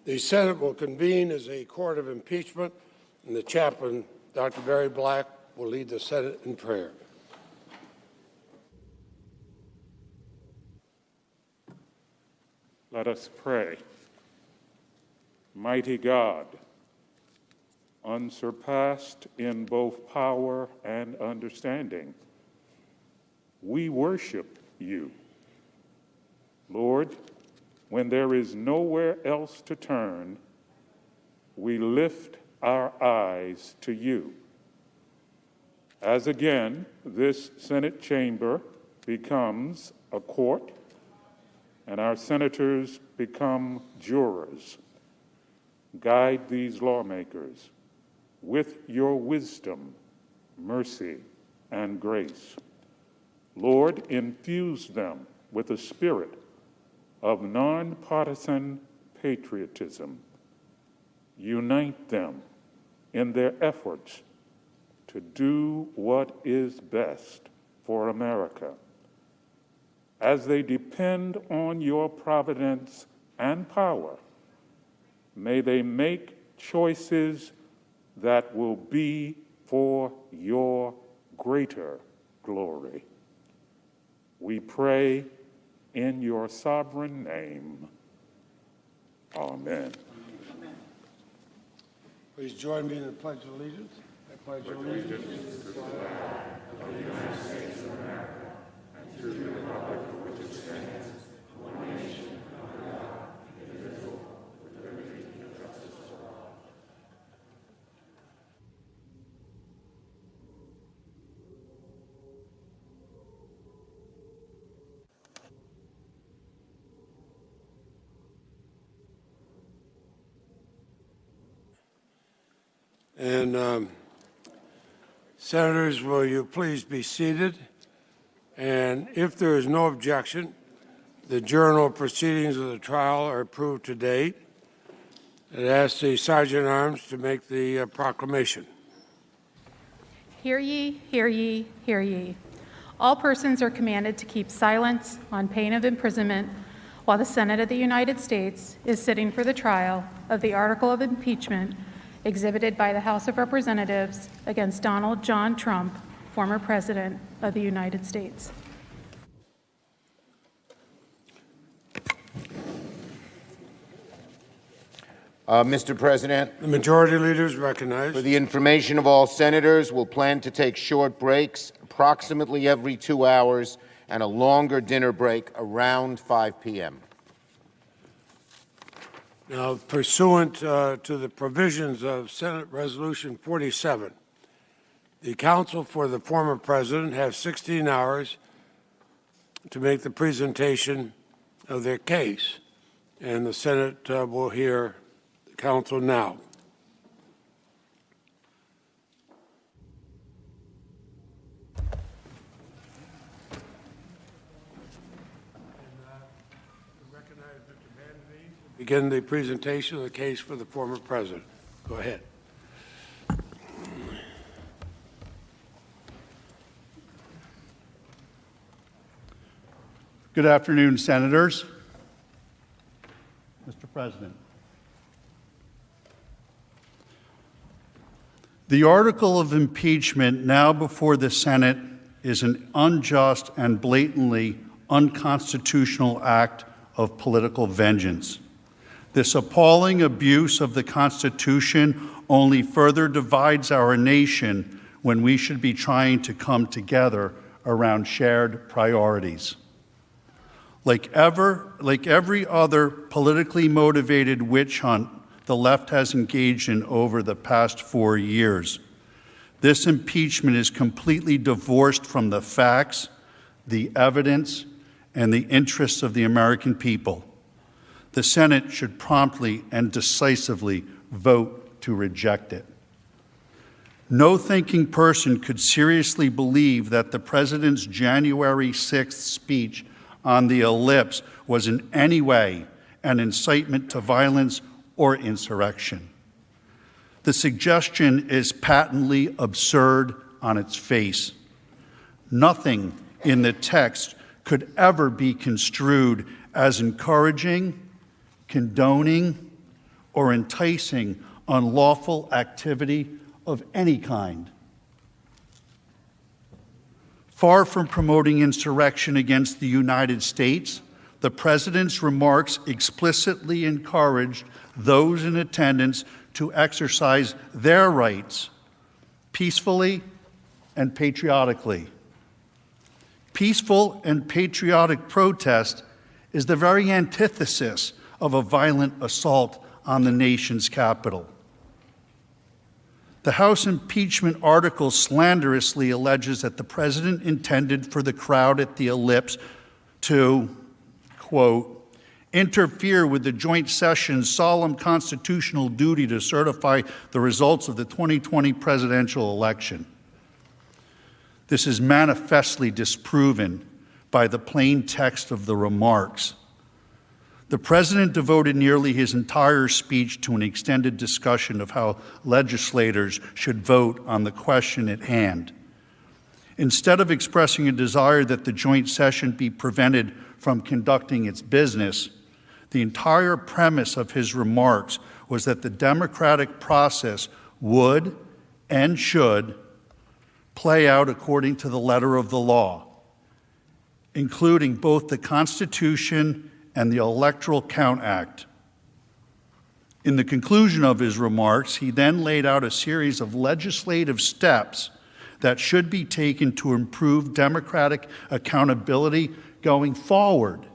The Senate will convene as a court of impeachment, and the chaplain, Dr. Barry Black, will lead the Senate in prayer. Let us pray. Mighty God, unsurpassed in both power and understanding, we worship you. Lord, when there is nowhere else to turn, we lift our eyes to you. As again, this Senate chamber becomes a court, and our senators become jurors, guide these lawmakers with your wisdom, mercy, and grace. Lord, infuse them with a spirit of nonpartisan patriotism. Unite them in their efforts to do what is best for America. As they depend on your providence and power, may they make choices that will be for your greater glory. We pray in your sovereign name. Amen. Please join me in the Pledge of Allegiance. I pledge allegiance to the flag of the United States of America and to the republic for which it stands, one nation, under God, indivisible, with liberty and justice for all. And Senators, will you please be seated? And if there is no objection, the journal proceedings of the trial are approved to date. I'd ask the Sergeant at Arms to make the proclamation. Hear ye, hear ye, hear ye. All persons are commanded to keep silence on pain of imprisonment while the Senate of the United States is sitting for the trial of the article of impeachment exhibited by the House of Representatives against Donald John Trump, former President of the United States. Mr. President, The majority leader is recognized. for the information of all senators, we'll plan to take short breaks approximately every 2 hours and a longer dinner break around 5 p.m. Now, pursuant to the provisions of Senate Resolution 47, the counsel for the former president have 16 hours to make the presentation of their case, and the Senate will hear the counsel now. Begin the presentation of the case for the former president. Go ahead. Good afternoon, Senators. Mr. President. The article of impeachment now before the Senate is an unjust and blatantly unconstitutional act of political vengeance. This appalling abuse of the Constitution only further divides our nation when we should be trying to come together around shared priorities. Like every other politically motivated witch hunt the left has engaged in over the past 4 years, this impeachment is completely divorced from the facts, the evidence, and the interests of the American people. The Senate should promptly and decisively vote to reject it. No thinking person could seriously believe that the President's January 6th speech on the ellipse was in any way an incitement to violence or insurrection. The suggestion is patently absurd on its face. Nothing in the text could ever be construed as encouraging, condoning, or enticing unlawful activity of any kind. Far from promoting insurrection against the United States, the President's remarks explicitly encouraged those in attendance to exercise their rights peacefully and patriotically. Peaceful and patriotic protest is the very antithesis of a violent assault on the nation's capital. The House impeachment article slanderously alleges that the President intended for the crowd at the ellipse to, quote, interfere with the joint session's solemn constitutional duty to certify the results of the 2020 presidential election. This is manifestly disproven by the plain text of the remarks. The President devoted nearly his entire speech to an extended discussion of how legislators should vote on the question at hand. Instead of expressing a desire that the joint session be prevented from conducting its business, the entire premise of his remarks was that the democratic process would and should play out according to the letter of the law, including both the Constitution and the Electoral Count Act. In the conclusion of his remarks, he then laid out a series of legislative steps that should be taken to improve democratic accountability going forward,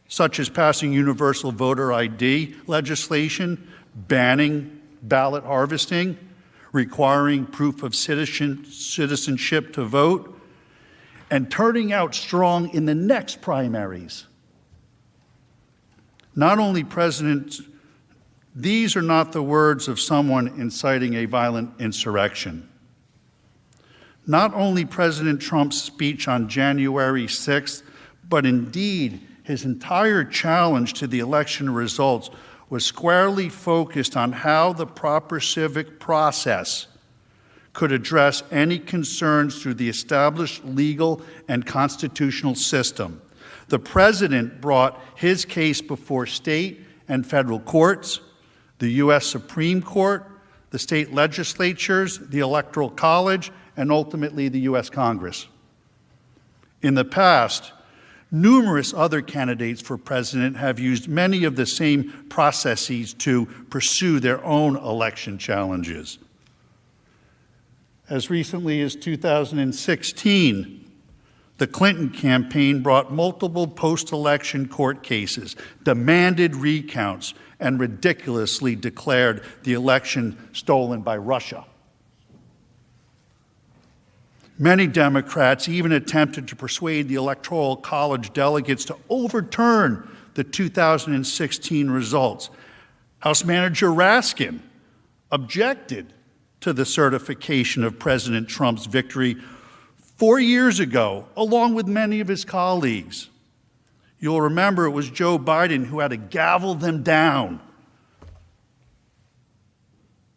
such as passing universal voter ID legislation, banning ballot harvesting, requiring proof of citizenship to vote, and turning out strong in the next primaries. Not only these are not the words of someone inciting a violent insurrection. Not only President Trump's speech on January 6th, but indeed his entire challenge to the election results was squarely focused on how the proper civic process could address any concerns through the established legal and constitutional system. The President brought his case before state and federal courts, the U.S. Supreme Court, the state legislatures, the Electoral College, and ultimately the U.S. Congress. In the past, numerous other candidates for president have used many of the same processes to pursue their own election challenges. As recently as 2016, the Clinton campaign brought multiple post-election court cases, demanded recounts, and ridiculously declared the election stolen by Russia. Many Democrats even attempted to persuade the Electoral College delegates to overturn the 2016 results. House Manager Raskin objected to the certification of President Trump's victory 4 years ago, along with many of his colleagues. You'll remember it was Joe Biden who had to gavel them down.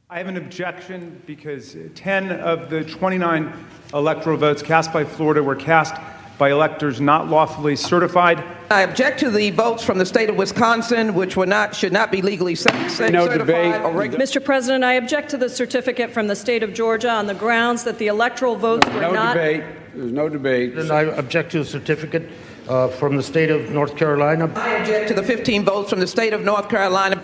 I have an objection because 10 of the 29 electoral votes cast by Florida were cast by electors not lawfully certified. I object to the votes from the state of Wisconsin, which should not be legally certified. Mr. President, I object to the certificate from the state of Georgia on the grounds that the electoral votes were not. There's no debate. And I object to the certificate from the state of North Carolina. I object to the 15 votes from the state of North Carolina.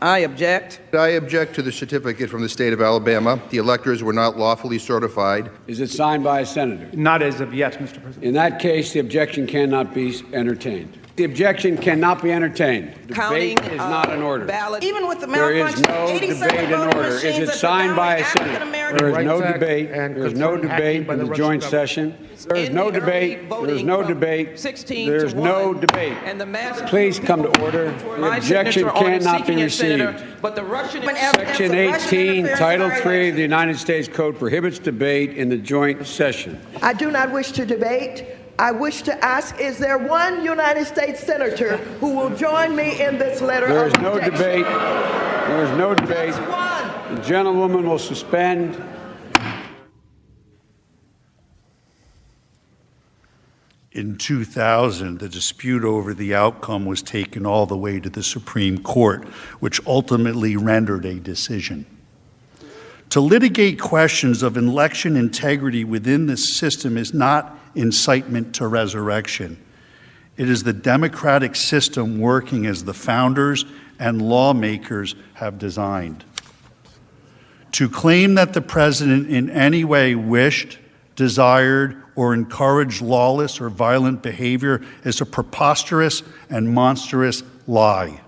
I object. I object to the certificate from the state of Alabama. The electors were not lawfully certified. Is it signed by a senator? Not as of yet, Mr. President. In that case, the objection cannot be entertained. The objection cannot be entertained. Debate is not in order. Even with the There is no debate in order. Is it signed by a senator? There is no debate. There is no debate in the joint session. There is no debate. There is no debate. There is no debate. Please come to order. The objection cannot be received. Section 18, Title 3 of the United States Code prohibits debate in the joint session. I do not wish to debate. I wish to ask, is there one United States senator who will join me in this letter There of is no rejection? debate. There is no debate. The gentlewoman will suspend. In 2000, the dispute over the outcome was taken all the way to the Supreme Court, which ultimately rendered a decision. To litigate questions of election integrity within this system is not incitement to resurrection. It is the democratic system working as the founders and lawmakers have designed. To claim that the president in any way wished, desired, or encouraged lawless or violent behavior is a preposterous and monstrous lie.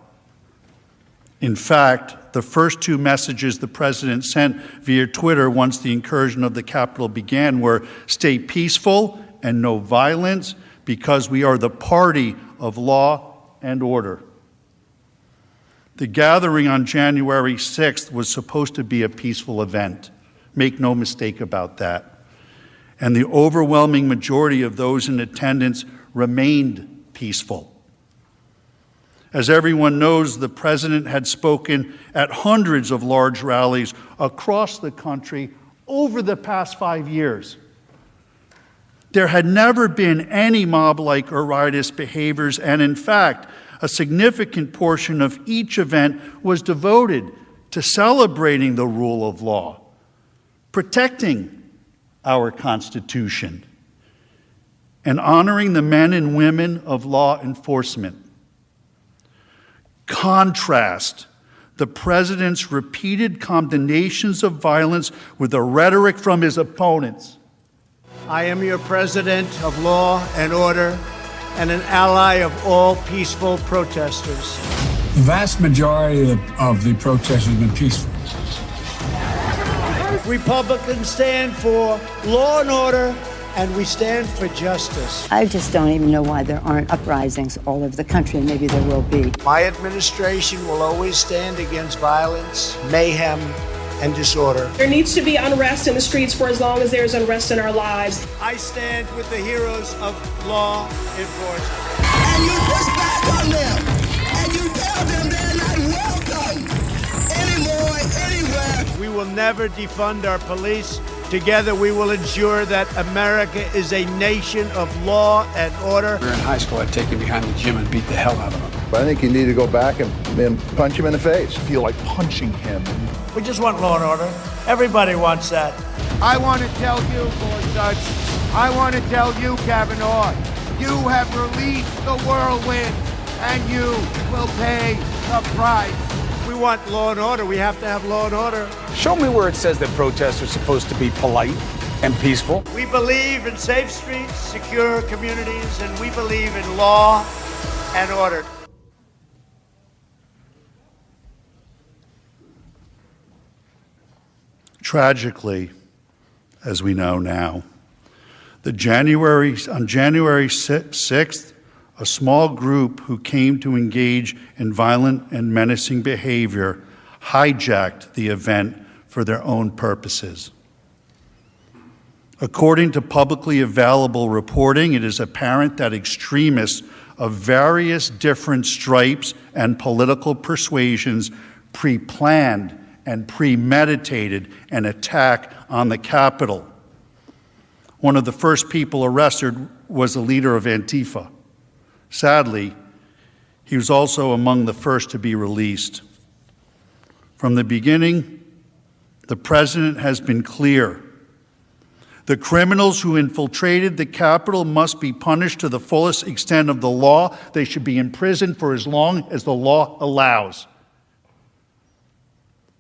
In fact, the first two messages the president sent via Twitter once the incursion of the Capitol began were, "Stay peaceful and no violence, because we are the party of law and order." The gathering on January 6th was supposed to be a peaceful event. Make no mistake about that. And the overwhelming majority of those in attendance remained peaceful. As everyone knows, the president had spoken at hundreds of large rallies across the country over the past 5 years. There had never been any mob-like or riotous behaviors, and in fact, a significant portion of each event was devoted to celebrating the rule of law, protecting our Constitution, and honoring the men and women of law enforcement. Contrast the president's repeated condemnations of violence with the rhetoric from his opponents. I am your president of law and order and an ally of all peaceful protesters. The vast majority of the protesters have been peaceful. Republicans stand for law and order, and we stand for justice. I just don't even know why there aren't uprisings all over the country, and maybe there will be. My administration will always stand against violence, mayhem, and disorder. There needs to be unrest in the streets for as long as there's unrest in our lives. I stand with the heroes of law enforcement. And you push back on them, and you tell them they're not welcome anymore, anywhere. We will never defund our police. Together we will ensure that America is a nation of law and order. We were in high school, I'd take him behind the gym and beat the hell out of him. But I think you need to go back and punch him in the face. Feel like punching him. We just want law and order. Everybody wants that. I want to tell you, Gorsuch, I want to tell you, Kavanaugh, you have released the whirlwind, and you will pay the price. We want law and order. We have to have law and order. Show me where it says that protests are supposed to be polite and peaceful. We believe in safe streets, secure communities, and we believe in law and order. Tragically, as we know now, on January 6th, a small group who came to engage in violent and menacing behavior hijacked the event for their own purposes. According to publicly available reporting, it is apparent that extremists of various different stripes and political persuasions pre-planned and premeditated an attack on the Capitol. One of the first people arrested was a leader of Antifa. Sadly, he was also among the first to be released. From the beginning, the president has been clear. The criminals who infiltrated the Capitol must be punished to the fullest extent of the law. They should be imprisoned for as long as the law allows.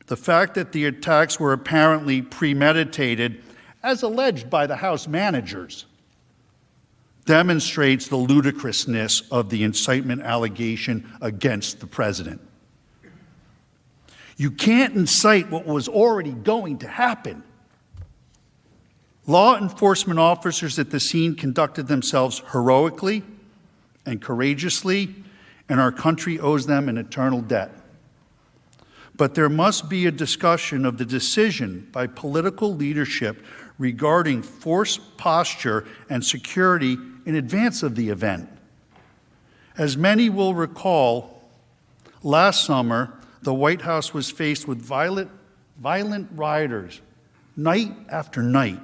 The fact that the attacks were apparently premeditated, as alleged by the House managers, demonstrates the ludicrousness of the incitement allegation against the president. You can't incite what was already going to happen. Law enforcement officers at the scene conducted themselves heroically and courageously, and our country owes them an eternal debt. But there must be a discussion of the decision by political leadership regarding force posture and security in advance of the event. As many will recall, last summer, the White House was faced with violent rioters night after night.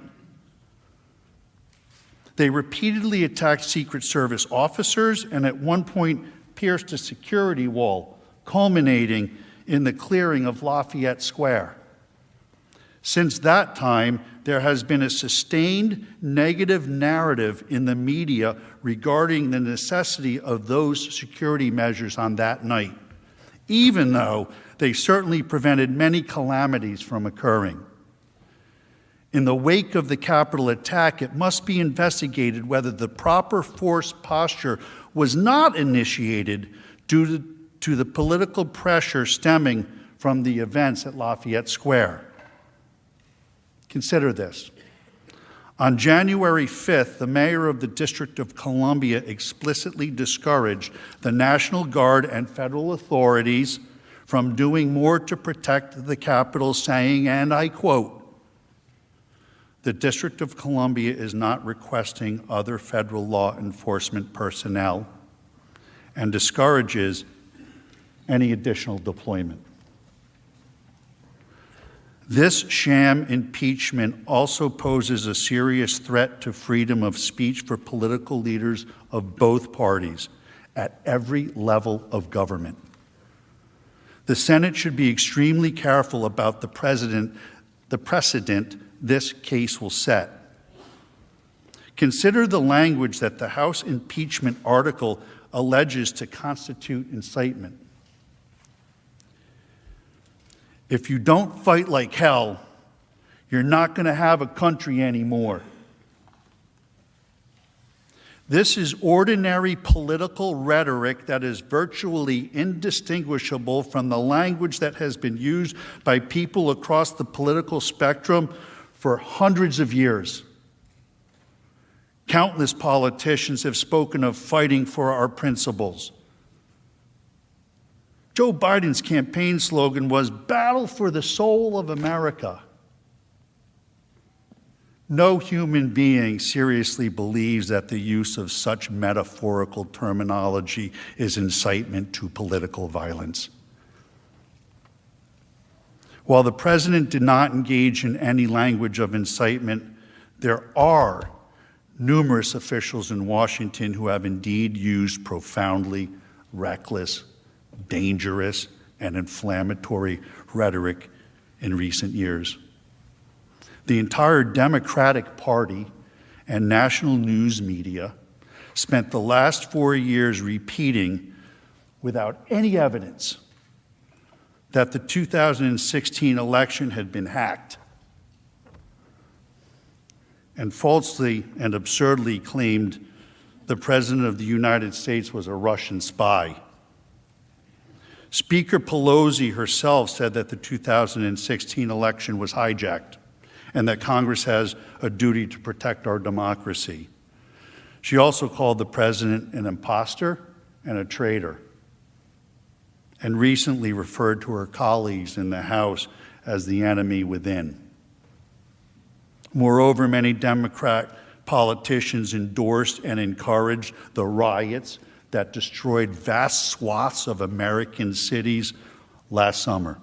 They repeatedly attacked Secret Service officers and at one point pierced a security wall, culminating in the clearing of Lafayette Square. Since that time, there has been a sustained negative narrative in the media regarding the necessity of those security measures on that night, even though they certainly prevented many calamities from occurring. In the wake of the Capitol attack, it must be investigated whether the proper force posture was not initiated due to the political pressure stemming from the events at Lafayette Square. Consider this. On January 5th, the mayor of the District of Columbia explicitly discouraged the National Guard and federal authorities from doing more to protect the Capitol, saying, and I quote, "The District of Columbia is not requesting other federal law enforcement personnel," and discourages any additional deployment. This sham impeachment also poses a serious threat to freedom of speech for political leaders of both parties at every level of government. The Senate should be extremely careful about the precedent this case will set. Consider the language that the House impeachment article alleges to constitute incitement. If you don't fight like hell, you're not going to have a country anymore. This is ordinary political rhetoric that is virtually indistinguishable from the language that has been used by people across the political spectrum for hundreds of years. Countless politicians have spoken of fighting for our principles. Joe Biden's campaign slogan was "Battle for the Soul of America." No human being seriously believes that the use of such metaphorical terminology is incitement to political violence. While the president did not engage in any language of incitement, there are numerous officials in Washington who have indeed used profoundly reckless, dangerous, and inflammatory rhetoric in recent years. The entire Democratic Party and national news media spent the last 4 years repeating, without any evidence, that the 2016 election had been hacked, and falsely and absurdly claimed the President of the United States was a Russian spy. Speaker Pelosi herself said that the 2016 election was hijacked and that Congress has a duty to protect our democracy. She also called the president an imposter and a traitor, and recently referred to her colleagues in the House as the enemy within. Moreover, many Democrat politicians endorsed and encouraged the riots that destroyed vast swaths of American cities last summer,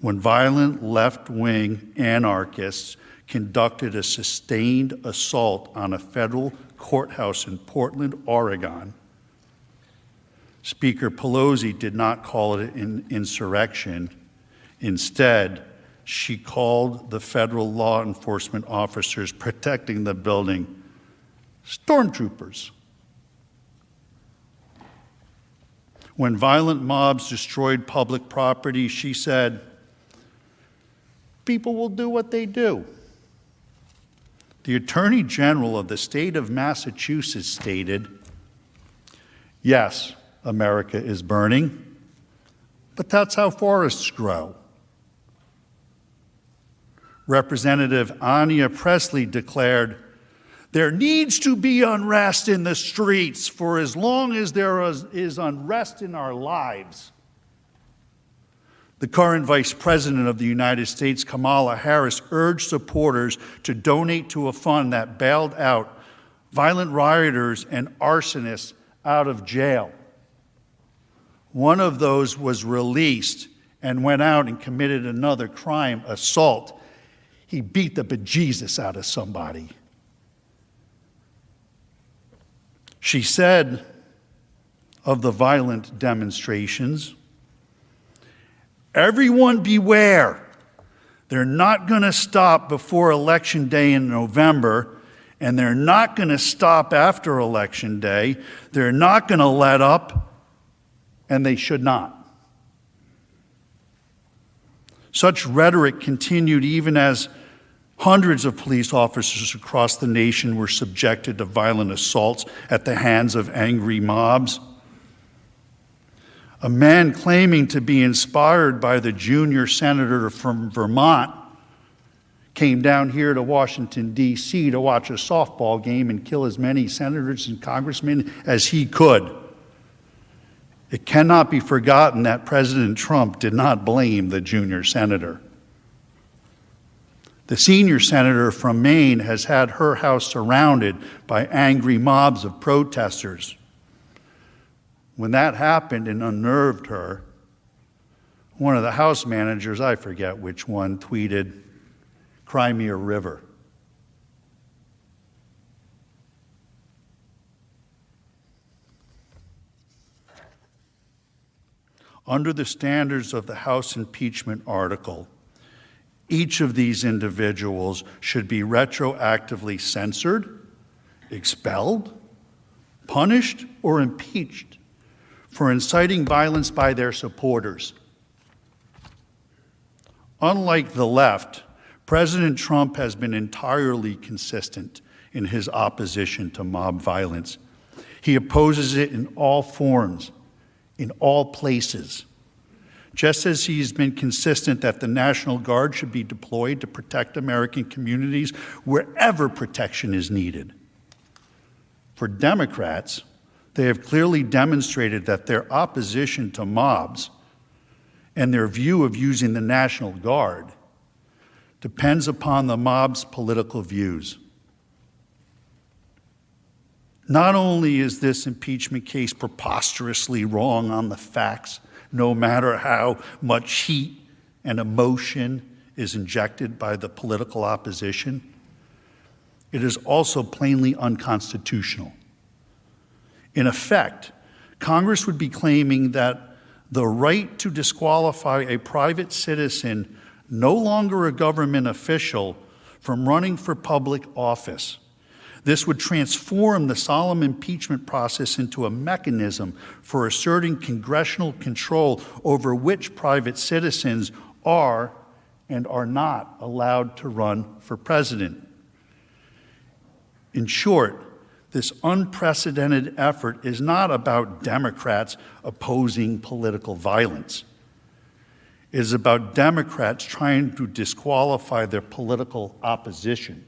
when violent left-wing anarchists conducted a sustained assault on a federal courthouse in Portland, Oregon. Speaker Pelosi did not call it an insurrection. Instead, she called the federal law enforcement officers protecting the building stormtroopers. When violent mobs destroyed public property, she said, "People will do what they do." The Attorney General of the state of Massachusetts stated, "Yes, America is burning, but that's how forests grow." Representative Anya Presley declared, "There needs to be unrest in the streets for as long as there is unrest in our lives." The current Vice President of the United States, Kamala Harris, urged supporters to donate to a fund that bailed out violent rioters and arsonists out of jail. One of those was released and went out and committed another crime, assault. He beat the bejesus out of somebody. She said of the violent demonstrations, "Everyone beware. They're not going to stop before Election Day in November, and they're not going to stop after Election Day. They're not going to let up, and they should not." Such rhetoric continued even as hundreds of police officers across the nation were subjected to violent assaults at the hands of angry mobs. A man claiming to be inspired by the junior senator from Vermont came down here to Washington, D.C. to watch a softball game and kill as many senators and congressmen as he could. It cannot be forgotten that President Trump did not blame the junior senator. The senior senator from Maine has had her house surrounded by angry mobs of protesters. When that happened and unnerved her, one of the House managers, I forget which one, tweeted, "Cry me a river." Under the standards of the House impeachment article, each of these individuals should be retroactively censored, expelled, punished, or impeached for inciting violence by their supporters. Unlike the left, President Trump has been entirely consistent in his opposition to mob violence. He opposes it in all forms, in all places. Just as he's been consistent that the National Guard should be deployed to protect American communities wherever protection is needed. For Democrats, they have clearly demonstrated that their opposition to mobs and their view of using the National Guard depends upon the mob's political views. Not only is this impeachment case preposterously wrong on the facts, no matter how much heat and emotion is injected by the political opposition, it is also plainly unconstitutional. In effect, Congress would be claiming that the right to disqualify a private citizen, no longer a government official, from running for public office. This would transform the solemn impeachment process into a mechanism for asserting congressional control over which private citizens are and are not allowed to run for president. In short, this unprecedented effort is not about Democrats opposing political violence. It is about Democrats trying to disqualify their political opposition.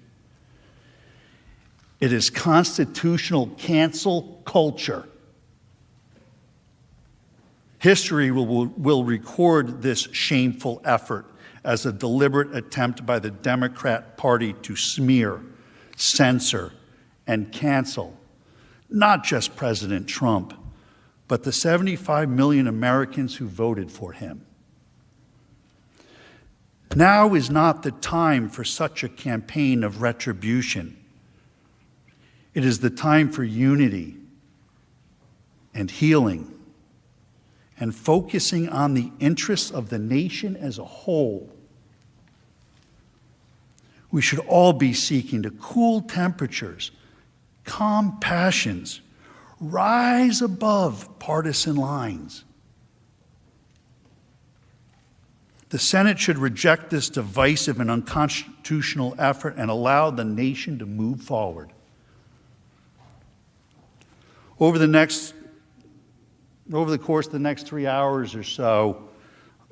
It is constitutional cancel culture. History will record this shameful effort as a deliberate attempt by the Democrat Party to smear, censor, and cancel not just President Trump, but the 75 million Americans who voted for him. Now is not the time for such a campaign of retribution. It is the time for unity and healing and focusing on the interests of the nation as a whole. We should all be seeking to cool temperatures, calm passions, rise above partisan lines. The Senate should reject this divisive and unconstitutional effort and allow the nation to move forward. Over the course of the next 3 hours or so,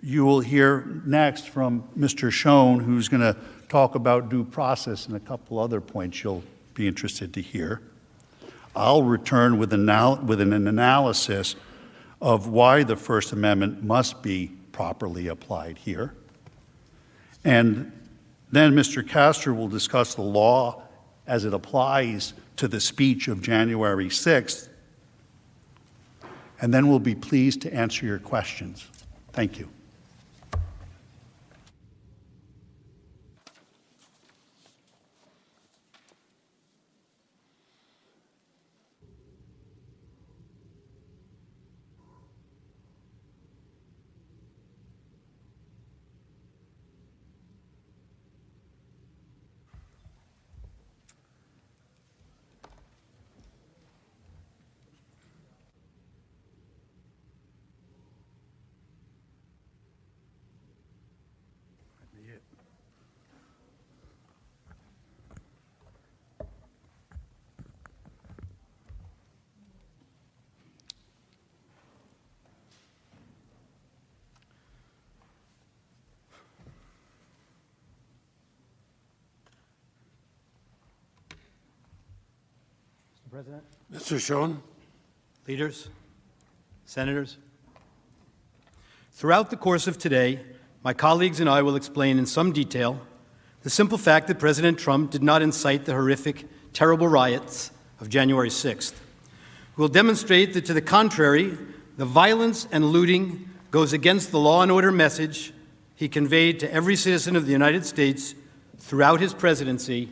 you will hear next from Mr. Schoen, who's going to talk about due process and a couple other points you'll be interested to hear. I'll return with an analysis of why the First Amendment must be properly applied here. And then Mr. Castor will discuss the law as it applies to the speech of January 6th. And then we'll be pleased to answer your questions. Thank you. President. Mr. Schoen. Leaders, senators. Throughout the course of today, my colleagues and I will explain in some detail the simple fact that President Trump did not incite the horrific, terrible riots of January 6th. We'll demonstrate that, to the contrary, the violence and looting goes against the law and order message he conveyed to every citizen of the United States throughout his presidency,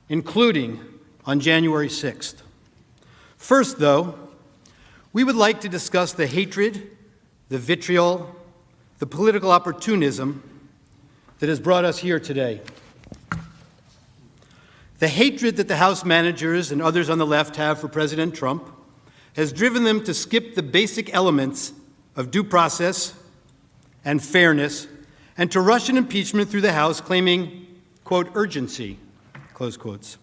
including on January 6th. First, though, we would like to discuss the hatred, the vitriol, the political opportunism that has brought us here today. The hatred that the House managers and others on the left have for President Trump has driven them to skip the basic elements of due process and fairness and to rush an impeachment through the House claiming, quote, urgency, close quotes.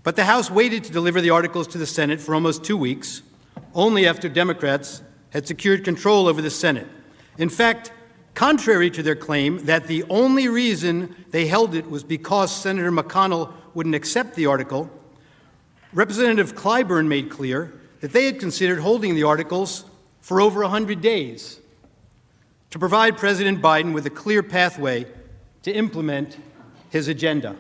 But the House waited to deliver the articles to the Senate for almost 2 weeks, only after Democrats had secured control over the Senate. In fact, contrary to their claim that the only reason they held it was because Senator McConnell wouldn't accept the article, Representative Clyburn made clear that they had considered holding the articles for over 100 days to provide President Biden with a clear pathway to implement his agenda.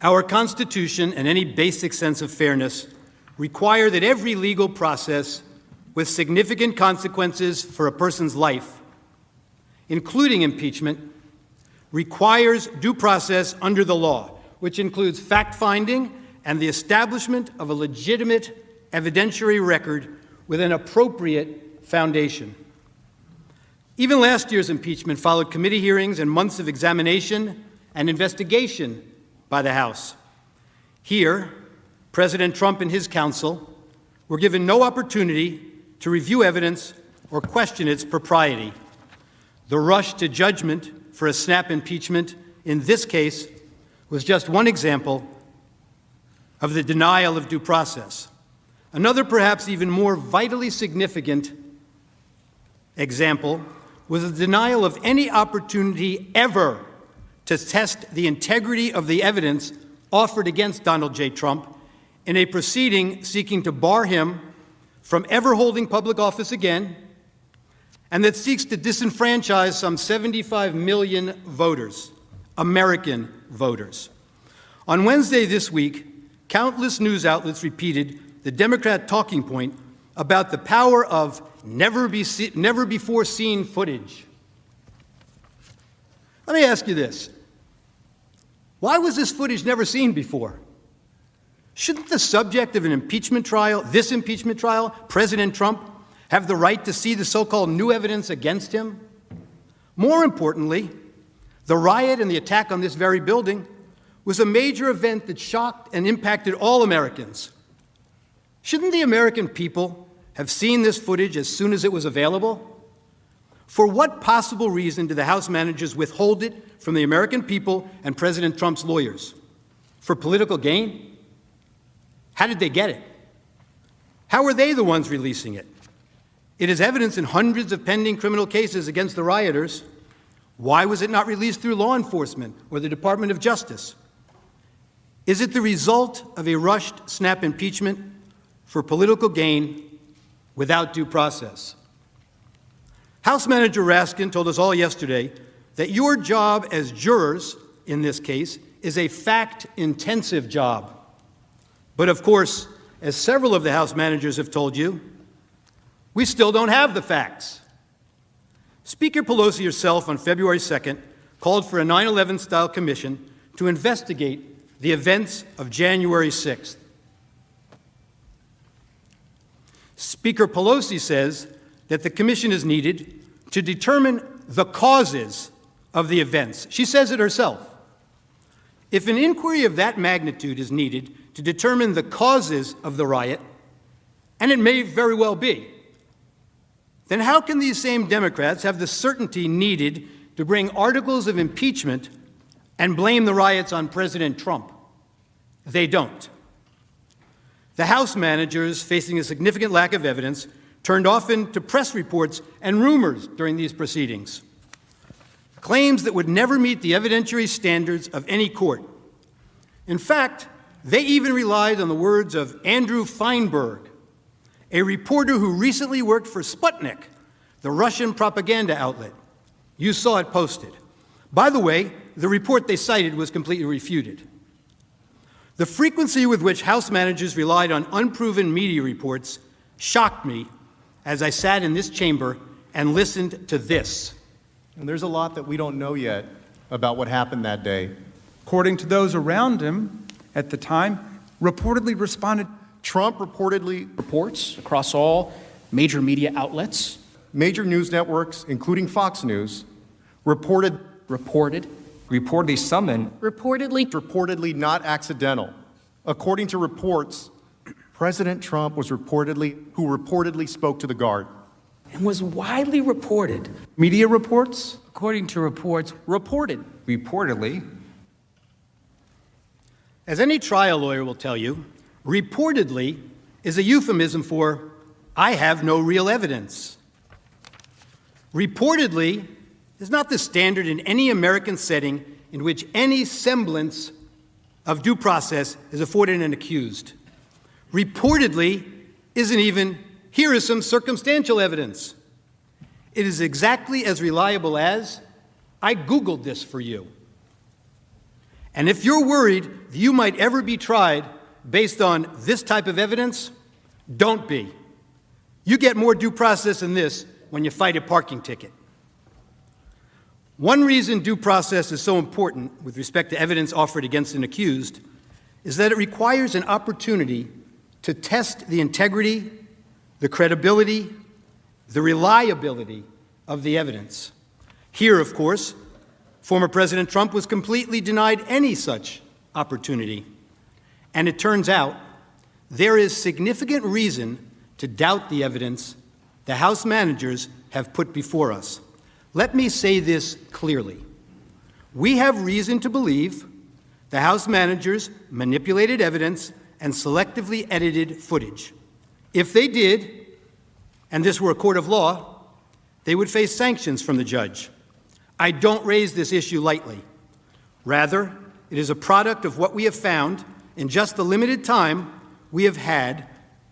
Our Constitution and any basic sense of fairness require that every legal process with significant consequences for a person's life, including impeachment, requires due process under the law, which includes fact-finding and the establishment of a legitimate evidentiary record with an appropriate foundation. Even last year's impeachment followed committee hearings and months of examination and investigation by the House. Here, President Trump and his counsel were given no opportunity to review evidence or question its propriety. The rush to judgment for a snap impeachment in this case was just one example of the denial of due process. Another, perhaps even more vitally significant example was the denial of any opportunity ever to test the integrity of the evidence offered against Donald J. Trump in a proceeding seeking to bar him from ever holding public office again, and that seeks to disenfranchise some 75 million voters, American voters. On Wednesday this week, countless news outlets repeated the Democrat talking point about the power of never before seen footage. Let me ask you this. Why was this footage never seen before? Shouldn't the subject of an impeachment trial, this impeachment trial, President Trump, have the right to see the so-called new evidence against him? More importantly, the riot and the attack on this very building was a major event that shocked and impacted all Americans. Shouldn't the American people have seen this footage as soon as it was available? For what possible reason did the House managers withhold it from the American people and President Trump's lawyers? For political gain? How did they get it? How were they the ones releasing it? It is evidence in hundreds of pending criminal cases against the rioters. Why was it not released through law enforcement or the Department of Justice? Is it the result of a rushed snap impeachment for political gain without due process? House Manager Raskin told us all yesterday that your job as jurors in this case is a fact-intensive job. But of course, as several of the House managers have told you, we still don't have the facts. Speaker Pelosi herself on February 2nd called for a 9/11-style commission to investigate the events of January 6th. Speaker Pelosi says that the commission is needed to determine the causes of the events. She says it herself. If an inquiry of that magnitude is needed to determine the causes of the riot, and it may very well be, then how can these same Democrats have the certainty needed to bring articles of impeachment and blame the riots on President Trump? They don't. The House managers, facing a significant lack of evidence, turned often to press reports and rumors during these proceedings, claims that would never meet the evidentiary standards of any court. In fact, They even relied on the words of Andrew Feinberg, a reporter who recently worked for Sputnik, the Russian propaganda outlet. You saw it posted. By the way, the report they cited was completely refuted. The frequency with which House managers relied on unproven media reports shocked me as I sat in this chamber and listened to this. And there's a lot that we don't know yet about what happened that day. According to those around him at the time, reportedly responded. Trump reportedly reports across all major media outlets. Major news networks, including Fox News, reportedly summoned. Reportedly not accidental. According to reports, President Trump was reportedly spoke to the guard. And was widely reported. Media reports? According to reports, reportedly. As any trial lawyer will tell you, reportedly is a euphemism for, I have no real evidence. Reportedly is not the standard in any American setting in which any semblance of due process is afforded an accused. Reportedly isn't even, here is some circumstantial evidence. It is exactly as reliable as, I Googled this for you. And if you're worried that you might ever be tried based on this type of evidence, don't be. You get more due process than this when you fight a parking ticket. One reason due process is so important with respect to evidence offered against an accused is that it requires an opportunity to test the integrity, the credibility, the reliability of the evidence. Here, of course, former President Trump was completely denied any such opportunity. And it turns out there is significant reason to doubt the evidence the House managers have put before us. Let me say this clearly. We have reason to believe the House managers manipulated evidence and selectively edited footage. If they did, and this were a court of law, they would face sanctions from the judge. I don't raise this issue lightly. Rather, it is a product of what we have found in just the limited time we have had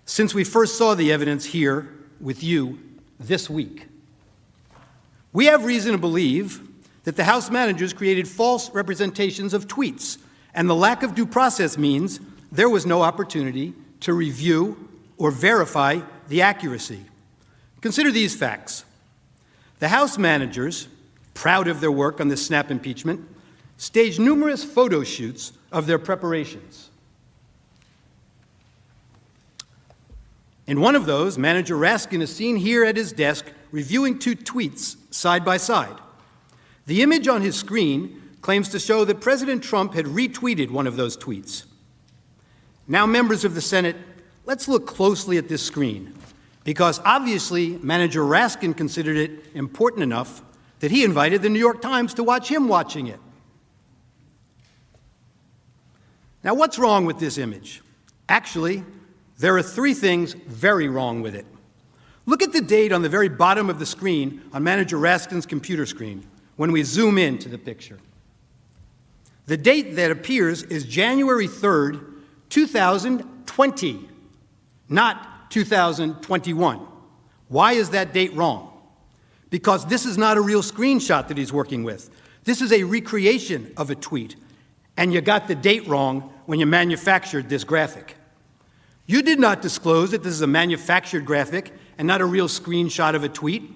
since we first saw the evidence here with you this week. We have reason to believe that the House managers created false representations of tweets, and the lack of due process means there was no opportunity to review or verify the accuracy. Consider these facts. The House managers, proud of their work on this snap impeachment, staged numerous photo shoots of their preparations. In one of those, Manager Raskin is seen here at his desk reviewing two tweets side by side. The image on his screen claims to show that President Trump had retweeted one of those tweets. Now, members of the Senate, let's look closely at this screen, because obviously Manager Raskin considered it important enough that he invited the New York Times to watch him watching it. Now, what's wrong with this image? Actually, there are three things very wrong with it. Look at the date on the very bottom of the screen on Manager Raskin's computer screen when we zoom in to the picture. The date that appears is January 3rd, 2020, not 2021. Why is that date wrong? Because this is not a real screenshot that he's working with. This is a recreation of a tweet, and you got the date wrong when you manufactured this graphic. You did not disclose that this is a manufactured graphic and not a real screenshot of a tweet.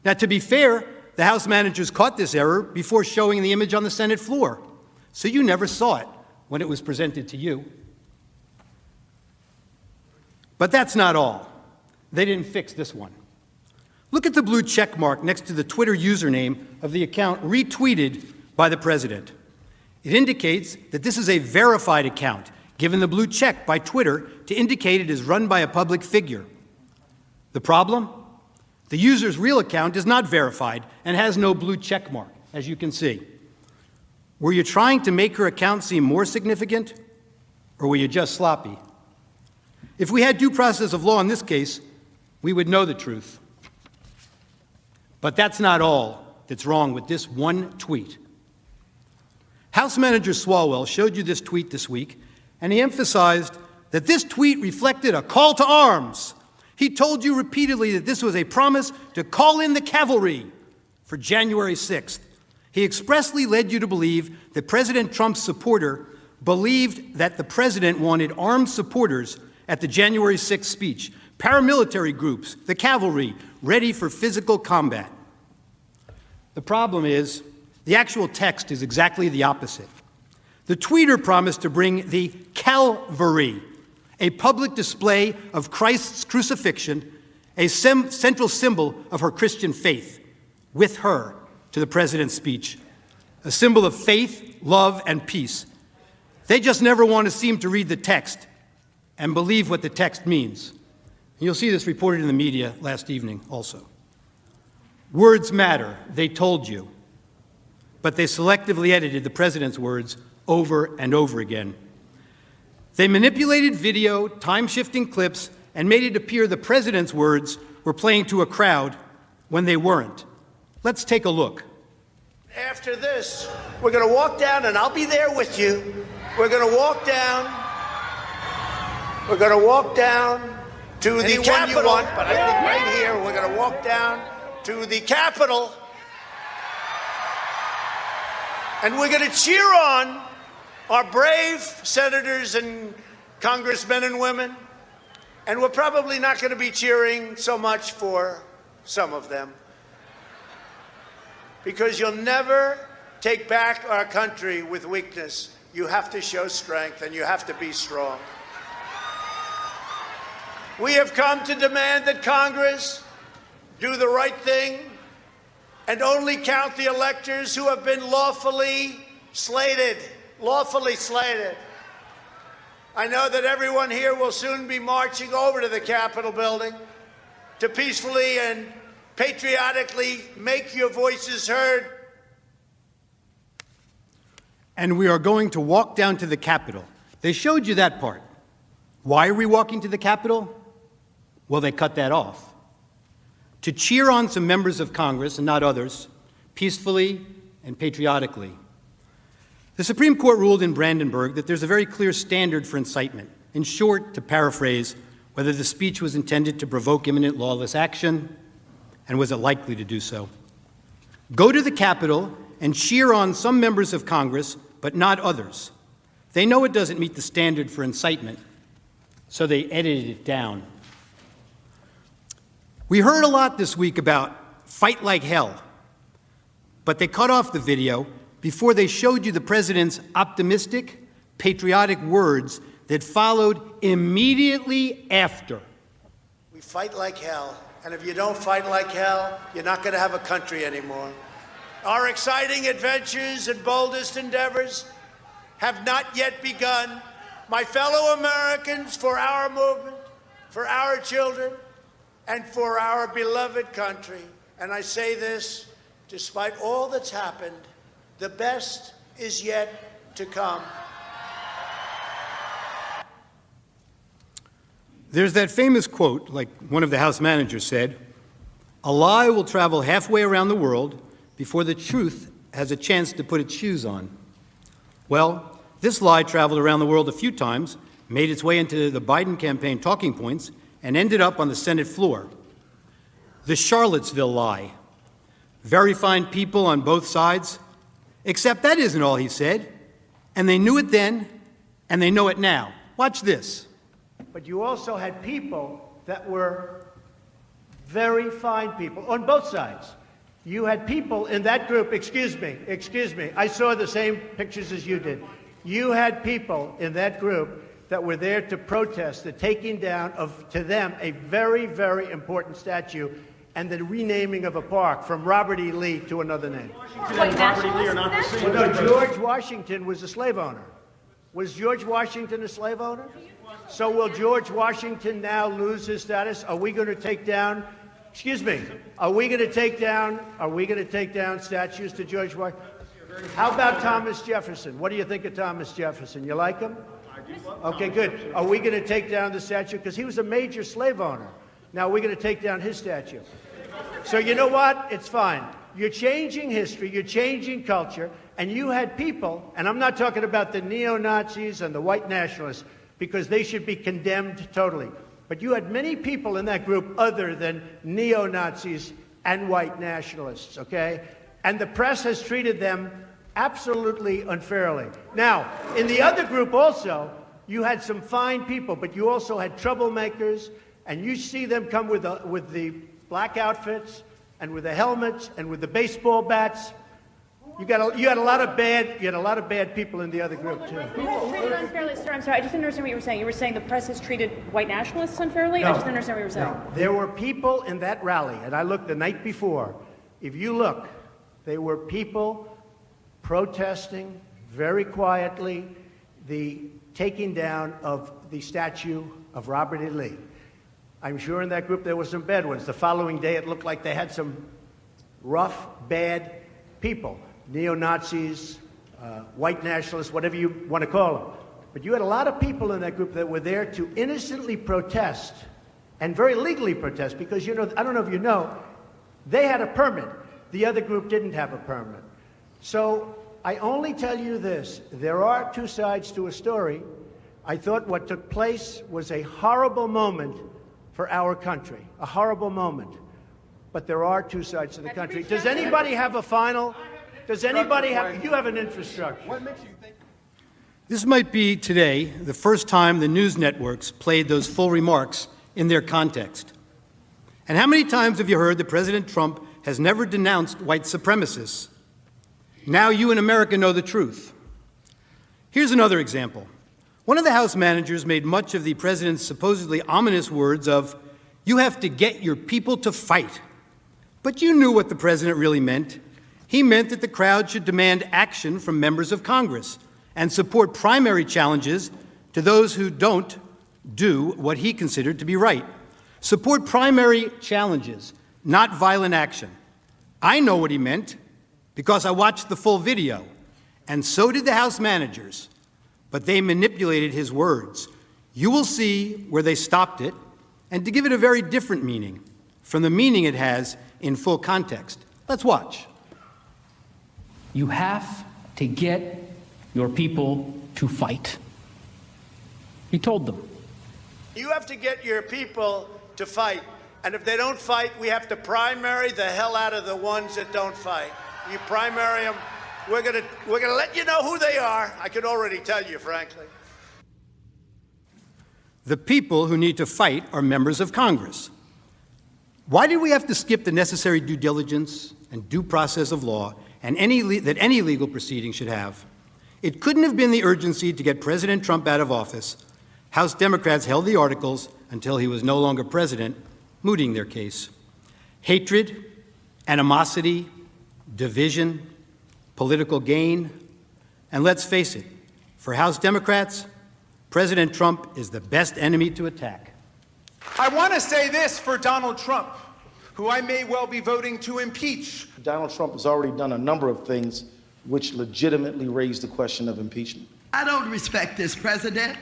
Now, to be fair, the House managers caught this error before showing the image on the Senate floor, so you never saw it when it was presented to you. But that's not all. They didn't fix this one. Look at the blue check mark next to the Twitter username of the account retweeted by the president. It indicates that this is a verified account, given the blue check by Twitter to indicate it is run by a public figure. The problem? The user's real account is not verified and has no blue check mark, as you can see. Were you trying to make her account seem more significant, or were you just sloppy? If we had due process of law in this case, we would know the truth. But that's not all that's wrong with this one tweet. House Manager Swalwell showed you this tweet this week, and he emphasized that this tweet reflected a call to arms. He told you repeatedly that this was a promise to call in the cavalry for January 6th. He expressly led you to believe that President Trump's supporter believed that the president wanted armed supporters at the January 6th speech, paramilitary groups, the cavalry, ready for physical combat. The problem is, the actual text is exactly the opposite. The tweeter promised to bring the Calvary, a public display of Christ's crucifixion, a central symbol of her Christian faith, with her to the president's speech, a symbol of faith, love, and peace. They just never want to seem to read the text and believe what the text means. You'll see this reported in the media last evening also. Words matter, they told you, but they selectively edited the president's words over and over again. They manipulated video, time-shifting clips, and made it appear the president's words were playing to a crowd when they weren't. Let's take a look. After this, we're going to walk down, and I'll be there with you. We're going to walk down. We're going to walk down to the Capitol. But I think right here, we're going to walk down to the Capitol, and we're going to cheer on our brave senators and congressmen and women. And we're probably not going to be cheering so much for some of them, because you'll never take back our country with weakness. You have to show strength, and you have to be strong. We have come to demand that Congress do the right thing and only count the electors who have been lawfully slated. Lawfully slated. I know that everyone here will soon be marching over to the Capitol building to peacefully and patriotically make your voices heard. And we are going to walk down to the Capitol. They showed you that part. Why are we walking to the Capitol? Well, they cut that off. To cheer on some members of Congress, and not others, peacefully and patriotically. The Supreme Court ruled in Brandenburg that there's a very clear standard for incitement. In short, to paraphrase, whether the speech was intended to provoke imminent lawless action, and was it likely to do so. Go to the Capitol and cheer on some members of Congress, but not others. They know it doesn't meet the standard for incitement, so they edited it down. We heard a lot this week about fight like hell, but they cut off the video before they showed you the president's optimistic, patriotic words that followed immediately after. We fight like hell, and if you don't fight like hell, you're not going to have a country anymore. Our exciting adventures and boldest endeavors have not yet begun. My fellow Americans, for our movement, for our children, and for our beloved country. And I say this, despite all that's happened, the best is yet to come. There's that famous quote, like one of the House managers said, "A lie will travel halfway around the world before the truth has a chance to put its shoes on." Well, this lie traveled around the world a few times, made its way into the Biden campaign talking points, and ended up on the Senate floor. The Charlottesville lie. Very fine people on both sides, except that isn't all he said. And they knew it then, and they know it now. Watch this. But you also had people that were very fine people on both sides. You had people in that group, excuse me, I saw the same pictures as you did. You had people in that group that were there to protest the taking down of, to them, a very, very important statue and the renaming of a park from Robert E. Lee to another name. Robert E. Lee are not the same. Well, no, George Washington was a slave owner. Was George Washington a slave owner? So will George Washington now lose his status? Are we going to take down, excuse me, are we going to take down statues to George Washington? How about Thomas Jefferson? What do you think of Thomas Jefferson? You like him? Okay, good. Are we going to take down the statue? Because he was a major slave owner. Now we're going to take down his statue. So you know what? It's fine. you're changing history, you're changing culture, and you had people, and I'm not talking about the neo-Nazis and the white nationalists, because they should be condemned totally. But you had many people in that group other than neo-Nazis and white nationalists, okay? And the press has treated them absolutely unfairly. Now, in the other group also, you had some fine people, but you also had troublemakers, and you see them come with the black outfits and with the helmets and with the baseball bats. You had a lot of bad people in the other group too. Treated unfairly, sir. I'm sorry, I just didn't understand what you were saying. You were saying the press has treated white nationalists unfairly? No, I just didn't understand what you were saying. No. There were people in that rally, and I looked the night before. If you look, there were people protesting very quietly the taking down of the statue of Robert E. Lee. I'm sure in that group there were some bad ones. The following day it looked like they had some rough, bad people. Neo-Nazis, white nationalists, whatever you want to call them. But you had a lot of people in that group that were there to innocently protest and very legally protest because, you know, I don't know if you know, they had a permit. The other group didn't have a permit. So I only tell you this. There are two sides to a story. I thought what took place was a horrible moment for our country, a horrible moment. But there are two sides to the country. Does anybody have a final? Does anybody have? You have an infrastructure. What makes you think? This might be today the first time the news networks played those full remarks in their context. And how many times have you heard that President Trump has never denounced white supremacists? Now you in America know the truth. Here's another example. One of the House managers made much of the president's supposedly ominous words of, "You have to get your people to fight." But you knew what the president really meant. He meant that the crowd should demand action from members of Congress and support primary challenges to those who don't do what he considered to be right. Support primary challenges, not violent action. I know what he meant because I watched the full video, and so did the House managers, but they manipulated his words. You will see where they stopped it, and to give it a very different meaning from the meaning it has in full context. Let's watch. You have to get your people to fight. He told them. You have to get your people to fight. And if they don't fight, we have to primary the hell out of the ones that don't fight. You primary them, we're gonna let you know who they are. I can already tell you, frankly. The people who need to fight are members of Congress. Why did we have to skip the necessary due diligence and due process of law and that any legal proceeding should have? It couldn't have been the urgency to get President Trump out of office. House Democrats held the articles until he was no longer president, mooting their case. Hatred, animosity, division, political gain, and let's face it, for House Democrats, President Trump is the best enemy to attack. I want to say this for Donald Trump, who I may well be voting to impeach. Donald Trump has already done a number of things which legitimately raise the question of impeachment. I don't respect this president,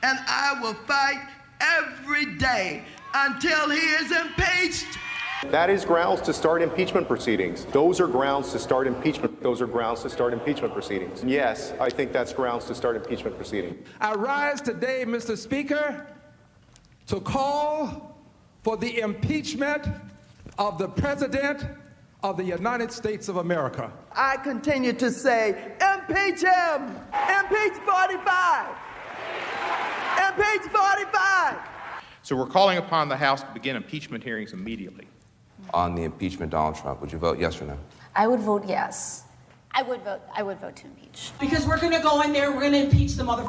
and I will fight every day until he is impeached. That is grounds to start impeachment proceedings. Those are grounds to start impeachment. Those are grounds to start impeachment proceedings. Yes, I think that's grounds to start impeachment proceedings. I rise today, Mr. Speaker, to call for the impeachment of the President of the United States of America. I continue to say, impeach him! Impeach 45! Impeach 45! So we're calling upon the House to begin impeachment hearings immediately. On the impeachment, Donald Trump, would you vote yes or no? I would vote yes. I would vote to impeach. Because we're going to go in there, we're going to impeach the mother.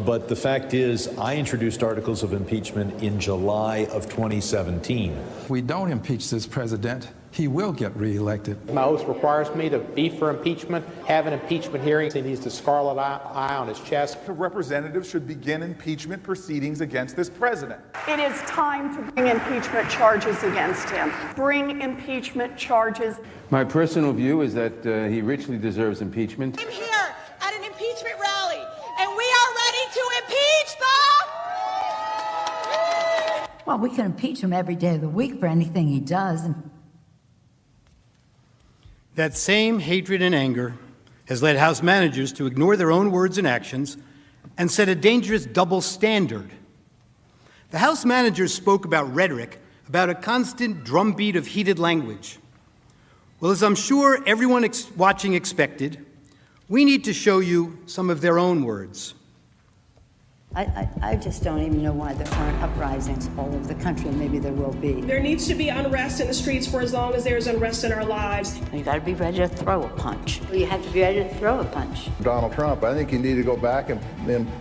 But the fact is, I introduced articles of impeachment in July of 2017. If we don't impeach this president, he will get reelected. My oath requires me to be for impeachment, have an impeachment hearing. He needs the scarlet eye on his chest. The representatives should begin impeachment proceedings against this president. It is time to bring impeachment charges against him. Bring impeachment charges. My personal view is that he richly deserves impeachment. I'm here at an impeachment rally, and we are ready to impeach the... Well, we can impeach him every day of the week for anything he does. That same hatred and anger has led House managers to ignore their own words and actions and set a dangerous double standard. The House managers spoke about rhetoric, about a constant drumbeat of heated language. Well, as I'm sure everyone watching expected, we need to show you some of their own words. I just don't even know why there aren't uprisings all over the country, and maybe there will be. There needs to be unrest in the streets for as long as there's unrest in our lives. You got to be ready to throw a punch. You have to be ready to throw a punch. Donald Trump, I think you need to go back and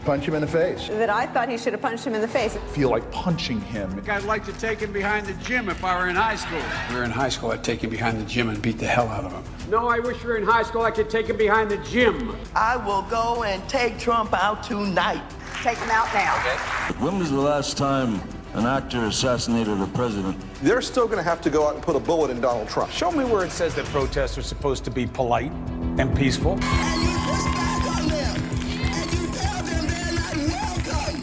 punch him in the face. That I thought he should have punched him in the face. I feel like punching him. I'd like to take him behind the gym if I were in high school. If we were in high school, I'd take him behind the gym and beat the hell out of him. No, I wish we were in high school, I could take him behind the gym. I will go and take Trump out tonight. Take him out now. Okay. When was the last time an actor assassinated a president? They're still going to have to go out and put a bullet in Donald Trump. Show me where it says that protests are supposed to be polite and peaceful. And you push back on them, and you tell them they're not welcome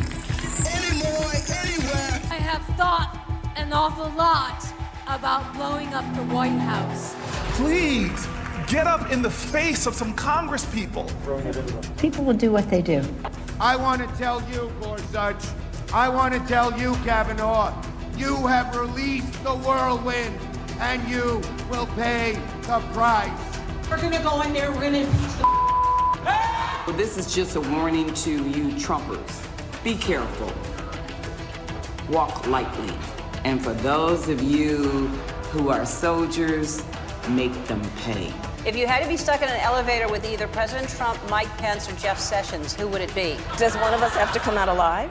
anymore, anywhere. I have thought an awful lot about blowing up the White House. Please, get up in the face of some Congress people. People will do what they do. I want to tell you, Gorsuch, I want to tell you, Kavanaugh, you have released the whirlwind, and you will pay the price. We're going to go in there, we're going to impeach the This is just a warning to you Trumpers. Be careful. Walk lightly. And for those of you who are soldiers, make them pay. If you had to be stuck in an elevator with either President Trump, Mike Pence, or Jeff Sessions, who would it be? Does one of us have to come out alive?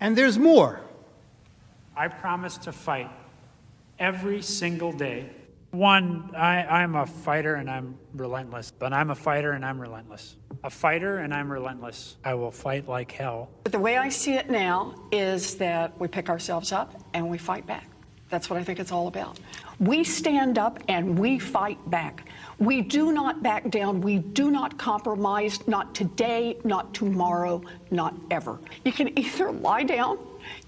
And there's more. I promise to fight every single day. One, I'm a fighter and I'm relentless, but I'm a fighter and I'm relentless. A fighter and I'm relentless. I will fight like hell. But the way I see it now is that we pick ourselves up and we fight back. That's what I think it's all about. We stand up and we fight back. We do not back down. We do not compromise, not today, not tomorrow, not ever. You can either lie down,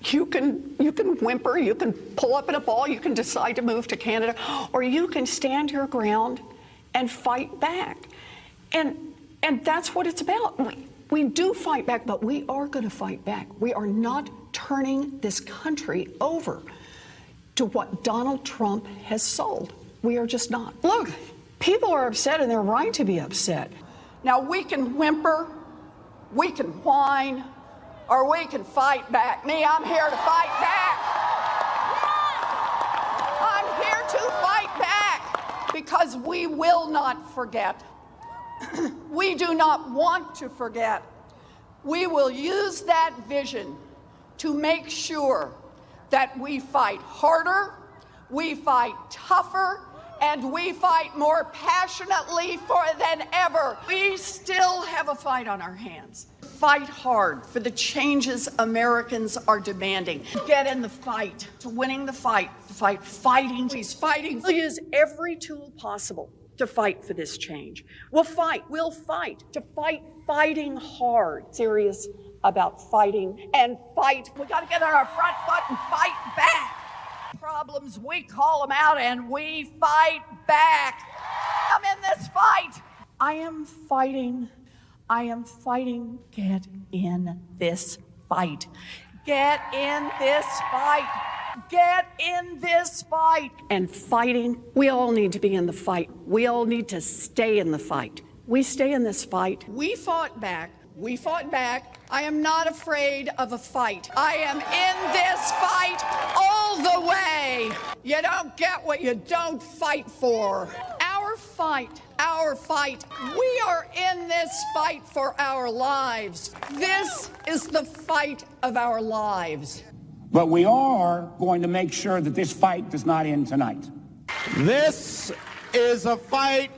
you can whimper, you can pull up in a ball, you can decide to move to Canada, or you can stand your ground and fight back. And that's what it's about. We do fight back, but we are going to fight back. We are not turning this country over to what Donald Trump has sold. We are just not. Look, people are upset and they're right to be upset. Now we can whimper, we can whine, or we can fight back. Me, I'm here to fight back. I'm here to fight back because we will not forget. We do not want to forget. We will use that vision to make sure that we fight harder, we fight tougher, and we fight more passionately than ever. We still have a fight on our hands. Fight hard for the changes Americans are demanding. Get in the fight, to winning the fight, fighting. He's fighting. We'll use every tool possible to fight for this change. We'll fight to fighting hard. Serious about fighting and fight. We got to get on our front foot and fight back. Problems, we call them out and we fight back. I'm in this fight. I am fighting. Get in this fight. Get in this fight. Get in this fight. And fighting, we all need to be in the fight. We all need to stay in the fight. We stay in this fight. We fought back. I am not afraid of a fight. I am in this fight all the way. You don't get what you don't fight for. Our fight. We are in this fight for our lives. This is the fight of our lives. But we are going to make sure that this fight does not end tonight. This is a fight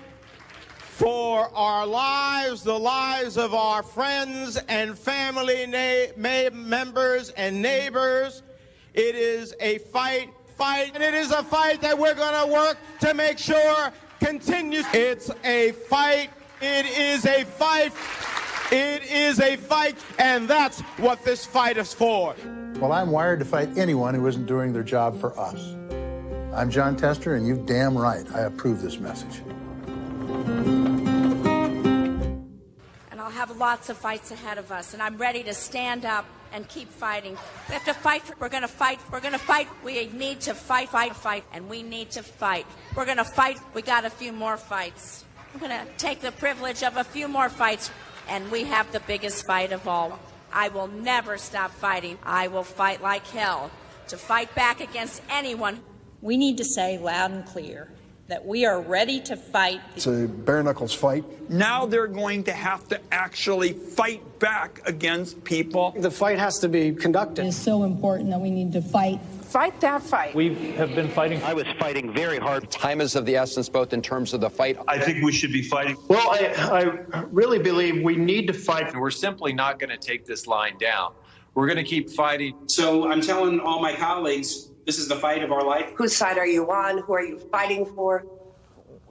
for our lives, the lives of our friends and family members and neighbors. It is a fight, and it is a fight that we're going to work to make sure continues. It's a fight. It is a fight. It is a fight, and that's what this fight is for. Well, I'm wired to fight anyone who isn't doing their job for us. I'm John Tester, and you damn right I approve this message. And I'll have lots of fights ahead of us, and I'm ready to stand up and keep fighting. We have to fight. We're going to fight. We're going to fight. We need to fight, and we need to fight. We're going to fight. We got a few more fights. We're going to take the privilege of a few more fights, and we have the biggest fight of all. I will never stop fighting. I will fight like hell to fight back against anyone. We need to say loud and clear that we are ready to fight. It's a bare-knuckles fight. Now they're going to have to actually fight back against people. The fight has to be conducted. It's so important that we need to fight. Fight that fight. We have been fighting. I was fighting very hard. Time is of the essence, both in terms of the fight. I think we should be fighting. Well, I really believe we need to fight. We're simply not going to take this line down. We're going to keep fighting. So I'm telling all my colleagues, this is the fight of our life. Whose side are you on? Who are you fighting for?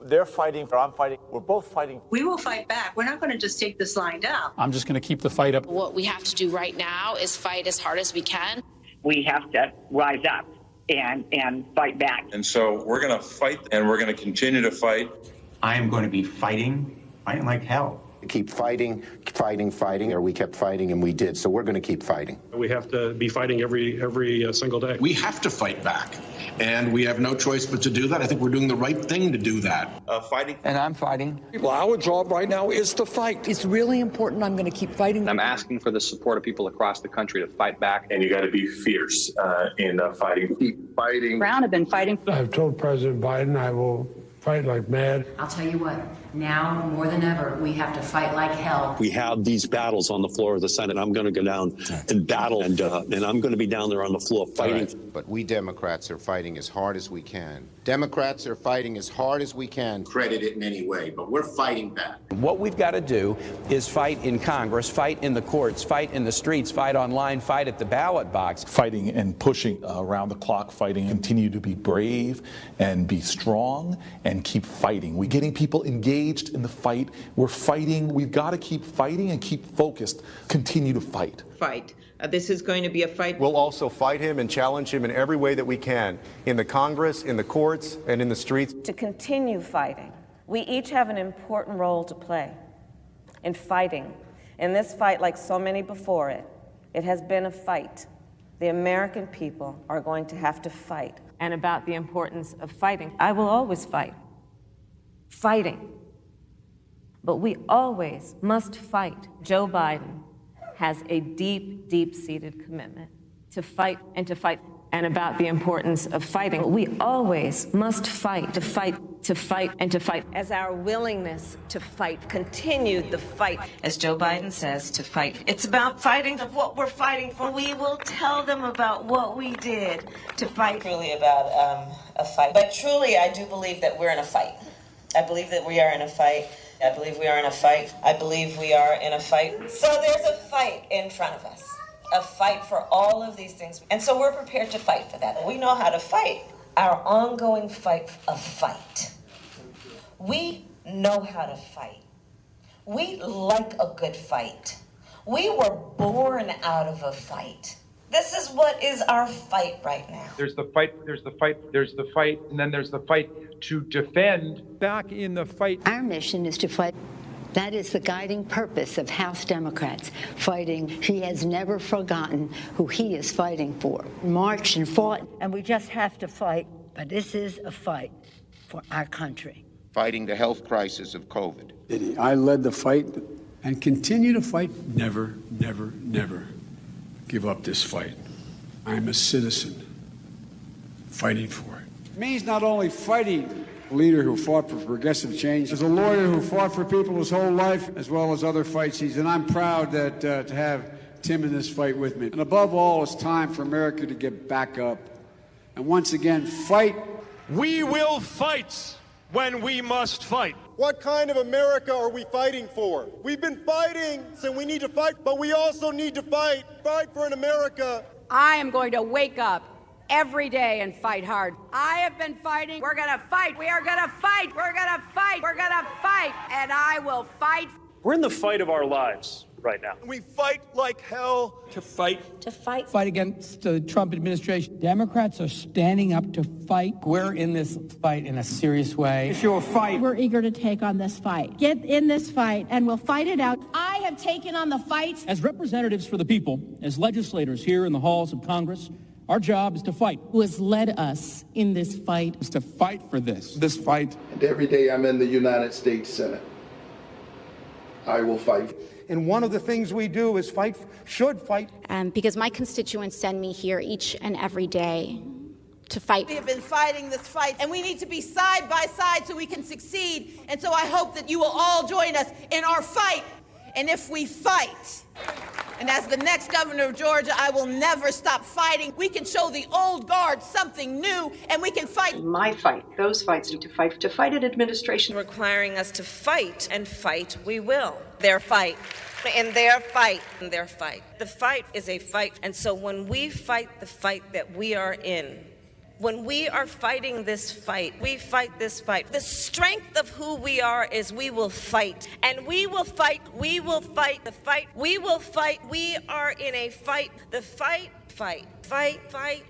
They're fighting, I'm fighting. We're both fighting. We will fight back. We're not going to just take this line down. I'm just going to keep the fight up. What we have to do right now is fight as hard as we can. We have to rise up and fight back. And so we're going to fight, and we're going to continue to fight. I am going to be fighting like hell. Keep fighting, or we kept fighting and we did. So we're going to keep fighting. We have to be fighting every single day. We have to fight back, and we have no choice but to do that. I think we're doing the right thing to do that. Fighting. And I'm fighting. Well, our job right now is to fight. It's really important. I'm going to keep fighting. I'm asking for the support of people across the country to fight back. And you got to be fierce in fighting. Keep fighting. Brown have been fighting. I've told President Biden I will fight like mad. I'll tell you what, now more than ever, we have to fight like hell. We have these battles on the floor of the Senate. I'm going to go down and battle, and I'm going to be down there on the floor fighting. Right. But we Democrats are fighting as hard as we can. Democrats are fighting as hard as we can. Credit it in any way, but we're fighting back. What we've got to do is fight in Congress, fight in the courts, fight in the streets, fight online, fight at the ballot box. Fighting and pushing around the clock, fighting. Continue to be brave and be strong and keep fighting. We're getting people engaged in the fight. We're fighting. We've got to keep fighting and keep focused. Continue to fight. Fight. This is going to be a fight. We'll also fight him and challenge him in every way that we can, in the Congress, in the courts, and in the streets. To continue fighting, we each have an important role to play in fighting. In this fight, like so many before it, it has been a fight. The American people are going to have to fight. And about the importance of fighting, I will always fight. Fighting. But we always must fight. Joe Biden has a deep, deep-seated commitment to fight and to fight, and about the importance of fighting. We always must fight, to fight, to fight, and to fight. As our willingness to fight continued the fight, as Joe Biden says, to fight. It's about fighting of what we're fighting for. We will tell them about what we did to fight. Really about a fight. But truly, I do believe that we're in a fight. I believe that we are in a fight. I believe we are in a fight. I believe we are in a fight. So there's a fight in front of us, a fight for all of these things. And so we're prepared to fight for that. We know how to fight. Our ongoing fight of fight. We know how to fight. We like a good fight. We were born out of a fight. This is what is our fight right now. There's the fight, there's the fight, there's the fight, and then there's the fight to defend. Back in the fight. Our mission is to fight. That is the guiding purpose of House Democrats, fighting. He has never forgotten who he is fighting for. Marched and fought, and we just have to fight. But this is a fight for our country. Fighting the health crisis of COVID. I led the fight and continue to fight. Never, never, never give up this fight. I'm a citizen fighting for it. It means not only fighting a leader who fought for progressive change, as a lawyer who fought for people his whole life, as well as other fights. And I'm proud that to have Tim in this fight with me. And above all, it's time for America to get back up and once again fight. We will fight when we must fight. What kind of America are we fighting for? We've been fighting, so we need to fight, but we also need to fight for an America. I am going to wake up every day and fight hard. I have been fighting. We're going to fight. We are going to fight. We're going to fight. We're going to fight. And I will fight. We're in the fight of our lives. right now. We fight like hell to fight. To fight. Fight against the Trump administration. Democrats are standing up to fight. We're in this fight in a serious way. It's your fight. We're eager to take on this fight. Get in this fight, and we'll fight it out. I have taken on the fight. As representatives for the people, as legislators here in the halls of Congress, our job is to fight. Who has led us in this fight is to fight for this fight. And every day I'm in the United States Senate, I will fight. And one of the things we do is should fight. Because my constituents send me here each and every day to fight. We have been fighting this fight, and we need to be side by side so we can succeed. And so I hope that you will all join us in our fight. And if we fight, and as the next governor of Georgia, I will never stop fighting. We can show the old guard something new, and we can fight. My fight, those fights need to fight an administration requiring us to fight, and fight we will. Their fight, and their fight, and their fight. The fight is a fight, and so when we fight the fight that we are in, when we are fighting this fight, we fight this fight. The strength of who we are is we will fight. And we will fight, the fight, we will fight. We are in a fight, the fight.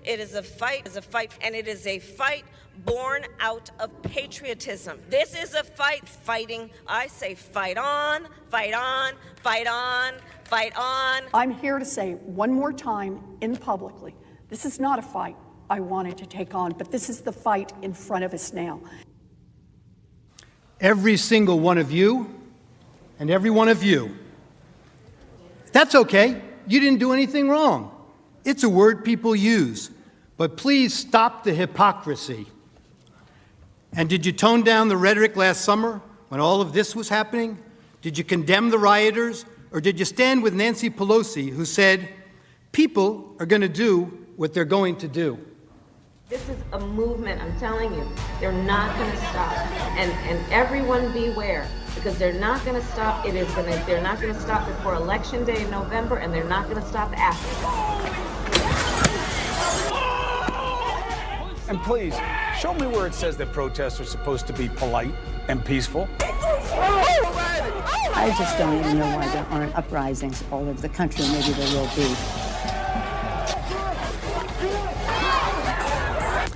It is a fight, and it is a fight born out of patriotism. This is a fight, fighting. I say fight on, fight on, fight on, fight on. I'm here to say one more time publicly, this is not a fight I wanted to take on, but this is the fight in front of us now. Every single one of you and every one of you. That's okay. You didn't do anything wrong. It's a word people use. But please stop the hypocrisy. And did you tone down the rhetoric last summer when all of this was happening? Did you condemn the rioters? Or did you stand with Nancy Pelosi, who said, people are going to do what they're going to do? This is a movement, I'm telling you. They're not going to stop. And everyone beware, because they're not going to stop. They're not going to stop before Election Day in November, and they're not going to stop after. And please, show me where it says that protests are supposed to be polite and peaceful. I just don't even know why there aren't uprisings all over the country. Maybe there will be.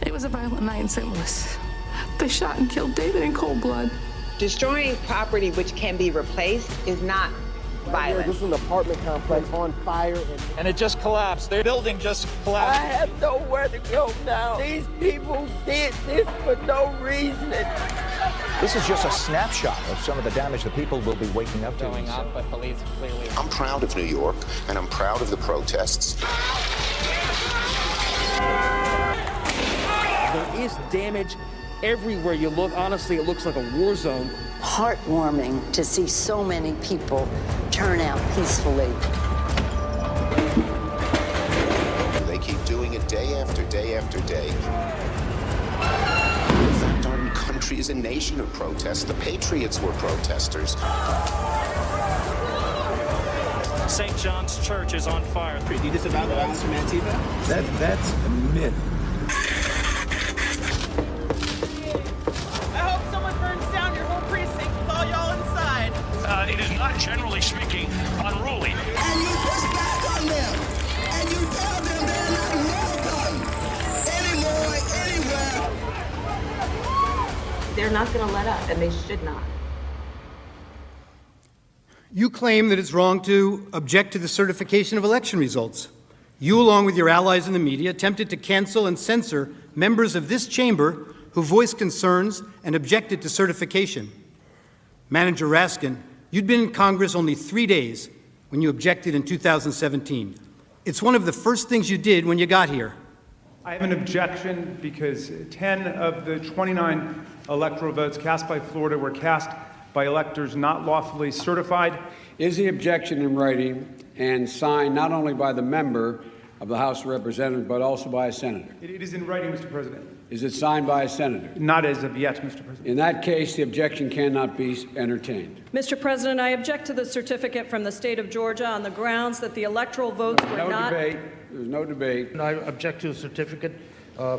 It was a violent night in St. Louis. They shot and killed David in cold blood. Destroying property which can be replaced is not violent. This is an apartment complex on fire. And it just collapsed. The building just collapsed. I have nowhere to go now. These people did this for no reason. This is just a snapshot of some of the damage that people will be waking up to. Going up, but police clearly... I'm proud of New York, and I'm proud of the protests. There is damage everywhere you look. Honestly, it looks like a war zone. Heartwarming to see so many people turn out peacefully. They keep doing it day after day after day. In fact, our country is a nation of protests. The Patriots were protesters. St. John's Church is on fire. Do you disavow the violence from Antifa? That's a myth. I hope someone burns down your whole precinct with all y'all inside. It is not, generally speaking, unruly. And you push back on them. And you tell them they're not welcome anymore, anywhere. They're not going to let up, and they should not. You claim that it's wrong to object to the certification of election results. You, along with your allies in the media, attempted to cancel and censor members of this chamber who voiced concerns and objected to certification. Manager Raskin, you'd been in Congress only 3 days when you objected in 2017. It's one of the first things you did when you got here. I have an objection because 10 of the 29 electoral votes cast by Florida were cast by electors not lawfully certified. Is the objection in writing and signed not only by the member of the House of Representatives, but also by a senator? It is in writing, Mr. President. Is it signed by a senator? Not as of yet, Mr. President. In that case, the objection cannot be entertained. Mr. President, I object to the certificate from the state of Georgia on the grounds that the electoral votes were not... There's no debate. I object to a certificate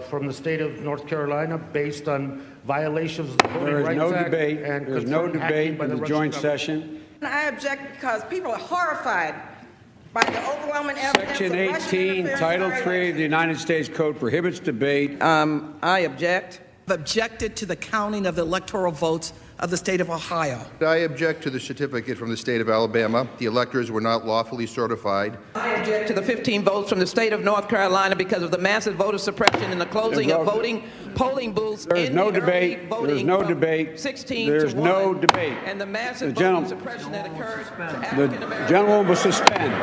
from the state of North Carolina based on violations of the Voting Rights Act. There is no debate in the joint session. I object because people are horrified by the overwhelming evidence. Section 18, Title 3 of the United States Code prohibits debate. I object. Objected to the counting of the electoral votes of the state of Ohio. I object to the certificate from the state of Alabama. The electors were not lawfully certified. I object to the 15 votes from the state of North Carolina because of the massive voter suppression and the closing of polling booths. There is no debate. There is no debate. 16 There is to 1, no debate. And the massive voter suppression that occurred to African Americans. The gentleman will suspend.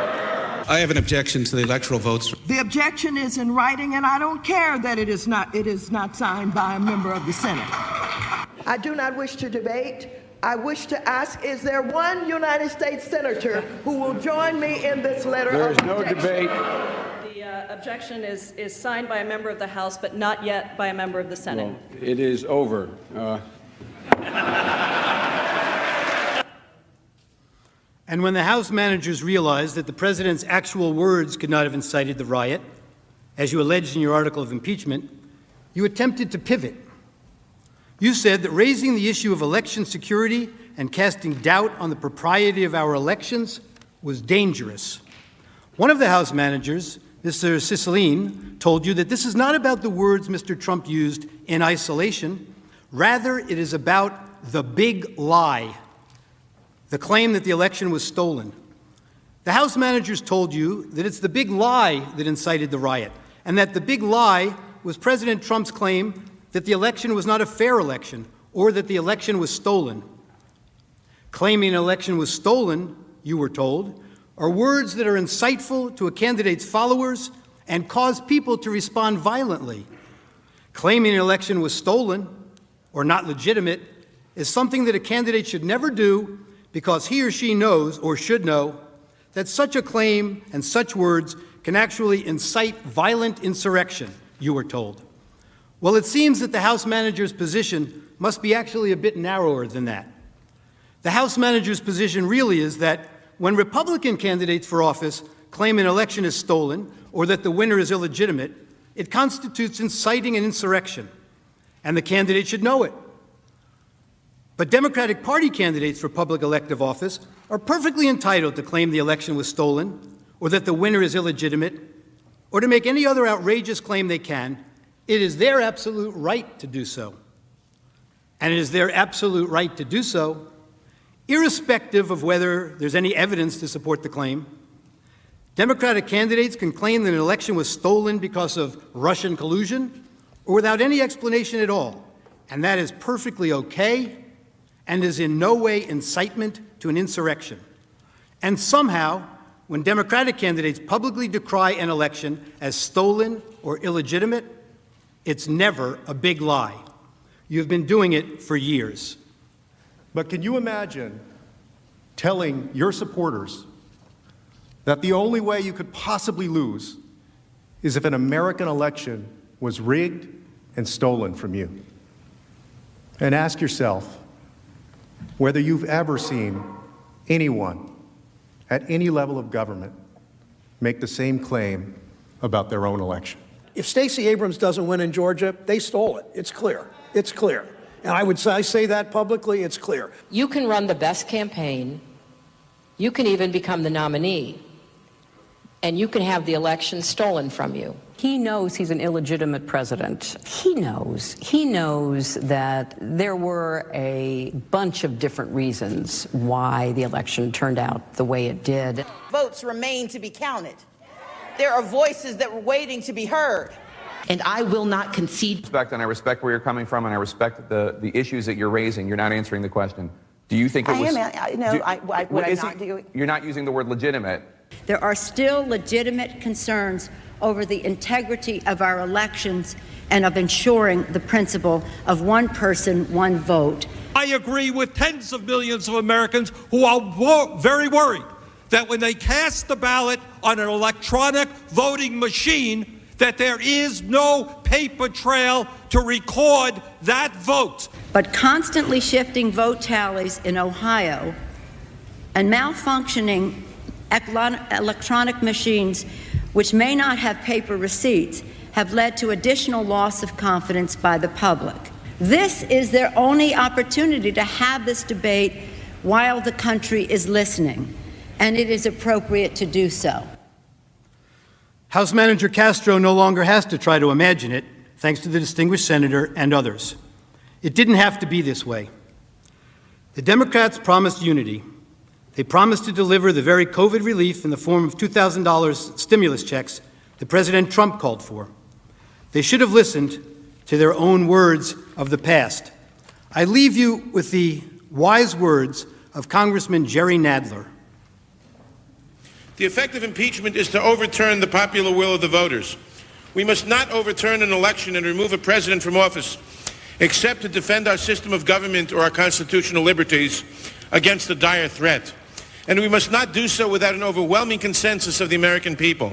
I have an objection to the electoral votes. The objection is in writing, and I don't care that it is not signed by a member of the Senate. I do not wish to debate. I wish to ask, is there one United States senator who will join me in this letter There of is no objection? debate. The objection is signed by a member of the House, but not yet by a member of the Senate. Well, it is over. And when the House managers realized that the president's actual words could not have incited the riot, as you alleged in your article of impeachment, you attempted to pivot. You said that raising the issue of election security and casting doubt on the propriety of our elections was dangerous. One of the House managers, Mr. Stipulating, told you that this is not about the words Mr. Trump used in isolation. Rather, it is about the big lie, the claim that the election was stolen. The House managers told you that it's the big lie that incited the riot, and that the big lie was President Trump's claim that the election was not a fair election, or that the election was stolen. Claiming an election was stolen, you were told, are words that are insightful to a candidate's followers and cause people to respond violently. Claiming an election was stolen or not legitimate is something that a candidate should never do, because he or she knows, or should know, that such a claim and such words can actually incite violent insurrection, you were told. Well, it seems that the House manager's position must be actually a bit narrower than that. The House manager's position really is that when Republican candidates for office claim an election is stolen or that the winner is illegitimate, it constitutes inciting an insurrection, and the candidate should know it. But Democratic Party candidates for public elective office are perfectly entitled to claim the election was stolen or that the winner is illegitimate or to make any other outrageous claim they can. It is their absolute right to do so. And it is their absolute right to do so, irrespective of whether there's any evidence to support the claim. Democratic candidates can claim that an election was stolen because of Russian collusion or without any explanation at all. And that is perfectly okay and is in no way incitement to an insurrection. And somehow, when Democratic candidates publicly decry an election as stolen or illegitimate, it's never a big lie. You've been doing it for years. But can you imagine telling your supporters that the only way you could possibly lose is if an American election was rigged and stolen from you? And ask yourself whether you've ever seen anyone at any level of government make the same claim about their own election. If Stacey Abrams doesn't win in Georgia, they stole it. It's clear. It's clear. And I say that publicly, it's clear. You can run the best campaign. You can even become the nominee. And you can have the election stolen from you. He knows he's an illegitimate president. He knows that there were a bunch of different reasons why the election turned out the way it did. Votes remain to be counted. There are voices that were waiting to be heard. And I will not concede. And I respect where you're coming from, and I respect the issues that you're raising. You're not answering the question. Do you think it was... You're not using the word legitimate. There are still legitimate concerns over the integrity of our elections and of ensuring the principle of one person, one vote. I agree with tens of millions of Americans who are very worried that when they cast the ballot on an electronic voting machine, that there is no paper trail to record that vote. But constantly shifting vote tallies in Ohio and malfunctioning electronic machines, which may not have paper receipts, have led to additional loss of confidence by the public. This is their only opportunity to have this debate while the country is listening, and it is appropriate to do so. House Manager Castro no longer has to try to imagine it, thanks to the distinguished senator and others. It didn't have to be this way. The Democrats promised unity. They promised to deliver the very COVID relief in the form of $2,000 stimulus checks that President Trump called for. They should have listened to their own words of the past. I leave you with the wise words of Congressman Jerry Nadler. The effect of impeachment is to overturn the popular will of the voters. We must not overturn an election and remove a president from office, except to defend our system of government or our constitutional liberties against a dire threat. And we must not do so without an overwhelming consensus of the American people.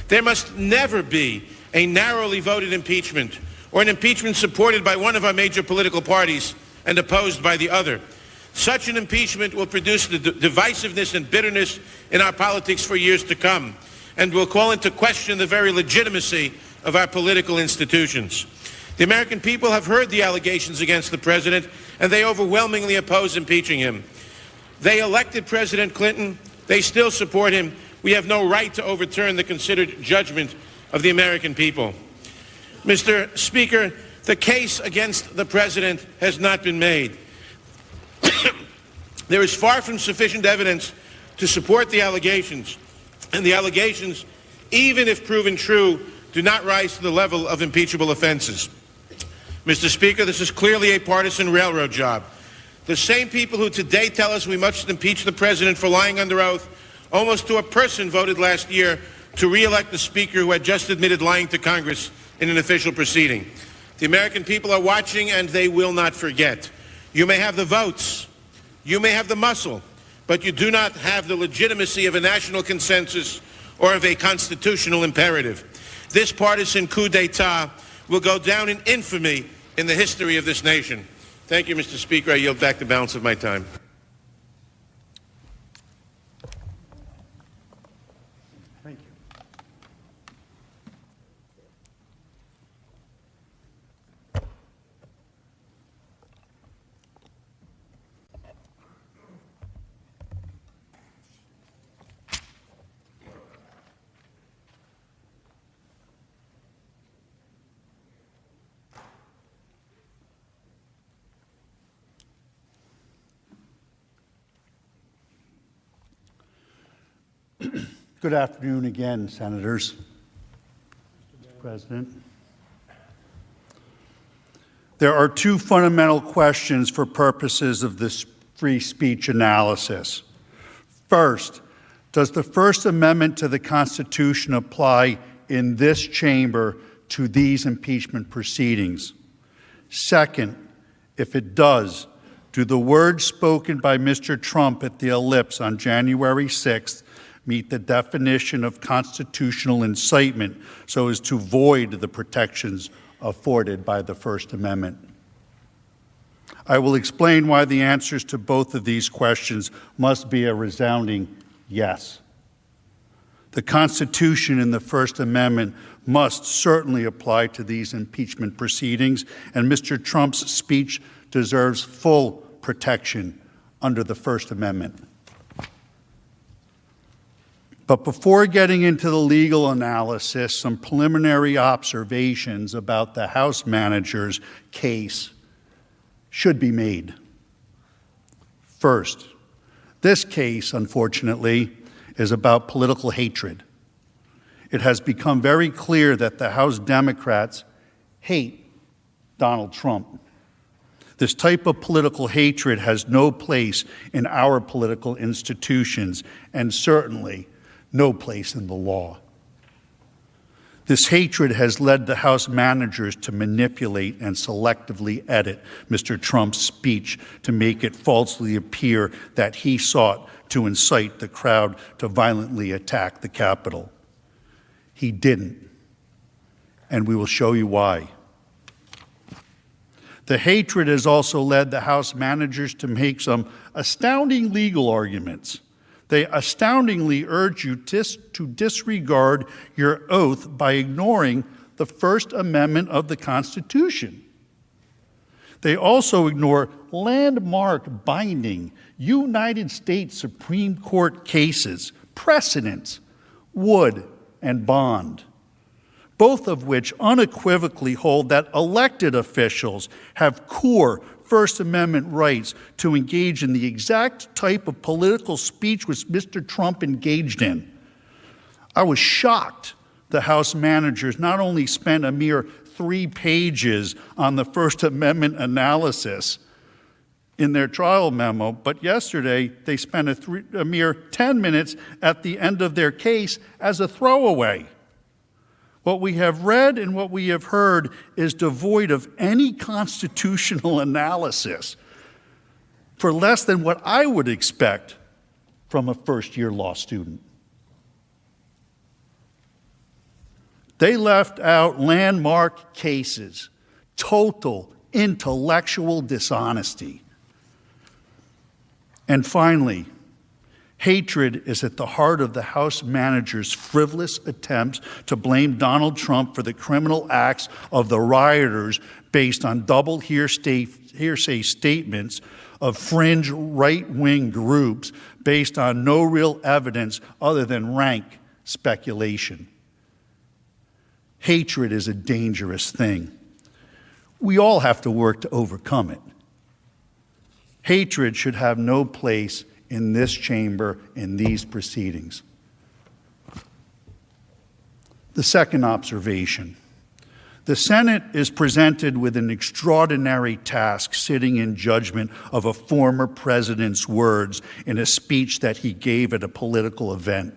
There must never be a narrowly voted impeachment or an impeachment supported by one of our major political parties and opposed by the other. Such an impeachment will produce the divisiveness and bitterness in our politics for years to come and will call into question the very legitimacy of our political institutions. The American people have heard the allegations against the president, and they overwhelmingly oppose impeaching him. They elected President Clinton. They still support him. We have no right to overturn the considered judgment of the American people. Mr. Speaker, the case against the president has not been made. There is far from sufficient evidence to support the allegations, and the allegations, even if proven true, do not rise to the level of impeachable offenses. Mr. Speaker, this is clearly a partisan railroad job. The same people who today tell us we must impeach the president for lying under oath almost to a person voted last year to re-elect the speaker who had just admitted lying to Congress in an official proceeding. The American people are watching, and they will not forget. You may have the votes, you may have the muscle, but you do not have the legitimacy of a national consensus or of a constitutional imperative. This partisan coup d'etat will go down in infamy in the history of this nation. Thank you, Mr. Speaker. I yield back the balance of my time. Thank you. Good afternoon again, Senators. Mr. President. There are two fundamental questions for purposes of this free speech analysis. First, does the First Amendment to the Constitution apply in this chamber to these impeachment proceedings? Second, if it does, do the words spoken by Mr. Trump at the Ellipse on January 6th meet the definition of constitutional incitement so as to void the protections afforded by the First Amendment? I will explain why the answers to both of these questions must be a resounding yes. The Constitution and the First Amendment must certainly apply to these impeachment proceedings, and Mr. Trump's speech deserves full protection under the First Amendment. But before getting into the legal analysis, some preliminary observations about the House manager's case should be made. First, this case, unfortunately, is about political hatred. It has become very clear that the House Democrats hate Donald Trump. This type of political hatred has no place in our political institutions, and certainly no place in the law. This hatred has led the House managers to manipulate and selectively edit Mr. Trump's speech to make it falsely appear that he sought to incite the crowd to violently attack the Capitol. He didn't, and we will show you why. The hatred has also led the House managers to make some astounding legal arguments. They astoundingly urge you to disregard your oath by ignoring the First Amendment of the Constitution. They also ignore landmark binding United States Supreme Court cases, precedents, Wood and Bond, both of which unequivocally hold that elected officials have core First Amendment rights to engage in the exact type of political speech which Mr. Trump engaged in. I was shocked the House managers not only spent a mere 3 pages on the First Amendment analysis in their trial memo, but yesterday they spent a mere 10 minutes at the end of their case as a throwaway. What we have read and what we have heard is devoid of any constitutional analysis for less than what I would expect from a first-year law student. They left out landmark cases, total intellectual dishonesty. And finally, hatred is at the heart of the House managers' frivolous attempts to blame Donald Trump for the criminal acts of the rioters based on double hearsay statements of fringe right-wing groups based on no real evidence other than rank speculation. Hatred is a dangerous thing. We all have to work to overcome it. Hatred should have no place in this chamber, in these proceedings. The second observation. The Senate is presented with an extraordinary task sitting in judgment of a former president's words in a speech that he gave at a political event.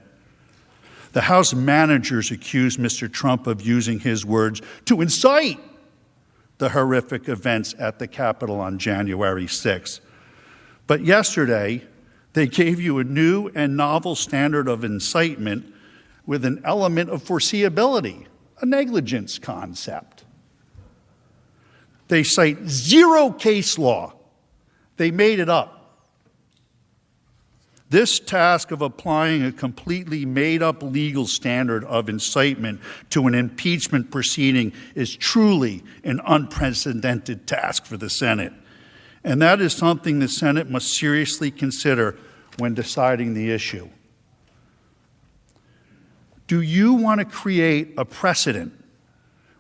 The House managers accused Mr. Trump of using his words to incite the horrific events at the Capitol on January 6th. But yesterday, they gave you a new and novel standard of incitement with an element of foreseeability, a negligence concept. They cite 0 case law. They made it up. This task of applying a completely made-up legal standard of incitement to an impeachment proceeding is truly an unprecedented task for the Senate. And that is something the Senate must seriously consider when deciding the issue. Do you want to create a precedent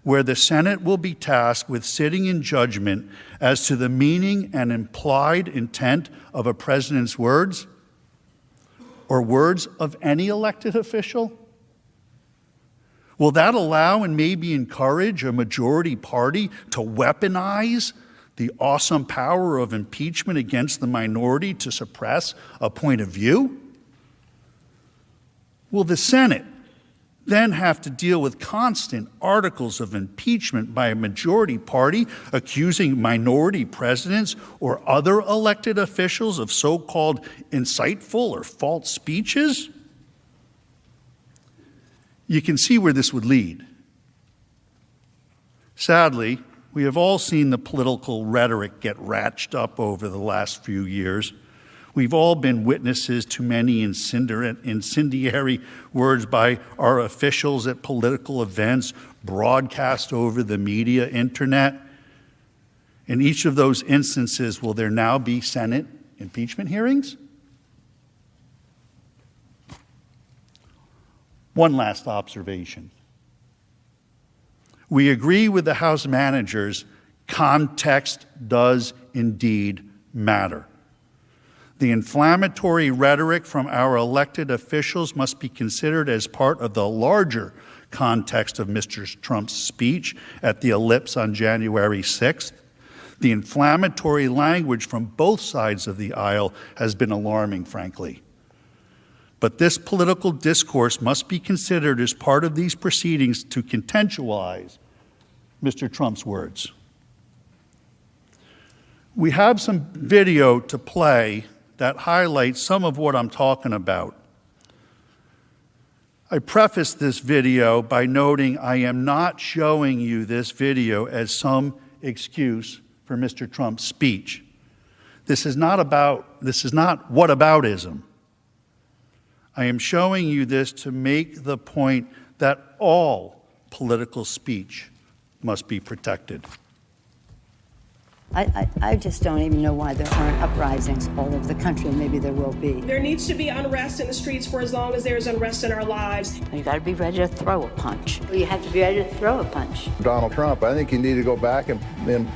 where the Senate will be tasked with sitting in judgment as to the meaning and implied intent of a president's words? Or words of any elected official? Will that allow and maybe encourage a majority party to weaponize the awesome power of impeachment against the minority to suppress a point of view? Will the Senate then have to deal with constant articles of impeachment by a majority party accusing minority presidents or other elected officials of so-called insightful or false speeches? You can see where this would lead. Sadly, we have all seen the political rhetoric get ratcheted up over the last few years. We've all been witnesses to many incendiary words by our officials at political events, broadcast over the media, internet. In each of those instances, will there now be Senate impeachment hearings? One last observation. We agree with the House managers, context does indeed matter. The inflammatory rhetoric from our elected officials must be considered as part of the larger context of Mr. Trump's speech at the ellipse on January 6th. The inflammatory language from both sides of the aisle has been alarming, frankly. But this political discourse must be considered as part of these proceedings to contextualize Mr. Trump's words. We have some video to play that highlights some of what I'm talking about. I preface this video by noting I am not showing you this video as some excuse for Mr. Trump's speech. This is not whataboutism. I am showing you this to make the point that all political speech must be protected. I just don't even know why there aren't uprisings all over the country. Maybe there will be. There needs to be unrest in the streets for as long as there's unrest in our lives. You got to be ready to throw a punch. You have to be ready to throw a punch. Donald Trump, I think you need to go back and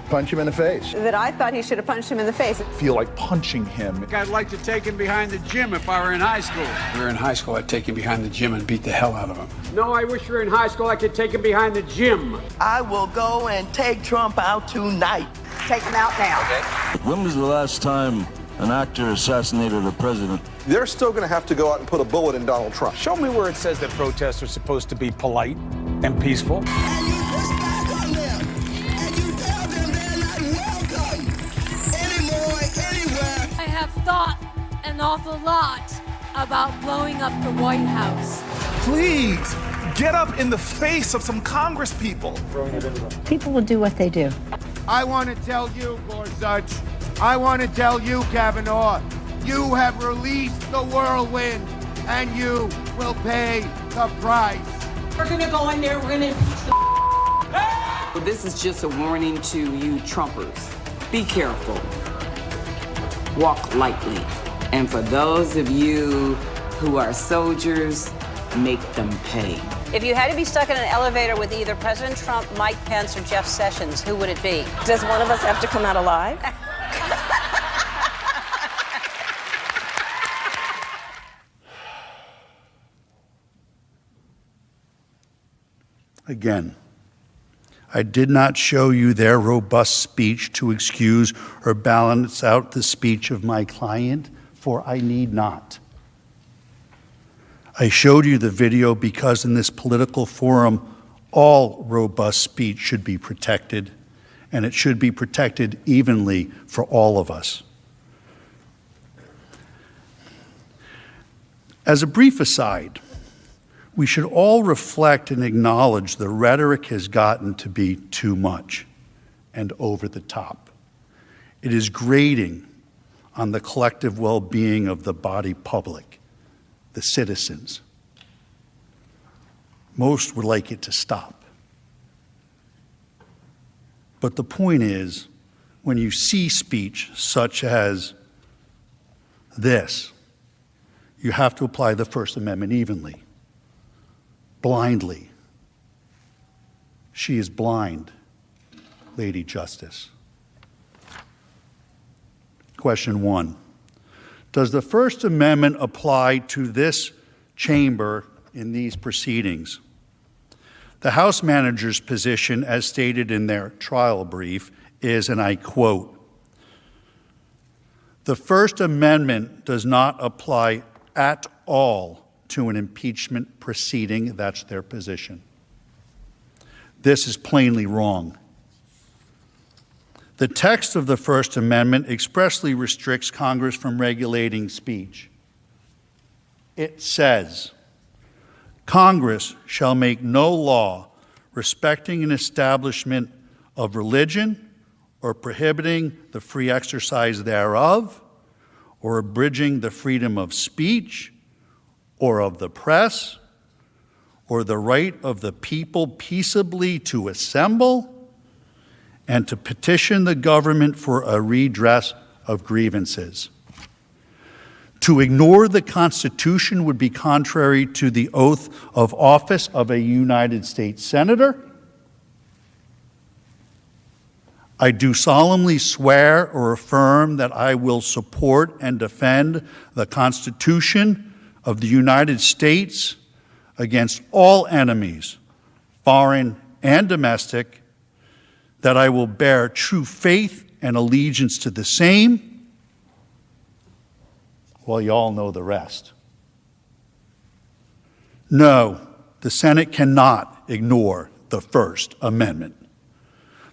punch him in the face. That I thought he should have punched him in the face. Feel like punching him. I'd like to take him behind the gym if I were in high school. If we were in high school, I'd take him behind the gym and beat the hell out of him. No, I wish we were in high school. I could take him behind the gym. I will go and take Trump out tonight. Take him out now. When was the last time an actor assassinated a president? They're still going to have to go out and put a bullet in Donald Trump. Show me where it says that protests are supposed to be polite and peaceful. And you push back on them. And you tell them they're not welcome anymore, anywhere. I have thought an awful lot about blowing up the White House. Please, get up in the face of some Congress people. People will do what they do. I want to tell you, Gorsuch, I want to tell you, Kavanaugh, you have released the whirlwind, and you will pay the price. We're going to go in there, we're going to impeach the This is just a warning to you Trumpers. Be careful. Walk lightly. And for those of you who are soldiers, make them pay. If you had to be stuck in an elevator with either President Trump, Mike Pence, or Jeff Sessions, who would it be? Does one of us have to come out alive? Again, I did not show you their robust speech to excuse or balance out the speech of my client, for I need not. I showed you the video because in this political forum, all robust speech should be protected, and it should be protected evenly for all of us. As a brief aside, we should all reflect and acknowledge the rhetoric has gotten to be too much and over the top. It is grating on the collective well-being of the body politic, the citizens. Most would like it to stop. But the point is, when you see speech such as this, you have to apply the First Amendment evenly, blindly. She is blind, Lady Justice. Question 1. Does the First Amendment apply to this chamber in these proceedings? The House manager's position, as stated in their trial brief, is, and I quote, "The First Amendment does not apply at all to an impeachment proceeding." That's their position. This is plainly wrong. The text of the First Amendment expressly restricts Congress from regulating speech. It says, "Congress shall make no law respecting an establishment of religion or prohibiting the free exercise thereof or abridging the freedom of speech or of the press or the right of the people peaceably to assemble and to petition the government for a redress of grievances." To ignore the Constitution would be contrary to the oath of office of a United States Senator. I do solemnly swear or affirm that I will support and defend the Constitution of the United States against all enemies, foreign and domestic, that I will bear true faith and allegiance to the same. Well, you all know the rest. No, the Senate cannot ignore the First Amendment.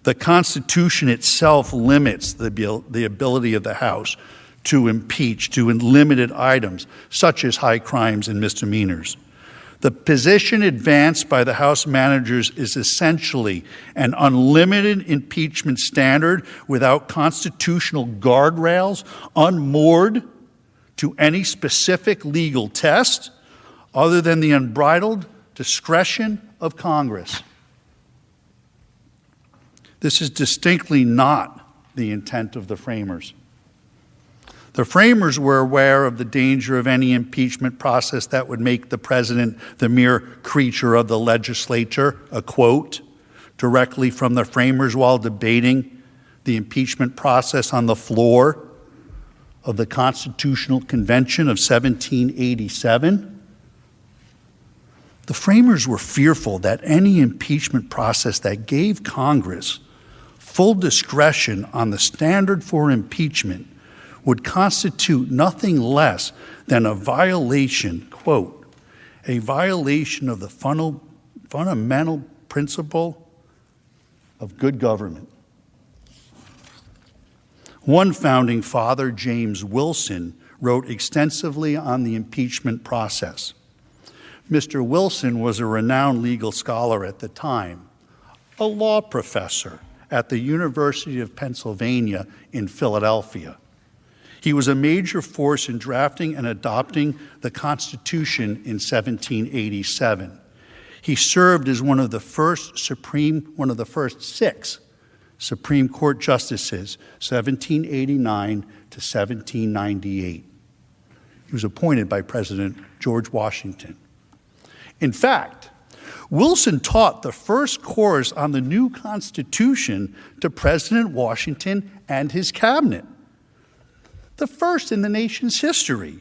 The Constitution itself limits the ability of the House to impeach to limited items, such as high crimes and misdemeanors. The position advanced by the House managers is essentially an unlimited impeachment standard without constitutional guardrails, unmoored to any specific legal test other than the unbridled discretion of Congress. This is distinctly not the intent of the framers. The framers were aware of the danger of any impeachment process that would make the president the mere creature of the legislature, a quote directly from the framers while debating the impeachment process on the floor of the Constitutional Convention of 1787. The framers were fearful that any impeachment process that gave Congress full discretion on the standard for impeachment would constitute nothing less than a violation, quote, a violation of the fundamental principle of good government. One founding father, James Wilson, wrote extensively on the impeachment process. Mr. Wilson was a renowned legal scholar at the time, a law professor at the University of Pennsylvania in Philadelphia. He was a major force in drafting and adopting the Constitution in 1787. He served as one of the first six Supreme Court justices, 1789 to 1798. He was appointed by President George Washington. In fact, Wilson taught the first course on the new Constitution to President Washington and his cabinet, the first in the nation's history,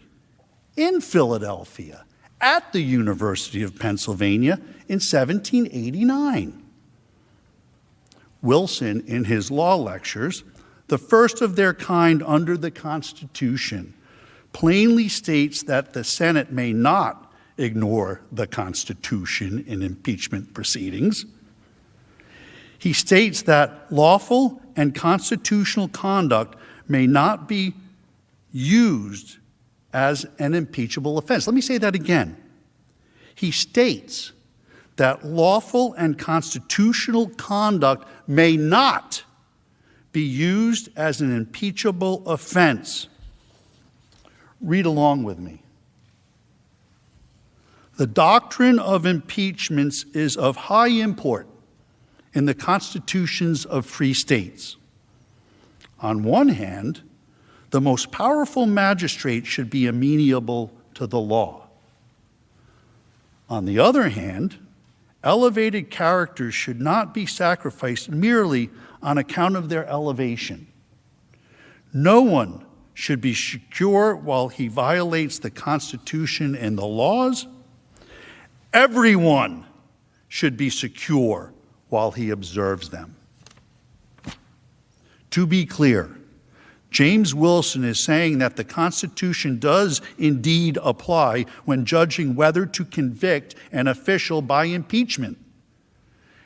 in Philadelphia, at the University of Pennsylvania in 1789. Wilson, in his law lectures, the first of their kind under the Constitution, plainly states that the Senate may not ignore the Constitution in impeachment proceedings. He states that lawful and constitutional conduct may not be used as an impeachable offense. Let me say that again. He states that lawful and constitutional conduct may not be used as an impeachable offense. Read along with me. The doctrine of impeachments is of high import in the constitutions of free states. On one hand, the most powerful magistrate should be amenable to the law. On the other hand, elevated characters should not be sacrificed merely on account of their elevation. No one should be secure while he violates the Constitution and the laws. Everyone should be secure while he observes them. To be clear, James Wilson is saying that the Constitution does indeed apply when judging whether to convict an official by impeachment.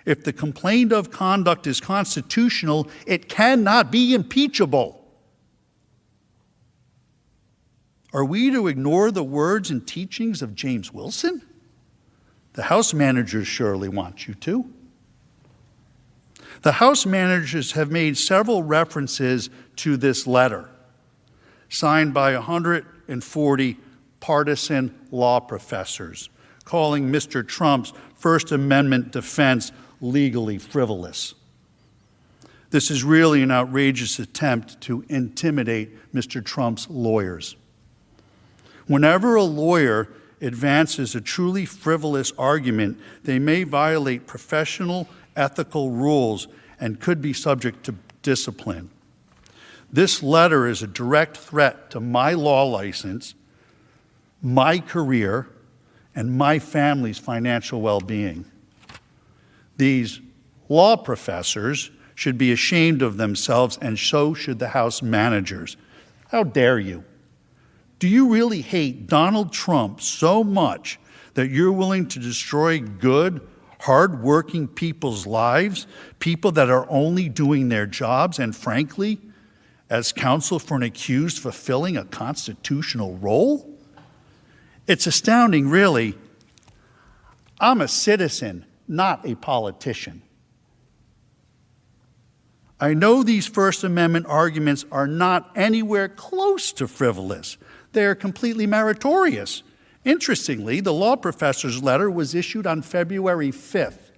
If the complaint of conduct is constitutional, it cannot be impeachable. Are we to ignore the words and teachings of James Wilson? The House managers surely want you to. The House managers have made several references to this letter, signed by 140 partisan law professors, calling Mr. Trump's First Amendment defense legally frivolous. This is really an outrageous attempt to intimidate Mr. Trump's lawyers. Whenever a lawyer advances a truly frivolous argument, they may violate professional ethical rules and could be subject to discipline. This letter is a direct threat to my law license, my career, and my family's financial well-being. These law professors should be ashamed of themselves, and so should the House managers. How dare you? Do you really hate Donald Trump so much that you're willing to destroy good, hard-working people's lives, people that are only doing their jobs, and frankly, as counsel for an accused fulfilling a constitutional role? It's astounding, really. I'm a citizen, not a politician. I know these First Amendment arguments are not anywhere close to frivolous. They are completely meritorious. Interestingly, the law professor's letter was issued on February 5th,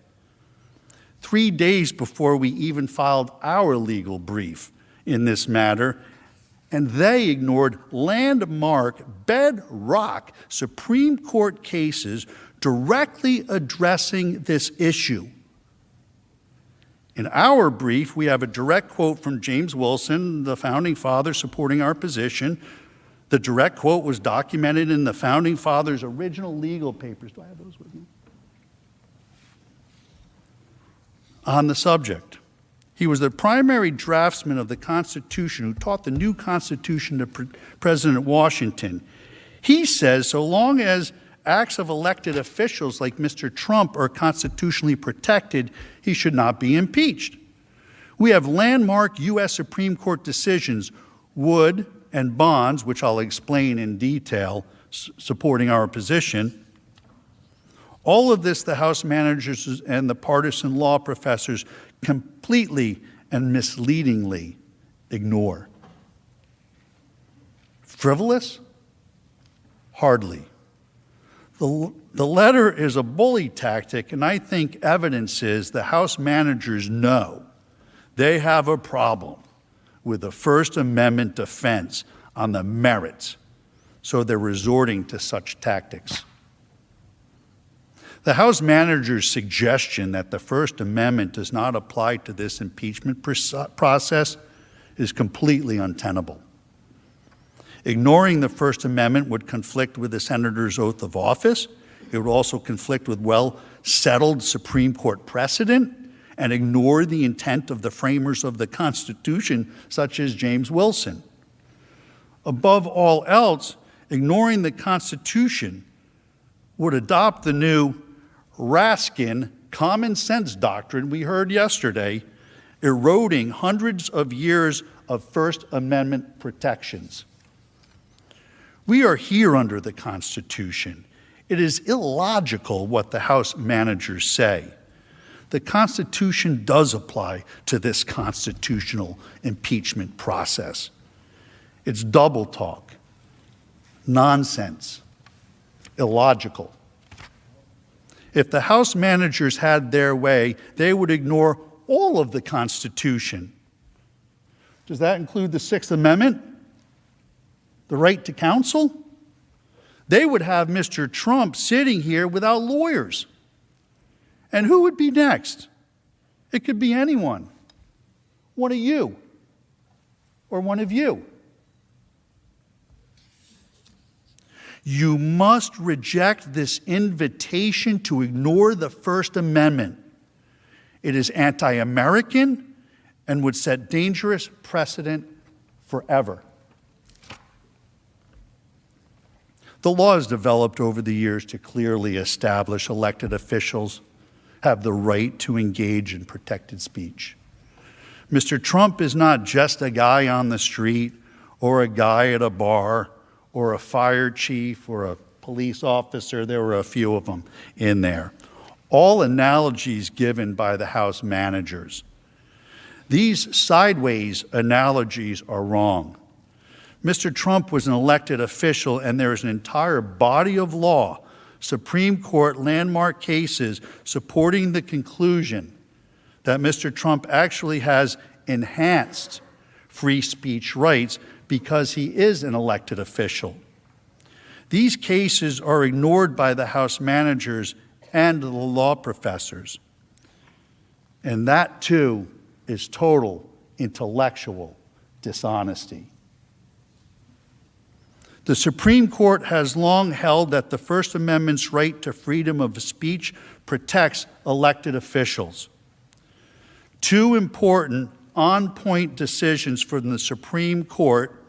3 days before we even filed our legal brief in this matter, and they ignored landmark, bedrock Supreme Court cases directly addressing this issue. In our brief, we have a direct quote from James Wilson, the founding father, supporting our position. The direct quote was documented in the founding fathers' original legal papers. Do I have those with me? On the subject. He was the primary draftsman of the Constitution who taught the new Constitution to President Washington. He says so long as acts of elected officials like Mr. Trump are constitutionally protected, he should not be impeached. We have landmark U.S. Supreme Court decisions, Wood and Bonds, which I'll explain in detail, supporting our position. All of this the House managers and the partisan law professors completely and misleadingly ignore. Frivolous? Hardly. The letter is a bully tactic, and I think evidence is the House managers know they have a problem with the First Amendment defense on the merits, so they're resorting to such tactics. The House manager's suggestion that the First Amendment does not apply to this impeachment process is completely untenable. Ignoring the First Amendment would conflict with the senator's oath of office. It would also conflict with well-settled Supreme Court precedent and ignore the intent of the framers of the Constitution, such as James Wilson. Above all else, ignoring the Constitution would adopt the new Raskin common sense doctrine we heard yesterday, eroding hundreds of years of First Amendment protections. We are here under the Constitution. It is illogical what the House managers say. The Constitution does apply to this constitutional impeachment process. It's double talk, nonsense, illogical. If the House managers had their way, they would ignore all of the Constitution. Does that include the Sixth Amendment? The right to counsel? They would have Mr. Trump sitting here without lawyers. And who would be next? It could be anyone. One of you. Or one of you. You must reject this invitation to ignore the First Amendment. It is anti-American and would set dangerous precedent forever. The law has developed over the years to clearly establish elected officials have the right to engage in protected speech. Mr. Trump is not just a guy on the street or a guy at a bar or a fire chief or a police officer. There were a few of them in there. All analogies given by the House managers. These sideways analogies are wrong. Mr. Trump was an elected official, and there is an entire body of law, Supreme Court landmark cases supporting the conclusion that Mr. Trump actually has enhanced free speech rights because he is an elected official. These cases are ignored by the House managers and the law professors. And that, too, is total intellectual dishonesty. The Supreme Court has long held that the First Amendment's right to freedom of speech protects elected officials. Two important on-point decisions from the Supreme Court,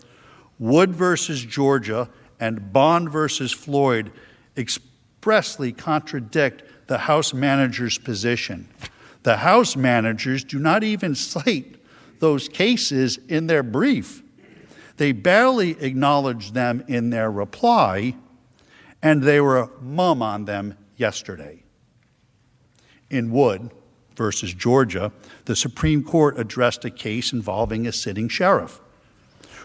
Wood versus Georgia and Bond versus Floyd, expressly contradict the House managers' position. The House managers do not even cite those cases in their brief. They barely acknowledged them in their reply, and they were mum on them yesterday. In Wood versus Georgia, the Supreme Court addressed a case involving a sitting sheriff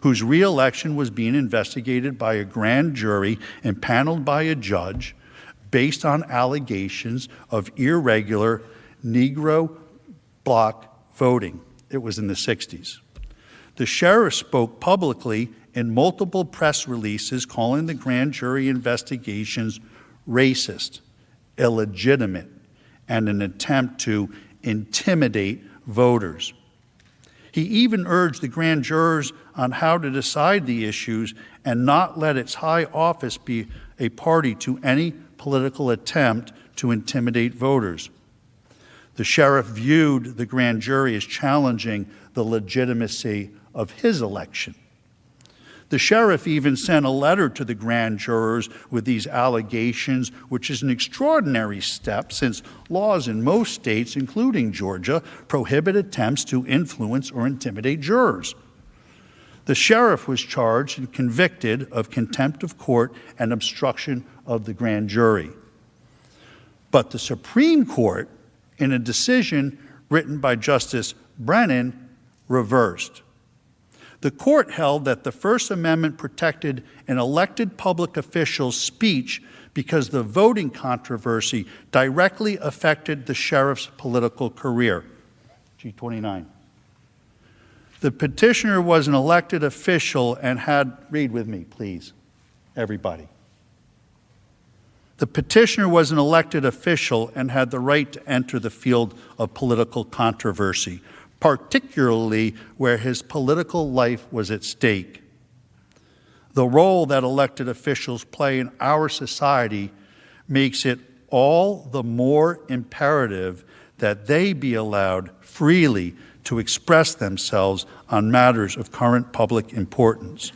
whose reelection was being investigated by a grand jury impaneled by a judge based on allegations of irregular Negro bloc voting. It was in the 60s. The sheriff spoke publicly in multiple press releases calling the grand jury investigations racist, illegitimate, and an attempt to intimidate voters. He even urged the grand jurors on how to decide the issues and not let its high office be a party to any political attempt to intimidate voters. The sheriff viewed the grand jury as challenging the legitimacy of his election. The sheriff even sent a letter to the grand jurors with these allegations, which is an extraordinary step since laws in most states, including Georgia, prohibit attempts to influence or intimidate jurors. The sheriff was charged and convicted of contempt of court and obstruction of the grand jury. But the Supreme Court, in a decision written by Justice Brennan, reversed. The court held that the First Amendment protected an elected public official's speech because the voting controversy directly affected the sheriff's political career. G29. The petitioner was an elected official and had, read with me, please, everybody. The petitioner was an elected official and had the right to enter the field of political controversy, particularly where his political life was at stake. The role that elected officials play in our society makes it all the more imperative that they be allowed freely to express themselves on matters of current public importance.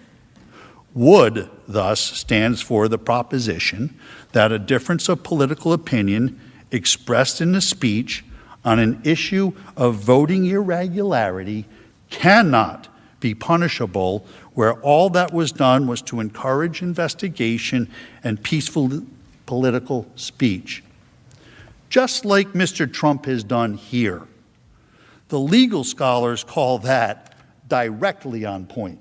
Would, thus, stands for the proposition that a difference of political opinion expressed in a speech on an issue of voting irregularity cannot be punishable where all that was done was to encourage investigation and peaceful political speech. Just like Mr. Trump has done here. The legal scholars call that directly on point.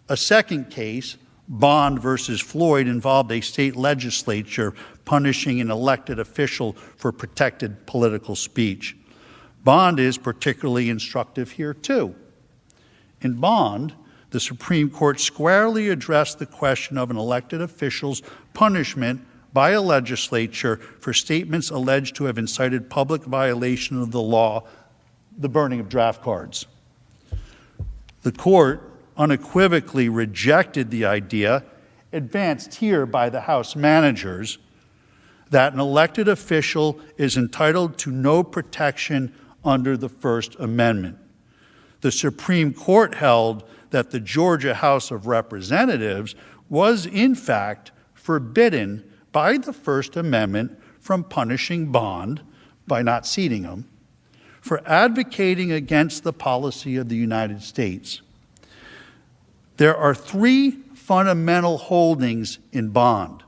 A second case, Bond versus Floyd, involved a state legislature punishing an elected official for protected political speech. Bond is particularly instructive here, too. In Bond, the Supreme Court squarely addressed the question of an elected official's punishment by a legislature for statements alleged to have incited public violation of the law, the burning of draft cards. The court unequivocally rejected the idea, advanced here by the House managers, that an elected official is entitled to no protection under the First Amendment. The Supreme Court held that the Georgia House of Representatives was, in fact, forbidden by the First Amendment from punishing Bond, by not seating him, for advocating against the policy of the United States. There are three fundamental holdings in Bond.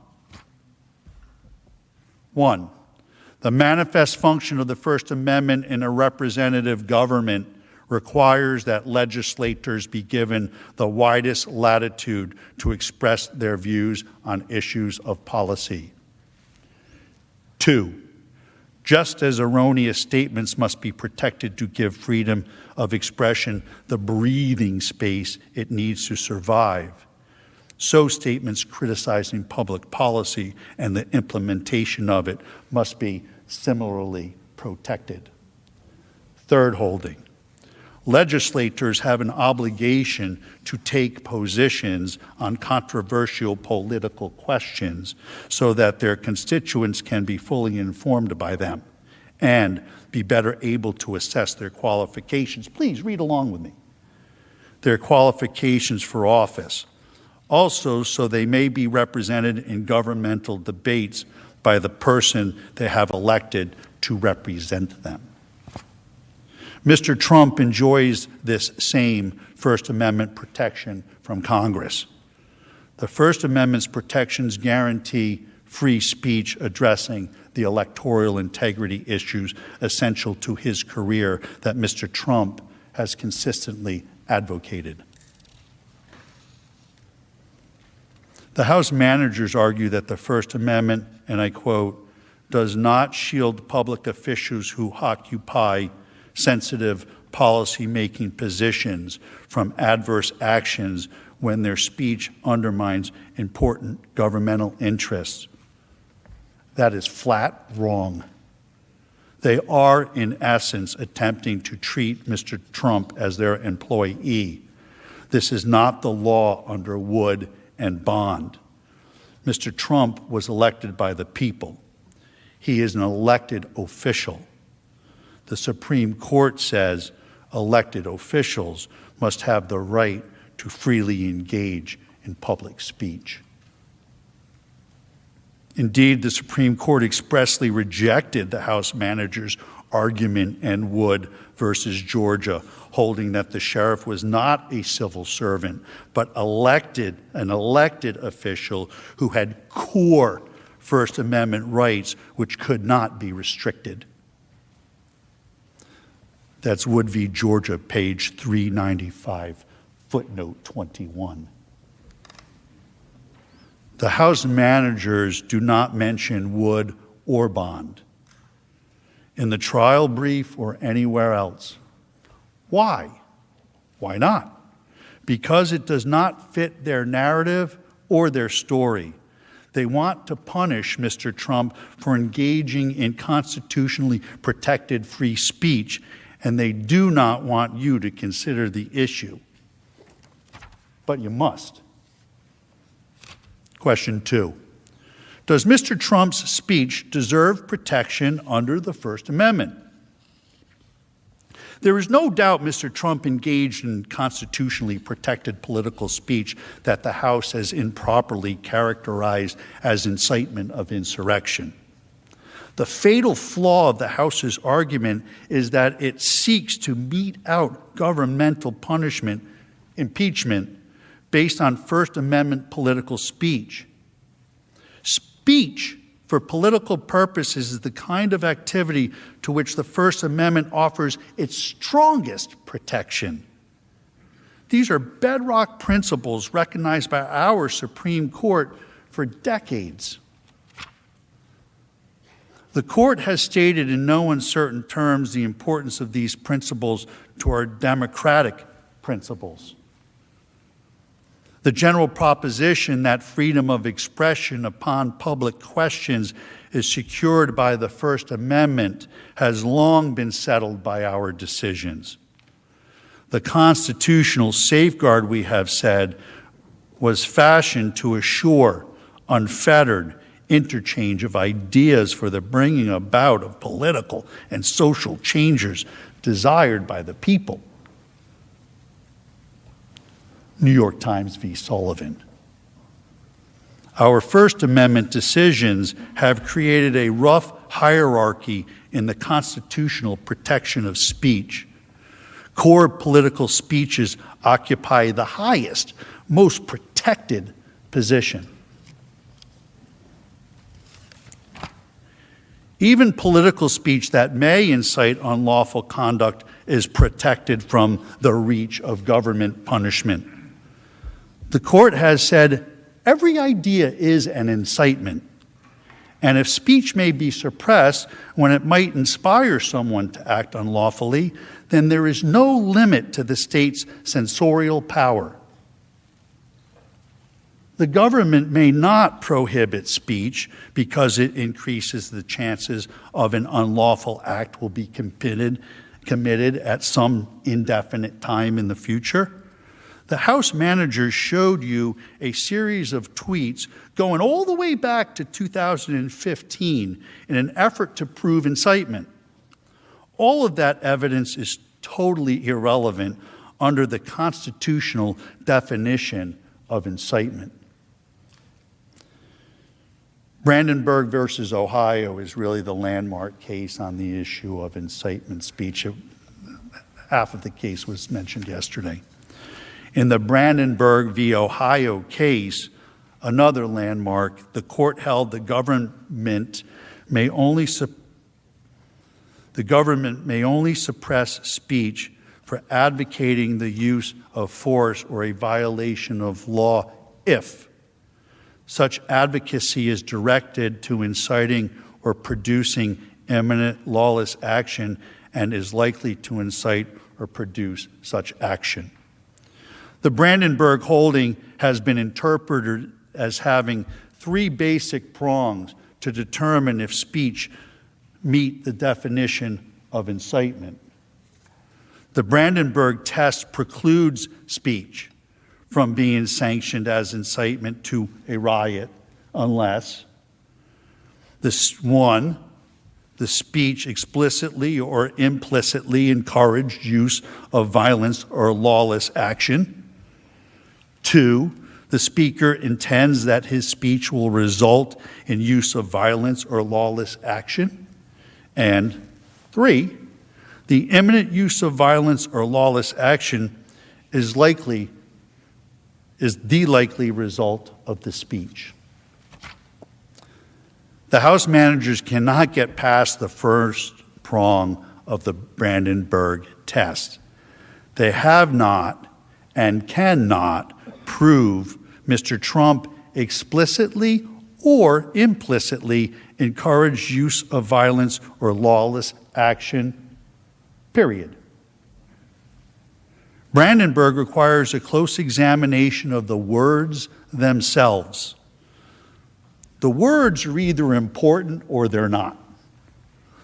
One, the manifest function of the First Amendment in a representative government requires that legislators be given the widest latitude to express their views on issues of policy. Two, just as erroneous statements must be protected to give freedom of expression the breathing space it needs to survive, so statements criticizing public policy and the implementation of it must be similarly protected. Third holding, legislators have an obligation to take positions on controversial political questions so that their constituents can be fully informed by them and be better able to assess their qualifications. Please read along with me. Their qualifications for office. Also, so they may be represented in governmental debates by the person they have elected to represent them. Mr. Trump enjoys this same First Amendment protection from Congress. The First Amendment's protections guarantee free speech addressing the electoral integrity issues essential to his career that Mr. Trump has consistently advocated. The House managers argue that the First Amendment, and I quote, does not shield public officials who occupy sensitive policy-making positions from adverse actions when their speech undermines important governmental interests. That is flat wrong. They are, in essence, attempting to treat Mr. Trump as their employee. This is not the law under Wood and Bond. Mr. Trump was elected by the people. He is an elected official. The Supreme Court says elected officials must have the right to freely engage in public speech. Indeed, the Supreme Court expressly rejected the House manager's argument in Wood versus Georgia, holding that the sheriff was not a civil servant, but an elected official who had core First Amendment rights which could not be restricted. That's Wood v. Georgia, page 395, footnote 21. The House managers do not mention Wood or Bond in the trial brief or anywhere else. Why? Why not? Because it does not fit their narrative or their story. They want to punish Mr. Trump for engaging in constitutionally protected free speech, and they do not want you to consider the issue. But you must. Question 2. Does Mr. Trump's speech deserve protection under the First Amendment? There is no doubt Mr. Trump engaged in constitutionally protected political speech that the House has improperly characterized as incitement of insurrection. The fatal flaw of the House's argument is that it seeks to mete out governmental punishment, impeachment, based on First Amendment political speech. Speech for political purposes is the kind of activity to which the First Amendment offers its strongest protection. These are bedrock principles recognized by our Supreme Court for decades. The Court has stated in no uncertain terms the importance of these principles to our democratic principles. The general proposition that freedom of expression upon public questions is secured by the First Amendment has long been settled by our decisions. The constitutional safeguard, we have said, was fashioned to assure unfettered interchange of ideas for the bringing about of political and social changes desired by the people. New York Times v. Sullivan. Our First Amendment decisions have created a rough hierarchy in the constitutional protection of speech. Core political speeches occupy the highest, most protected position. Even political speech that may incite unlawful conduct is protected from the reach of government punishment. The Court has said every idea is an incitement, and if speech may be suppressed when it might inspire someone to act unlawfully, then there is no limit to the state's censorial power. The government may not prohibit speech because it increases the chances of an unlawful act will be committed at some indefinite time in the future. The House managers showed you a series of tweets going all the way back to 2015 in an effort to prove incitement. All of that evidence is totally irrelevant under the constitutional definition of incitement. Brandenburg versus Ohio is really the landmark case on the issue of incitement speech. Half of the case was mentioned yesterday. In the Brandenburg v. Ohio case, another landmark, the court held the government may only suppress speech for advocating the use of force or a violation of law if such advocacy is directed to inciting or producing imminent lawless action and is likely to incite or produce such action. The Brandenburg holding has been interpreted as having three basic prongs to determine if speech meet the definition of incitement. The Brandenburg test precludes speech from being sanctioned as incitement to a riot unless the speech explicitly or implicitly encouraged use of violence or lawless action. 2, the speaker intends that his speech will result in use of violence or lawless action. And 3, the imminent use of violence or lawless action is the likely result of the speech. The House managers cannot get past the first prong of the Brandenburg test. They have not and cannot prove Mr. Trump explicitly or implicitly encouraged use of violence or lawless action, period. Brandenburg requires a close examination of the words themselves. The words are either important or they're not.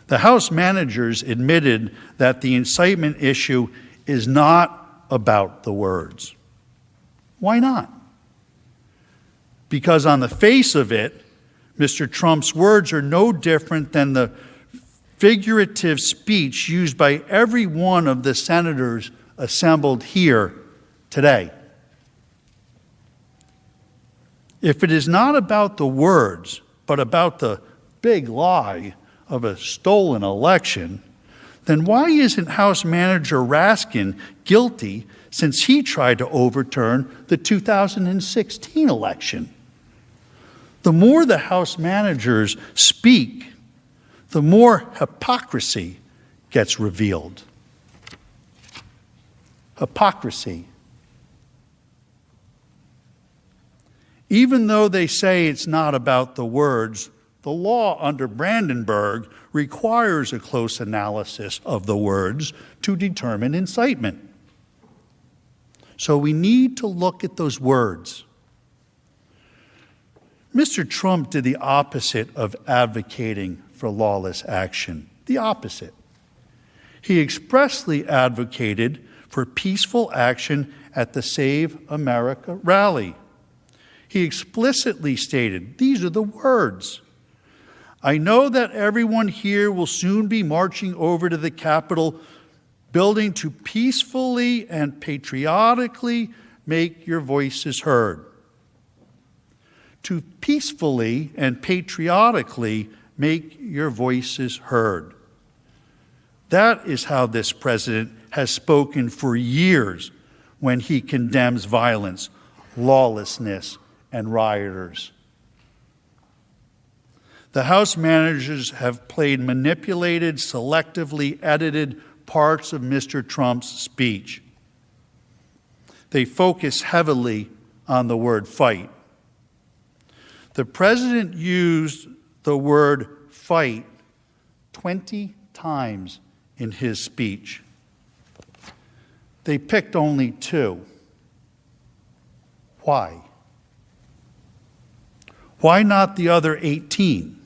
The House managers admitted that the incitement issue is not about the words. Why not? Because on the face of it, Mr. Trump's words are no different than the figurative speech used by every one of the senators assembled here today. If it is not about the words, but about the big lie of a stolen election, then why isn't House Manager Raskin guilty since he tried to overturn the 2016 election? The more the House managers speak, the more hypocrisy gets revealed. Hypocrisy. Even though they say it's not about the words, the law under Brandenburg requires a close analysis of the words to determine incitement. So we need to look at those words. Mr. Trump did the opposite of advocating for lawless action. The opposite. He expressly advocated for peaceful action at the Save America rally. He explicitly stated, these are the words, "I know that everyone here will soon be marching over to the Capitol building to peacefully and patriotically make your voices heard." To peacefully and patriotically make your voices heard. That is how this president has spoken for years when he condemns violence, lawlessness, and rioters. The House managers have played manipulated, selectively edited parts of Mr. Trump's speech. They focus heavily on the word fight. The president used the word fight 20 times in his speech. They picked only 2. Why? Why not the other 18?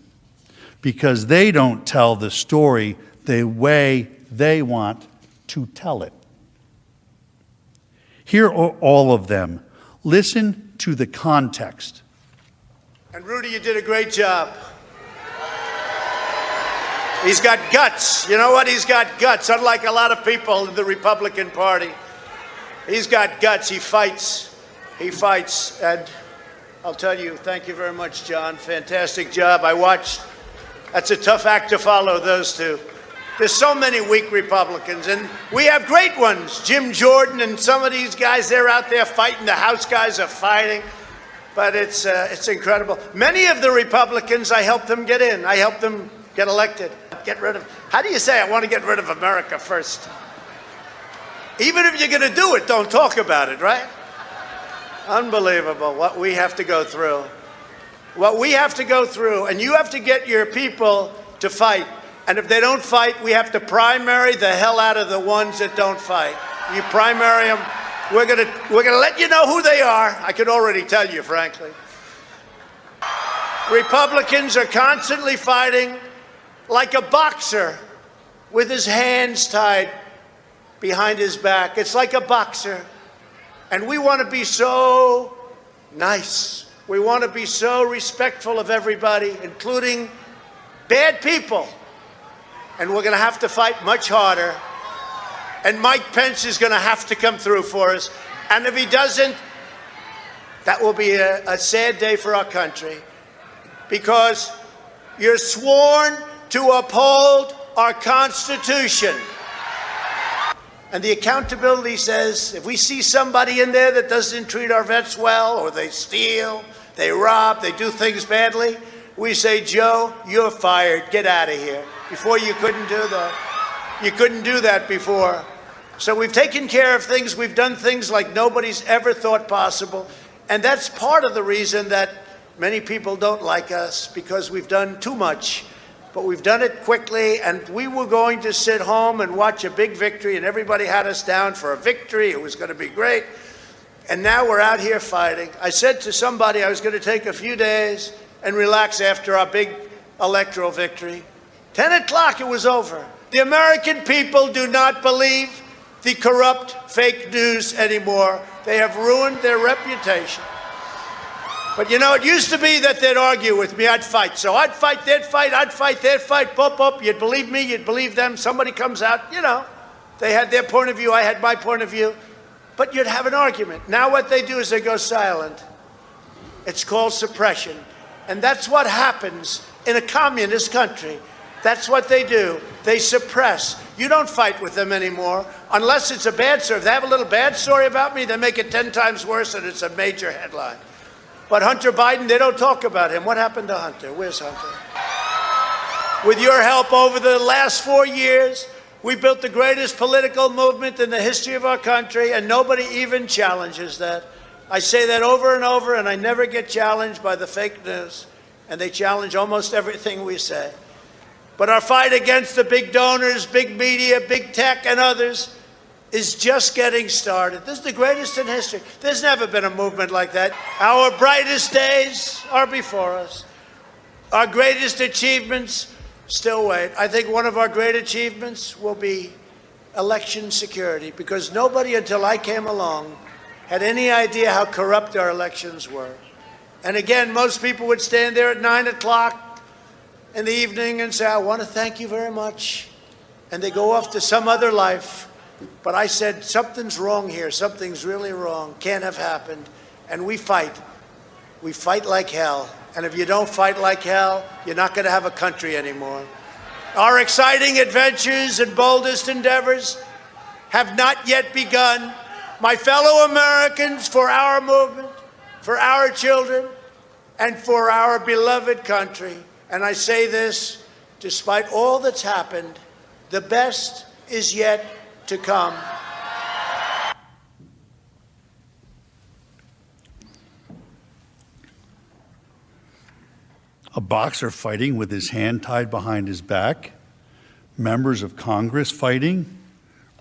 Because they don't tell the story the way they want to tell it. Here are all of them. Listen to the context. And Rudy, you did a great job. He's got guts. You know what? He's got guts, unlike a lot of people in the Republican Party. He's got guts. He fights. He fights. And I'll tell you, thank you very much, John. Fantastic job. I watched. That's a tough act to follow, those two. There's so many weak Republicans, and we have great ones. Jim Jordan and some of these guys, they're out there fighting. The House guys are fighting. But it's incredible. Many of the Republicans, I helped them get in. I helped them get elected. Get rid of, how do you say, I want to get rid of America first? Even if you're going to do it, don't talk about it, right? Unbelievable what we have to go through. What we have to go through, and you have to get your people to fight. And if they don't fight, we have to primary the hell out of the ones that don't fight. You primary them, we're gonna let you know who they are. I could already tell you, frankly. Republicans are constantly fighting like a boxer with his hands tied behind his back. It's like a boxer. And we want to be so nice. We want to be so respectful of everybody, including bad people. And we're going to have to fight much harder. And Mike Pence is going to have to come through for us. And if he doesn't, that will be a sad day for our country. Because you're sworn to uphold our Constitution. And the accountability says if we see somebody in there that doesn't treat our vets well, or they steal, they rob, they do things badly, we say, Joe, you're fired. Get out of here. Before you couldn't do that. You couldn't do that before. So we've taken care of things. We've done things like nobody's ever thought possible. And that's part of the reason that many people don't like us, because we've done too much. But we've done it quickly, and we were going to sit home and watch a big victory, and everybody had us down for a victory. It was going to be great. And now we're out here fighting. I said to somebody I was going to take a few days and relax after our big electoral victory. 10 o'clock, it was over. The American people do not believe the corrupt fake news anymore. They have ruined their reputation. But you know, it used to be that they'd argue with me, I'd fight. So I'd fight, they'd fight, I'd fight, they'd fight, boop. You'd believe me, you'd believe them. Somebody comes out, you know, they had their point of view, I had my point of view. But you'd have an argument. Now what they do is they go silent. It's called suppression. And that's what happens in a communist country. That's what they do. They suppress. You don't fight with them anymore unless it's a bad story. If they have a little bad story about me, they make it 10 times worse and it's a major headline. But Hunter Biden, they don't talk about him. What happened to Hunter? Where's Hunter? With your help over the last 4 years, we built the greatest political movement in the history of our country, and nobody even challenges that. I say that over and over, and I never get challenged by the fake news, and they challenge almost everything we say. But our fight against the big donors, big media, big tech, and others is just getting started. This is the greatest in history. There's never been a movement like that. Our brightest days are before us. Our greatest achievements still wait. I think one of our great achievements will be election security, because nobody until I came along had any idea how corrupt our elections were. And again, most people would stand there at 9 o'clock in the evening and say, I want to thank you very much. And they go off to some other life. But I said, something's wrong here. Something's really wrong. Can't have happened. And we fight. We fight like hell. And if you don't fight like hell, you're not going to have a country anymore. Our exciting adventures and boldest endeavors have not yet begun. My fellow Americans, for our movement, for our children, and for our beloved country. And I say this, despite all that's happened, the best is yet to come. A boxer fighting with his hand tied behind his back, members of Congress fighting,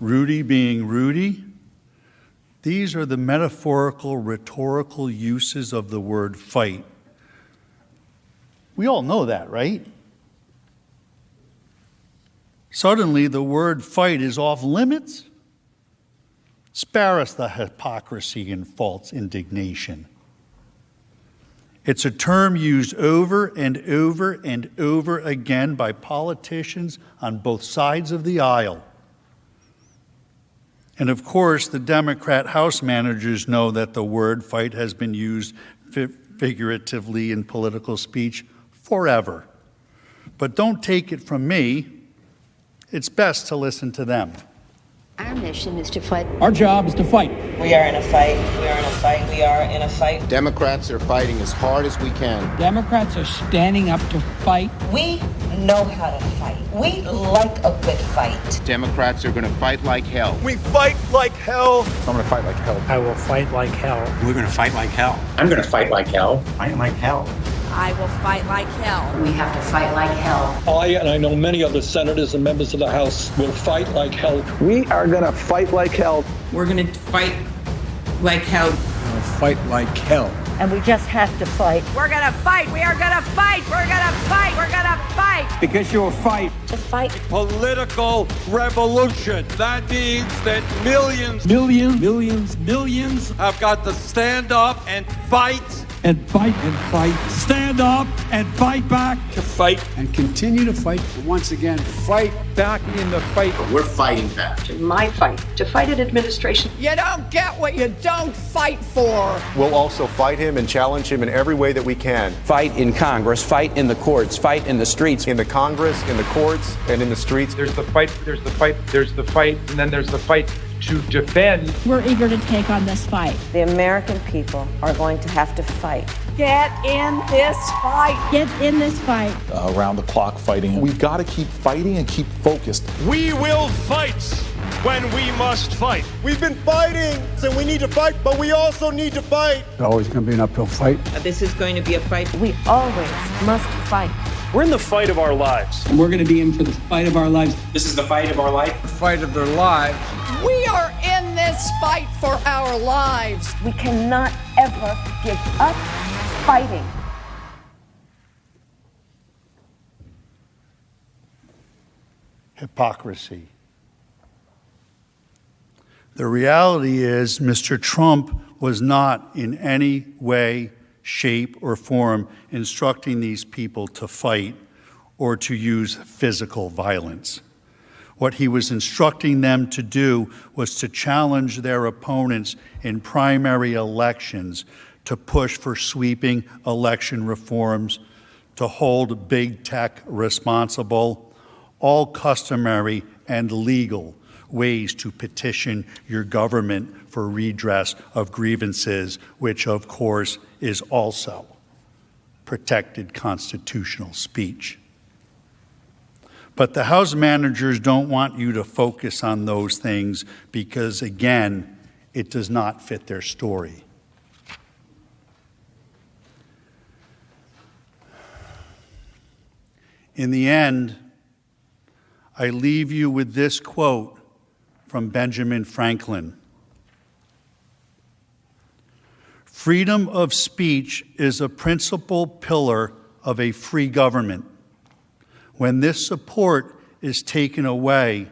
Rudy being Rudy. These are the metaphorical, rhetorical uses of the word fight. We all know that, right? Suddenly, the word fight is off limits. Spare us the hypocrisy and false indignation. It's a term used over and over and over again by politicians on both sides of the aisle. And of course, the Democrat House managers know that the word fight has been used figuratively in political speech forever. But don't take it from me. It's best to listen to them. Our mission is to fight. Our job is to fight. We are in a fight. We are in a fight. We are in a fight. Democrats are fighting as hard as we can. Democrats are standing up to fight. We know how to fight. We like a good fight. Democrats are going to fight like hell. We fight like hell. I'm going to fight like hell. I will fight like hell. We're going to fight like hell. I'm going to fight like hell. Fight like hell. I will fight like hell. We have to fight like hell. I, and I know many other senators and members of the House, will fight like hell. We are going to fight like hell. We're going to fight like hell. Fight like hell. And we just have to fight. We're gonna fight. We are gonna fight. We're gonna fight. We're gonna fight. Because you'll fight. To fight. Political revolution. That means that millions have got to stand up and fight. And fight. And fight. Stand up and fight back. To fight. And continue to fight. And once again, fight back in the fight. We're fighting back. My fight. To fight an administration. You don't get what you don't fight for. We'll also fight him and challenge him in every way that we can. Fight in Congress, fight in the courts, fight in the streets. In the Congress, in the courts, and in the streets. There's the fight, and then there's the fight to defend. We're eager to take on this fight. The American people are going to have to fight. Get in this fight. Get in this fight. Around the clock fighting. We've got to keep fighting and keep focused. We will fight when we must fight. We've been fighting, and we need to fight, but we also need to fight. It's always going to be an uphill fight. This is going to be a fight. We always must fight. We're in the fight of our lives. And we're going to be in for the fight of our lives. This is the fight of our life. The fight of their lives. We are in this fight for our lives. We cannot ever give up fighting. Hypocrisy. The reality is Mr. Trump was not in any way, shape, or form instructing these people to fight or to use physical violence. What he was instructing them to do was to challenge their opponents in primary elections, to push for sweeping election reforms, to hold big tech responsible, all customary and legal ways to petition your government for redress of grievances, which of course is also protected constitutional speech. But the House managers don't want you to focus on those things because, again, it does not fit their story. In the end, I leave you with this quote from Benjamin Franklin. Freedom of speech is a principal pillar of a free government. When this support is taken away,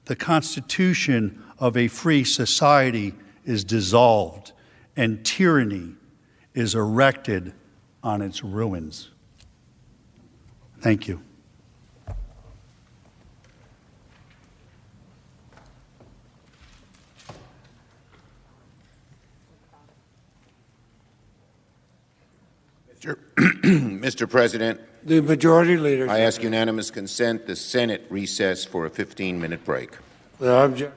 the constitution of a free society is dissolved and tyranny is erected on its ruins. Thank you. Mr. President, The majority leader. I ask unanimous consent the Senate recess for a 15-minute break. Without objection.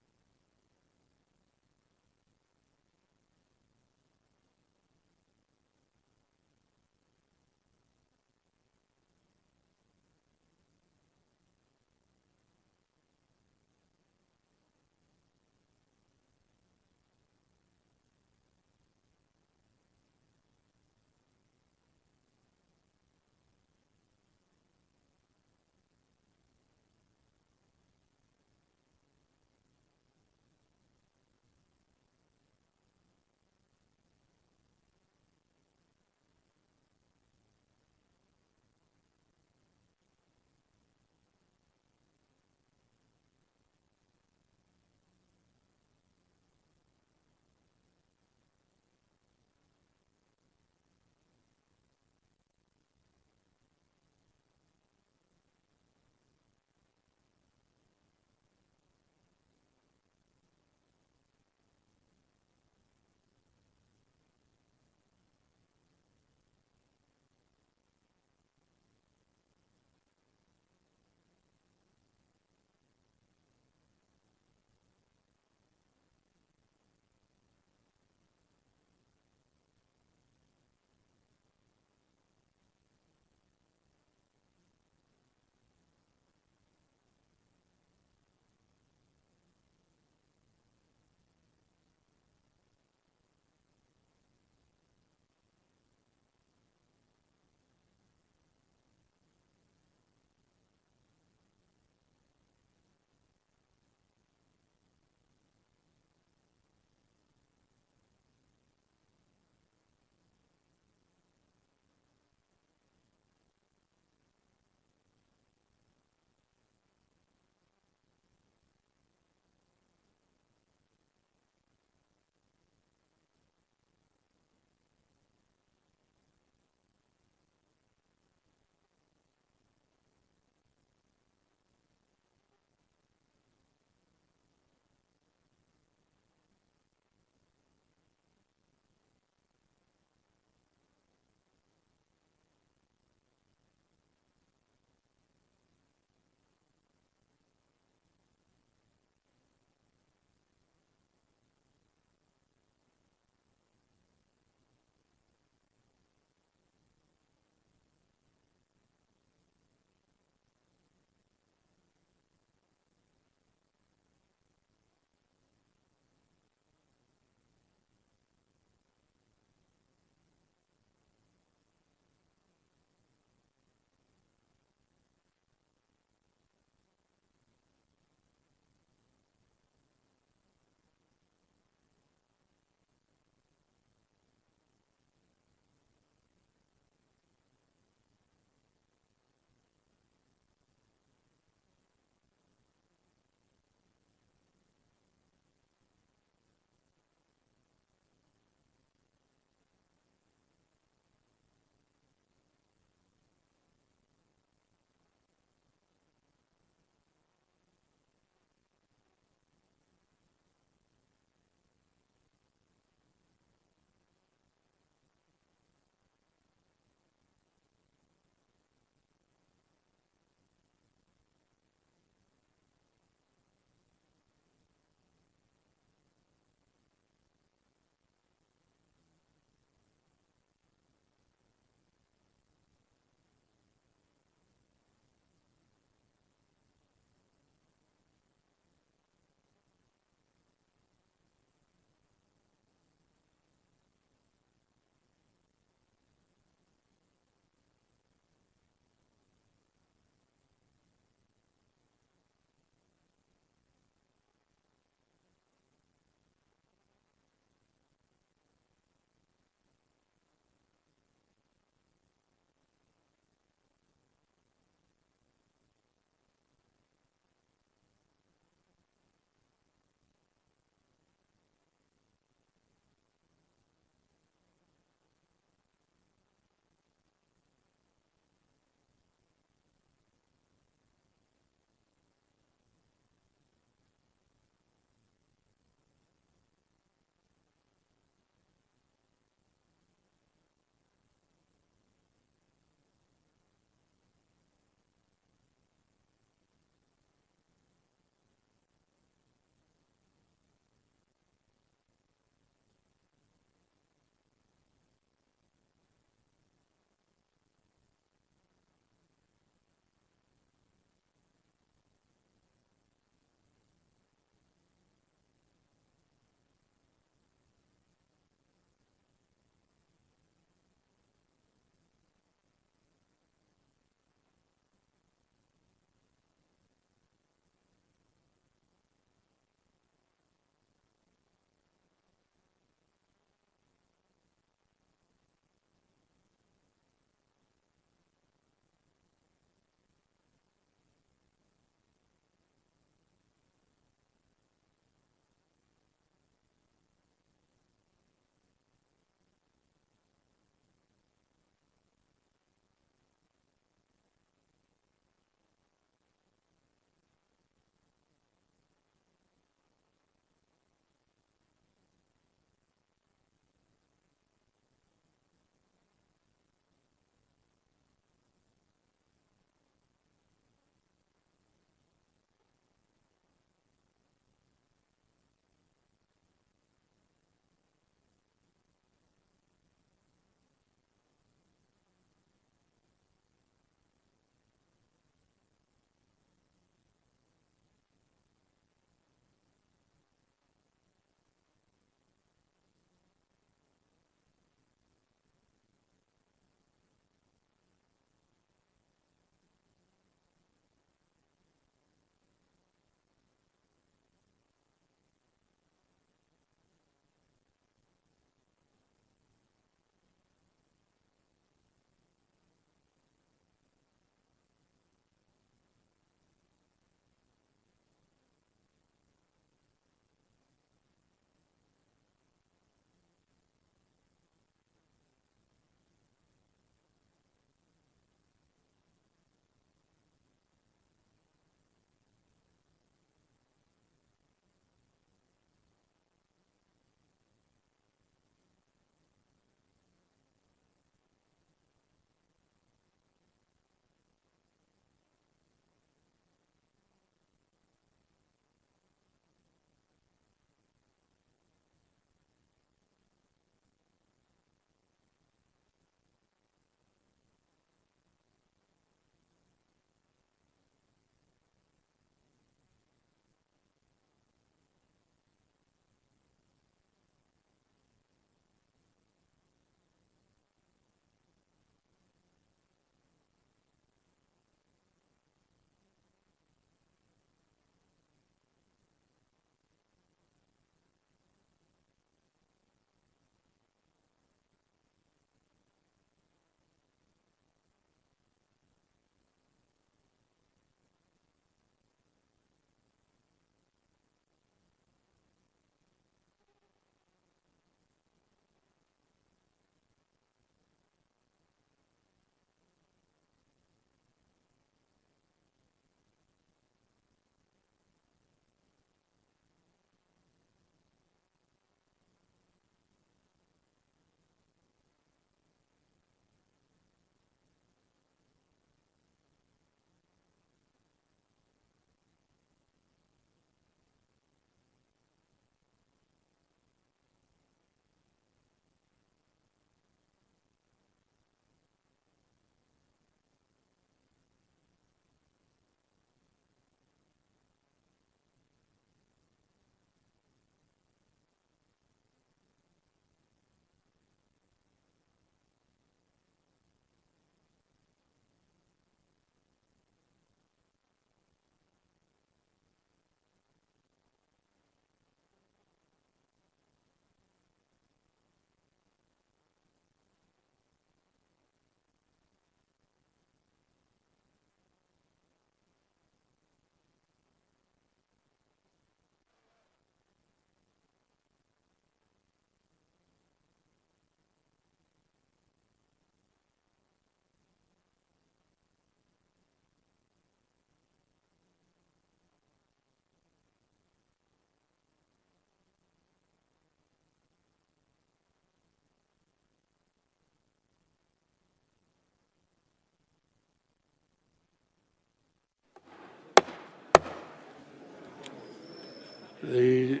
The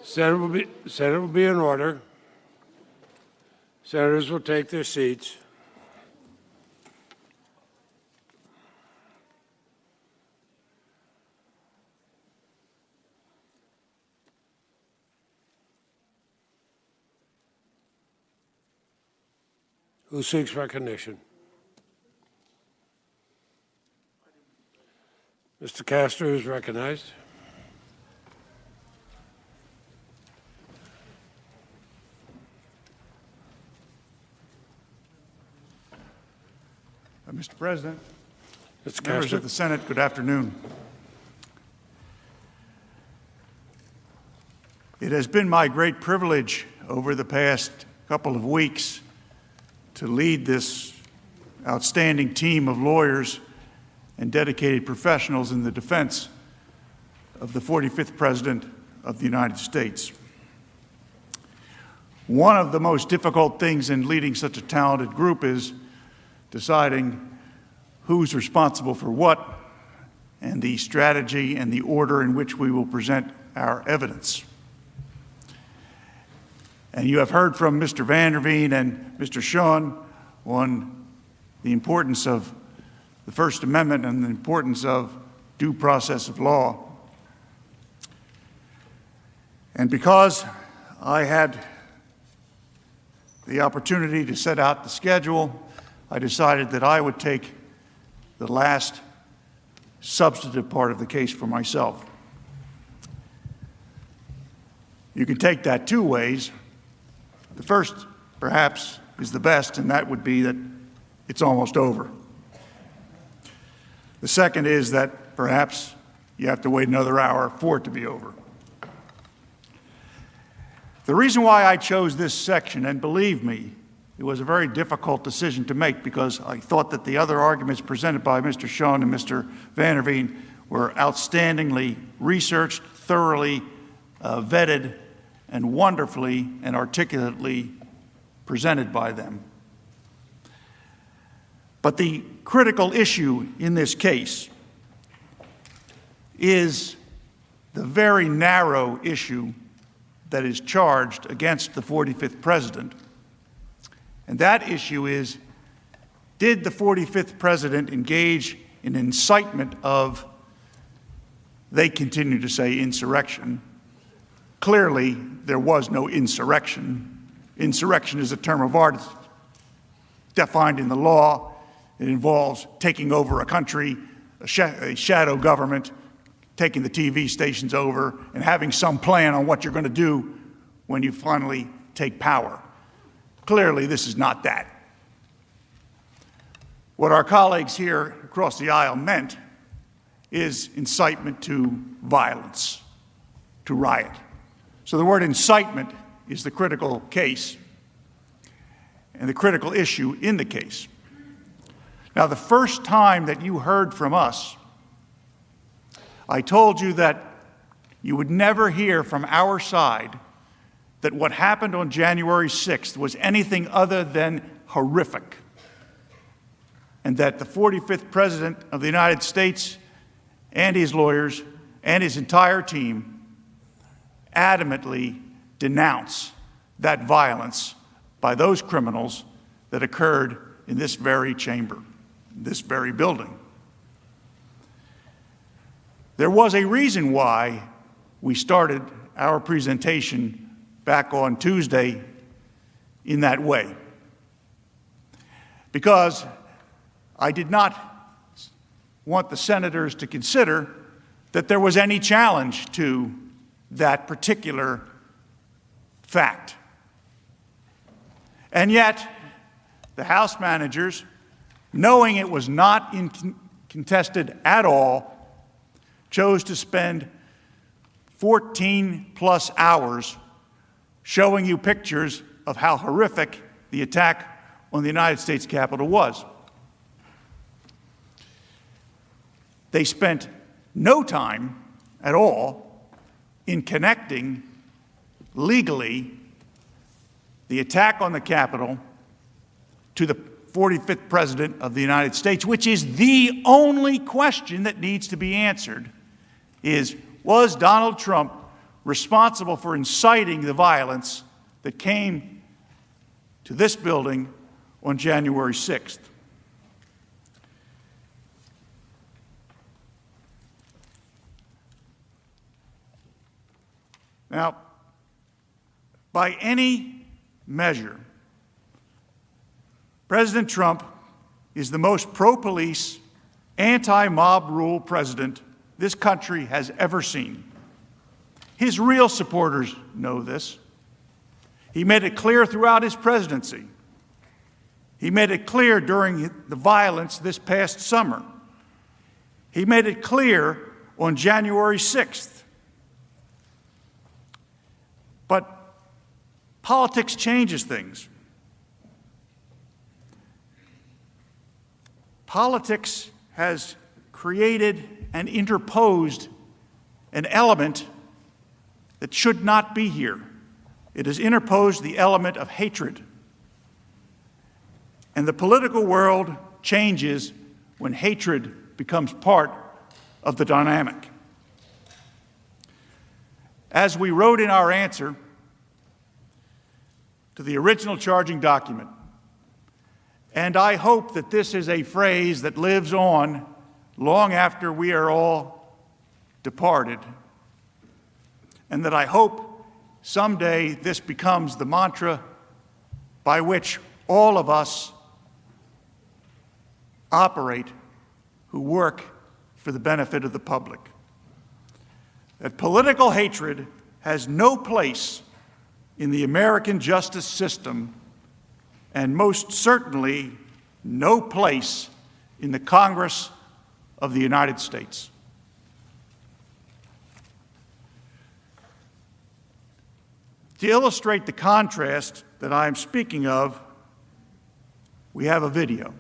Senate will be in order. Senators will take their seats. Who seeks recognition? Mr. Castor is recognized. Mr. President, Mr. members Castor. of the Senate, good afternoon. It has been my great privilege over the past couple of weeks to lead this outstanding team of lawyers and dedicated professionals in the defense of the 45th President of the United States. One of the most difficult things in leading such a talented group is deciding who's responsible for what and the strategy and the order in which we will present our evidence. And you have heard from Mr. Vanderveen and Mr. Sean on the importance of the First Amendment and the importance of due process of law. And because I had the opportunity to set out the schedule, I decided that I would take the last substantive part of the case for myself. You can take that two ways. The first, perhaps, is the best, and that would be that it's almost over. The second is that perhaps you have to wait another hour for it to be over. The reason why I chose this section, and believe me, it was a very difficult decision to make because I thought that the other arguments presented by Mr. Schoen and Mr. Vanderveen were outstandingly researched, thoroughly vetted, and wonderfully and articulately presented by them. But the critical issue in this case is the very narrow issue that is charged against the 45th President. And that issue is, did the 45th President engage in incitement of, they continue to say, insurrection? Clearly, there was no insurrection. Insurrection is a term of art. It's defined in the law. It involves taking over a country, a shadow government, taking the TV stations over, and having some plan on what you're going to do when you finally take power. Clearly, this is not that. What our colleagues here across the aisle meant is incitement to violence, to riot. So the word incitement is the critical case and the critical issue in the case. Now, the first time that you heard from us, I told you that you would never hear from our side that what happened on January 6th was anything other than horrific, and that the 45th President of the United States and his lawyers and his entire team adamantly denounce that violence by those criminals that occurred in this very chamber, this very building. There was a reason why we started our presentation back on Tuesday in that way. Because I did not want the senators to consider that there was any challenge to that particular fact. And yet, the House managers, knowing it was not contested at all, chose to spend 14+ hours showing you pictures of how horrific the attack on the United States Capitol was. They spent no time at all in connecting legally the attack on the Capitol to the 45th President of the United States, which is the only question that needs to be answered, is Was Donald Trump responsible for inciting the violence that came to this building on January 6th? Now, by any measure, President Trump is the most pro-police, anti-mob rule president this country has ever seen. His real supporters know this. He made it clear throughout his presidency. He made it clear during the violence this past summer. He made it clear on January 6th. But politics changes things. Politics has created and interposed an element that should not be here. It has interposed the element of hatred. And the political world changes when hatred becomes part of the dynamic. As we wrote in our answer to the original charging document, and I hope that this is a phrase that lives on long after we are all departed, and that I hope someday this becomes the mantra by which all of us operate who work for the benefit of the public. That political hatred has no place in the American justice system, and most certainly no place in the Congress of the United States. To illustrate the contrast that I am speaking of, we have a video.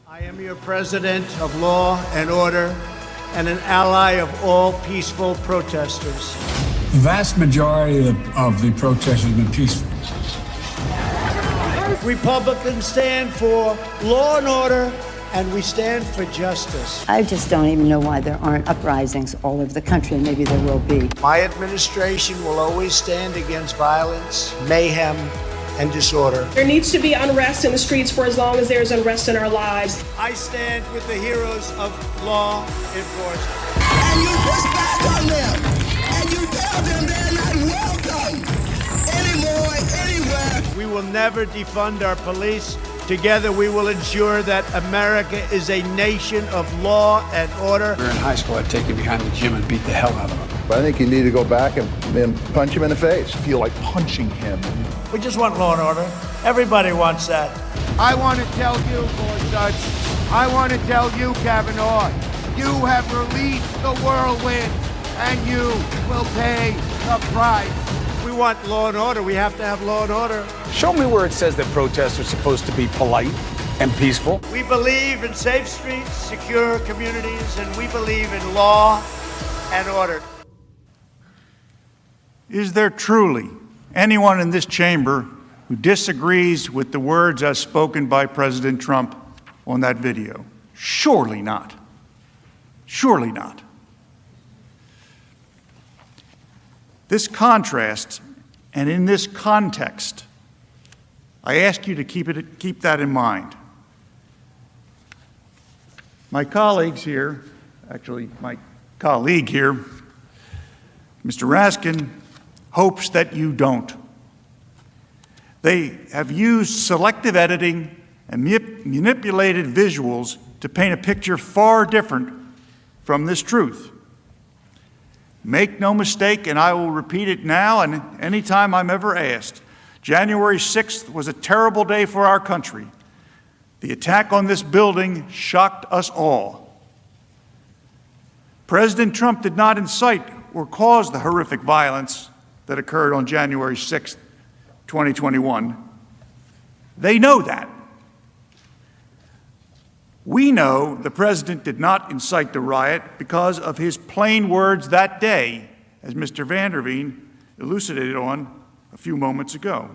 I am your president of law and order and an ally of all peaceful protesters. The vast majority of the protests have been peaceful. Republicans stand for law and order, and we stand for justice. I just don't even know why there aren't uprisings all over the country, and maybe there will be. My administration will always stand against violence, mayhem, and disorder. There needs to be unrest in the streets for as long as there's unrest in our lives. I stand with the heroes of law enforcement. And you push back on them, and you tell them they're not welcome anymore, anywhere. We will never defund our police. Together we will ensure that America is a nation of law and order. We were in high school, I'd take him behind the gym and beat the hell out of him. I think you need to go back and punch him in the face. Feel like punching him. We just want law and order. Everybody wants that. I want to tell you, Gorsuch, I want to tell you, Kavanaugh, you have released the whirlwind, and you will pay the price. We want law and order. We have to have law and order. Show me where it says that protests are supposed to be polite and peaceful. We believe in safe streets, secure communities, and we believe in law and order. Is there truly anyone in this chamber who disagrees with the words as spoken by President Trump on that video? Surely not. Surely not. This contrast, and in this context, I ask you to keep that in mind. My colleagues here, actually my colleague here, Mr. Raskin, hopes that you don't. They have used selective editing and manipulated visuals to paint a picture far different from this truth. Make no mistake, and I will repeat it now and any time I'm ever asked, January 6th was a terrible day for our country. The attack on this building shocked us all. President Trump did not incite or cause the horrific violence that occurred on January 6th, 2021. They know that. We know the president did not incite the riot because of his plain words that day, as Mr. Van der Veen elucidated on a few moments ago.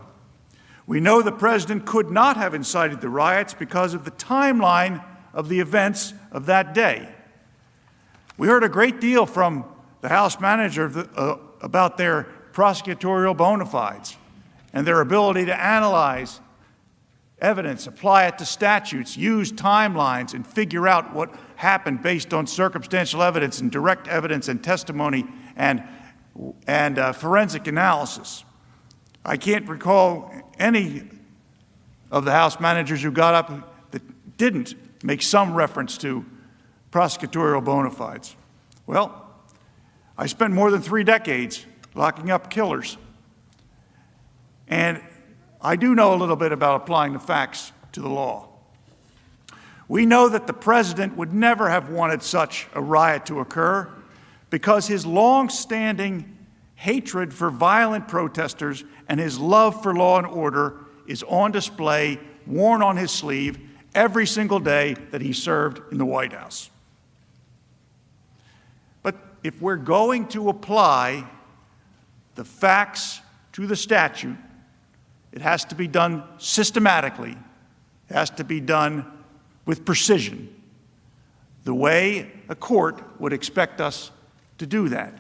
We know the president could not have incited the riots because of the timeline of the events of that day. We heard a great deal from the House manager about their prosecutorial bona fides and their ability to analyze evidence, apply it to statutes, use timelines, and figure out what happened based on circumstantial evidence and direct evidence and testimony and forensic analysis. I can't recall any of the House managers who got up that didn't make some reference to prosecutorial bona fides. Well, I spent more than 3 decades locking up killers, and I do know a little bit about applying the facts to the law. We know that the president would never have wanted such a riot to occur because his long-standing hatred for violent protesters and his love for law and order is on display, worn on his sleeve, every single day that he served in the White House. But if we're going to apply the facts to the statute, it has to be done systematically. It has to be done with precision, the way a court would expect us to do that.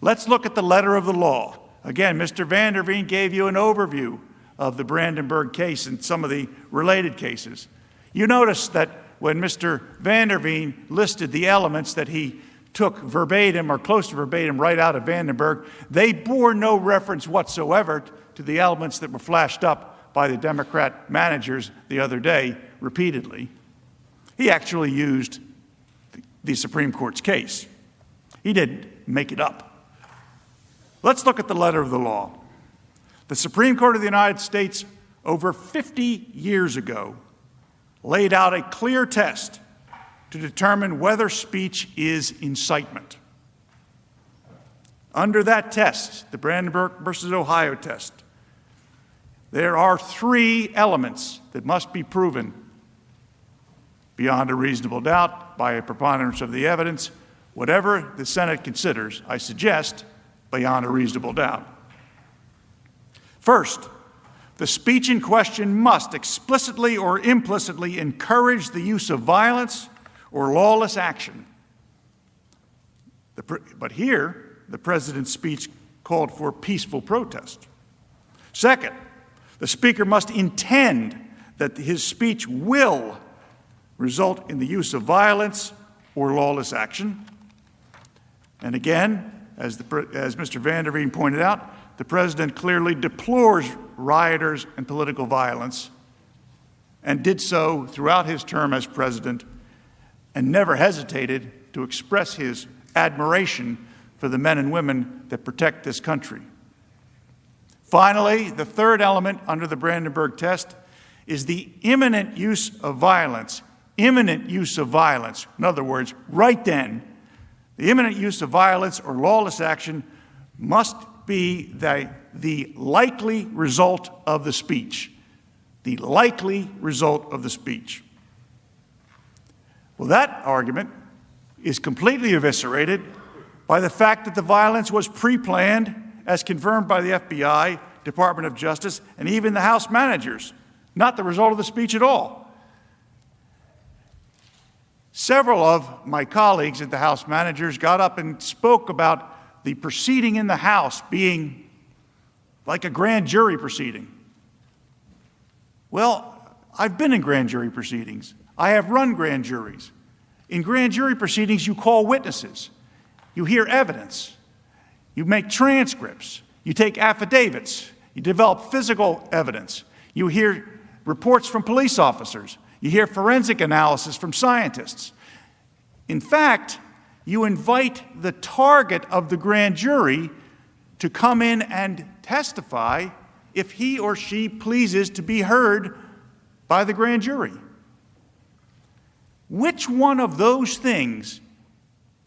Let's look at the letter of the law. Again, Mr. Van der Veen gave you an overview of the Brandenburg case and some of the related cases. You notice that when Mr. Van der Veen listed the elements that he took verbatim or close to verbatim right out of Vandenberg, they bore no reference whatsoever to the elements that were flashed up by the Democrat managers the other day repeatedly. He actually used the Supreme Court's case. He didn't make it up. Let's look at the letter of the law. The Supreme Court of the United States, over 50 years ago, laid out a clear test to determine whether speech is incitement. Under that test, the Brandenburg versus Ohio test, there are 3 elements that must be proven beyond a reasonable doubt by a preponderance of the evidence, whatever the Senate considers, I suggest, beyond a reasonable doubt. First, the speech in question must explicitly or implicitly encourage the use of violence or lawless action. But here, the president's speech called for peaceful protest. Second, the speaker must intend that his speech will result in the use of violence or lawless action. And again, as Mr. Van der Veen pointed out, the president clearly deplores rioters and political violence and did so throughout his term as president and never hesitated to express his admiration for the men and women that protect this country. Finally, the third element under the Brandenburg test is the imminent use of violence. Imminent use of violence. In other words, right then, the imminent use of violence or lawless action must be the likely result of the speech. The likely result of the speech. Well, that argument is completely eviscerated by the fact that the violence was pre-planned, as confirmed by the FBI, Department of Justice, and even the House managers, not the result of the speech at all. Several of my colleagues at the House managers got up and spoke about the proceeding in the House being like a grand jury proceeding. Well, I've been in grand jury proceedings. I have run grand juries. In grand jury proceedings, you call witnesses. You hear evidence. You make transcripts. You take affidavits. You develop physical evidence. You hear reports from police officers. You hear forensic analysis from scientists. In fact, you invite the target of the grand jury to come in and testify if he or she pleases to be heard by the grand jury. Which one of those things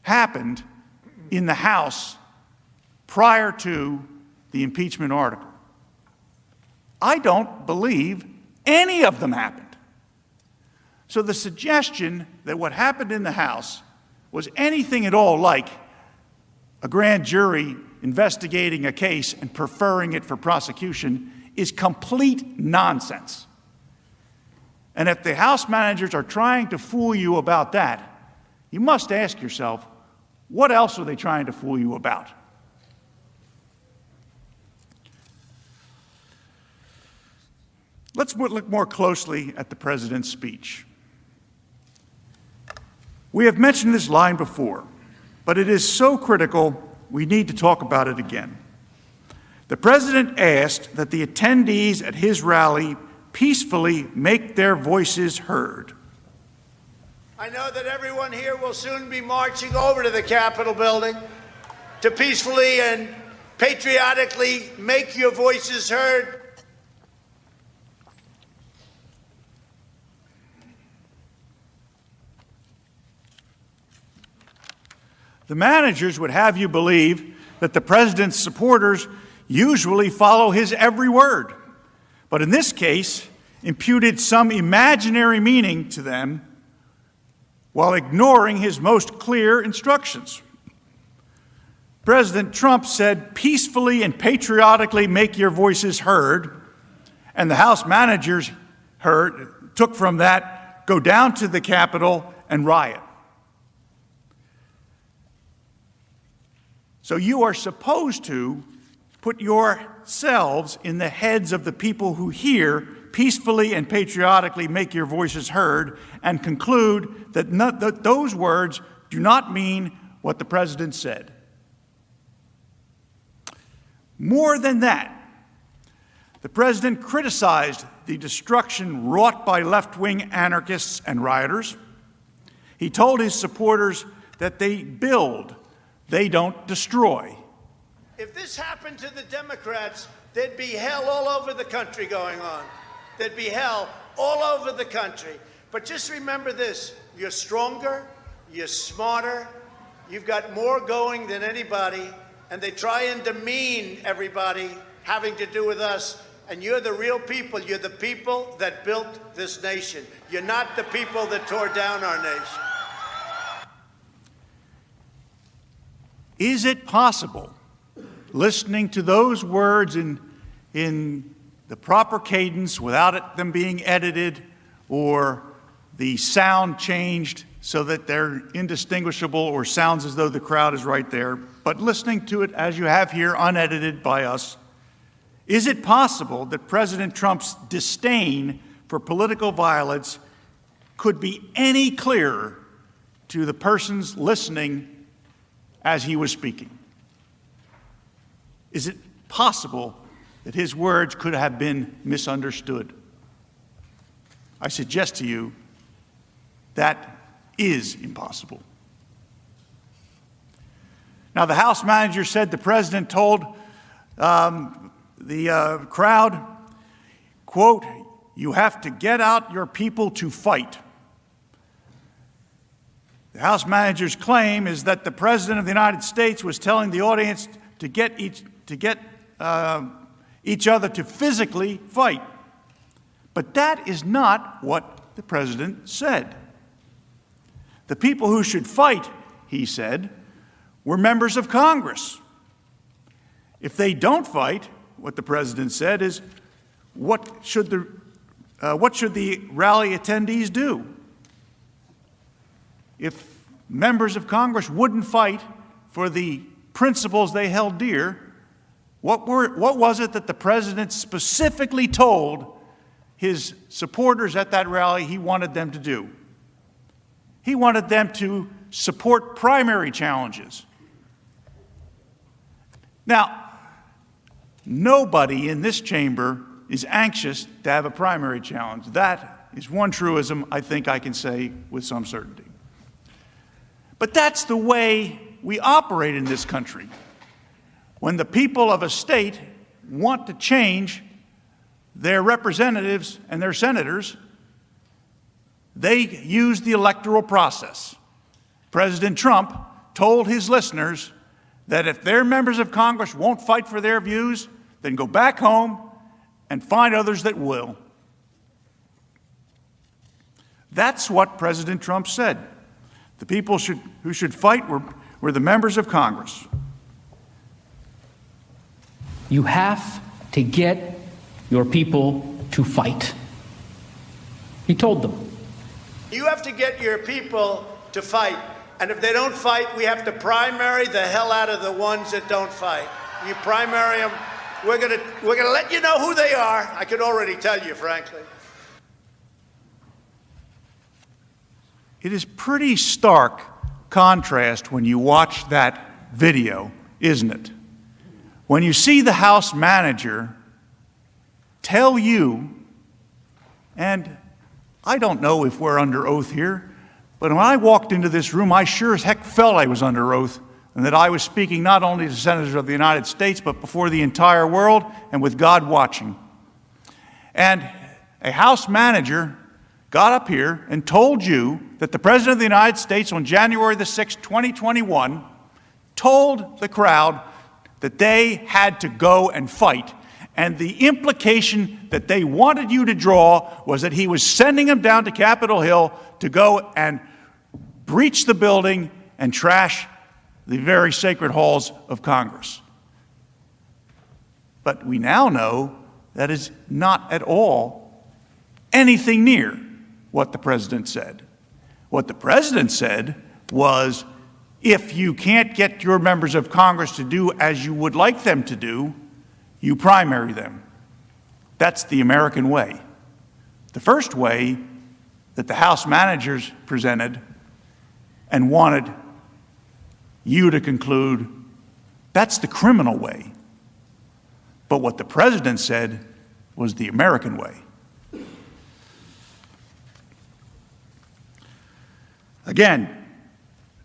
happened in the House prior to the impeachment article? I don't believe any of them happened. So the suggestion that what happened in the House was anything at all like a grand jury investigating a case and preferring it for prosecution is complete nonsense. And if the House managers are trying to fool you about that, you must ask yourself, What else are they trying to fool you about? Let's look more closely at the president's speech. We have mentioned this line before, but it is so critical we need to talk about it again. The president asked that the attendees at his rally peacefully make their voices heard. I know that everyone here will soon be marching over to the Capitol building to peacefully and patriotically make your voices heard. The managers would have you believe that the president's supporters usually follow his every word, but in this case, imputed some imaginary meaning to them while ignoring his most clear instructions. President Trump said, peacefully and patriotically make your voices heard, and the House managers took from that, go down to the Capitol and riot. So you are supposed to put yourselves in the heads of the people who hear peacefully and patriotically make your voices heard and conclude that those words do not mean what the president said. More than that, the president criticized the destruction wrought by left-wing anarchists and rioters. He told his supporters that they build, they don't destroy. If this happened to the Democrats, there'd be hell all over the country going on. There'd be hell all over the country. But just remember this, you're stronger, you're smarter, you've got more going than anybody, and they try and demean everybody having to do with us. And you're the real people. You're the people that built this nation. You're not the people that tore down our nation. Is it possible, listening to those words in the proper cadence without them being edited or the sound changed so that they're indistinguishable or sounds as though the crowd is right there, but listening to it as you have here, unedited by us, is it possible that President Trump's disdain for political violence could be any clearer to the persons listening as he was speaking? Is it possible that his words could have been misunderstood? I suggest to you that is impossible. Now, the House manager said the president told the crowd, quote, "You have to get out your people to fight." The House manager's claim is that the President of the United States was telling the audience to get each other to physically fight. But that is not what the President said. The people who should fight, he said, were members of Congress. If they don't fight, what the President said is, what should the rally attendees do? If members of Congress wouldn't fight for the principles they held dear, what was it that the President specifically told his supporters at that rally he wanted them to do? He wanted them to support primary challenges. Now, nobody in this chamber is anxious to have a primary challenge. That is one truism I think I can say with some certainty. But that's the way we operate in this country. When the people of a state want to change their representatives and their senators, they use the electoral process. President Trump told his listeners that if their members of Congress won't fight for their views, then go back home and find others that will. That's what President Trump said. The people who should fight were the members of Congress. You have to get your people to fight. He told them. You have to get your people to fight. And if they don't fight, we have to primary the hell out of the ones that don't fight. You primary them, we're gonna let you know who they are. I could already tell you, frankly. It is pretty stark contrast when you watch that video, isn't it? When you see the House manager tell you, and I don't know if we're under oath here, but when I walked into this room, I sure as heck felt I was under oath and that I was speaking not only to senators of the United States, but before the entire world and with God watching. And a House manager got up here and told you that the President of the United States on January the 6th, 2021, told the crowd that they had to go and fight. And the implication that they wanted you to draw was that he was sending them down to Capitol Hill to go and breach the building and trash the very sacred halls of Congress. But we now know that is not at all anything near what the president said. What the president said was, if you can't get your members of Congress to do as you would like them to do, you primary them. That's the American way. The first way that the House managers presented and wanted you to conclude, that's the criminal way. But what the president said was the American way. Again,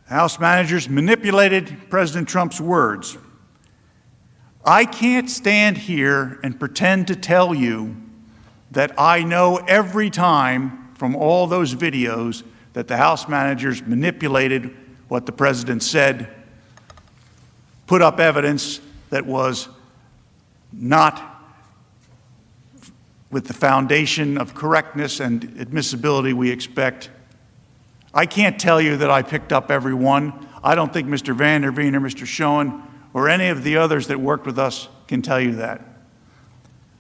House managers manipulated President Trump's words. I can't stand here and pretend to tell you that I know every time from all those videos that the House managers manipulated what the president said, put up evidence that was not with the foundation of correctness and admissibility we expect. I can't tell you that I picked up every one. I don't think Mr. Van der Veen or Mr. Schoen or any of the others that worked with us can tell you that.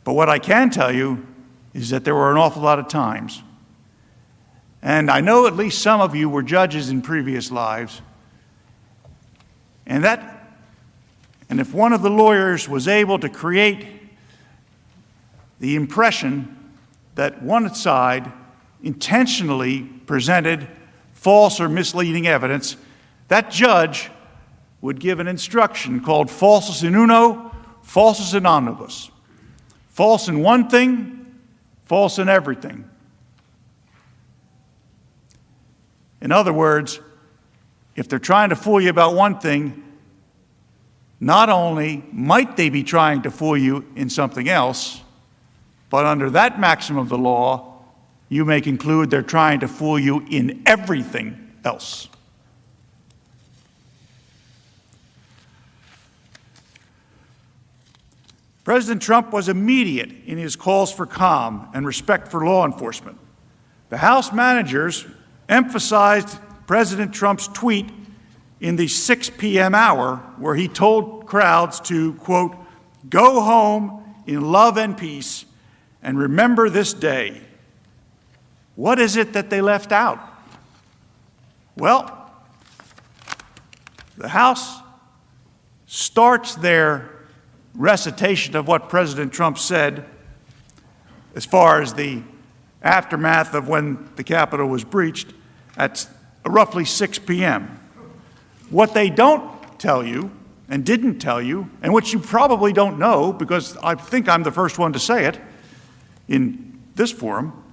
But what I can tell you is that there were an awful lot of times, and I know at least some of you were judges in previous lives, and if one of the lawyers was able to create the impression that one side intentionally presented false or misleading evidence, that judge would give an instruction called falsus in uno, falsus in omnibus. False in one thing, false in everything. In other words, if they're trying to fool you about one thing, not only might they be trying to fool you in something else, but under that maxim of the law, you may conclude they're trying to fool you in everything else. President Trump was immediate in his calls for calm and respect for law enforcement. The House managers emphasized President Trump's tweet in the 6 p.m. hour where he told crowds to, quote, go home in love and peace and remember this day. What is it that they left out? Well, the House starts their recitation of what President Trump said as far as the aftermath of when the Capitol was breached at roughly 6 p.m. What they don't tell you and didn't tell you, and which you probably don't know because I think I'm the first one to say it in this forum,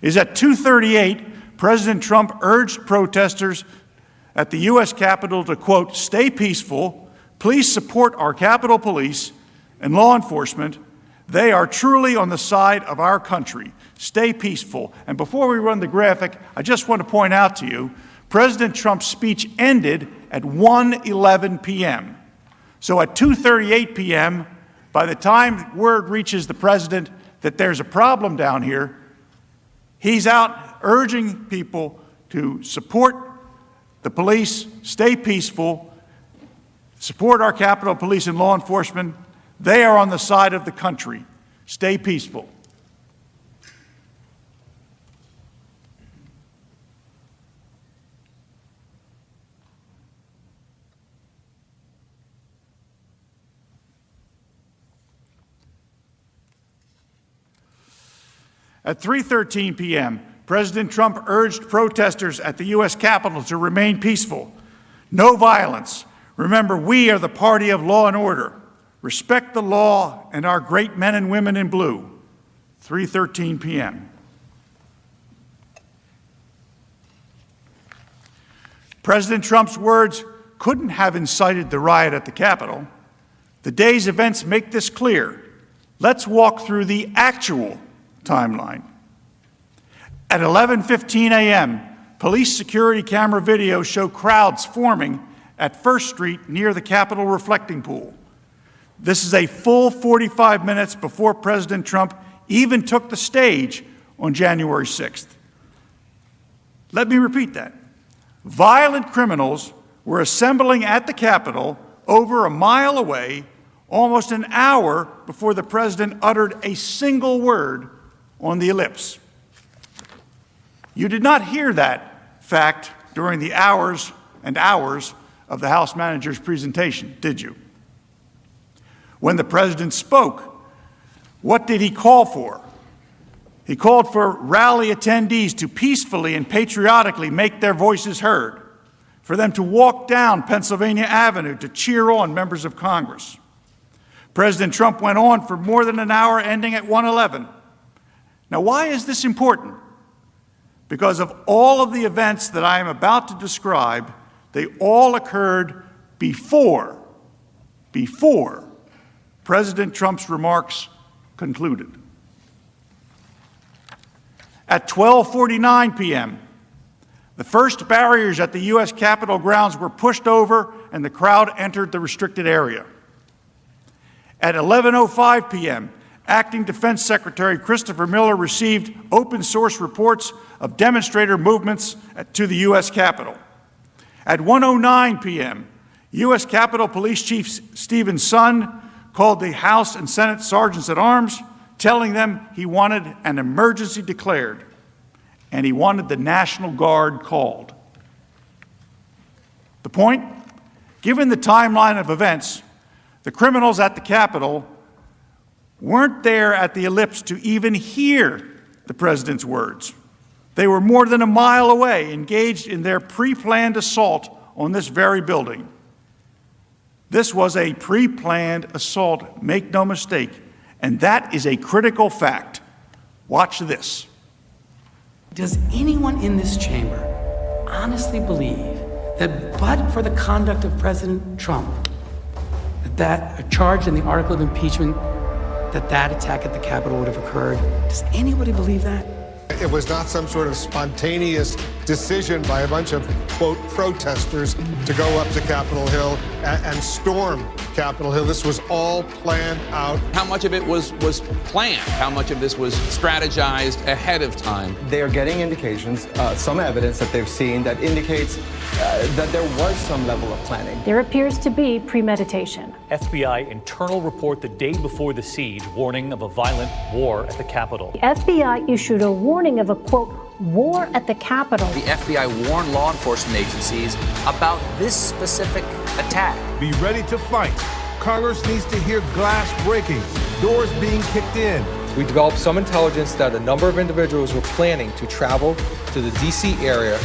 is at 2:38, President Trump urged protesters at the U.S. Capitol to, quote, stay peaceful, please support our Capitol Police and law enforcement. They are truly on the side of our country. Stay peaceful. And before we run the graphic, I just want to point out to you, President Trump's speech ended at 1:11 p.m. So at 2:38 p.m., by the time word reaches the president that there's a problem down here, he's out urging people to support the police, stay peaceful, support our Capitol Police and law enforcement. They are on the side of the country. Stay peaceful. At 3:13 p.m., President Trump urged protesters at the U.S. Capitol to remain peaceful. No violence. Remember, we are the party of law and order. Respect the law and our great men and women in blue. 3:13 p.m. President Trump's words couldn't have incited the riot at the Capitol. The day's events make this clear. Let's walk through the actual timeline. At 11:15 a.m., police security camera videos show crowds forming at First Street near the Capitol reflecting pool. This is a full 45 minutes before President Trump even took the stage on January 6th. Let me repeat that. Violent criminals were assembling at the Capitol over a mile away, almost an hour before the president uttered a single word on the ellipse. You did not hear that fact during the hours and hours of the House manager's presentation, did you? When the president spoke, what did he call for? He called for rally attendees to peacefully and patriotically make their voices heard, for them to walk down Pennsylvania Avenue to cheer on members of Congress. President Trump went on for more than an hour, ending at 1:11. Now, why is this important? Because of all of the events that I am about to describe, they all occurred before President Trump's remarks concluded. At 12:49 p.m., the first barriers at the U.S. Capitol grounds were pushed over and the crowd entered the restricted area. At 11:05 p.m., Acting Defense Secretary Christopher Miller received open source reports of demonstrator movements to the U.S. Capitol. At 1:09 p.m., U.S. Capitol Police Chief Stephen Sund called the House and Senate sergeants at arms, telling them he wanted an emergency declared and he wanted the National Guard called. The point? Given the timeline of events, the criminals at the Capitol weren't there at the ellipse to even hear the president's words. They were more than a mile away, engaged in their pre-planned assault on this very building. This was a pre-planned assault, make no mistake, and that is a critical fact. Watch this. Does anyone in this chamber honestly believe that but for the conduct of President Trump, that a charge in the article of impeachment, that attack at the Capitol would have occurred? Does anybody believe that? It was not some sort of spontaneous decision by a bunch of, quote, protesters to go up to Capitol Hill and storm Capitol Hill. This was all planned out. How much of it was planned? How much of this was strategized ahead of time? They are getting indications, some evidence that they've seen that indicates that there was some level of planning. There appears to be premeditation. FBI internal report the day before the siege, warning of a violent war at the Capitol. The FBI issued a warning of a, quote, war at the Capitol. The FBI warned law enforcement agencies about this specific attack. Be ready to fight. Congress needs to hear glass breaking, doors being kicked in. We developed some intelligence that a number of individuals were planning to travel to the D.C. area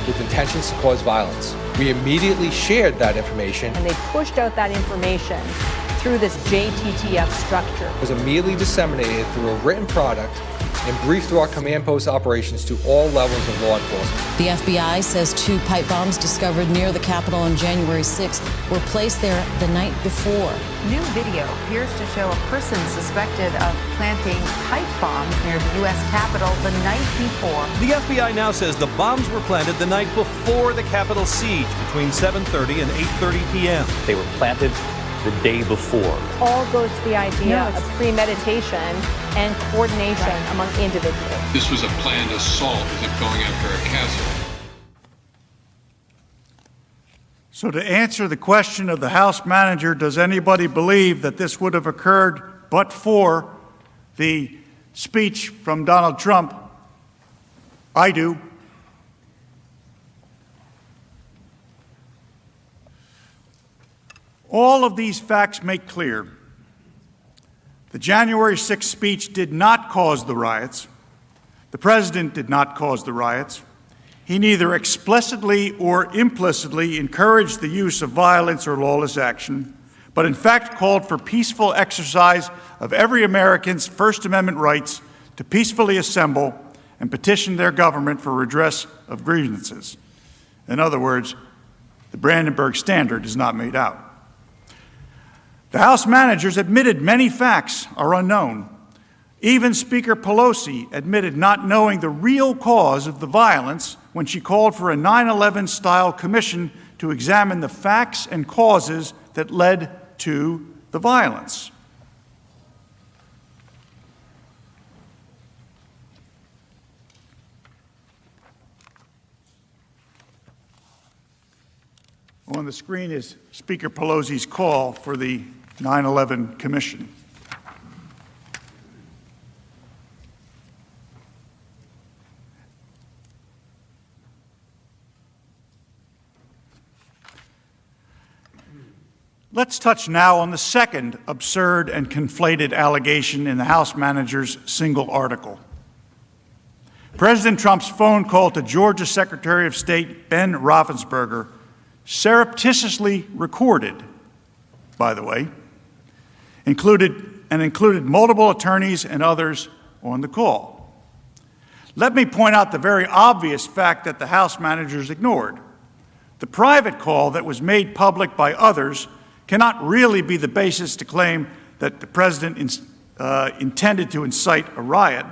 with intentions to cause violence. We immediately shared that information. And they pushed out that information through this JTTF structure. It was immediately disseminated through a written product and briefed through our command post operations to all levels of law enforcement. The FBI says 2 pipe bombs discovered near the Capitol on January 6th were placed there the night before. New video appears to show a person suspected of planting pipe bombs near the U.S. Capitol the night before. The FBI now says the bombs were planted the night before the Capitol siege between 7:30 and 8:30 p.m. They were planted the day before. All goes to the idea of premeditation and coordination among individuals. This was a planned assault of going after a castle. So to answer the question of the House manager, does anybody believe that this would have occurred but for the speech from Donald Trump? I do. All of these facts make clear the January 6th speech did not cause the riots. The president did not cause the riots. He neither explicitly or implicitly encouraged the use of violence or lawless action, but in fact called for peaceful exercise of every American's First Amendment rights to peacefully assemble and petition their government for redress of grievances. In other words, the Brandenburg Standard is not made out. The House managers admitted many facts are unknown. Even Speaker Pelosi admitted not knowing the real cause of the violence when she called for a 9/11-style commission to examine the facts and causes that led to the violence. On the screen is Speaker Pelosi's call for the 9/11 Commission. Let's touch now on the second absurd and conflated allegation in the House manager's single article. President Trump's phone call to Georgia Secretary of State Ben Roethlisberger, surreptitiously recorded, by the way, included multiple attorneys and others on the call. Let me point out the very obvious fact that the House managers ignored. The private call that was made public by others cannot really be the basis to claim that the president intended to incite a riot,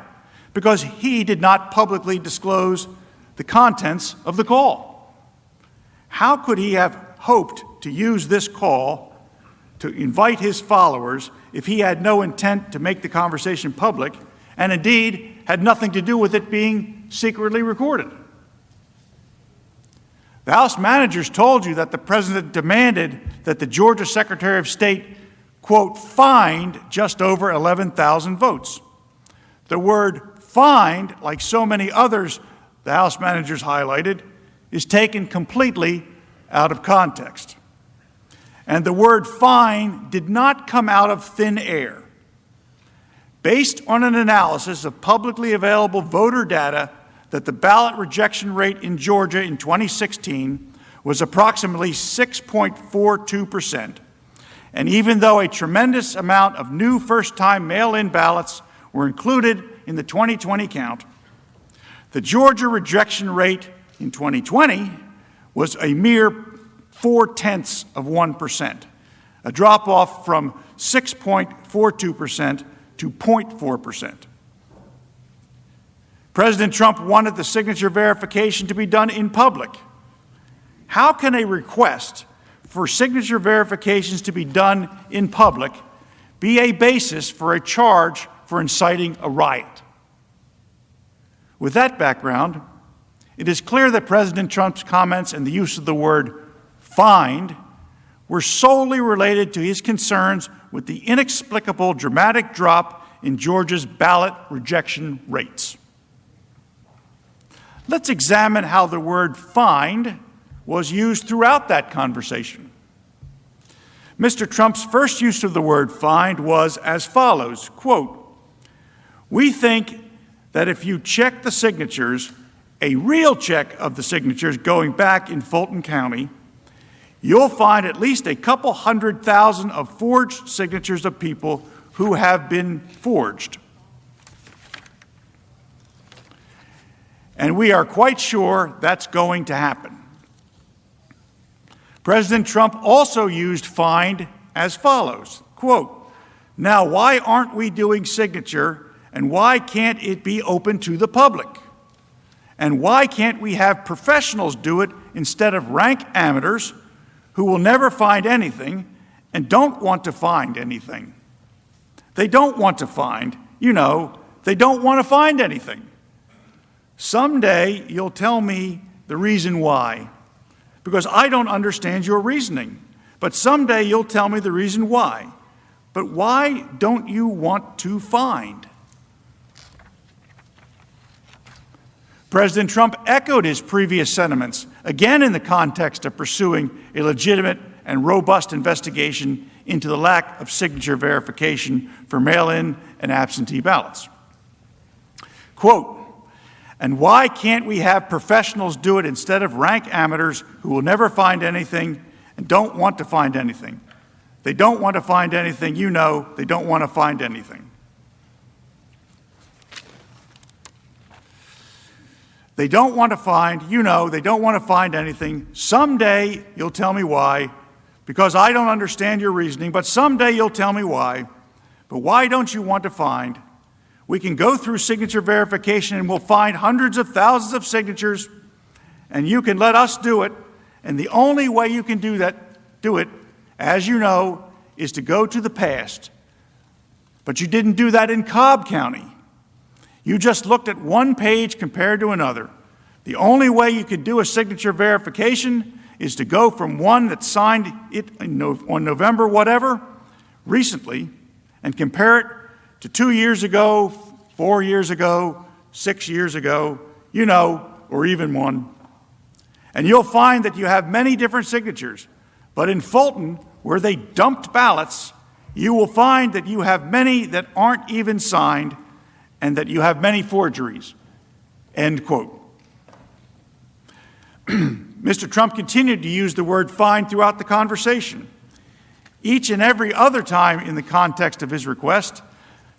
because he did not publicly disclose the contents of the call. How could he have hoped to use this call to invite his followers if he had no intent to make the conversation public and indeed had nothing to do with it being secretly recorded? The House managers told you that the president demanded that the Georgia Secretary of State, quote, find just over 11,000 votes. The word find, like so many others the House managers highlighted, is taken completely out of context. And the word find did not come out of thin air. Based on an analysis of publicly available voter data that the ballot rejection rate in Georgia in 2016 was approximately 6.42%. And even though a tremendous amount of new first-time mail-in ballots were included in the 2020 count, the Georgia rejection rate in 2020 was a mere 0.4%, a drop-off from 6.42% to 0.4%. President Trump wanted the signature verification to be done in public. How can a request for signature verifications to be done in public be a basis for a charge for inciting a riot? With that background, it is clear that President Trump's comments and the use of the word find were solely related to his concerns with the inexplicable dramatic drop in Georgia's ballot rejection rates. Let's examine how the word find was used throughout that conversation. Mr. Trump's first use of the word find was as follows, quote, we think that if you check the signatures, a real check of the signatures going back in Fulton County, you'll find at least a couple 100,000 of forged signatures of people who have been forged. And we are quite sure that's going to happen. President Trump also used find as follows, quote, now why aren't we doing signature and why can't it be open to the public? And why can't we have professionals do it instead of rank amateurs who will never find anything and don't want to find anything? They don't want to find, they don't want to find anything. Someday you'll tell me the reason why, because I don't understand your reasoning. But someday you'll tell me the reason why. But why don't you want to find? President Trump echoed his previous sentiments, again in the context of pursuing a legitimate and robust investigation into the lack of signature verification for mail-in and absentee ballots. Quote, And why can't we have professionals do it instead of rank amateurs who will never find anything and don't want to find anything? They don't want to find anything, you know, they don't want to find anything. They don't want to find, you know, they don't want to find anything. Someday you'll tell me why, because I don't understand your reasoning, but someday you'll tell me why. But why don't you want to find? We can go through signature verification and we'll find hundreds of thousands of signatures, and you can let us do it. And the only way you can do it, as you know, is to go to the past. But you didn't do that in Cobb County. You just looked at one page compared to another. The only way you could do a signature verification is to go from one that signed it on November whatever, recently, and compare it to 2 years ago, 4 years ago, 6 years ago, you know, or even one. And you'll find that you have many different signatures. But in Fulton, where they dumped ballots, you will find that you have many that aren't even signed and that you have many forgeries. End quote. Mr. Trump continued to use the word find throughout the conversation. Each and every other time in the context of his request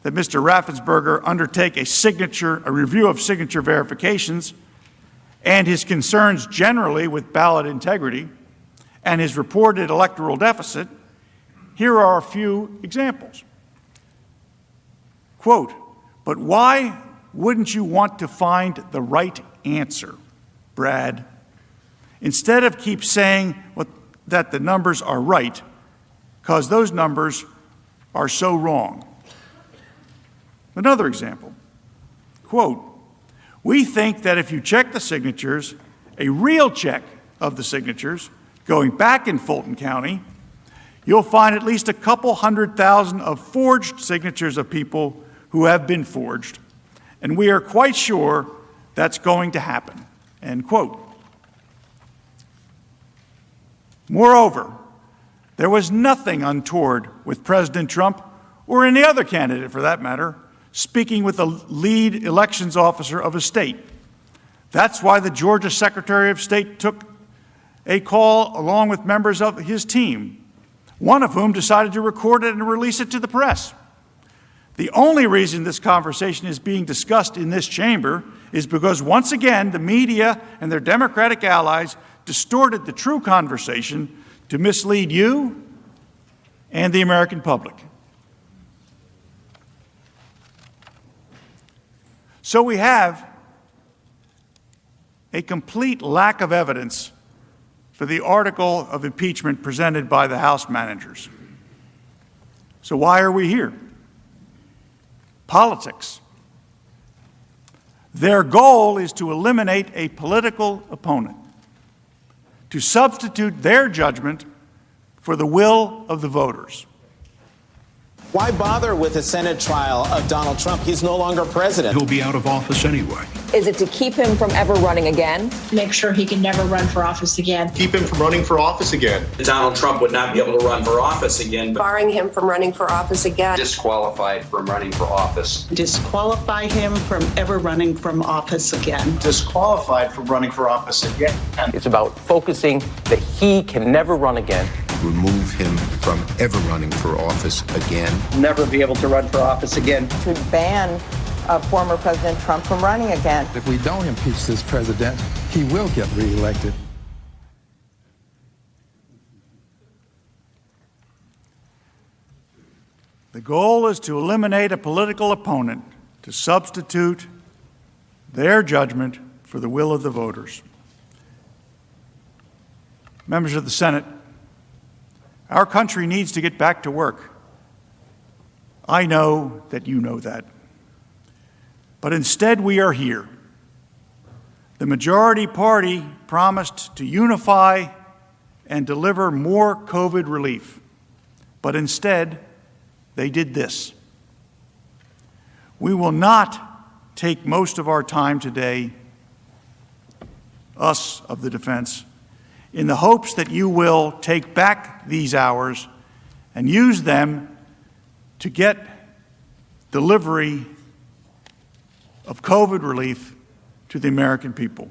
that Mr. Raffensperger undertake a review of signature verifications and his concerns generally with ballot integrity and his reported electoral deficit, here are a few examples. Quote, but why wouldn't you want to find the right answer, Brad? Instead of keep saying that the numbers are right, because those numbers are so wrong. Another example, quote, we think that if you check the signatures, a real check of the signatures, going back in Fulton County, you'll find at least a couple 100,000 of forged signatures of people who have been forged, and we are quite sure that's going to happen, end quote. Moreover, there was nothing untoward with President Trump, or any other candidate for that matter, speaking with the lead elections officer of a state. That's why the Georgia Secretary of State took a call along with members of his team, one of whom decided to record it and release it to the press. The only reason this conversation is being discussed in this chamber is because, once again, the media and their Democratic allies distorted the true conversation to mislead you and the American public. So we have a complete lack of evidence for the article of impeachment presented by the House managers. So why are we here? Politics. Their goal is to eliminate a political opponent, to substitute their judgment for the will of the voters. Why bother with a Senate trial of Donald Trump? He's no longer president. He'll be out of office anyway. Is it to keep him from ever running again? Make sure he can never run for office again. Keep him from running for office again. Donald Trump would not be able to run for office again. Barring him from running for office again. Disqualified from running for office. Disqualify him from ever running from office again. Disqualified from running for office again. It's about focusing that he can never run again. Remove him from ever running for office again. Never be able to run for office again. To ban former President Trump from running again. If we don't impeach this president, he will get reelected. The goal is to eliminate a political opponent, to substitute their judgment for the will of the voters. Members of the Senate, our country needs to get back to work. I know that you know that. But instead, we are here. The majority party promised to unify and deliver more COVID relief. But instead, they did this. We will not take most of our time today, us of the defense, in the hopes that you will take back these hours and use them to get delivery of COVID relief to the American people.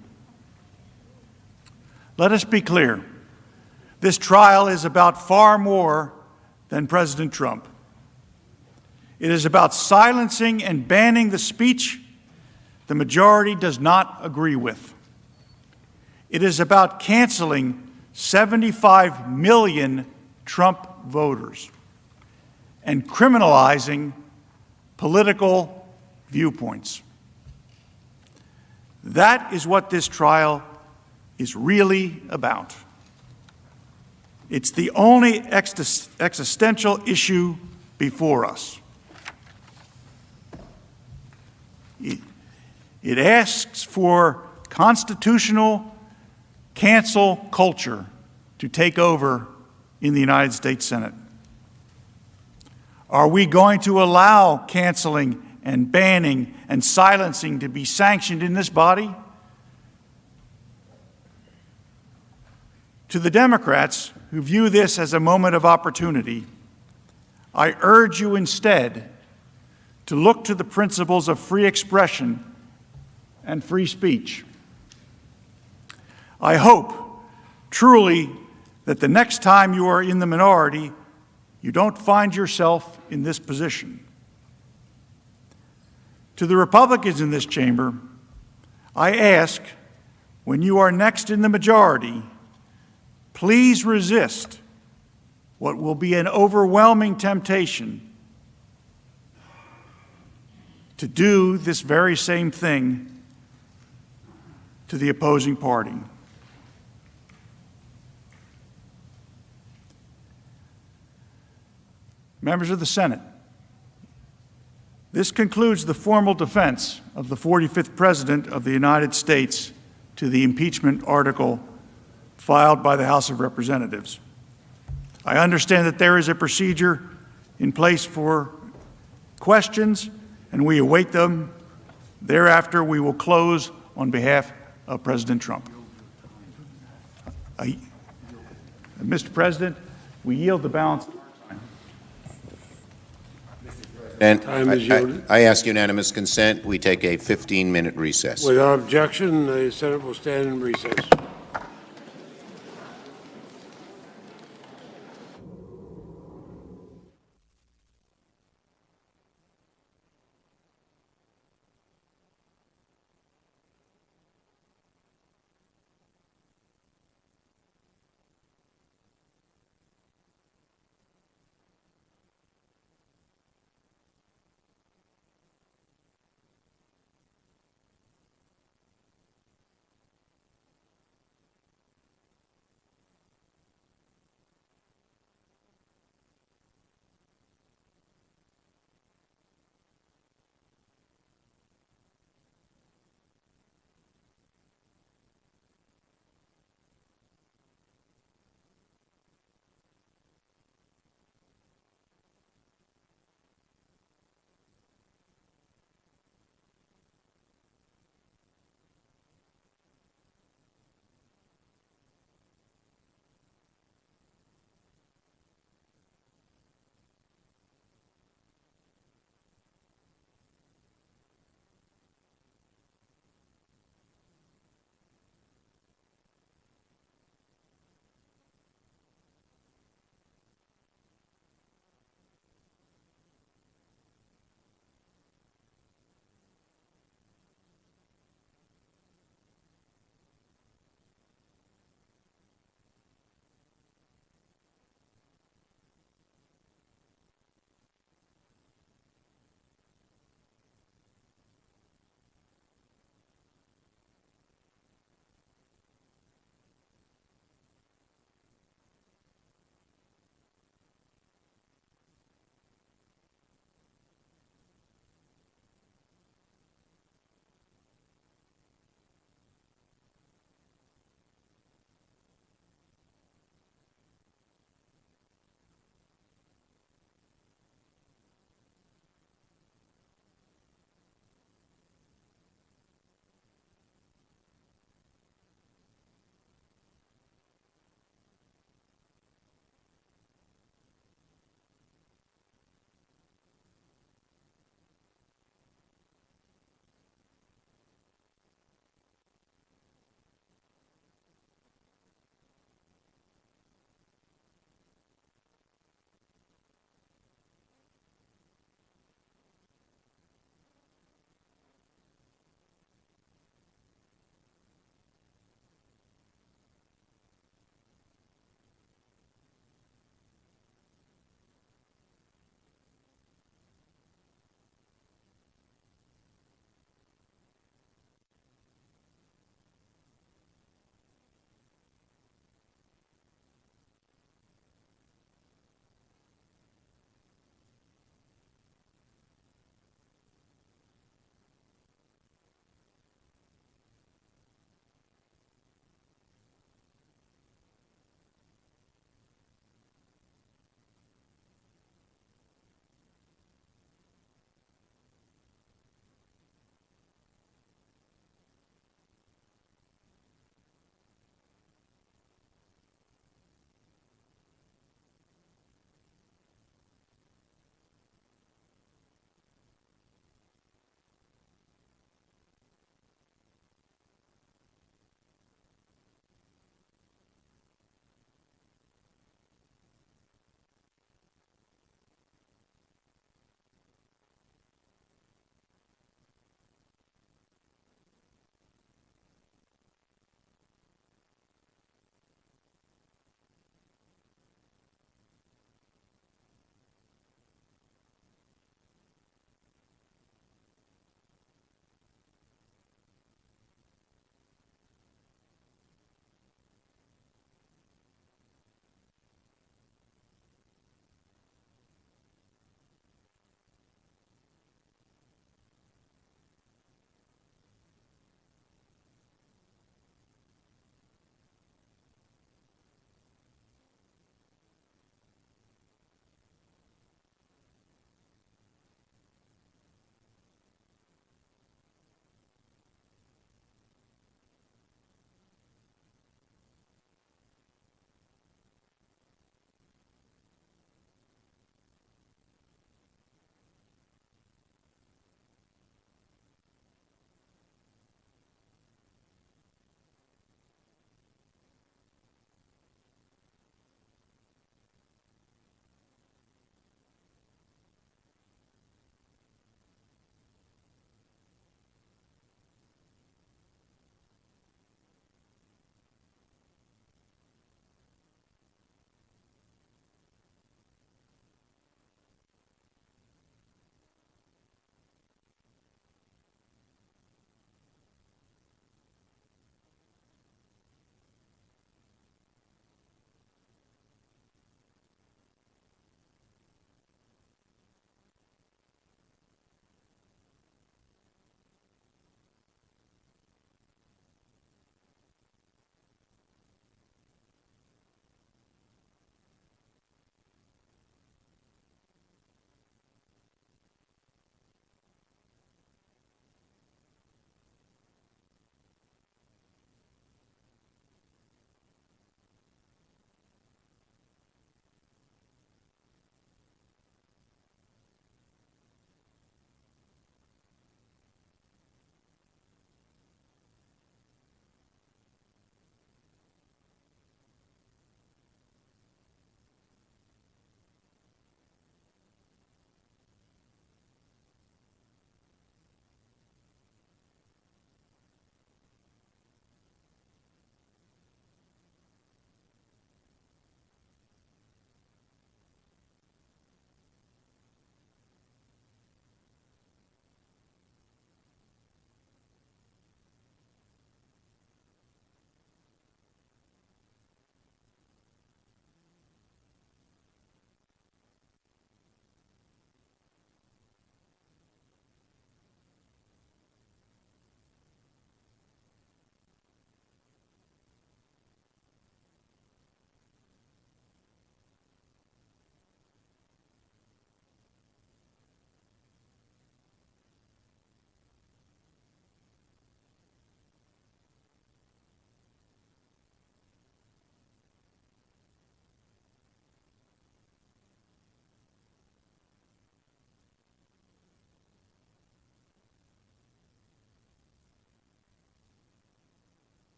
Let us be clear. This trial is about far more than President Trump. It is about silencing and banning the speech the majority does not agree with. It is about canceling 75 million Trump voters and criminalizing political viewpoints. That is what this trial is really about. It's the only existential issue before us. It asks for constitutional cancel culture to take over in the United States Senate. Are we going to allow canceling and banning and silencing to be sanctioned in this body? To the Democrats who view this as a moment of opportunity, I urge you instead to look to the principles of free expression and free speech. I hope truly that the next time you are in the minority, you don't find yourself in this position. To the Republicans in this chamber, I ask, when you are next in the majority, please resist what will be an overwhelming temptation to do this very same thing to the opposing party. Members of the Senate, this concludes the formal defense of the 45th President of the United States to the impeachment article filed by the House of Representatives. I understand that there is a procedure in place for questions, and we await them. Thereafter, we will close on behalf of President Trump. Mr. President, we yield the balance of our time. And I ask unanimous consent. We take a 15-minute recess. Without objection, the Senate will stand in recess.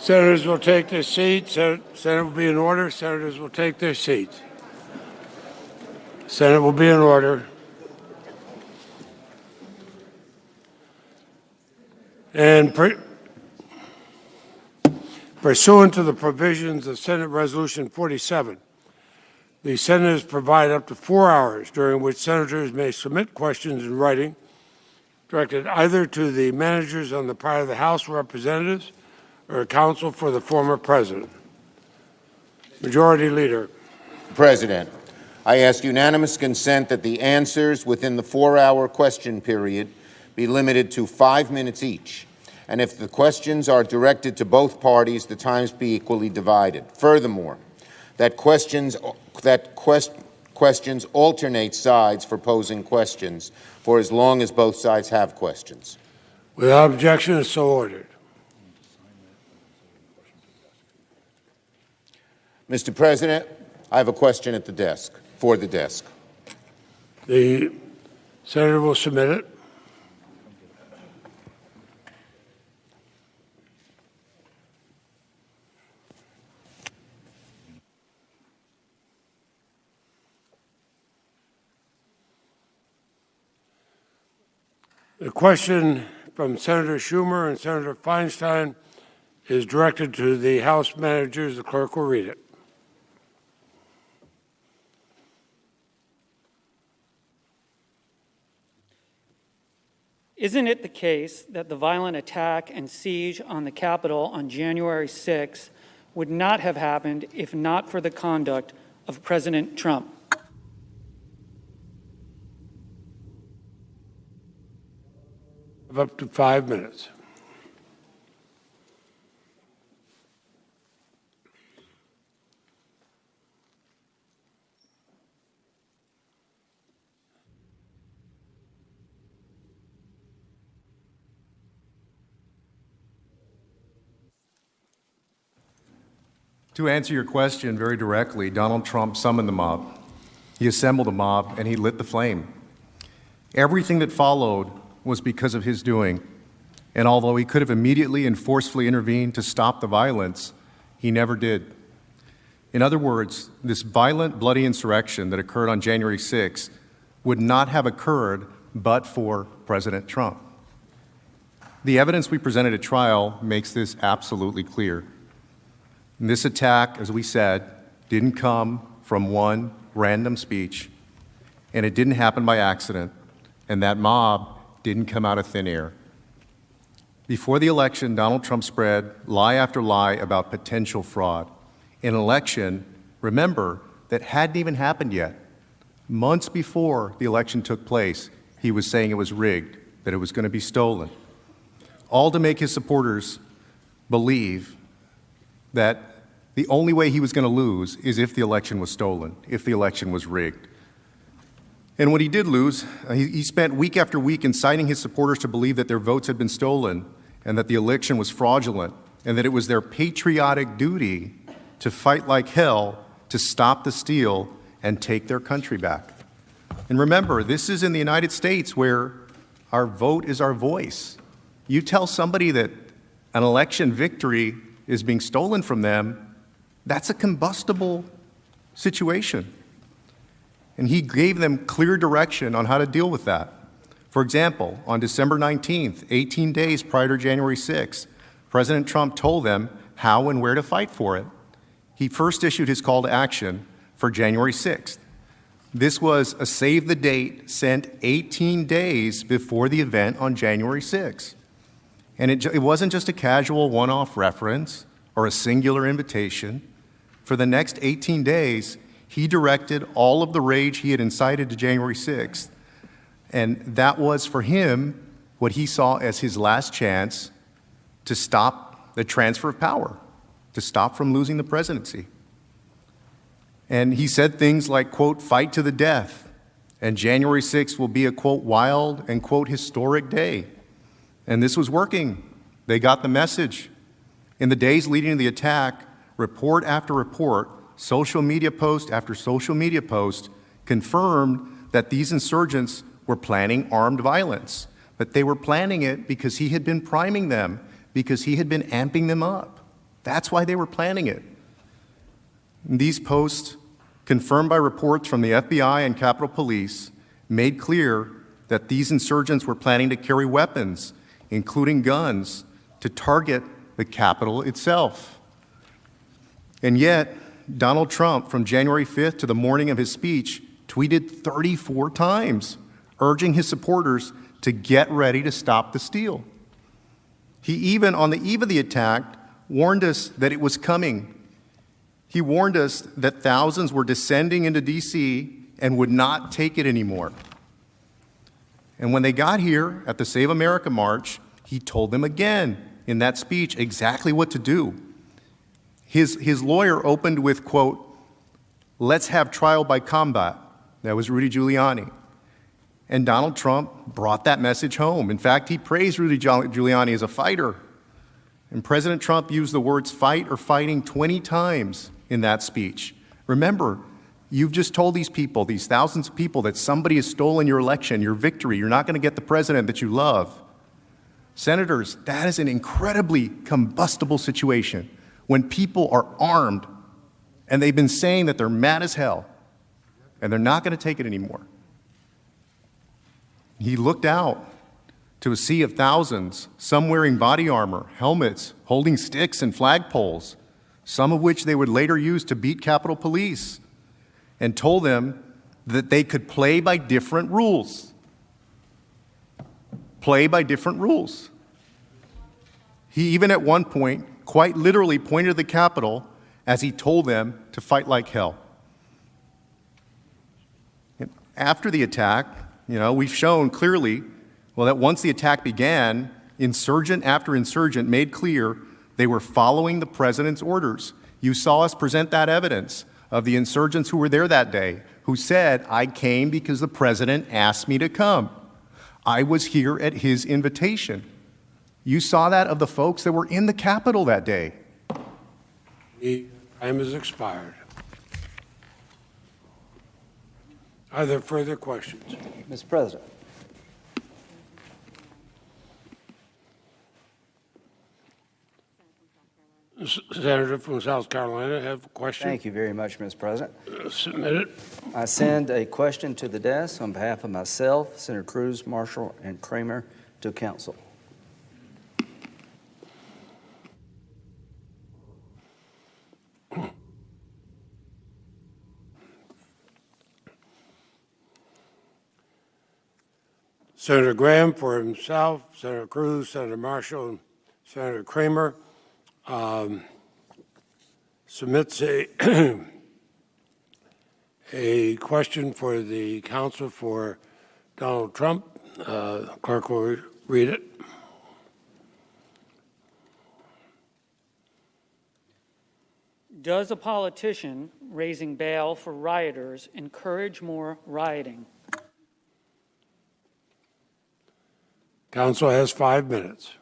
Senators will take their seats. Senate will be in order. Senators will take their seats. Senate will be in order. And pursuant to the provisions of Senate Resolution 47, the senators provide up to 4 hours during which senators may submit questions in writing directed either to the managers on the part of the House of Representatives or counsel for the former president. Majority Leader. President, I ask unanimous consent that the answers within the 4-hour question period be limited to 5 minutes each, and if the questions are directed to both parties, the times be equally divided. Furthermore, that questions alternate sides for posing questions for as long as both sides have questions. Without objection, so ordered. Mr. President, I have a question at the desk, for the desk. The senator will submit it. The question from Senator Schumer and Senator Feinstein is directed to the House managers. The clerk will read it. Isn't it the case that the violent attack and siege on the Capitol on January 6th would not have happened if not for the conduct of President Trump? Up to 5 minutes. To answer your question very directly, Donald Trump summoned the mob. He assembled a mob and he lit the flame. Everything that followed was because of his doing. And although he could have immediately and forcefully intervened to stop the violence, he never did. In other words, this violent, bloody insurrection that occurred on January 6th would not have occurred but for President Trump. The evidence we presented at trial makes this absolutely clear. And this attack, as we said, didn't come from one random speech, and it didn't happen by accident, and that mob didn't come out of thin air. Before the election, Donald Trump spread lie after lie about potential fraud. An election, remember, that hadn't even happened yet. Months before the election took place, he was saying it was rigged, that it was going to be stolen. All to make his supporters believe that the only way he was going to lose is if the election was stolen, if the election was rigged. And when he did lose, he spent week after week inciting his supporters to believe that their votes had been stolen and that the election was fraudulent and that it was their patriotic duty to fight like hell to stop the steal and take their country back. And remember, this is in the United States where our vote is our voice. You tell somebody that an election victory is being stolen from them, that's a combustible situation. And he gave them clear direction on how to deal with that. For example, on December 19th, 18 days prior to January 6th, President Trump told them how and where to fight for it. He first issued his call to action for January 6th. This was a save the date sent 18 days before the event on January 6th. And it wasn't just a casual one-off reference or a singular invitation. For the next 18 days, he directed all of the rage he had incited to January 6th, and that was for him what he saw as his last chance to stop the transfer of power, to stop from losing the presidency. And he said things like, quote, fight to the death, and January 6th will be a, quote, wild and, quote, historic day. And this was working. They got the message. In the days leading to the attack, report after report, social media post after social media post confirmed that these insurgents were planning armed violence. But they were planning it because he had been priming them, because he had been amping them up. That's why they were planning it. And these posts, confirmed by reports from the FBI and Capitol Police, made clear that these insurgents were planning to carry weapons, including guns, to target the Capitol itself. And yet, Donald Trump, from January 5th to the morning of his speech, tweeted 34 times, urging his supporters to get ready to stop the steal. He even, on the eve of the attack, warned us that it was coming. He warned us that thousands were descending into D.C. and would not take it anymore. And when they got here at the Save America March, he told them again in that speech exactly what to do. His lawyer opened with, quote, "Let's have trial by combat." That was Rudy Giuliani. And Donald Trump brought that message home. In fact, he praised Rudy Giuliani as a fighter. And President Trump used the words fight or fighting 20 times in that speech. Remember, you've just told these people, these thousands of people, that somebody has stolen your election, your victory. You're not going to get the president that you love. Senators, that is an incredibly combustible situation when people are armed and they've been saying that they're mad as hell and they're not going to take it anymore. He looked out to a sea of thousands, some wearing body armor, helmets, holding sticks and flagpoles, some of which they would later use to beat Capitol Police, and told them that they could play by different rules. Play by different rules. He even at one point quite literally pointed to the Capitol as he told them to fight like hell. And after the attack, we've shown clearly, that once the attack began, insurgent after insurgent made clear they were following the president's orders. You saw us present that evidence of the insurgents who were there that day, who said, "I came because the president asked me to come. I was here at his invitation." You saw that of the folks that were in the Capitol that day. The time has expired. Are there further questions? Mr. President. Senator from South Carolina, have a question? Thank you very much, Mr. President. Submit it. I send a question to the desk on behalf of myself, Senator Cruz, Marshall, and Kramer to council. Senator Graham for himself, Senator Cruz, Senator Marshall, and Senator Kramer submits a question for the counsel for Donald Trump. Clerk will read it. Does a politician raising bail for rioters encourage more rioting? Council has 5 minutes.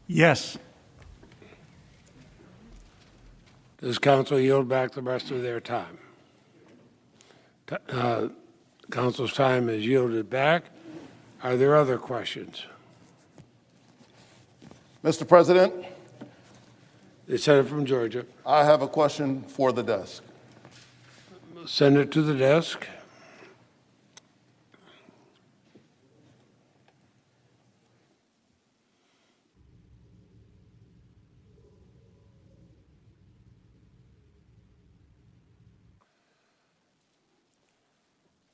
Yes. Does council yield back the rest of their time? Council's time is yielded back. Are there other questions? Mr. President. The senator from Georgia. I have a question for the desk. Send it to the desk.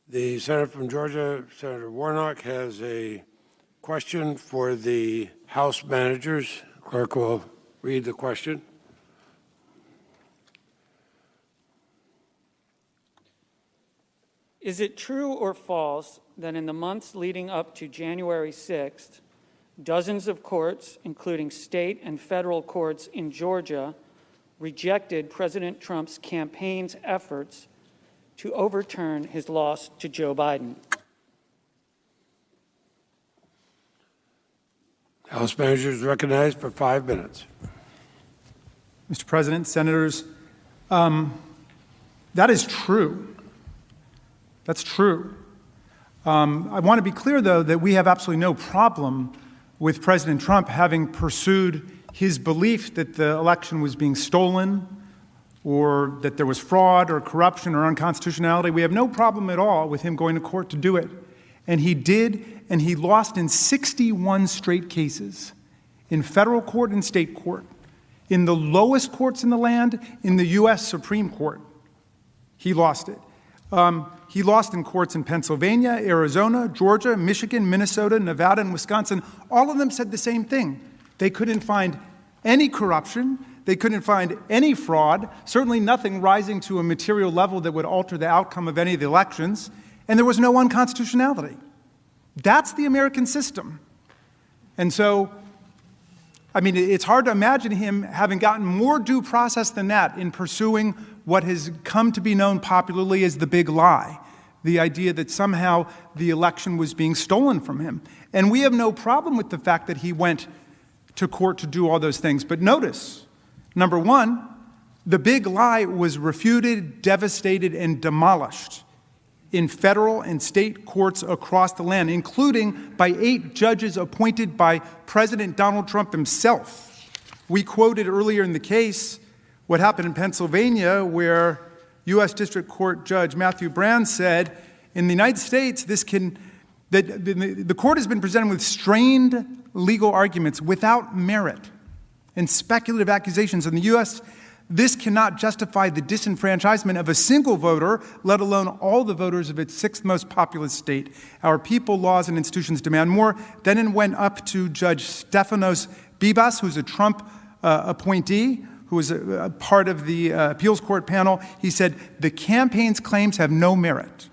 The senator from Georgia, Senator Warnock, has a question for the House managers. Clerk will read the question. Is it true or false that in the months leading up to January 6th, dozens of courts, including state and federal courts in Georgia, rejected President Trump's campaign's efforts to overturn his loss to Joe Biden? House managers recognized for 5 minutes. Mr. President, Senators, that is true. That's true. I want to be clear, though, that we have absolutely no problem with President Trump having pursued his belief that the election was being stolen or that there was fraud or corruption or unconstitutionality. We have no problem at all with him going to court to do it. And he did, and he lost in 61 straight cases, in federal court and state court, in the lowest courts in the land, in the U.S. Supreme Court. He lost it. He lost in courts in Pennsylvania, Arizona, Georgia, Michigan, Minnesota, Nevada, and Wisconsin. All of them said the same thing. They couldn't find any corruption. They couldn't find any fraud, certainly nothing rising to a material level that would alter the outcome of any of the elections, and there was no unconstitutionality. That's the American system. And so, I mean, it's hard to imagine him having gotten more due process than that in pursuing what has come to be known popularly as the big lie, the idea that somehow the election was being stolen from him. And we have no problem with the fact that he went to court to do all those things. But notice, number one, the big lie was refuted, devastated, and demolished in federal and state courts across the land, including by 8 judges appointed by President Donald Trump himself. We quoted earlier in the case what happened in Pennsylvania, where U.S. District Court Judge Matthew Brand said, in the United States, the court has been presented with strained legal arguments without merit and speculative accusations. In the U.S., this cannot justify the disenfranchisement of a single voter, let alone all the voters of its 6th most populous state. Our people, laws, and institutions demand more. Then it went up to Judge Stefanos Bibas, who's a Trump appointee, who was a part of the appeals court panel. He said, the campaign's claims have no merit.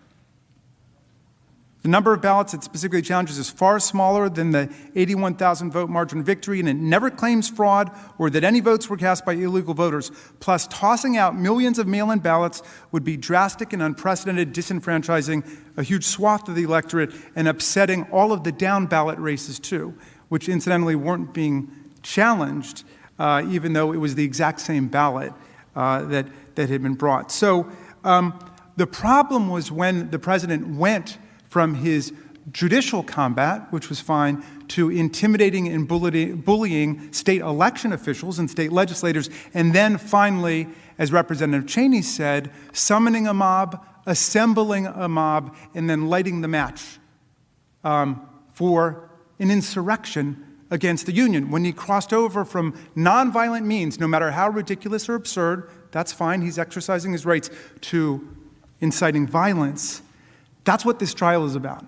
The number of ballots it specifically challenges is far smaller than the 81,000 vote margin of victory, and it never claims fraud or that any votes were cast by illegal voters. Plus, tossing out millions of mail-in ballots would be drastic and unprecedented, disenfranchising a huge swath of the electorate and upsetting all of the down-ballot races, too, which incidentally weren't being challenged, even though it was the exact same ballot that had been brought. So the problem was when the president went from his judicial combat, which was fine, to intimidating and bullying state election officials and state legislators, and then finally, as Representative Cheney said, summoning a mob, assembling a mob, and then lighting the match for an insurrection against the Union. When he crossed over from nonviolent means, no matter how ridiculous or absurd, that's fine, he's exercising his rights, to inciting violence. That's what this trial is about.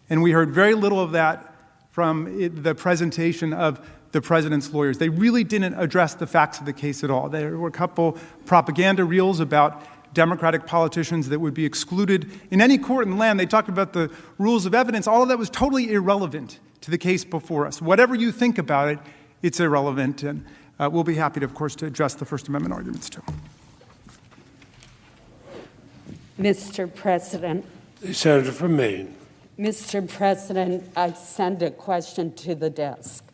And we heard very little of that from the presentation of the president's lawyers. They really didn't address the facts of the case at all. There were a couple propaganda reels about Democratic politicians that would be excluded in any court in the land. They talked about the rules of evidence. All of that was totally irrelevant to the case before us. Whatever you think about it, it's irrelevant. And we'll be happy, of course, to address the First Amendment arguments, too. Mr. President. The Senator from Maine. Mr. President, I send a question to the desk.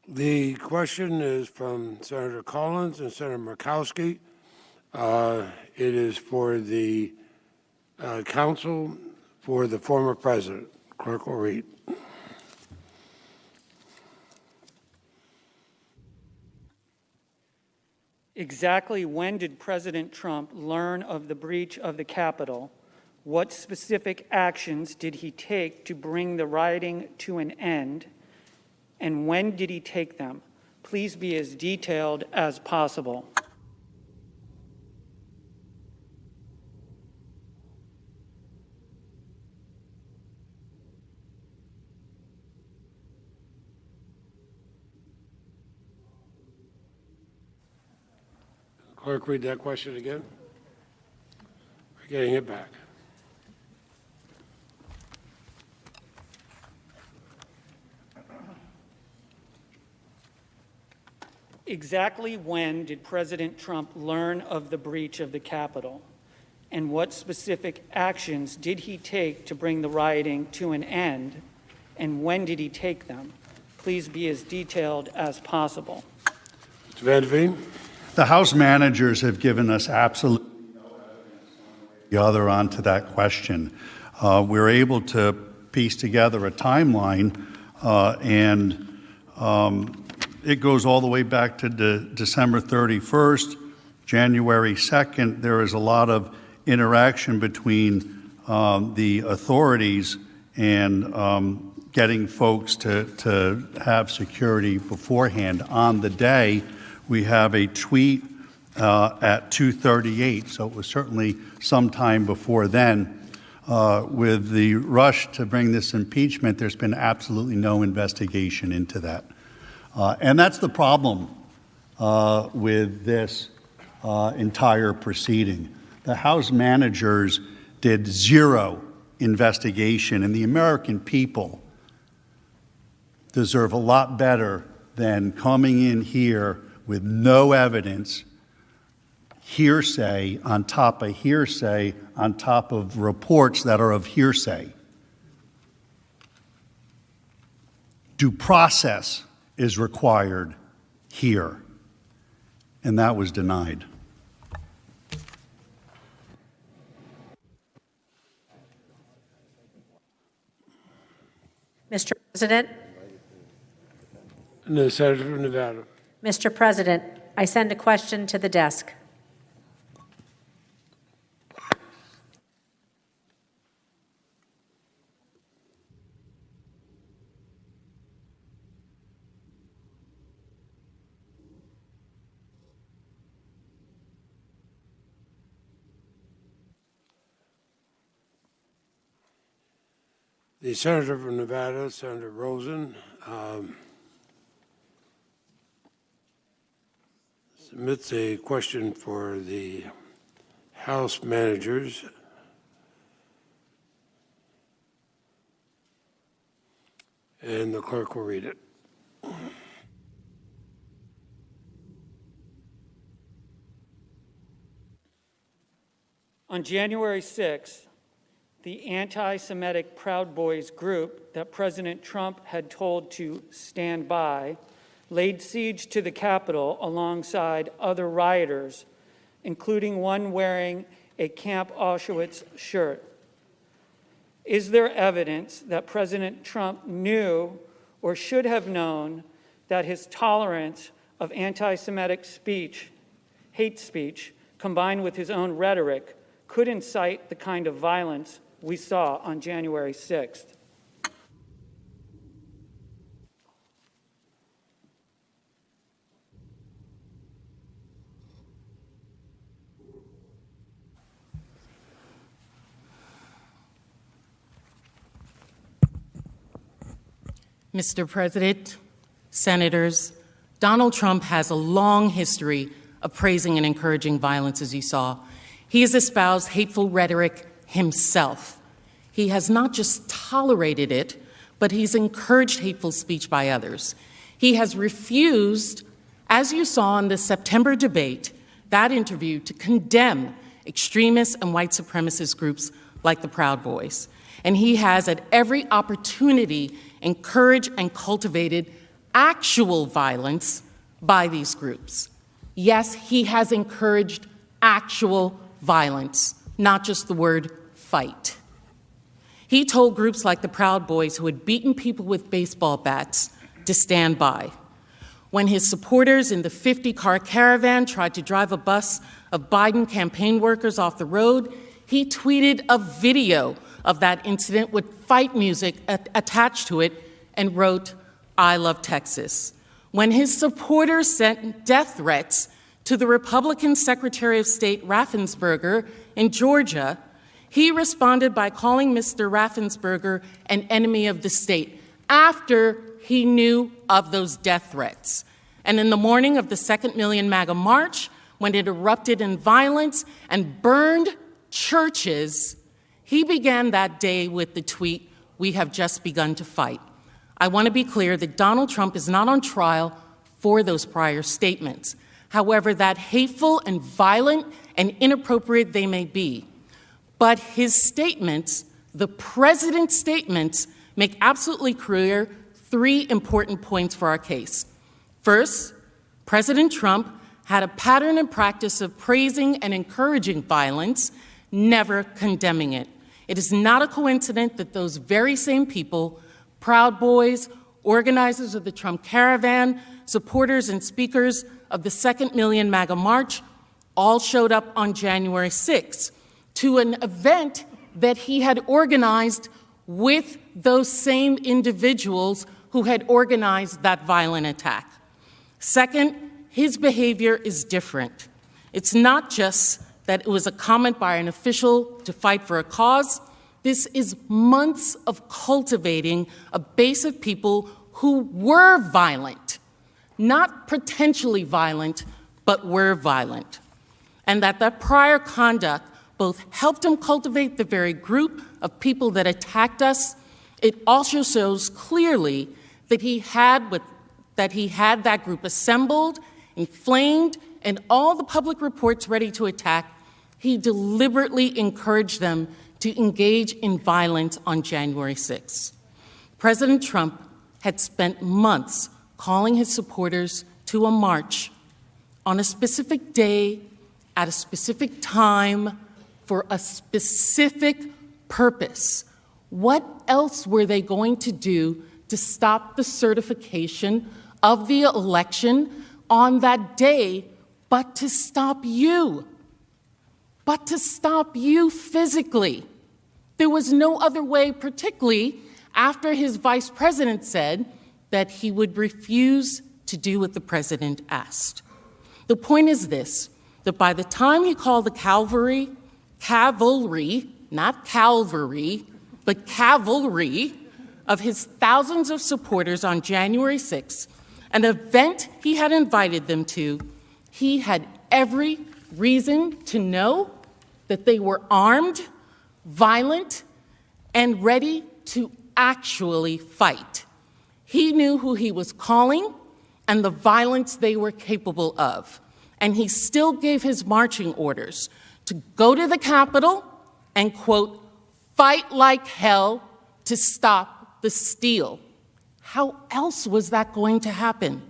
The question is from Senator Collins and Senator Murkowski. It is for the counsel for the former president. Clerk will read. Exactly when did President Trump learn of the breach of the Capitol? What specific actions did he take to bring the rioting to an end? And when did he take them? Please be as detailed as possible. Clerk, read that question again. We're getting it back. Exactly when did President Trump learn of the breach of the Capitol? And what specific actions did he take to bring the rioting to an end? And when did he take them? Please be as detailed as possible. Mr. Van Veen. The House managers have given us absolutely no evidence the other onto that question. We're able to piece together a timeline, and it goes all the way back to December 31st, January 2nd. There is a lot of interaction between the authorities and getting folks to have security beforehand. On the day, we have a tweet at 2:38, so it was certainly sometime before then. With the rush to bring this impeachment, there's been absolutely no investigation into that. And that's the problem with this entire proceeding. The House managers did zero investigation, and the American people deserve a lot better than coming in here with no evidence, hearsay on top of hearsay on top of reports that are of hearsay. Due process is required here, and that was denied. Mr. President. The Senator from Nevada. Mr. President, I send a question to the desk. The Senator from Nevada, Senator Rosen, submits a question for the House managers. And the clerk will read it. On January 6th, the anti-Semitic Proud Boys group that President Trump had told to stand by laid siege to the Capitol alongside other rioters, including one wearing a Camp Auschwitz shirt. Is there evidence that President Trump knew or should have known that his tolerance of anti-Semitic speech, hate speech, combined with his own rhetoric, could incite the kind of violence we saw on January 6th? Mr. President, Senators, Donald Trump has a long history of praising and encouraging violence, as you saw. He has espoused hateful rhetoric himself. He has not just tolerated it, but he's encouraged hateful speech by others. He has refused, as you saw in the September debate, that interview, to condemn extremist and white supremacist groups like the Proud Boys. And he has, at every opportunity, encouraged and cultivated actual violence by these groups. Yes, he has encouraged actual violence, not just the word fight. He told groups like the Proud Boys, who had beaten people with baseball bats, to stand by. When his supporters in the 50-car caravan tried to drive a bus of Biden campaign workers off the road, he tweeted a video of that incident with fight music attached to it and wrote, "I love Texas." When his supporters sent death threats to the Republican Secretary of State Raffensperger in Georgia, he responded by calling Mr. Raffensperger an enemy of the state after he knew of those death threats. And in the morning of the 2nd Million MAGA March, when it erupted in violence and burned churches, he began that day with the tweet, "We have just begun to fight." I want to be clear that Donald Trump is not on trial for those prior statements, however that hateful and violent and inappropriate they may be. But his statements, the president's statements, make absolutely clear three important points for our case. First, President Trump had a pattern and practice of praising and encouraging violence, never condemning it. It is not a coincidence that those very same people, Proud Boys, organizers of the Trump Caravan, supporters and speakers of the 2nd Million MAGA March, all showed up on January 6th to an event that he had organized with those same individuals who had organized that violent attack. Second, his behavior is different. It's not just that it was a comment by an official to fight for a cause. This is months of cultivating a base of people who were violent, not potentially violent, but were violent. And that prior conduct both helped him cultivate the very group of people that attacked us. It also shows clearly that he had that group assembled, inflamed, and all the public reports ready to attack. He deliberately encouraged them to engage in violence on January 6th. President Trump had spent months calling his supporters to a march on a specific day, at a specific time, for a specific purpose. What else were they going to do to stop the certification of the election on that day but to stop you? But to stop you physically. There was no other way, particularly after his vice president said that he would refuse to do what the president asked. The point is this, that by the time he called the cavalry, not Calvary, but cavalry of his thousands of supporters on January 6th, an event he had invited them to, he had every reason to know that they were armed, violent, and ready to actually fight. He knew who he was calling and the violence they were capable of. And he still gave his marching orders to go to the Capitol and, quote, fight like hell to stop the steal. How else was that going to happen?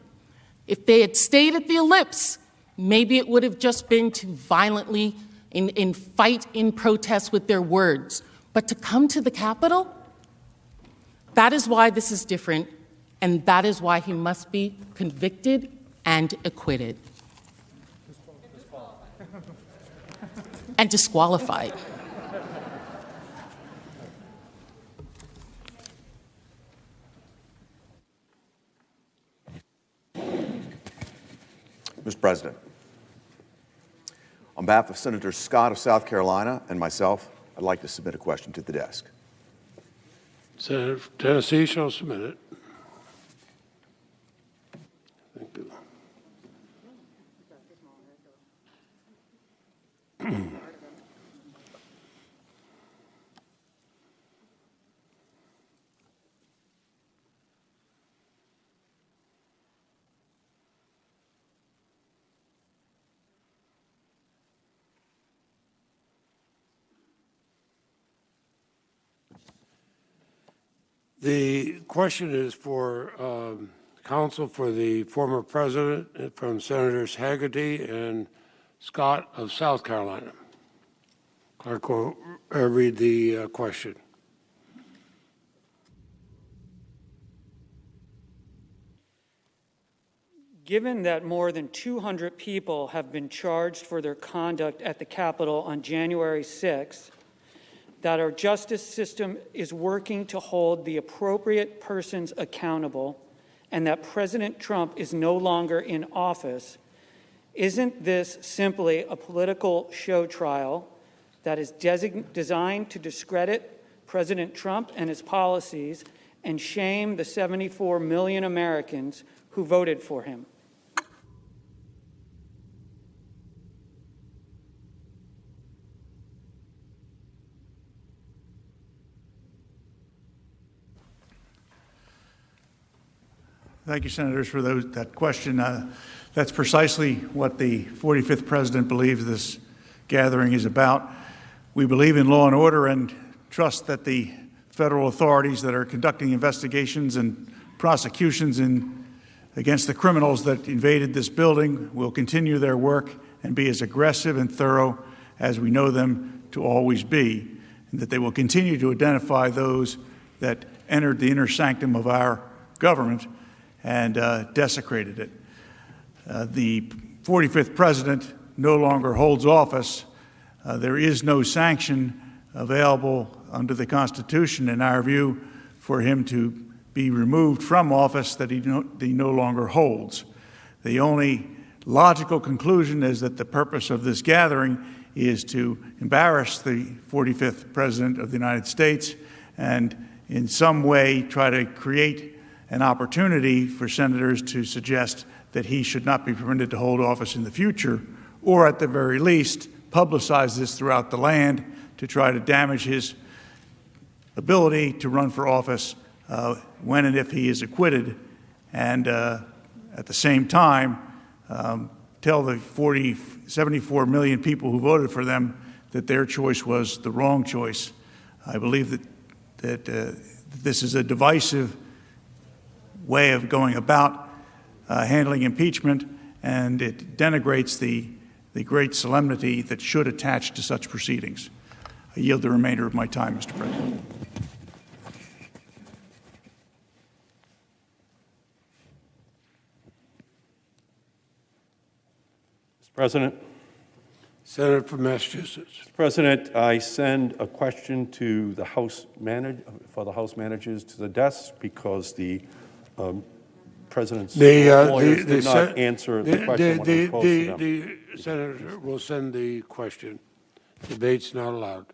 If they had stayed at the ellipse, maybe it would have just been to violently fight in protest with their words. But to come to the Capitol? That is why this is different, and that is why he must be convicted and acquitted. And disqualified. Mr. President, on behalf of Senator Scott of South Carolina and myself, I'd like to submit a question to the desk. Senator from Tennessee shall submit it. Thank you. The question is for counsel for the former president from Senators Hagerty and Scott of South Carolina. Clerk will read the question. Given that more than 200 people have been charged for their conduct at the Capitol on January 6th, that our justice system is working to hold the appropriate persons accountable, and that President Trump is no longer in office, isn't this simply a political show trial that is designed to discredit President Trump and his policies and shame the 74 million Americans who voted for him? Thank you, Senators, for that question. That's precisely what the 45th President believes this gathering is about. We believe in law and order and trust that the federal authorities that are conducting investigations and prosecutions against the criminals that invaded this building will continue their work and be as aggressive and thorough as we know them to always be, and that they will continue to identify those that entered the inner sanctum of our government and desecrated it. The 45th President no longer holds office. There is no sanction available under the Constitution, in our view, for him to be removed from office that he no longer holds. The only logical conclusion is that the purpose of this gathering is to embarrass the 45th President of the United States and in some way try to create an opportunity for senators to suggest that he should not be permitted to hold office in the future, or at the very least, publicize this throughout the land to try to damage his ability to run for office when and if he is acquitted, and at the same time, tell the 74 million people who voted for them that their choice was the wrong choice. I believe that this is a divisive way of going about handling impeachment, and it denigrates the great solemnity that should attach to such proceedings. I yield the remainder of my time, Mr. President. Mr. President. Senator from Massachusetts. Mr. President, I send a question to the House managers to the desk because the President's lawyers did not answer the question when it was posed to them. The Senator will send the question. Debate's not allowed.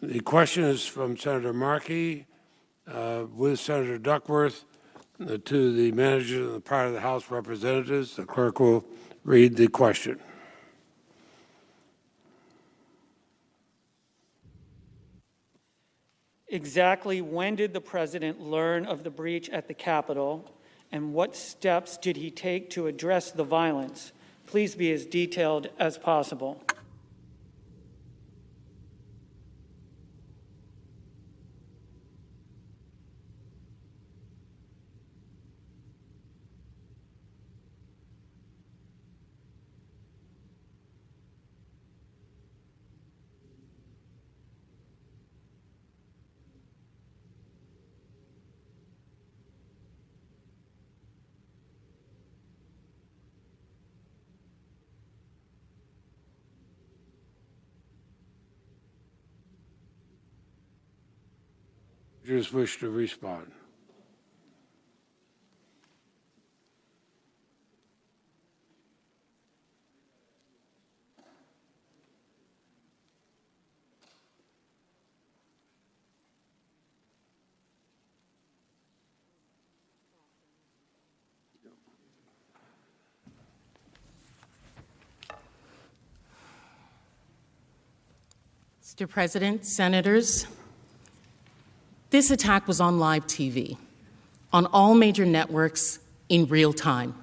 The question is from Senator Markey with Senator Duckworth to the manager and the part of the House Representatives. The clerk will read the question. Exactly when did the President learn of the breach at the Capitol, and what steps did he take to address the violence? Please be as detailed as possible. Just wish to respond. Mr. President, Senators, this attack was on live TV, on all major networks in real time.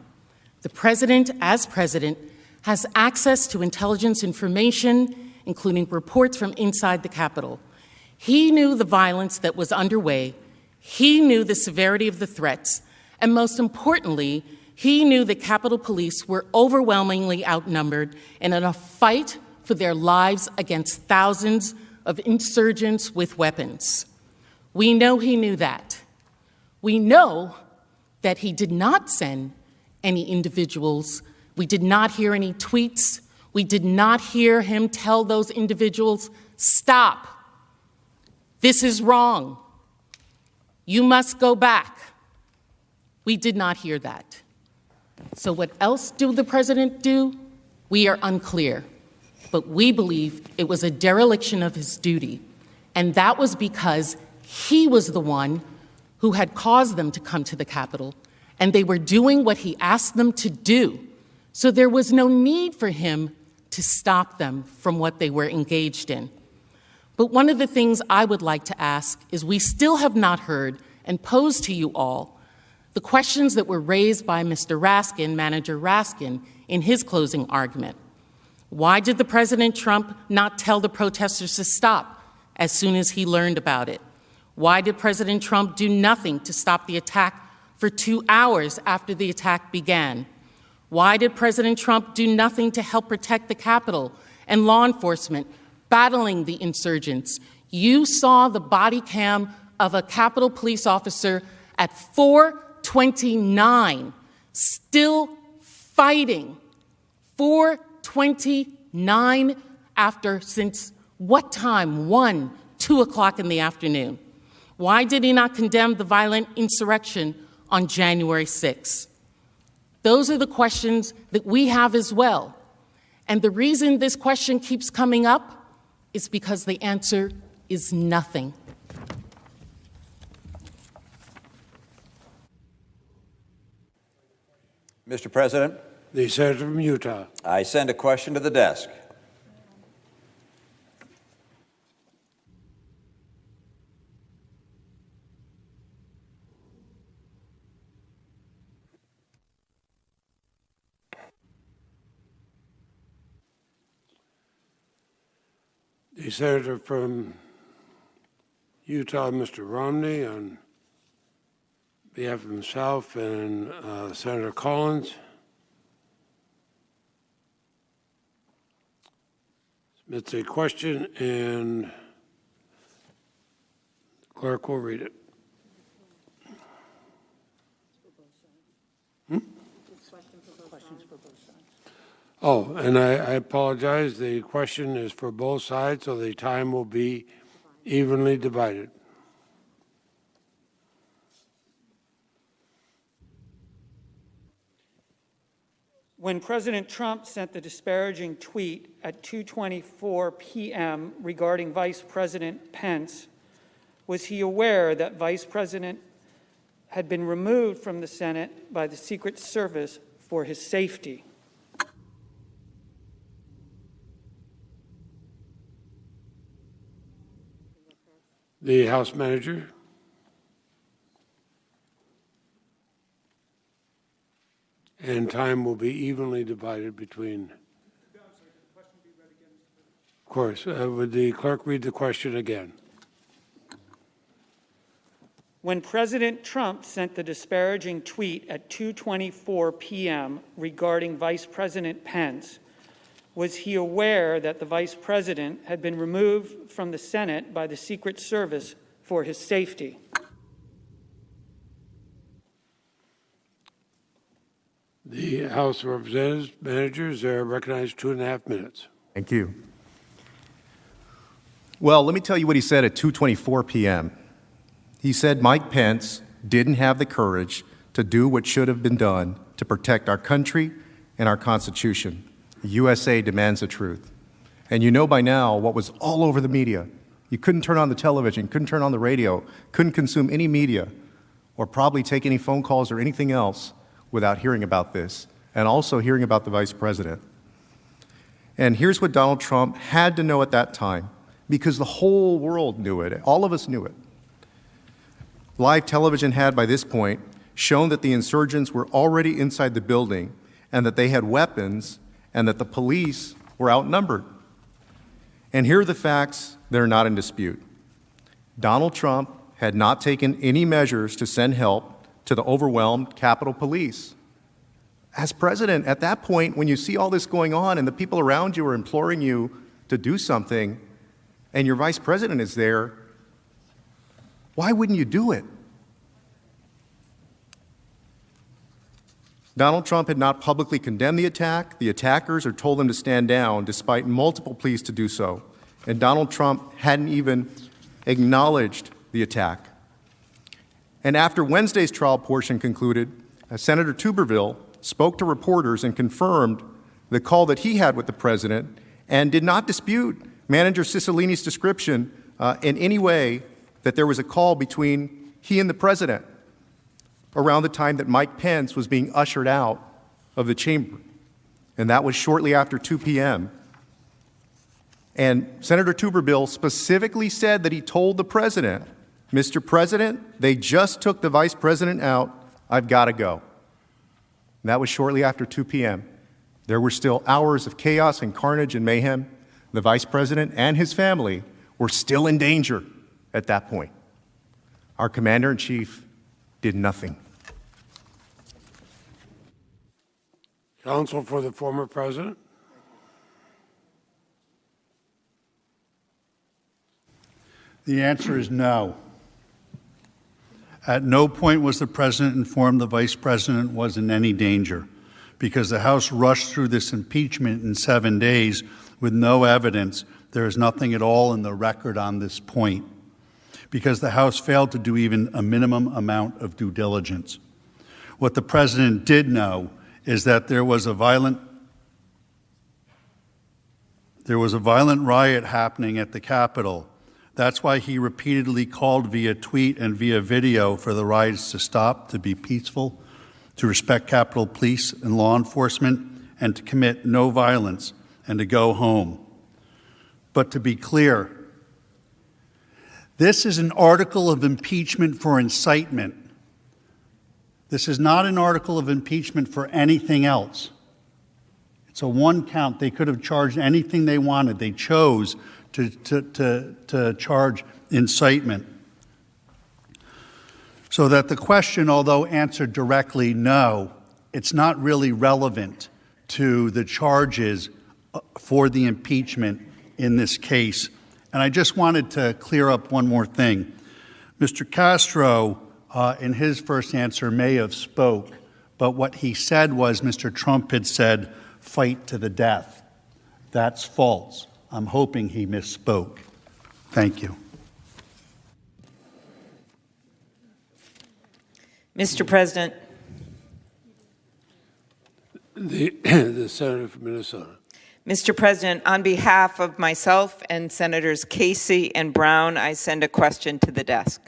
The President, as President, has access to intelligence information, including reports from inside the Capitol. He knew the violence that was underway. He knew the severity of the threats. And most importantly, he knew the Capitol Police were overwhelmingly outnumbered and in a fight for their lives against thousands of insurgents with weapons. We know he knew that. We know that he did not send any individuals. We did not hear any tweets. We did not hear him tell those individuals, stop. This is wrong. You must go back. We did not hear that. So what else did the President do? We are unclear. But we believe it was a dereliction of his duty. And that was because he was the one who had caused them to come to the Capitol, and they were doing what he asked them to do. So there was no need for him to stop them from what they were engaged in. But one of the things I would like to ask is we still have not heard and posed to you all the questions that were raised by Mr. Raskin, Manager Raskin, in his closing argument. Why did the President Trump not tell the protesters to stop as soon as he learned about it? Why did President Trump do nothing to stop the attack for 2 hours after the attack began? Why did President Trump do nothing to help protect the Capitol and law enforcement battling the insurgents? You saw the body cam of a Capitol police officer at 4:29, still fighting. 4:29 after, since what time? 1, 2 o'clock in the afternoon. Why did he not condemn the violent insurrection on January 6th? Those are the questions that we have as well. And the reason this question keeps coming up is because the answer is nothing. Mr. President. The Senator from Utah. I send a question to the desk. The Senator from Utah, Mr. Romney, on behalf of himself and Senator Collins. Submits a question, and the clerk will read it. Oh, and I apologize. The question is for both sides, so the time will be evenly divided. When President Trump sent the disparaging tweet at 2:24 p.m. regarding Vice President Pence, was he aware that Vice President had been removed from the Senate by the Secret Service for his safety? The House Manager. And time will be evenly divided between. Of course. Would the clerk read the question again? When President Trump sent the disparaging tweet at 2:24 p.m. regarding Vice President Pence, was he aware that the Vice President had been removed from the Senate by the Secret Service for his safety? The House of Representatives managers are recognized 2.5 minutes. Thank you. Well, let me tell you what he said at 2:24 p.m. He said Mike Pence didn't have the courage to do what should have been done to protect our country and our Constitution. The USA demands the truth. And you know by now what was all over the media. You couldn't turn on the television, couldn't turn on the radio, couldn't consume any media, or probably take any phone calls or anything else without hearing about this, and also hearing about the Vice President. And here's what Donald Trump had to know at that time, because the whole world knew it. All of us knew it. Live television had, by this point, shown that the insurgents were already inside the building and that they had weapons and that the police were outnumbered. And here are the facts that are not in dispute. Donald Trump had not taken any measures to send help to the overwhelmed Capitol Police. As president, at that point, when you see all this going on and the people around you are imploring you to do something, and your vice president is there, why wouldn't you do it? Donald Trump had not publicly condemned the attack, the attackers, or told them to stand down, despite multiple pleas to do so. And Donald Trump hadn't even acknowledged the attack. And after Wednesday's trial portion concluded, Senator Tuberville spoke to reporters and confirmed the call that he had with the president and did not dispute Manager Cicilline's description in any way that there was a call between he and the president around the time that Mike Pence was being ushered out of the chamber, and that was shortly after 2 p.m. And Senator Tuberville specifically said that he told the president, Mr. President, they just took the vice president out. I've got to go. And that was shortly after 2 p.m. There were still hours of chaos and carnage and mayhem. The vice president and his family were still in danger at that point. Our commander-in-chief did nothing. Counsel for the former president. The answer is no. At no point was the president informed the vice president was in any danger, because the House rushed through this impeachment in 7 days with no evidence. There is nothing at all in the record on this point, because the House failed to do even a minimum amount of due diligence. What the president did know is that there was a violent riot happening at the Capitol. That's why he repeatedly called via tweet and via video for the riots to stop, to be peaceful, to respect Capitol Police and law enforcement, and to commit no violence, and to go home. But to be clear, this is an article of impeachment for incitement. This is not an article of impeachment for anything else. It's a one count. They could have charged anything they wanted. They chose to charge incitement. So that the question, although answered directly no, it's not really relevant to the charges for the impeachment in this case. And I just wanted to clear up one more thing. Mr. Castro, in his first answer, may have spoke, but what he said was Mr. Trump had said, fight to the death. That's false. I'm hoping he misspoke. Thank you. Mr. President. The senator from Minnesota. Mr. President, on behalf of myself and Senators Casey and Brown, I send a question to the desk.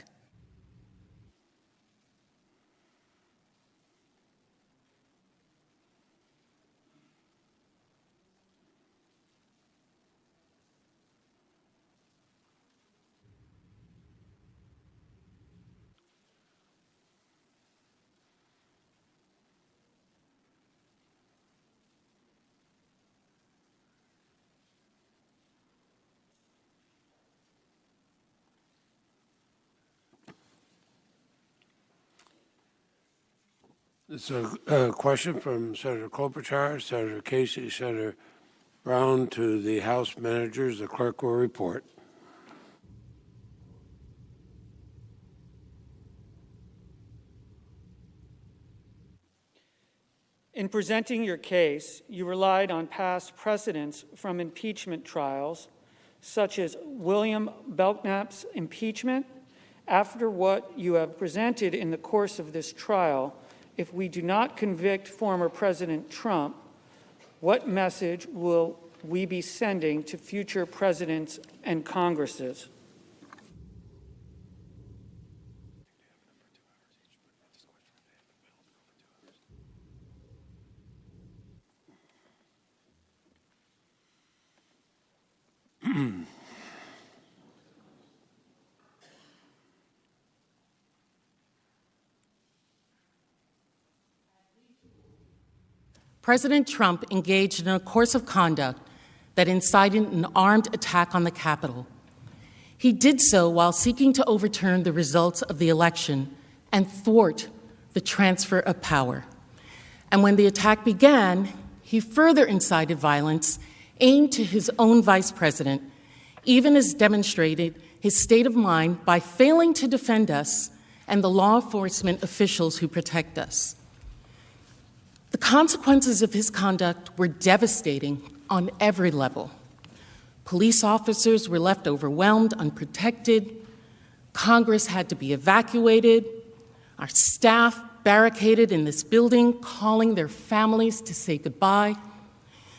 It's a question from Senator Klobuchar, Senator Casey, Senator Brown to the House managers. The clerk will report. In presenting your case, you relied on past precedents from impeachment trials, such as William Belknap's impeachment. After what you have presented in the course of this trial, if we do not convict former President Trump, what message will we be sending to future presidents and Congresses? President Trump engaged in a course of conduct that incited an armed attack on the Capitol. He did so while seeking to overturn the results of the election and thwart the transfer of power. And when the attack began, he further incited violence aimed to his own vice president, even as demonstrated his state of mind by failing to defend us and the law enforcement officials who protect us. The consequences of his conduct were devastating on every level. Police officers were left overwhelmed, unprotected. Congress had to be evacuated. Our staff barricaded in this building, calling their families to say goodbye.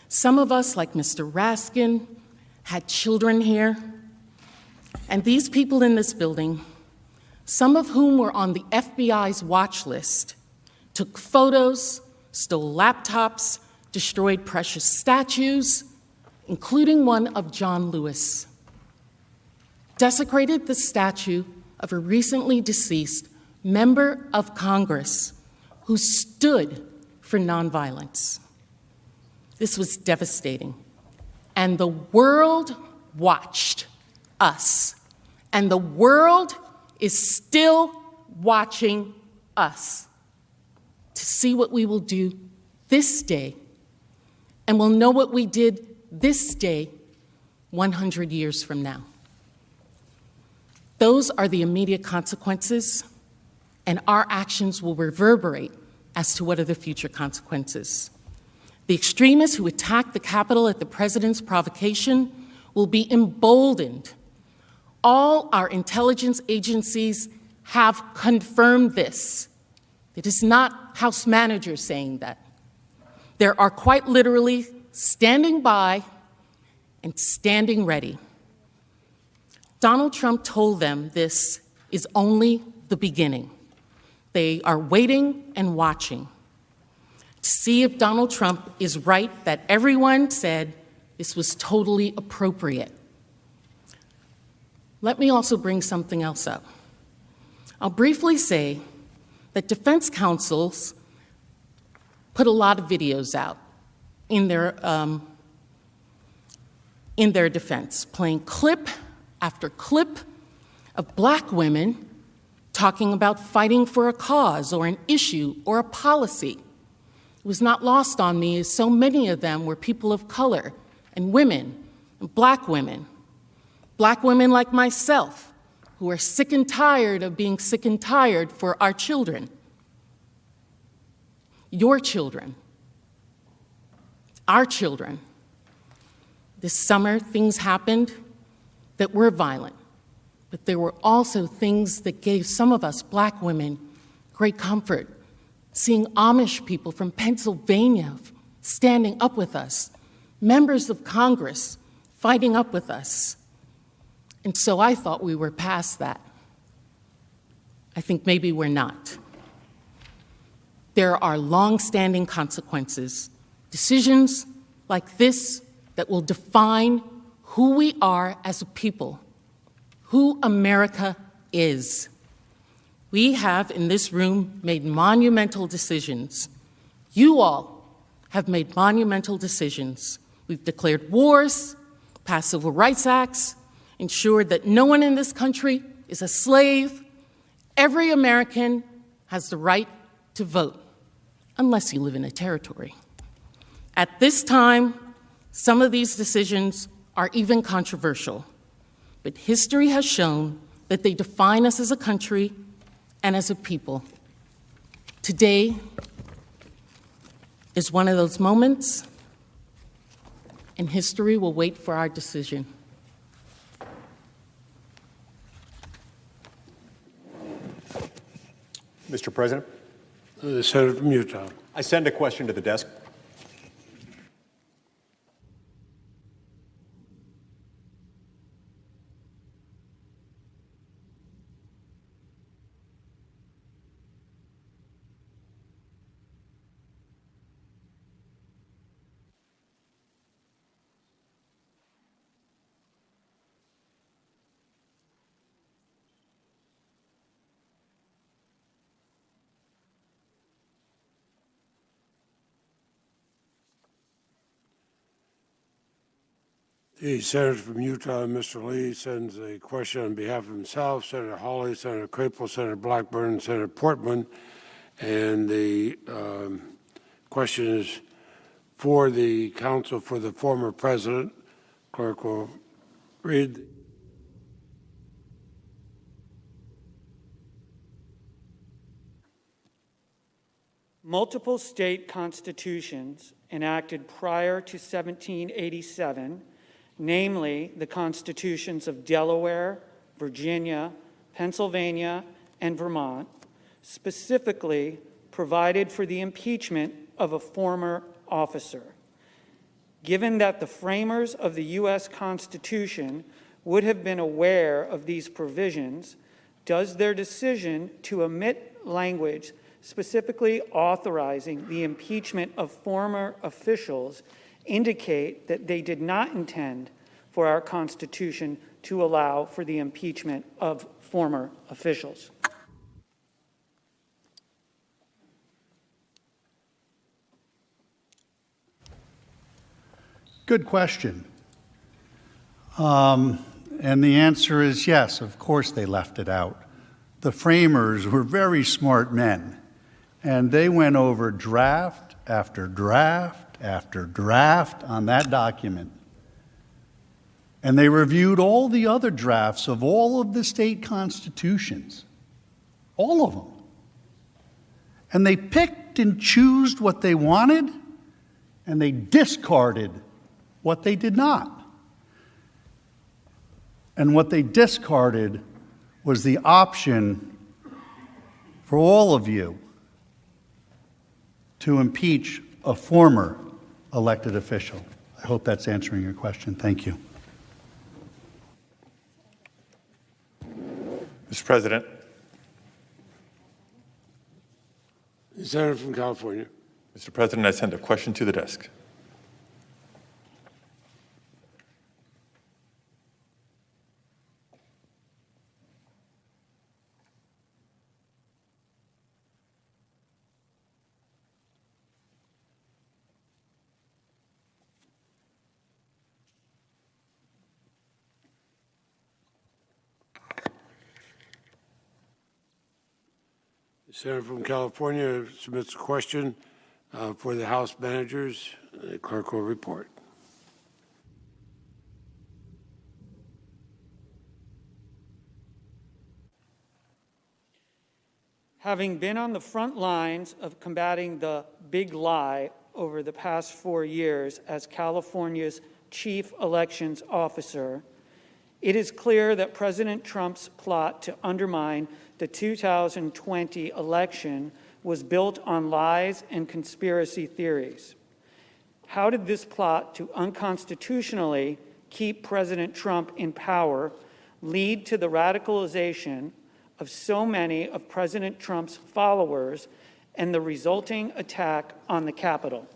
Some of us, like Mr. Raskin, had children here. And these people in this building some of whom were on the FBI's watch list, took photos, stole laptops, destroyed precious statues, including one of John Lewis, desecrated the statue of a recently deceased member of Congress who stood for nonviolence. This was devastating. And the world watched us. And the world is still watching us to see what we will do this day. And we'll know what we did this day 100 years from now. Those are the immediate consequences, and our actions will reverberate as to what are the future consequences. The extremists who attacked the Capitol at the president's provocation will be emboldened. All our intelligence agencies have confirmed this. It is not House managers saying that. There are quite literally standing by and standing ready. Donald Trump told them this is only the beginning. They are waiting and watching to see if Donald Trump is right that everyone said this was totally appropriate. Let me also bring something else up. I'll briefly say that defense counsels put a lot of videos out in their defense, playing clip after clip of black women talking about fighting for a cause or an issue or a policy. It was not lost on me as so many of them were people of color and women, and black women like myself, who are sick and tired of being sick and tired for our children, your children, our children. This summer, things happened that were violent, but there were also things that gave some of us black women great comfort. Seeing Amish people from Pennsylvania standing up with us, members of Congress fighting up with us. And so I thought we were past that. I think maybe we're not. There are long-standing consequences, decisions like this that will define who we are as a people, who America is. We have, in this room, made monumental decisions. You all have made monumental decisions. We've declared wars, passed civil rights acts, ensured that no one in this country is a slave. Every American has the right to vote, unless you live in a territory. At this time, some of these decisions are even controversial, but history has shown that they define us as a country and as a people. Today is one of those moments, and history will wait for our decision. Mr. President? The Senator from Utah. I send a question to the desk. The senator from Utah, Mr. Lee, sends a question on behalf of himself, Senator Hawley, Senator Crapo, Senator Blackburn, Senator Portman, and the question is for the counsel for the former president. Clerk will read. Multiple state constitutions enacted prior to 1787, namely the constitutions of Delaware, Virginia, Pennsylvania, and Vermont, specifically provided for the impeachment of a former officer. Given that the framers of the U.S. Constitution would have been aware of these provisions, does their decision to omit language specifically authorizing the impeachment of former officials indicate that they did not intend for our Constitution to allow for the impeachment of former officials? Good question. And the answer is yes, of course they left it out. The framers were very smart men, and they went over draft after draft after draft on that document. And they reviewed all the other drafts of all of the state constitutions, all of them. And they picked and chose what they wanted, and they discarded what they did not. And what they discarded was the option for all of you to impeach a former elected official. I hope that's answering your question. Thank you. Mr. President. The Senator from California. Mr. President, I send a question to the desk. The Senator from California submits a question for the House managers. The clerk will report. Having been on the front lines of combating the big lie over the past 4 years as California's chief elections officer, it is clear that President Trump's plot to undermine the 2020 election was built on lies and conspiracy theories. How did this plot to unconstitutionally keep President Trump in power lead to the radicalization of so many of President Trump's followers and the resulting attack on the Capitol?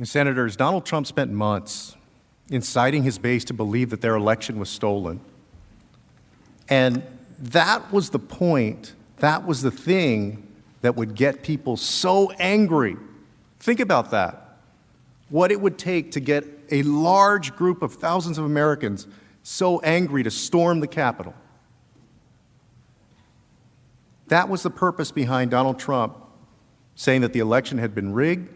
Senators, Donald Trump spent months inciting his base to believe that their election was stolen. And that was the point, that was the thing that would get people so angry. Think about that. What it would take to get a large group of thousands of Americans so angry to storm the Capitol. That was the purpose behind Donald Trump saying that the election had been rigged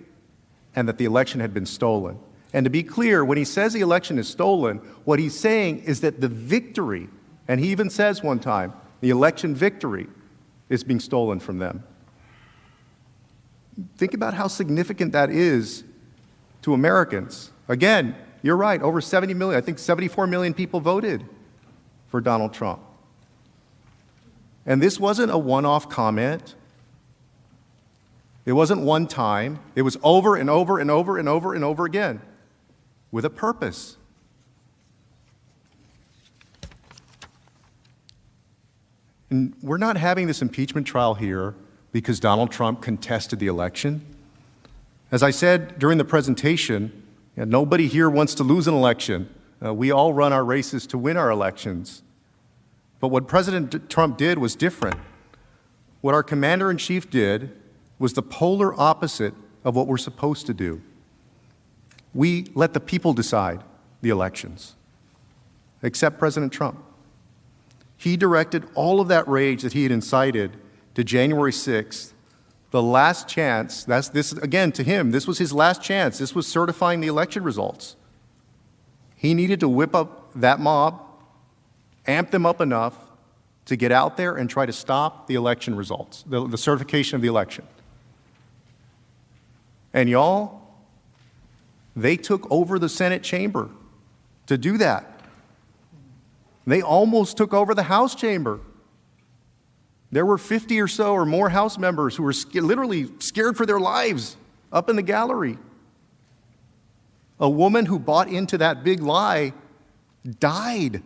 and that the election had been stolen. And to be clear, when he says the election is stolen, what he's saying is that the victory, and he even says one time, the election victory is being stolen from them. Think about how significant that is to Americans. Again, you're right, over 70 million, I think 74 million people voted for Donald Trump. And this wasn't a one-off comment. It wasn't one time. It was over and over and over and over and over again with a purpose. And we're not having this impeachment trial here because Donald Trump contested the election. As I said during the presentation, nobody here wants to lose an election. We all run our races to win our elections. But what President Trump did was different. What our commander-in-chief did was the polar opposite of what we're supposed to do. We let the people decide the elections, except President Trump. He directed all of that rage that he had incited to January 6th, the last chance. This again, to him, this was his last chance. This was certifying the election results. He needed to whip up that mob, amp them up enough to get out there and try to stop the election results, the certification of the election. And y'all, they took over the Senate chamber to do that. They almost took over the House chamber. There were 50 or so or more House members who were literally scared for their lives up in the gallery. A woman who bought into that big lie died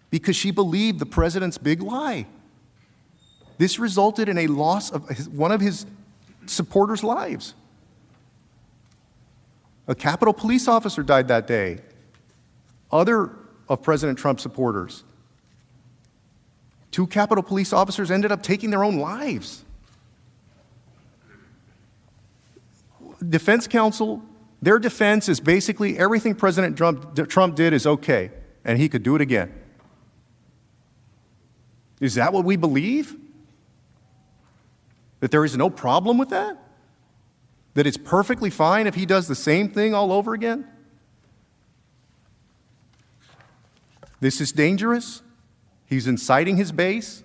because she believed the president's big lie. This resulted in a loss of one of his supporters' lives. A Capitol police officer died that day. Other of President Trump's supporters. 2 Capitol police officers ended up taking their own lives. Defense counsel, their defense is basically everything President Trump did is okay, and he could do it again. Is that what we believe? That there is no problem with that? That it's perfectly fine if he does the same thing all over again? This is dangerous. He's inciting his base.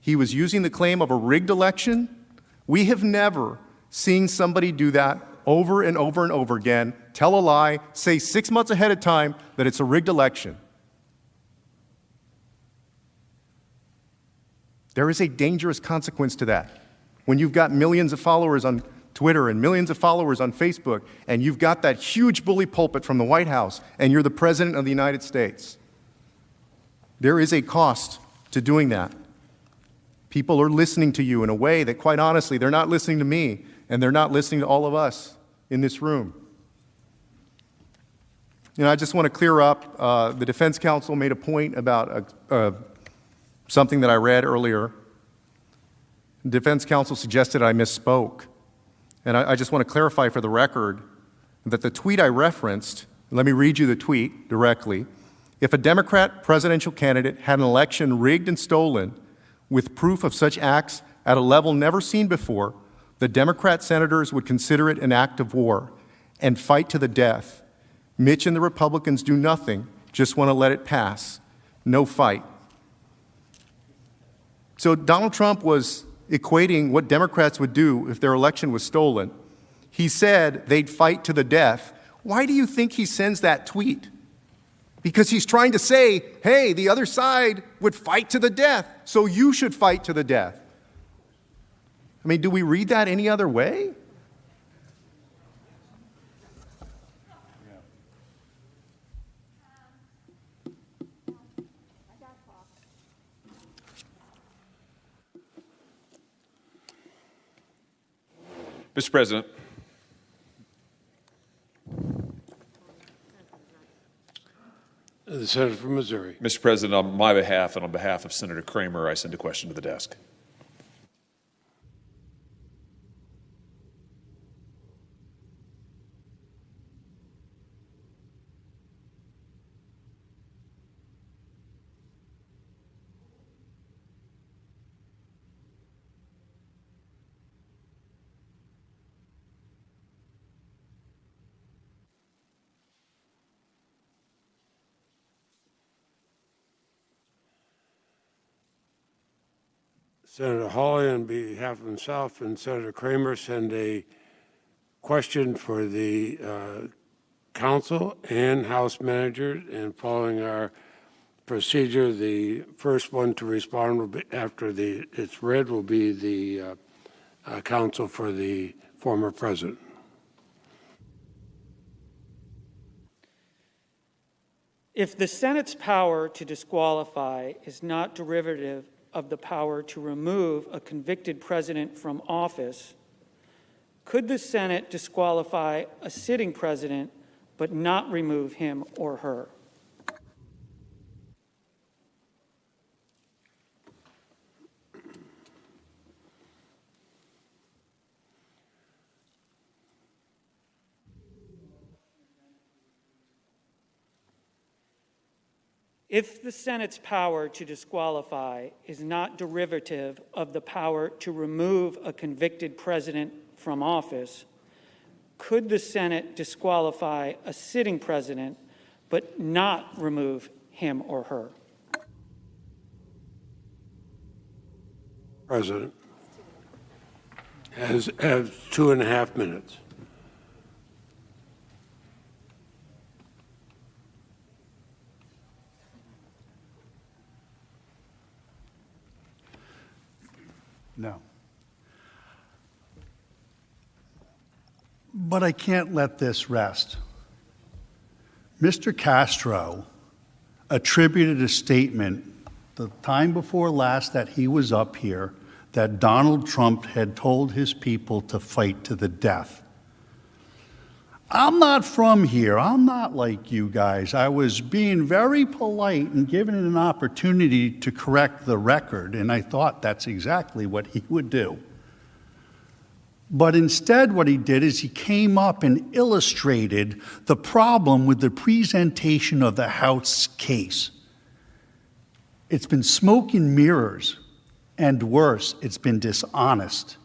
He was using the claim of a rigged election. We have never seen somebody do that over and over and over again, tell a lie, say 6 months ahead of time that it's a rigged election. There is a dangerous consequence to that. When you've got millions of followers on Twitter and millions of followers on Facebook, and you've got that huge bully pulpit from the White House, and you're the President of the United States, there is a cost to doing that. People are listening to you in a way that, quite honestly, they're not listening to me, and they're not listening to all of us in this room. You know, I just want to clear up, the defense counsel made a point about something that I read earlier. The defense counsel suggested I misspoke. And I just want to clarify for the record that the tweet I referenced, let me read you the tweet directly. If a Democrat presidential candidate had an election rigged and stolen with proof of such acts at a level never seen before, the Democrat senators would consider it an act of war and fight to the death. Mitch and the Republicans do nothing, just want to let it pass. No fight. So Donald Trump was equating what Democrats would do if their election was stolen. He said they'd fight to the death. Why do you think he sends that tweet? Because he's trying to say, hey, the other side would fight to the death, so you should fight to the death. I mean, do we read that any other way? Mr. President. The senator from Missouri. Mr. President, on my behalf and on behalf of Senator Kramer, I send a question to the desk. Senator Hawley, on behalf of himself and Senator Kramer, send a question for the council and House manager. And following our procedure, the first one to respond will be, after it's read, will be the counsel for the former president. If the Senate's power to disqualify is not derivative of the power to remove a convicted president from office, could the Senate disqualify a sitting president but not remove him or her? If the Senate's power to disqualify is not derivative of the power to remove a convicted president from office, could the Senate disqualify a sitting president but not remove him or her? President. has 2.5 minutes. No. But I can't let this rest. Mr. Castro attributed a statement the time before last that he was up here that Donald Trump had told his people to fight to the death. I'm not from here. I'm not like you guys. I was being very polite and given an opportunity to correct the record, and I thought that's exactly what he would do. But instead, what he did is he came up and illustrated the problem with the presentation of the House case. It's been smoke and mirrors, and worse, it's been dishonest.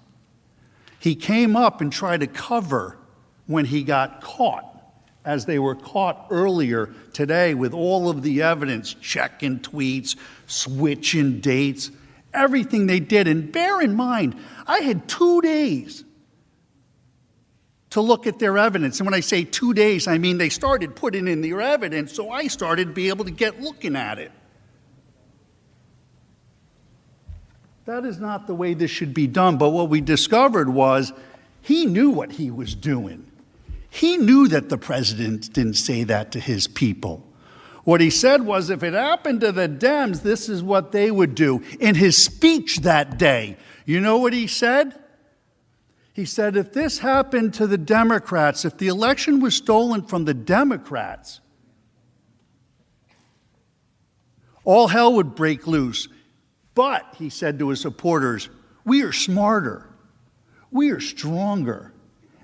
He came up and tried to cover when he got caught, as they were caught earlier today with all of the evidence, checking tweets, switching dates, everything they did. And bear in mind, I had 2 days to look at their evidence. And when I say 2 days, I mean they started putting in their evidence, so I started to be able to get looking at it. That is not the way this should be done. But what we discovered was he knew what he was doing. He knew that the president didn't say that to his people. What he said was if it happened to the Dems, this is what they would do. In his speech that day, you know what he said? He said if this happened to the Democrats, if the election was stolen from the Democrats, all hell would break loose. But, he said to his supporters, we are smarter, we are stronger,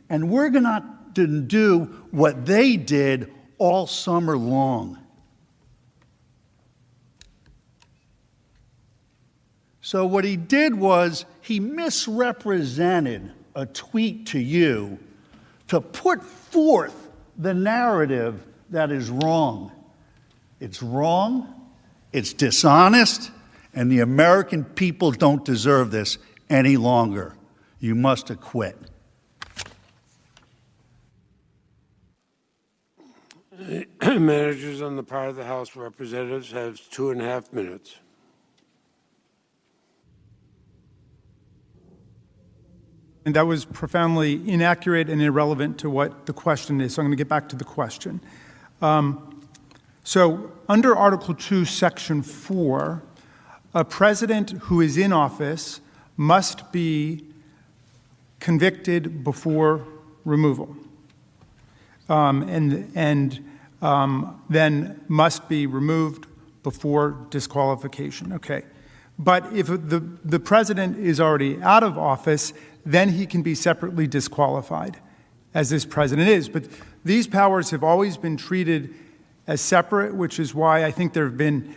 and we're going to do what they did all summer long. So what he did was he misrepresented a tweet to you to put forth the narrative that is wrong. It's wrong, it's dishonest, and the American people don't deserve this any longer. You must acquit. Managers on the part of the House of Representatives have 2.5 minutes. And that was profoundly inaccurate and irrelevant to what the question is. So I'm going to get back to the question. So under Article 2, Section 4, a president who is in office must be convicted before removal, and then must be removed before disqualification. Okay. But if the president is already out of office, then he can be separately disqualified, as this president is. But these powers have always been treated as separate, which is why I think there have been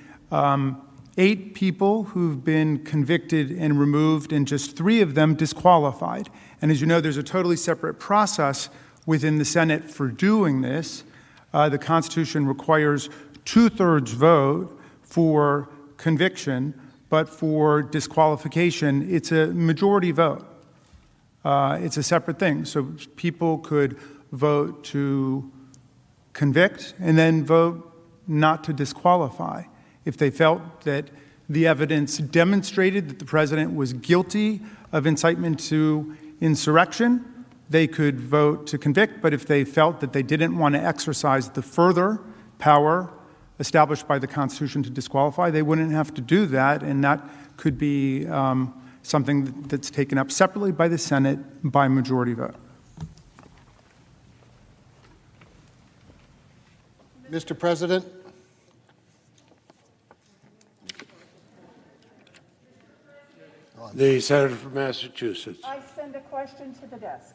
8 people who've been convicted and removed, and just 3 of them disqualified. And as you know, there's a totally separate process within the Senate for doing this. The Constitution requires 2/3 vote for conviction, but for disqualification, it's a majority vote. It's a separate thing. So people could vote to convict and then vote not to disqualify. If they felt that the evidence demonstrated that the president was guilty of incitement to insurrection, they could vote to convict. But if they felt that they didn't want to exercise the further power established by the Constitution to disqualify, they wouldn't have to do that, and that could be something that's taken up separately by the Senate by majority vote. Mr. President, The senator from Massachusetts. I send a question to the desk.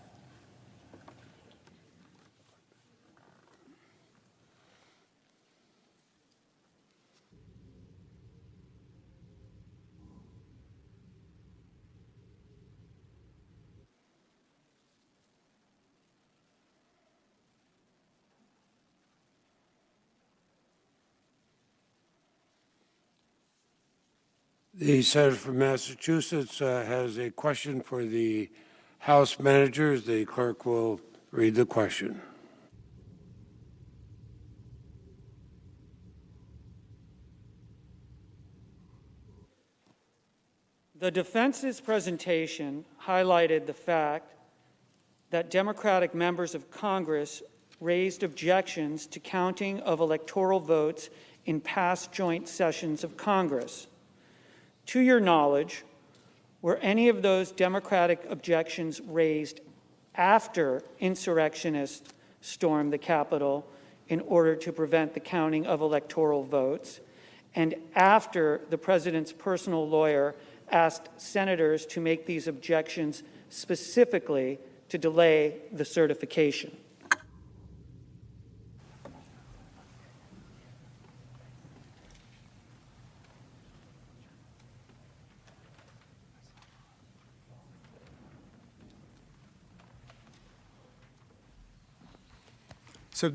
The senator from Massachusetts has a question for the House managers. The clerk will read the question. The defense's presentation highlighted the fact that Democratic members of Congress raised objections to counting of electoral votes in past joint sessions of Congress. To your knowledge, were any of those Democratic objections raised after insurrectionists stormed the Capitol in order to prevent the counting of electoral votes, and after the president's personal lawyer asked senators to make these objections specifically to delay the certification? So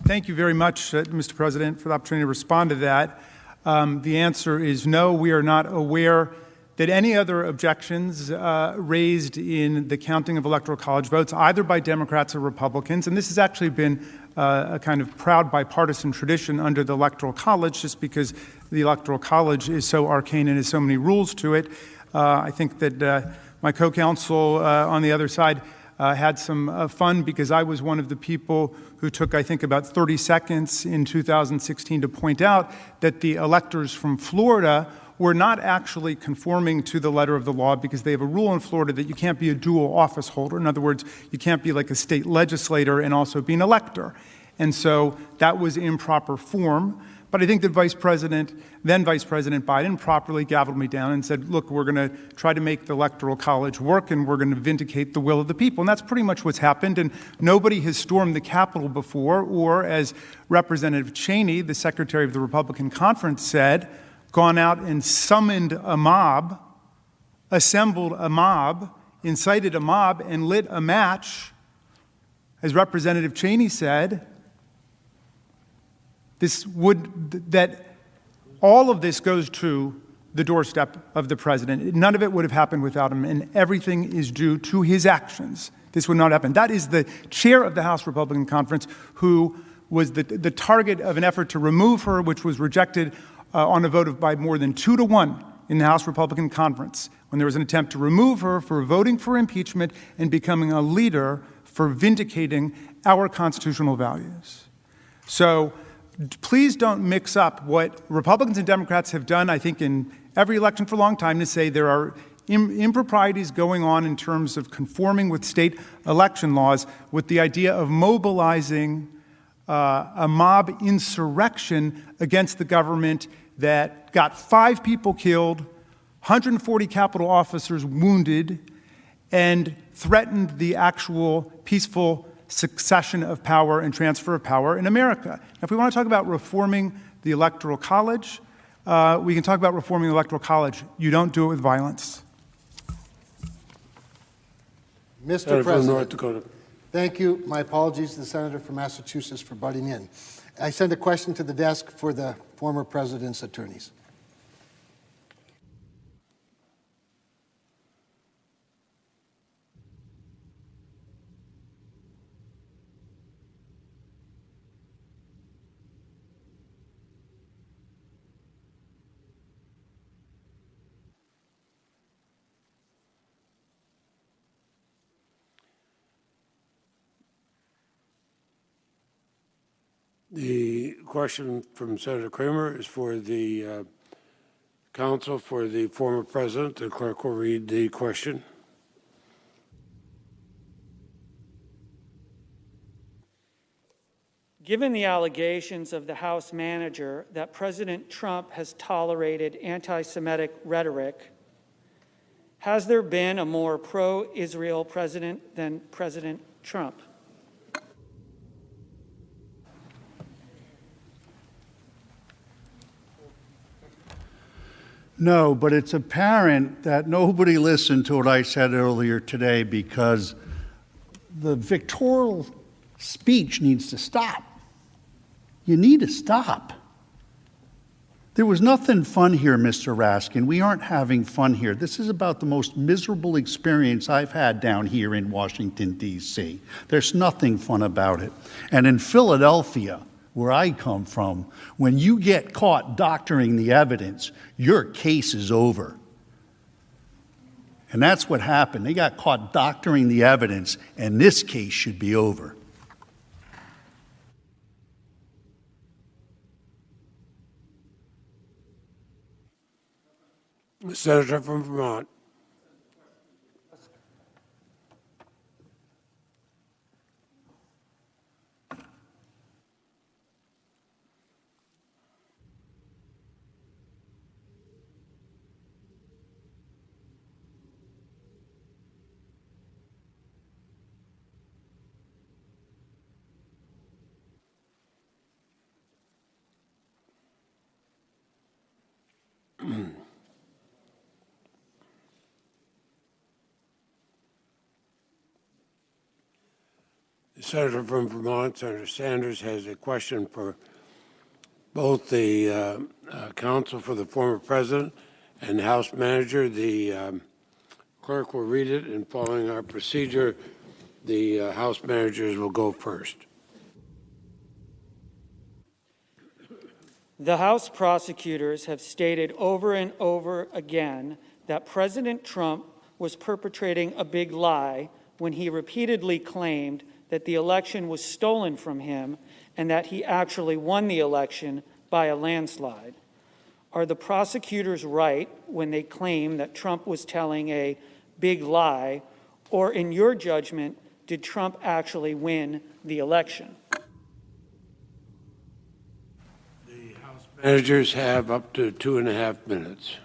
thank you very much, Mr. President, for the opportunity to respond to that. The answer is no. We are not aware that any other objections raised in the counting of electoral college votes, either by Democrats or Republicans, and this has actually been a kind of proud bipartisan tradition under the Electoral College, just because the Electoral College is so arcane and has so many rules to it. I think that my co-counsel on the other side had some fun, because I was one of the people who took, I think, about 30 seconds in 2016 to point out that the electors from Florida were not actually conforming to the letter of the law, because they have a rule in Florida that you can't be a dual office holder. In other words, you can't be like a state legislator and also be an elector. And so that was improper form. But I think that then Vice President Biden properly gavelled me down and said, look, we're going to try to make the Electoral College work, and we're going to vindicate the will of the people. And that's pretty much what's happened. And nobody has stormed the Capitol before, or as Representative Cheney, the Secretary of the Republican Conference, said, gone out and summoned a mob, assembled a mob, incited a mob, and lit a match. As Representative Cheney said, that all of this goes to the doorstep of the president. None of it would have happened without him, and everything is due to his actions. This would not happen. That is the chair of the House Republican Conference, who was the target of an effort to remove her, which was rejected on a vote by more than 2-1 in the House Republican Conference, when there was an attempt to remove her for voting for impeachment and becoming a leader for vindicating our constitutional values. So please don't mix up what Republicans and Democrats have done, I think, in every election for a long time, to say there are improprieties going on in terms of conforming with state election laws, with the idea of mobilizing a mob insurrection against the government that got 5 people killed, 140 Capitol officers wounded, and threatened the actual peaceful succession of power and transfer of power in America. Now, if we want to talk about reforming the Electoral College, we can talk about reforming the Electoral College. You don't do it with violence. Mr. President, thank you. My apologies to the senator from Massachusetts for butting in. I send a question to the desk for the former president's attorneys. The question from Senator Kramer is for the counsel for the former president. The clerk will read the question. Given the allegations of the House manager that President Trump has tolerated anti-Semitic rhetoric, has there been a more pro-Israel president than President Trump? No, but it's apparent that nobody listened to what I said earlier today, because the victorial speech needs to stop. You need to stop. There was nothing fun here, Mr. Raskin. We aren't having fun here. This is about the most miserable experience I've had down here in Washington, D.C. There's nothing fun about it. And in Philadelphia, where I come from, when you get caught doctoring the evidence, your case is over. And that's what happened. They got caught doctoring the evidence, and this case should be over. The senator from Vermont. The senator from Vermont, Senator Sanders, has a question for both the counsel for the former president and the House manager. The clerk will read it, and following our procedure, the House managers will go first. The House prosecutors have stated over and over again that President Trump was perpetrating a big lie when he repeatedly claimed that the election was stolen from him and that he actually won the election by a landslide. Are the prosecutors right when they claim that Trump was telling a big lie, or in your judgment, did Trump actually win the election? The House managers have up to 2.5 minutes.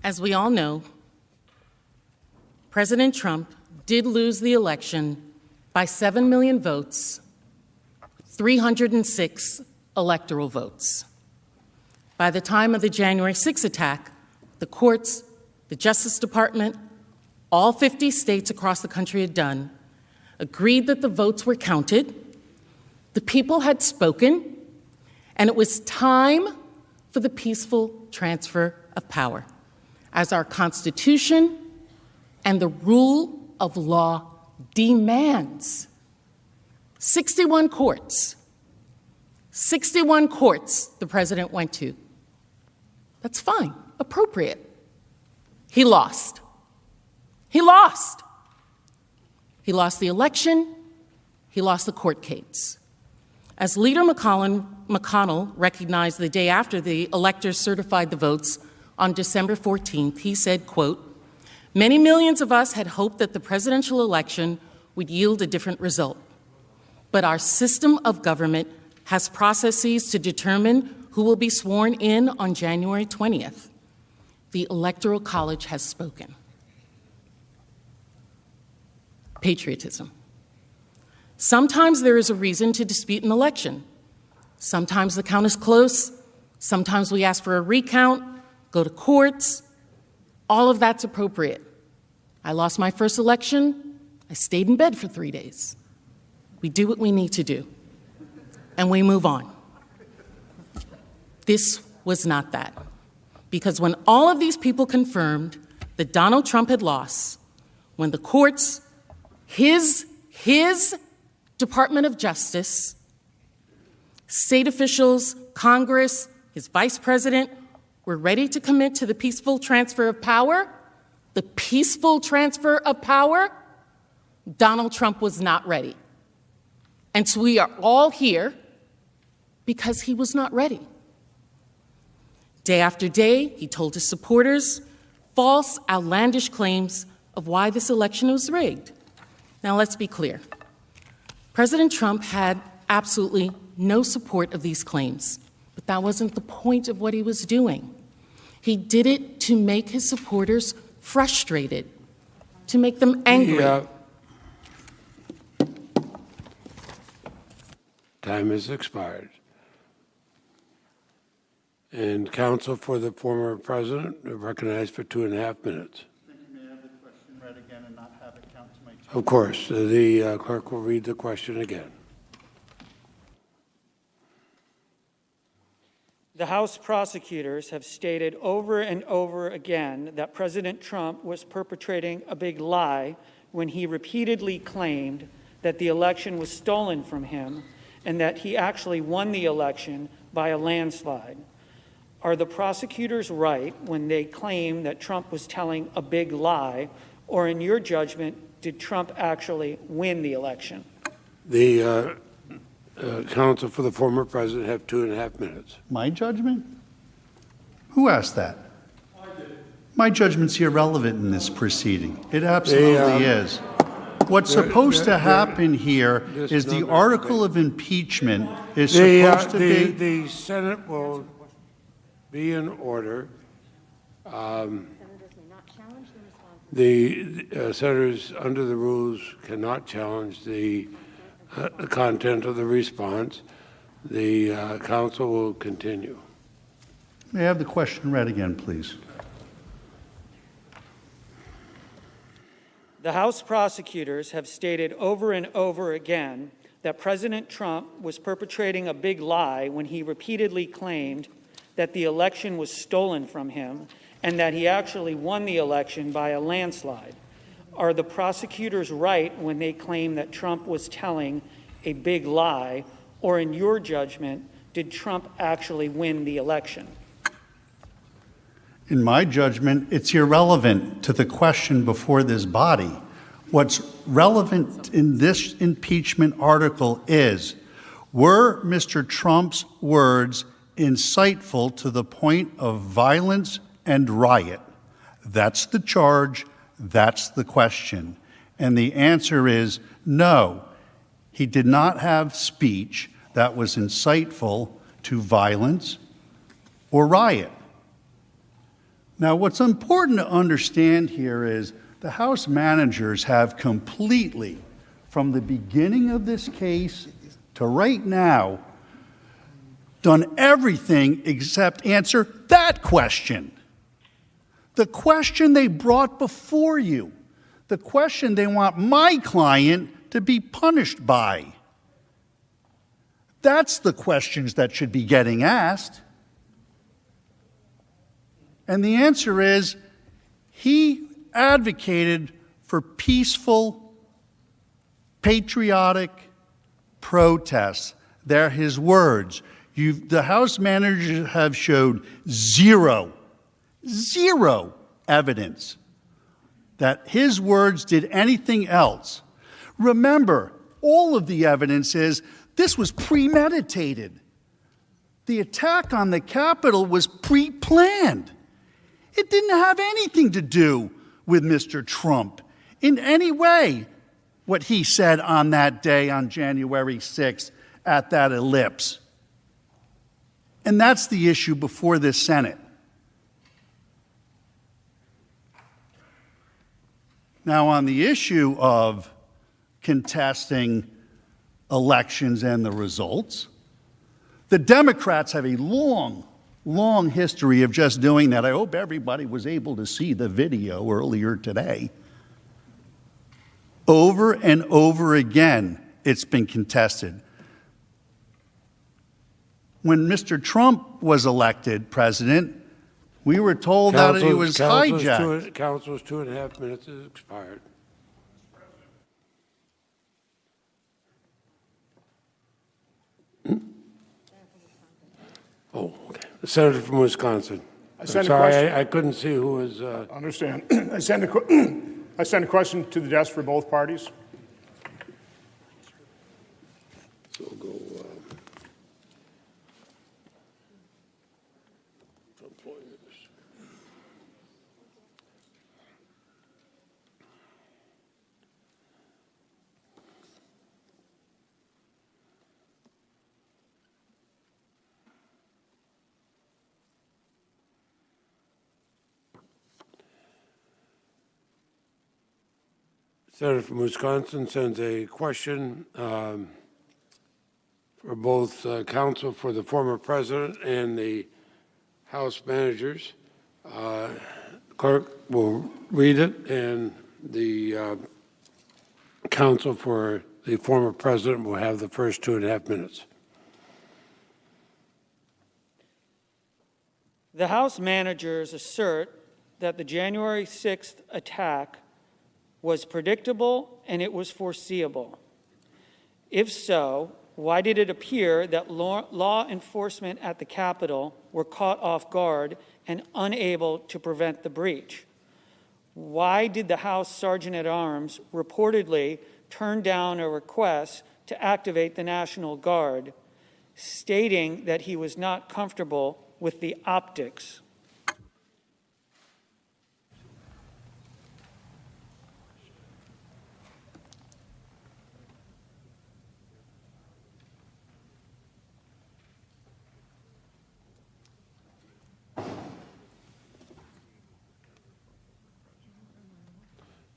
As we all know, President Trump did lose the election by 7 million votes, 306 electoral votes. By the time of the January 6 attack, the courts, the Justice Department, all 50 states across the country had done, agreed that the votes were counted, the people had spoken, and it was time for the peaceful transfer of power, as our Constitution and the rule of law demands. 61 courts the president went to. That's fine, appropriate. He lost. He lost. He lost the election. He lost the court case. As Leader McConnell recognized the day after the electors certified the votes on December 14th, he said, quote, "Many millions of us had hoped that the presidential election would yield a different result. But our system of government has processes to determine who will be sworn in on January 20th. The Electoral College has spoken." Patriotism. Sometimes there is a reason to dispute an election. Sometimes the count is close. Sometimes we ask for a recount, go to courts. All of that's appropriate. I lost my first election. I stayed in bed for 3 days. We do what we need to do, and we move on. This was not that. Because when all of these people confirmed that Donald Trump had lost, when the courts, his Department of Justice, state officials, Congress, his vice president, were ready to commit to the peaceful transfer of power, Donald Trump was not ready. And so we are all here because he was not ready. Day after day, he told his supporters false, outlandish claims of why this election was rigged. Now, let's be clear. President Trump had absolutely no support of these claims. But that wasn't the point of what he was doing. He did it to make his supporters frustrated, to make them angry. Time has expired. And counsel for the former president are recognized for 2.5 minutes. May I have the question read again and not have it count to my time? Of course, the clerk will read the question again. The House prosecutors have stated over and over again that President Trump was perpetrating a big lie when he repeatedly claimed that the election was stolen from him and that he actually won the election by a landslide. Are the prosecutors right when they claim that Trump was telling a big lie, or in your judgment, did Trump actually win the election? The counsel for the former president have 2.5 minutes. My judgment? Who asked that? My judgment's irrelevant in this proceeding. It absolutely is. What's supposed to happen here is the article of impeachment is supposed to be... The Senate will be in order. The senators, under the rules, cannot challenge the content of the response. The counsel will continue. May I have the question read again, please? The House prosecutors have stated over and over again that President Trump was perpetrating a big lie when he repeatedly claimed that the election was stolen from him and that he actually won the election by a landslide. Are the prosecutors right when they claim that Trump was telling a big lie, or in your judgment, did Trump actually win the election? In my judgment, it's irrelevant to the question before this body. What's relevant in this impeachment article is, were Mr. Trump's words insightful to the point of violence and riot? That's the charge. That's the question. And the answer is no. He did not have speech that was insightful to violence or riot. Now, what's important to understand here is the House managers have completely, from the beginning of this case to right now, done everything except answer that question. The question they brought before you, the question they want my client to be punished by. That's the questions that should be getting asked. And the answer is, he advocated for peaceful, patriotic protests. They're his words. The House managers have showed zero evidence that his words did anything else. Remember, all of the evidence is this was premeditated. The attack on the Capitol was pre-planned. It didn't have anything to do with Mr. Trump in any way, what he said on that day on January 6th at that ellipse. And that's the issue before this Senate. Now, on the issue of contesting elections and the results, the Democrats have a long history of just doing that. I hope everybody was able to see the video earlier today. Over and over again, it's been contested. When Mr. Trump was elected president, we were told that he was hijacked. Council's 2.5 minutes has expired. Oh, okay. The senator from Wisconsin. I'm sorry, I couldn't see who was. Understand. I send a question to the desk for both parties. So we'll go. Senator from Wisconsin sends a question for both counsel for the former president and the House managers. Clerk will read it, and the counsel for the former president will have the first 2.5 minutes. The House managers assert that the January 6th attack was predictable and it was foreseeable. If so, why did it appear that law enforcement at the Capitol were caught off guard and unable to prevent the breach? Why did the House Sergeant-at-Arms reportedly turn down a request to activate the National Guard, stating that he was not comfortable with the optics?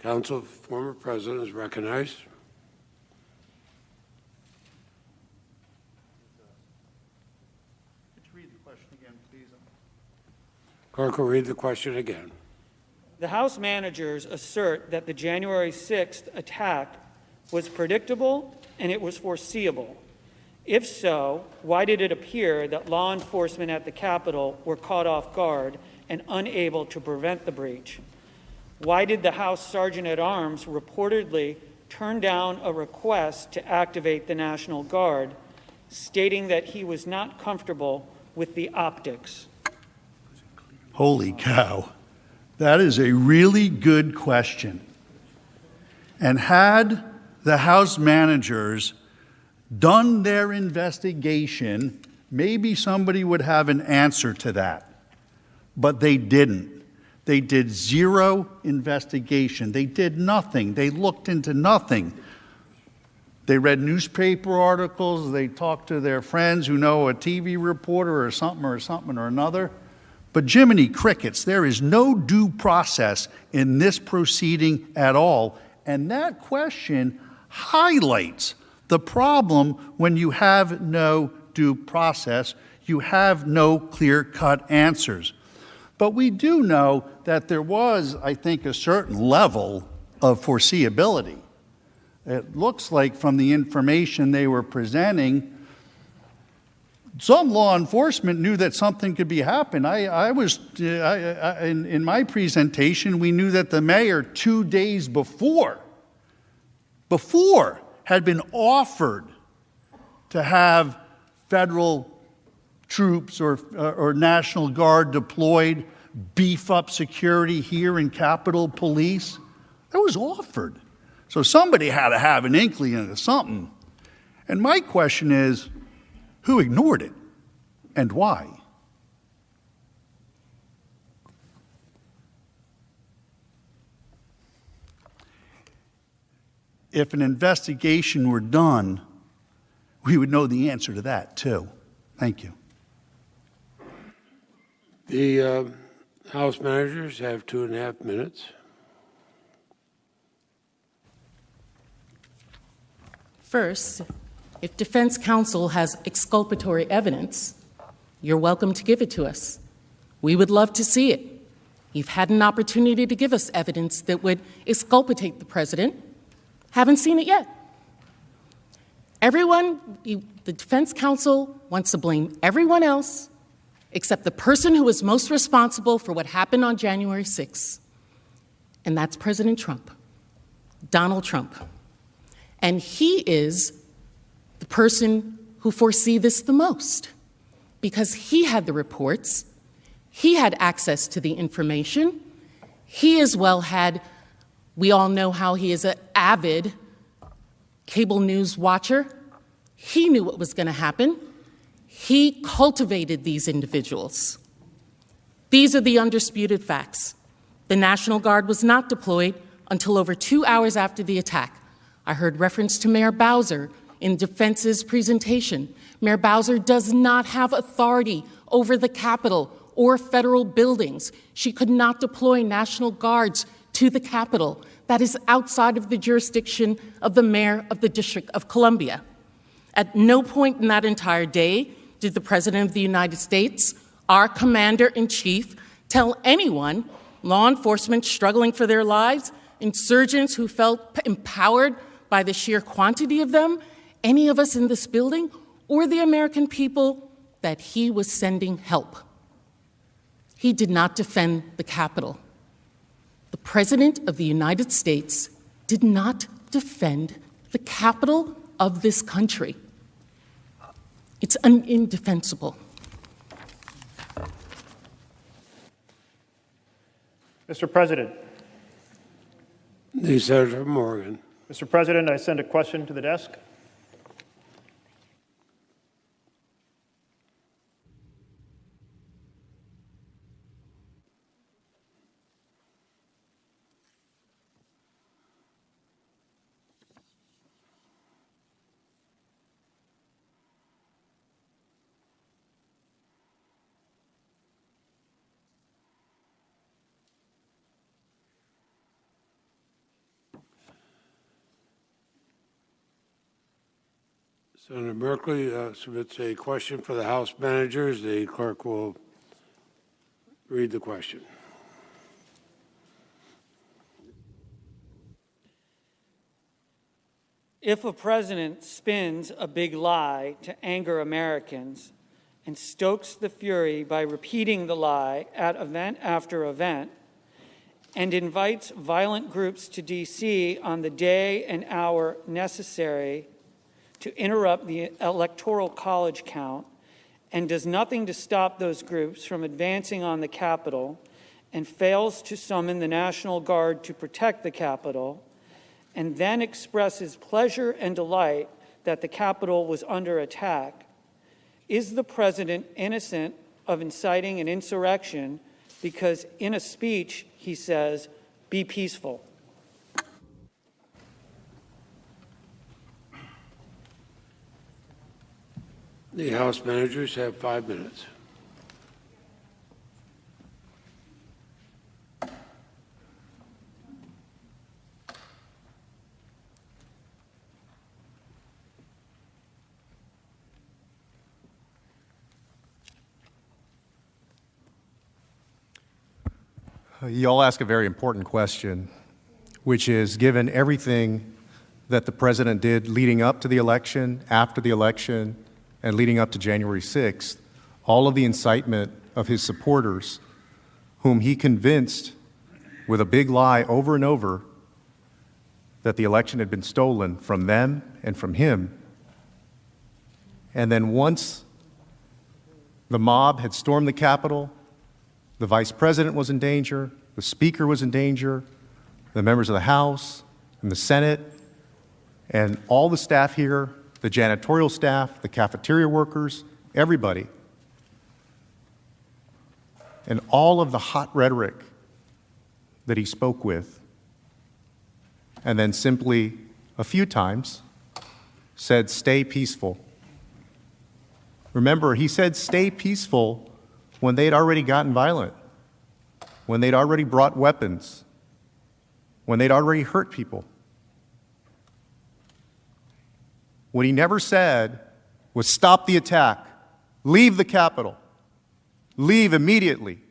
Counsel, former president is recognized. Could you read the question again, please? Clerk will read the question again. The House managers assert that the January 6th attack was predictable and it was foreseeable. If so, why did it appear that law enforcement at the Capitol were caught off guard and unable to prevent the breach? Why did the House Sergeant-at-Arms reportedly turn down a request to activate the National Guard, stating that he was not comfortable with the optics? Holy cow. That is a really good question. And had the House managers done their investigation, maybe somebody would have an answer to that. But they didn't. They did zero investigation. They did nothing. They looked into nothing. They read newspaper articles. They talked to their friends who know a TV reporter or something or another. But Jiminy Crickets, there is no due process in this proceeding at all. And that question highlights the problem when you have no due process. You have no clear-cut answers. But we do know that there was, I think, a certain level of foreseeability. It looks like from the information they were presenting, some law enforcement knew that something could be happening. In my presentation, we knew that the mayor 2 days before had been offered to have federal troops or National Guard deployed, beef up security here in Capitol Police. That was offered. So somebody had to have an inkling of something. And my question is, who ignored it and why? If an investigation were done, we would know the answer to that too. Thank you. The House managers have 2.5 minutes. First, if defense counsel has exculpatory evidence, you're welcome to give it to us. We would love to see it. You've had an opportunity to give us evidence that would exculpate the president. Haven't seen it yet. The defense counsel wants to blame everyone else except the person who was most responsible for what happened on January 6th, and that's President Trump, Donald Trump. And he is the person who foresee this the most because he had the reports, he had access to the information, he as well had, we all know how he is an avid cable news watcher. He knew what was going to happen. He cultivated these individuals. These are the undisputed facts. The National Guard was not deployed until over 2 hours after the attack. I heard reference to Mayor Bowser in defense's presentation. Mayor Bowser does not have authority over the Capitol or federal buildings. She could not deploy National Guards to the Capitol that is outside of the jurisdiction of the mayor of the District of Columbia. At no point in that entire day did the President of the United States, our Commander-in-Chief, tell anyone, law enforcement struggling for their lives, insurgents who felt empowered by the sheer quantity of them, any of us in this building, or the American people, that he was sending help. He did not defend the Capitol. The President of the United States did not defend the Capitol of this country. It's indefensible. Mr. President. The Senator from Oregon. Mr. President, I send a question to the desk. Senator Merkley submits a question for the House managers. The clerk will read the question. If a president spins a big lie to anger Americans and stokes the fury by repeating the lie at event after event, and invites violent groups to D.C. on the day and hour necessary to interrupt the Electoral College count, and does nothing to stop those groups from advancing on the Capitol, and fails to summon the National Guard to protect the Capitol, and then expresses pleasure and delight that the Capitol was under attack, is the President innocent of inciting an insurrection because in a speech he says, "Be peaceful"? The House managers have 5 minutes. You all ask a very important question, which is, given everything that the president did leading up to the election, after the election, and leading up to January 6th, all of the incitement of his supporters, whom he convinced with a big lie over and over that the election had been stolen from them and from him. And then once the mob had stormed the Capitol, the vice president was in danger, the speaker was in danger, the members of the House and the Senate, and all the staff here, the janitorial staff, the cafeteria workers, everybody. And all of the hot rhetoric that he spoke with, and then simply a few times said, "Stay peaceful." Remember, he said, "Stay peaceful," when they'd already gotten violent, when they'd already brought weapons, when they'd already hurt people. What he never said was, "Stop the attack, leave the Capitol, leave immediately."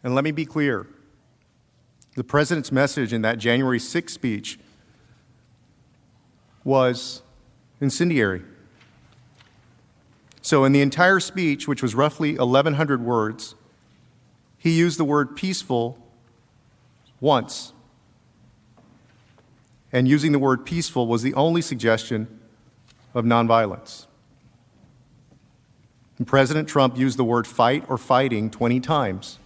And let me be clear, the president's message in that January 6th speech was incendiary. So in the entire speech, which was roughly 1,100 words, he used the word peaceful once. And using the word peaceful was the only suggestion of nonviolence. And President Trump used the word fight or fighting 20 times.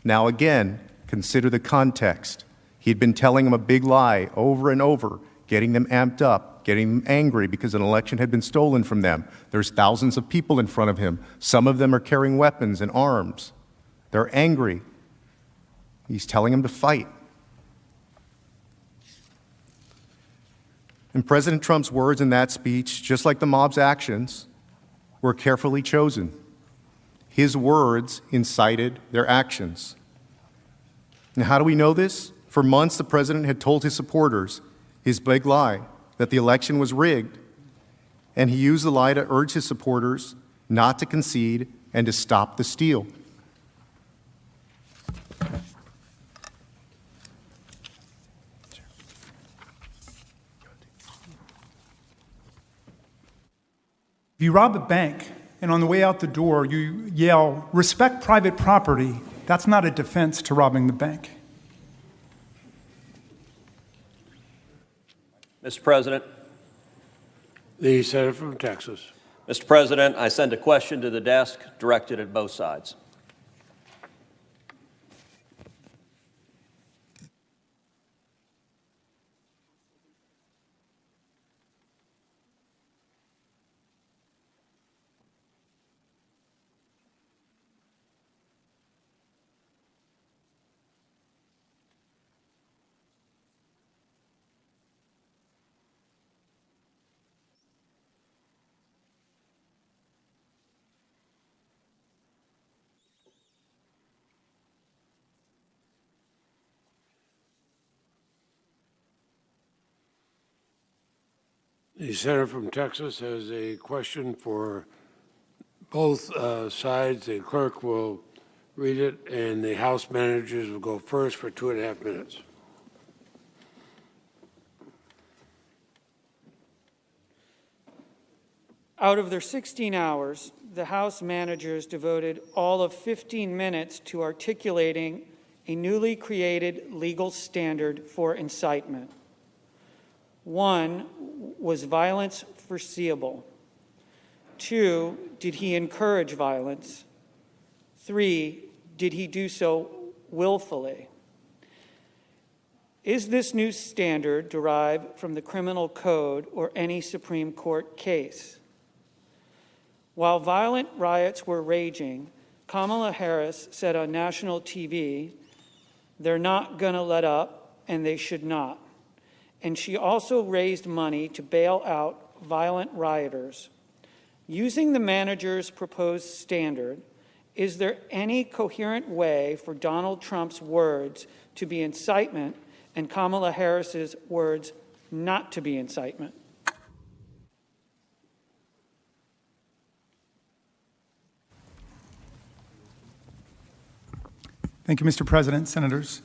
Now again, consider the context. He'd been telling them a big lie over and over, getting them amped up, getting them angry because an election had been stolen from them. There's thousands of people in front of him. Some of them are carrying weapons and arms. They're angry. He's telling them to fight. And President Trump's words in that speech, just like the mob's actions, were carefully chosen. His words incited their actions. And how do we know this? For months, the president had told his supporters his big lie, that the election was rigged, and he used the lie to urge his supporters not to concede and to stop the steal. If you rob a bank and on the way out the door you yell, "Respect private property," that's not a defense to robbing the bank. Mr. President. The senator from Texas. Mr. President, I send a question to the desk directed at both sides. The senator from Texas has a question for both sides. The clerk will read it, and the House managers will go first for 2.5 minutes. Out of their 16 hours, the House managers devoted all of 15 minutes to articulating a newly created legal standard for incitement. 1, was violence foreseeable? 2, did he encourage violence? 3, did he do so willfully? Is this new standard derived from the criminal code or any Supreme Court case? While violent riots were raging, Kamala Harris said on national TV, "They're not going to let up, and they should not." And she also raised money to bail out violent rioters. Using the manager's proposed standard, is there any coherent way for Donald Trump's words to be incitement and Kamala Harris's words not to be incitement? Thank you, Mr. President, Senators.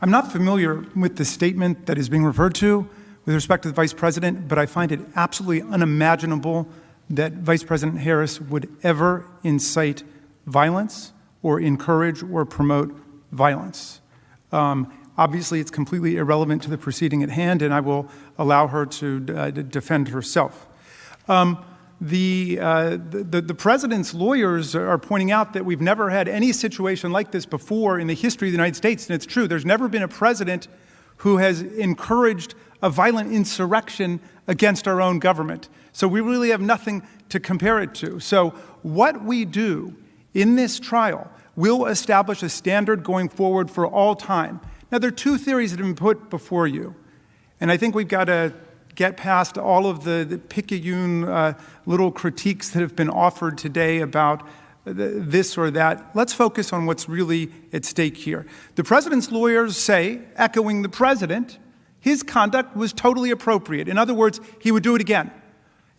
I'm not familiar with the statement that is being referred to with respect to the Vice President, but I find it absolutely unimaginable that Vice President Harris would ever incite violence or encourage or promote violence. Obviously, it's completely irrelevant to the proceeding at hand, and I will allow her to defend herself. The president's lawyers are pointing out that we've never had any situation like this before in the history of the United States, and it's true. There's never been a president who has encouraged a violent insurrection against our own government. So we really have nothing to compare it to. So what we do in this trial will establish a standard going forward for all time. Now, there are 2 theories that have been put before you, and I think we've got to get past all of the picayune little critiques that have been offered today about this or that. Let's focus on what's really at stake here. The president's lawyers say, echoing the president, his conduct was totally appropriate. In other words, he would do it again.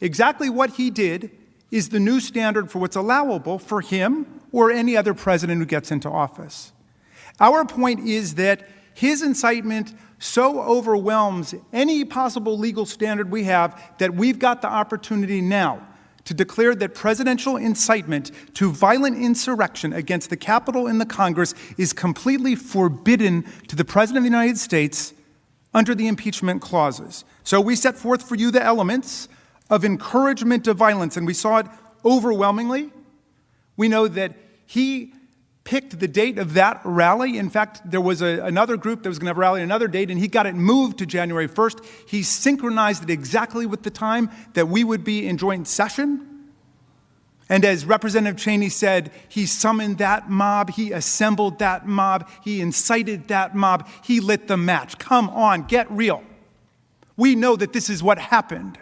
Exactly what he did is the new standard for what's allowable for him or any other president who gets into office. Our point is that his incitement so overwhelms any possible legal standard we have that we've got the opportunity now to declare that presidential incitement to violent insurrection against the Capitol and the Congress is completely forbidden to the President of the United States under the impeachment clauses. So we set forth for you the elements of encouragement of violence, and we saw it overwhelmingly. We know that he picked the date of that rally. In fact, there was another group that was going to have a rally on another date, and he got it moved to January 1st. He synchronized it exactly with the time that we would be in joint session. And as Representative Cheney said, he summoned that mob, he assembled that mob, he incited that mob, he lit the match. Come on, get real. We know that this is what happened.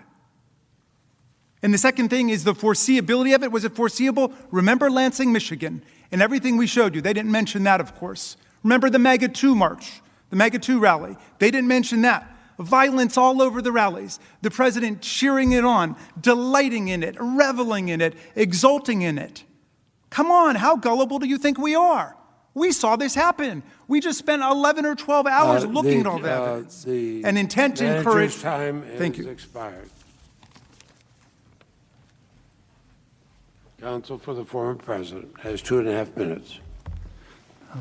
And the second thing is the foreseeability of it. Was it foreseeable? Remember Lansing, Michigan, and everything we showed you. They didn't mention that, of course. Remember the MAGA 2 march, the MAGA 2 rally. They didn't mention that. Violence all over the rallies. The president cheering it on, delighting in it, reveling in it, exulting in it. Come on, how gullible do you think we are? We saw this happen. We just spent 11 or 12 hours looking at all the evidence. An intent to encourage. Time Thank has you. expired. Counsel for the former president has 2.5 minutes.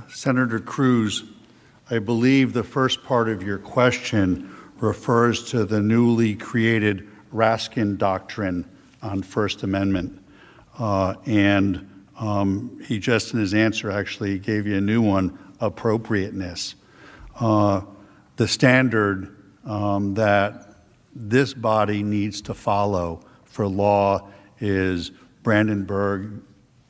Senator Cruz, I believe the first part of your question refers to the newly created Raskin Doctrine on First Amendment. He just in his answer actually gave you a new one, appropriateness. The standard that this body needs to follow for law is Brandenburg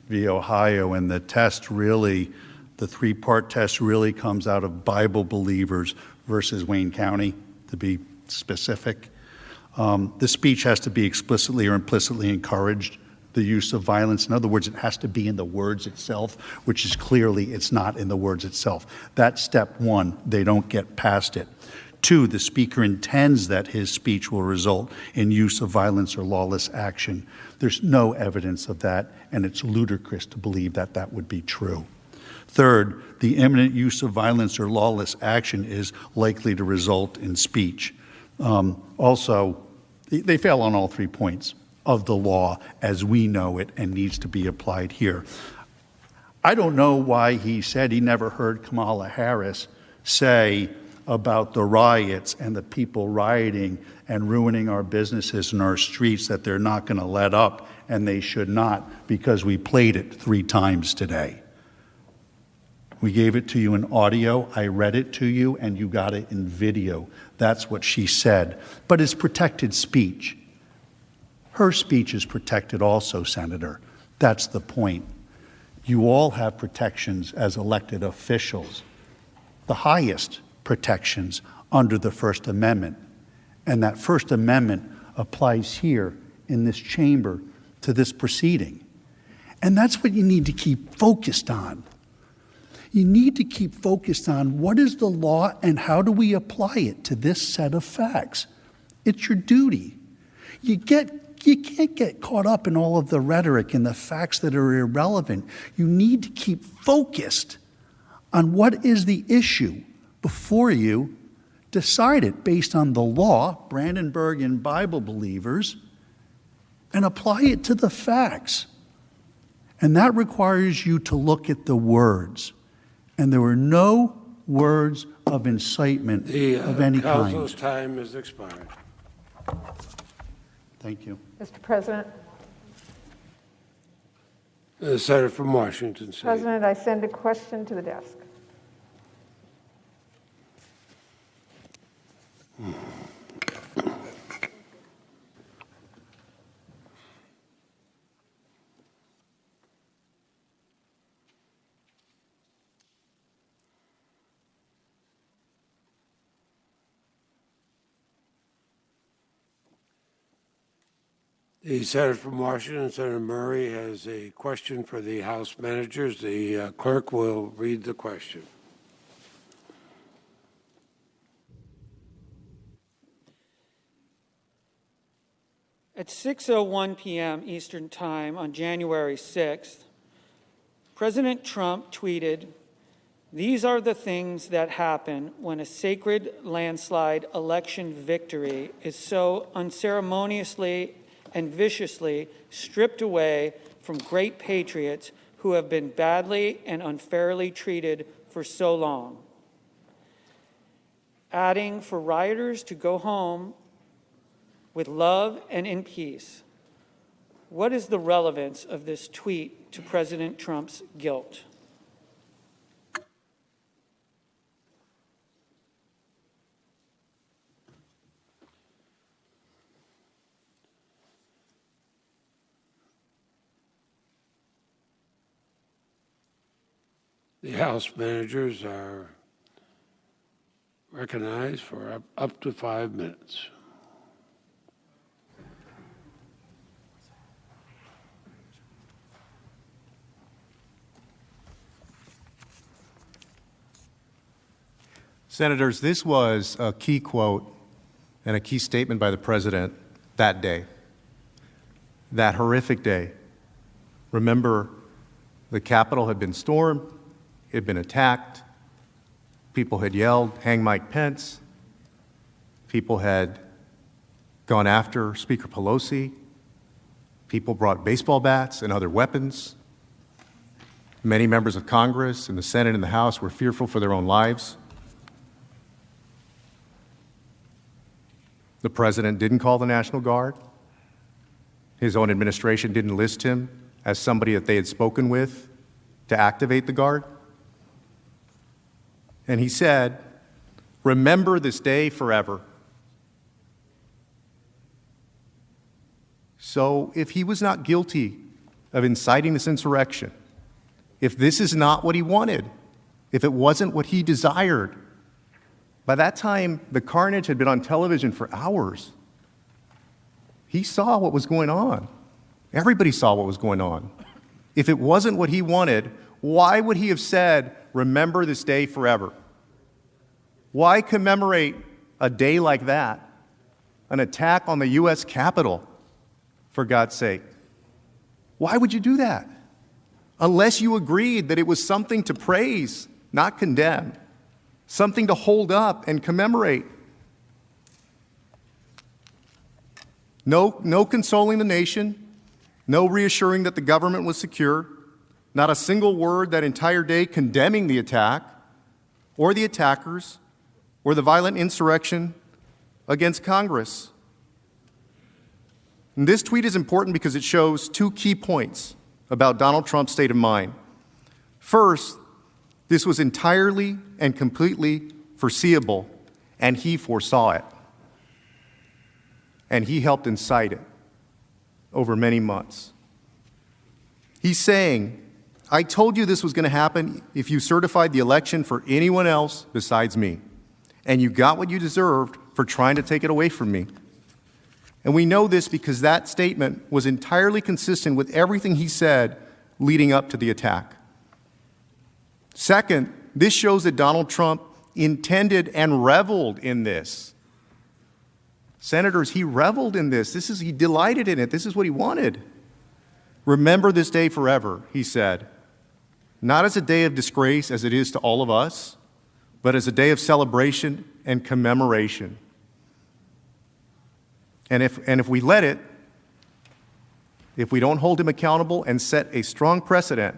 v. Ohio, and the test really, the three-part test really comes out of Bible believers versus Wayne County, to be specific. The speech has to be explicitly or implicitly encouraged, the use of violence. In other words, it has to be in the words itself, which is clearly it's not in the words itself. That's step one. They don't get past it. 2, the speaker intends that his speech will result in use of violence or lawless action. There's no evidence of that, and it's ludicrous to believe that that would be true. 3rd, the imminent use of violence or lawless action is likely to result in speech. Also, they fail on all 3 points of the law as we know it and needs to be applied here. I don't know why he said he never heard Kamala Harris say about the riots and the people rioting and ruining our businesses and our streets that they're not going to let up, and they should not, because we played it 3 times today. We gave it to you in audio, I read it to you, and you got it in video. That's what she said. But it's protected speech. Her speech is protected also, Senator. That's the point. You all have protections as elected officials, the highest protections under the First Amendment. And that First Amendment applies here in this chamber to this proceeding. And that's what you need to keep focused on. You need to keep focused on what is the law and how do we apply it to this set of facts. It's your duty. You can't get caught up in all of the rhetoric and the facts that are irrelevant. You need to keep focused on what is the issue before you, decide it based on the law, Brandenburg and Bible believers, and apply it to the facts. And that requires you to look at the words. And there were no words of incitement of any kind. The council's time has expired. Thank you. Mr. President. The senator from Washington State. President, I send a question to the desk. The senator from Washington, Senator Murray, has a question for the House managers. The clerk will read the question. At 6:01 p.m. Eastern Time on January 6th, President Trump tweeted, "These are the things that happen when a sacred landslide election victory is so unceremoniously and viciously stripped away from great patriots who have been badly and unfairly treated for so long." Adding, for rioters to go home with love and in peace. What is the relevance of this tweet to President Trump's guilt? The House managers are recognized for up to 5 minutes. Senators, this was a key quote and a key statement by the President that day, that horrific day. Remember, the Capitol had been stormed, it had been attacked, people had yelled, "Hang Mike Pence," people had gone after Speaker Pelosi, people brought baseball bats and other weapons. Many members of Congress, in the Senate and the House, were fearful for their own lives. The President didn't call the National Guard. His own administration didn't list him as somebody that they had spoken with to activate the Guard. And he said, "Remember this day forever." So if he was not guilty of inciting this insurrection, if this is not what he wanted, if it wasn't what he desired, by that time the carnage had been on television for hours. He saw what was going on. Everybody saw what was going on. If it wasn't what he wanted, why would he have said, "Remember this day forever"? Why commemorate a day like that, an attack on the U.S. Capitol, for God's sake? Why would you do that? Unless you agreed that it was something to praise, not condemn, something to hold up and commemorate. No consoling the nation, no reassuring that the government was secure, not a single word that entire day condemning the attack or the attackers or the violent insurrection against Congress. And this tweet is important because it shows two key points about Donald Trump's state of mind. First, this was entirely and completely foreseeable, and he foresaw it. And he helped incite it over many months. He's saying, "I told you this was going to happen if you certified the election for anyone else besides me, and you got what you deserved for trying to take it away from me." And we know this because that statement was entirely consistent with everything he said leading up to the attack. Second, this shows that Donald Trump intended and reveled in this. Senators, he reveled in this. He delighted in it. This is what he wanted. "Remember this day forever," he said, not as a day of disgrace as it is to all of us, but as a day of celebration and commemoration. And if we let it, if we don't hold him accountable and set a strong precedent,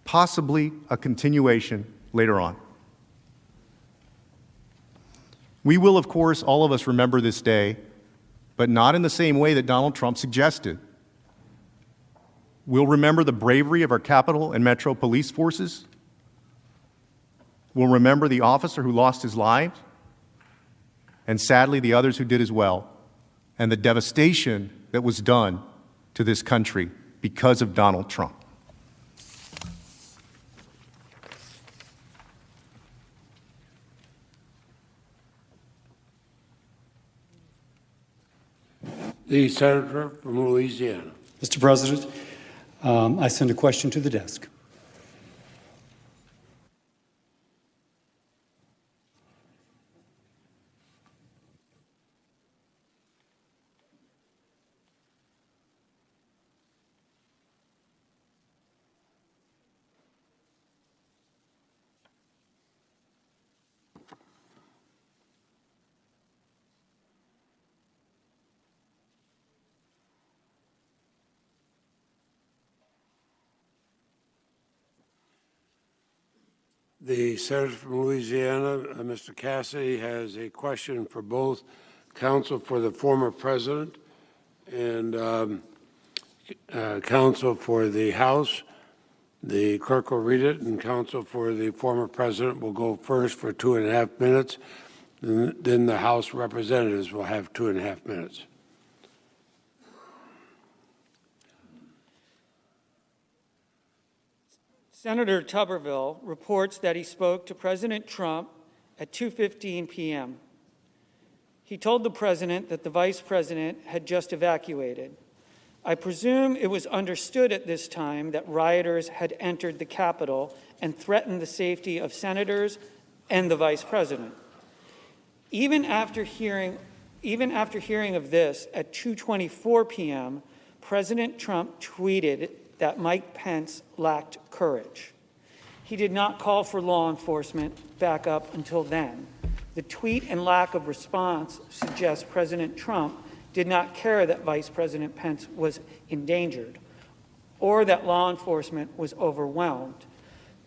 possibly a continuation later on. We will, of course, all of us remember this day, but not in the same way that Donald Trump suggested. We'll remember the bravery of our Capitol and Metro police forces. We'll remember the officer who lost his life, and sadly the others who did as well, and the devastation that was done to this country because of Donald Trump. The Senator from Louisiana. Mr. President, I send a question to the desk. The Senator from Louisiana, Mr. Cassidy, has a question for both counsel for the former president and counsel for the House. The clerk will read it, and counsel for the former president will go first for 2.5 minutes. And then the House representatives will have 2.5 minutes. Senator Tuberville reports that he spoke to President Trump at 2:15 p.m. He told the president that the vice president had just evacuated. I presume it was understood at this time that rioters had entered the Capitol and threatened the safety of senators, and the vice president. Even after hearing of this at 2:24 p.m., President Trump tweeted that Mike Pence lacked courage. He did not call for law enforcement backup until then. The tweet and lack of response suggests President Trump did not care that Vice President Pence was endangered or that law enforcement was overwhelmed.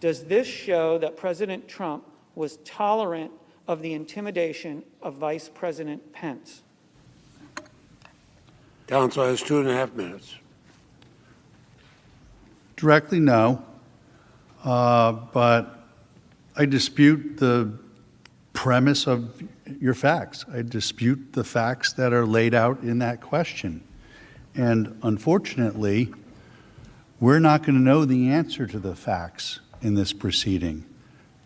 Does this show that President Trump was tolerant of the intimidation of Vice President Pence? Counsel has 2.5 minutes. Directly, no. But I dispute the premise of your facts. I dispute the facts that are laid out in that question. And unfortunately, we're not going to know the answer to the facts in this proceeding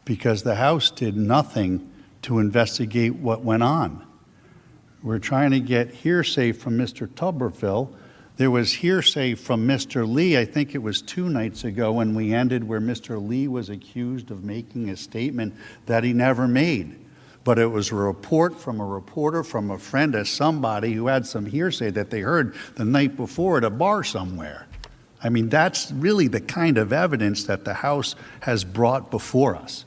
because the House did nothing to investigate what went on. We're trying to get hearsay from Mr. Tuberville. There was hearsay from Mr. Lee, I think it was 2 nights ago when we ended, where Mr. Lee was accused of making a statement that he never made. But it was a report from a reporter, from a friend of somebody who had some hearsay that they heard the night before at a bar somewhere. I mean, that's really the kind of evidence that the House has brought before us.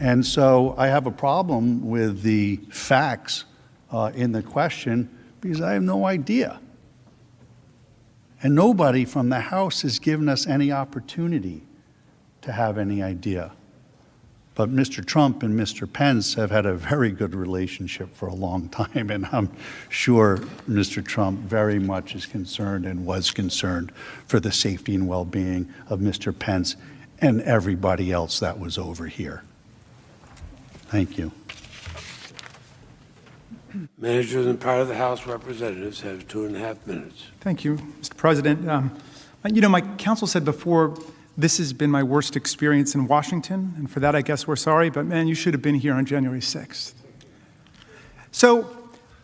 And so I have a problem with the facts in the question because I have no idea. And nobody from the House has given us any opportunity to have any idea. But Mr. Trump and Mr. Pence have had a very good relationship for a long time, and I'm sure Mr. Trump very much is concerned and was concerned for the safety and well-being of Mr. Pence and everybody else that was over here. Thank you. Managers and part of the House representatives have 2.5 minutes. Thank you, Mr. President. My counsel said before, this has been my worst experience in Washington, and for that, I guess we're sorry, but man, you should have been here on January 6th. So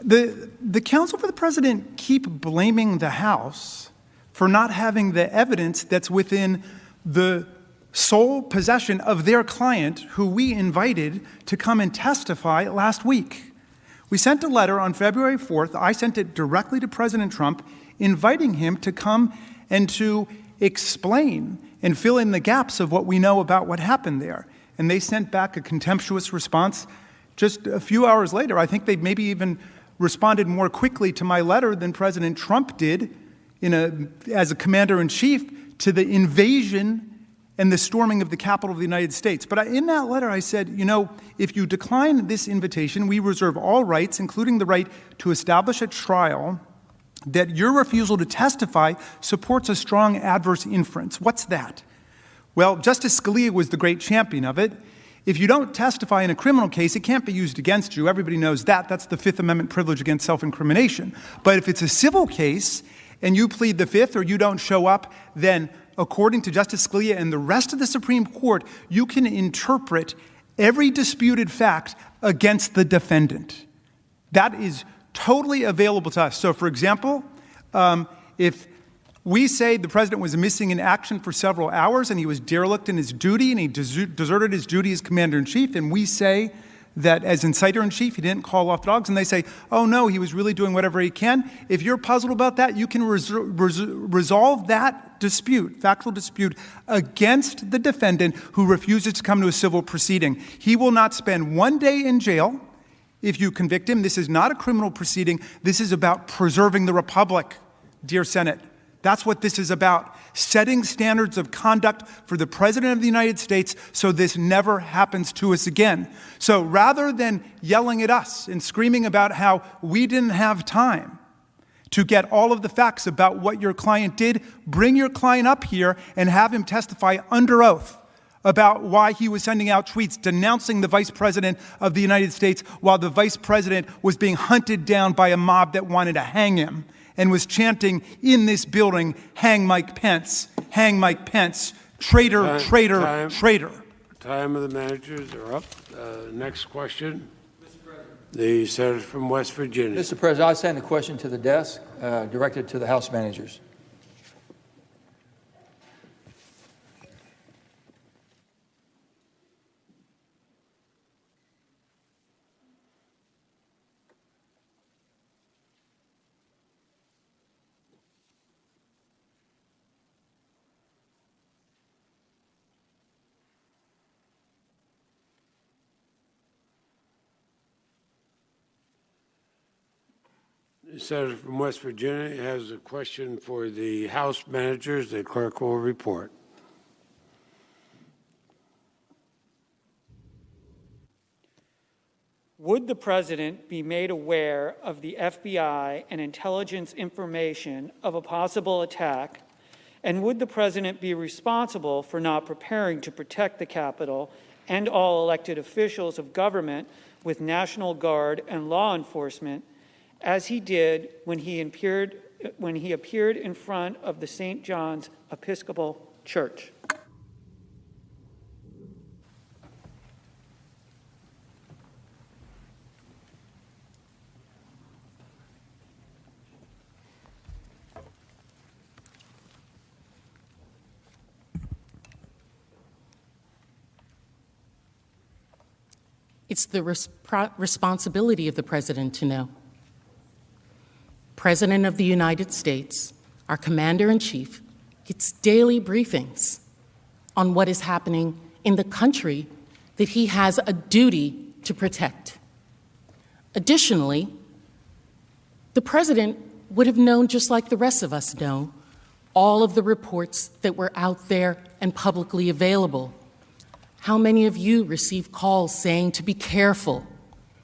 the counsel for the president keep blaming the House for not having the evidence that's within the sole possession of their client, who we invited to come and testify last week. We sent a letter on February 4th. I sent it directly to President Trump, inviting him to come and to explain and fill in the gaps of what we know about what happened there. And they sent back a contemptuous response just a few hours later. I think they maybe even responded more quickly to my letter than President Trump did as a commander-in-chief to the invasion and the storming of the Capitol of the United States. But in that letter, I said, if you decline this invitation, we reserve all rights, including the right to establish a trial, that your refusal to testify supports a strong adverse inference. What's that? Well, Justice Scalia was the great champion of it. If you don't testify in a criminal case, it can't be used against you. Everybody knows that. That's the Fifth Amendment privilege against self-incrimination. But if it's a civil case and you plead the Fifth or you don't show up, then according to Justice Scalia and the rest of the Supreme Court, you can interpret every disputed fact against the defendant. That is totally available to us. So, for example, if we say the president was missing in action for several hours and he was derelict in his duty and he deserted his duty as commander-in-chief, and we say that as inciter-in-chief he didn't call off the dogs, and they say, oh no, he was really doing whatever he can, if you're puzzled about that, you can resolve that dispute, factual dispute, against the defendant who refuses to come to a civil proceeding. He will not spend 1 day in jail if you convict him. This is not a criminal proceeding. This is about preserving the republic, dear Senate. That's what this is about, setting standards of conduct for the President of the United States so this never happens to us again. So rather than yelling at us and screaming about how we didn't have time to get all of the facts about what your client did, bring your client up here and have him testify under oath about why he was sending out tweets denouncing the Vice President of the United States while the Vice President was being hunted down by a mob that wanted to hang him and was chanting in this building, hang Mike Pence, traitor, traitor, traitor. Time of the managers are up. Next question. The senator from West Virginia. Mr. President, I send the question to the desk, directed to the House managers. The senator from West Virginia has a question for the House managers. The clerk will report. Would the president be made aware of the FBI and intelligence information of a possible attack? And would the president be responsible for not preparing to protect the Capitol and all elected officials of government with National Guard and law enforcement, as he did when he appeared in front of the St. John's Episcopal Church? It's the responsibility of the president to know. President of the United States, our commander-in-chief, gets daily briefings on what is happening in the country that he has a duty to protect. Additionally, the president would have known, just like the rest of us know, all of the reports that were out there and publicly available. How many of you received calls saying to be careful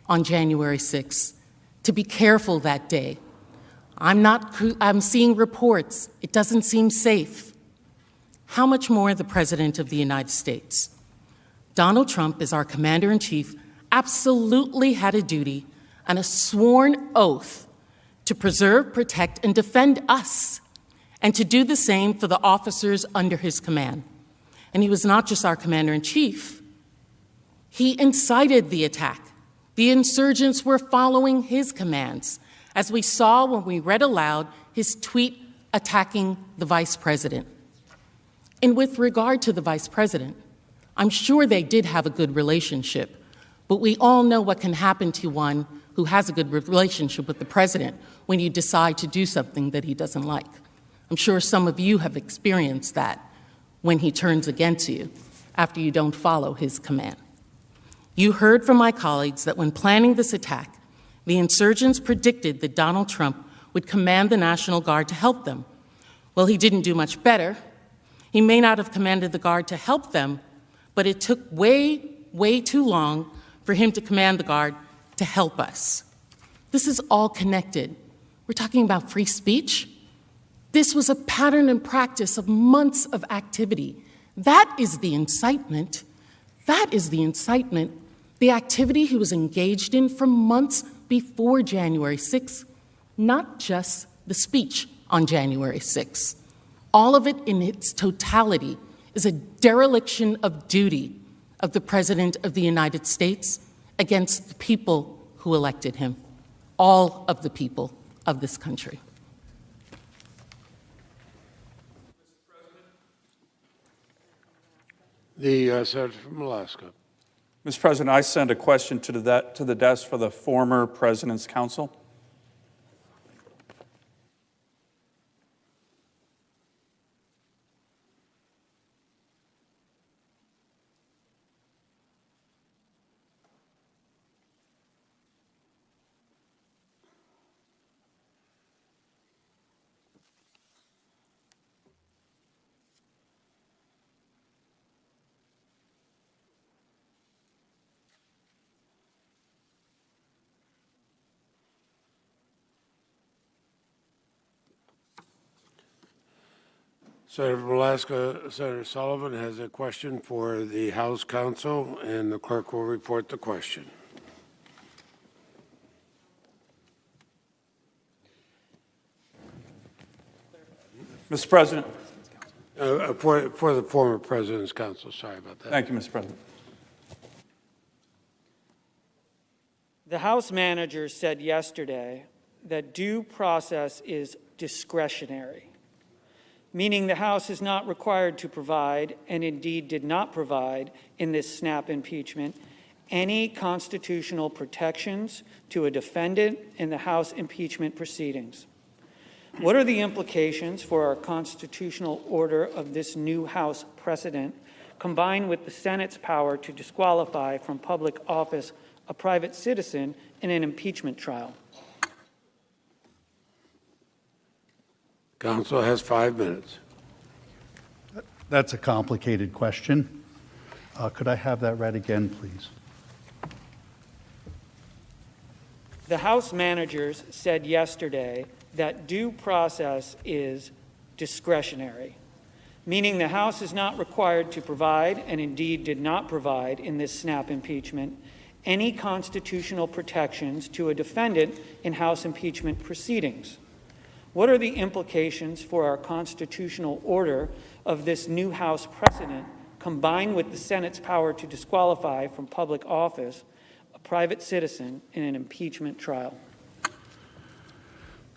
on January 6th, to be careful that day? I'm seeing reports. It doesn't seem safe. How much more the President of the United States? Donald Trump, as our commander-in-chief, absolutely had a duty and a sworn oath to preserve, protect, and defend us, and to do the same for the officers under his command. And he was not just our commander-in-chief. He incited the attack. The insurgents were following his commands, as we saw when we read aloud his tweet attacking the vice president. And with regard to the vice president, I'm sure they did have a good relationship, but we all know what can happen to one who has a good relationship with the president when you decide to do something that he doesn't like. I'm sure some of you have experienced that when he turns against you after you don't follow his command. You heard from my colleagues that when planning this attack, the insurgents predicted that Donald Trump would command the National Guard to help them. Well, he didn't do much better. He may not have commanded the Guard to help them, but it took way, way too long for him to command the Guard to help us. This is all connected. We're talking about free speech. This was a pattern and practice of months of activity. That is the incitement. That is the incitement, the activity he was engaged in for months before January 6th, not just the speech on January 6th. All of it in its totality is a dereliction of duty of the President of the United States against the people who elected him, all of the people of this country. The senator from Alaska. Mr. President, I send a question to the desk for the former President's Counsel. Senator from Alaska, Senator Sullivan has a question for the House Counsel, and the clerk will report the question. Mr. President. For the former President's Counsel. Sorry about that. Thank you, Mr. President. The House manager said yesterday that due process is discretionary, meaning the House is not required to provide, and indeed did not provide in this snap impeachment, any constitutional protections to a defendant in the House impeachment proceedings. What are the implications for our constitutional order of this new House precedent, combined with the Senate's power to disqualify from public office a private citizen in an impeachment trial? Council has 5 minutes. That's a complicated question. Could I have that read again, please? The House managers said yesterday that due process is discretionary, meaning the House is not required to provide, and indeed did not provide in this snap impeachment, any constitutional protections to a defendant in House impeachment proceedings. What are the implications for our constitutional order of this new House precedent, combined with the Senate's power to disqualify from public office a private citizen in an impeachment trial?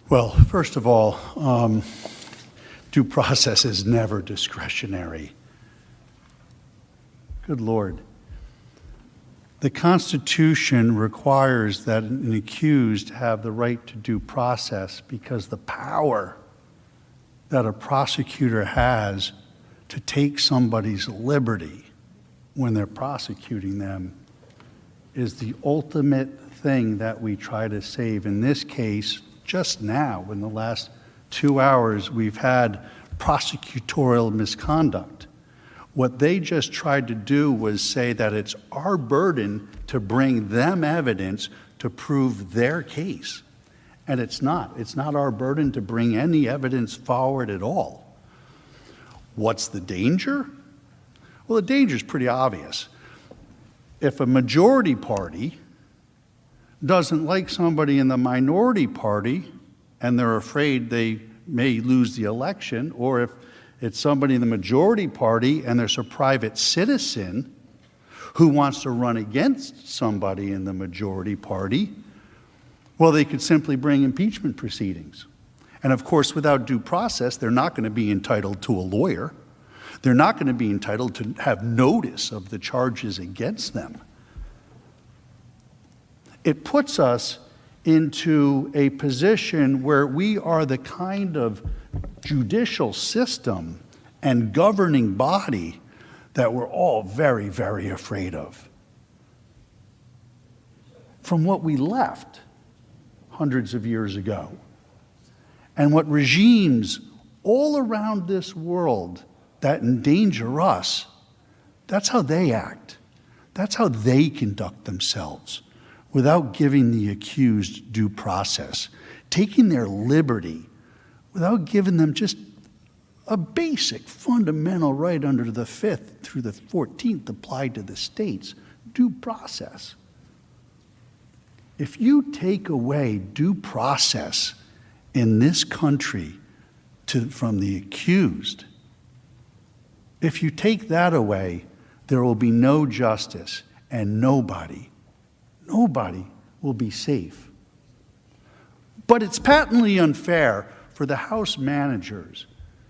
Well, first of all, due process is never discretionary. Good Lord. The Constitution requires that an accused have the right to due process because the power that a prosecutor has to take somebody's liberty when they're prosecuting them is the ultimate thing that we try to save. In this case, just now, in the last 2 hours, we've had prosecutorial misconduct. What they just tried to do was say that it's our burden to bring them evidence to prove their case. And it's not. It's not our burden to bring any evidence forward at all. What's the danger? Well, the danger is pretty obvious. If a majority party doesn't like somebody in the minority party and they're afraid they may lose the election, or if it's somebody in the majority party and there's a private citizen who wants to run against somebody in the majority party, well, they could simply bring impeachment proceedings. And of course, without due process, they're not going to be entitled to a lawyer. They're not going to be entitled to have notice of the charges against them. It puts us into a position where we are the kind of judicial system and governing body that we're all very, very afraid of. From what we left hundreds of years ago, and what regimes all around this world that endanger us, that's how they act. That's how they conduct themselves without giving the accused due process, taking their liberty without giving them just a basic fundamental right under the 5th through the 14th applied to the states, due process. If you take away due process in this country from the accused, if you take that away, there will be no justice and nobody will be safe. But it's patently unfair for the House managers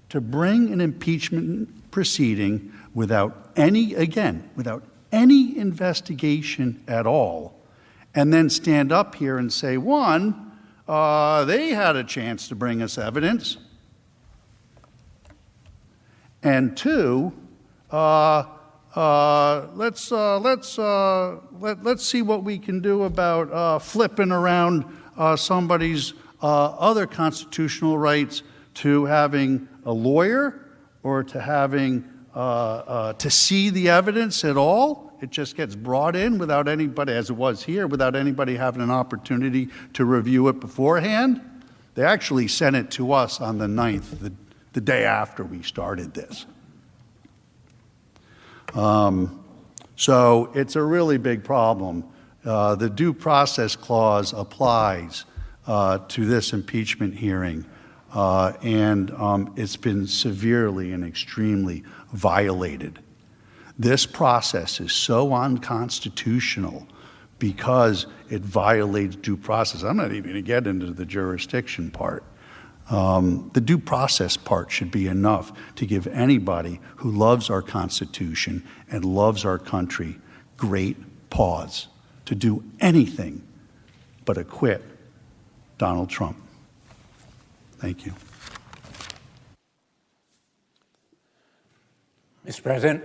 to bring an impeachment proceeding without any investigation at all, and then stand up here and say, one, they had a chance to bring us evidence, and two, let's see what we can do about flipping around somebody's other constitutional rights to having a lawyer or to having to see the evidence at all. It just gets brought in without anybody, as it was here, without anybody having an opportunity to review it beforehand. They actually sent it to us on the 9th, the day after we started this. So it's a really big problem. The due process clause applies to this impeachment hearing, and it's been severely and extremely violated. This process is so unconstitutional because it violates due process. I'm not even going to get into the jurisdiction part. The due process part should be enough to give anybody who loves our Constitution and loves our country great pause to do anything but acquit Donald Trump. Thank you. Mr. President.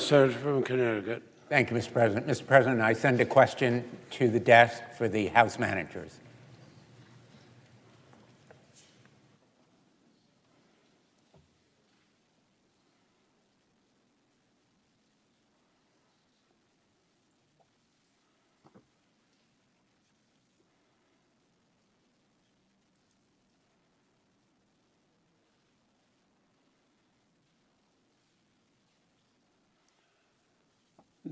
Senator from Connecticut. Thank you, Mr. President. Mr. President, I send a question to the desk for the House managers.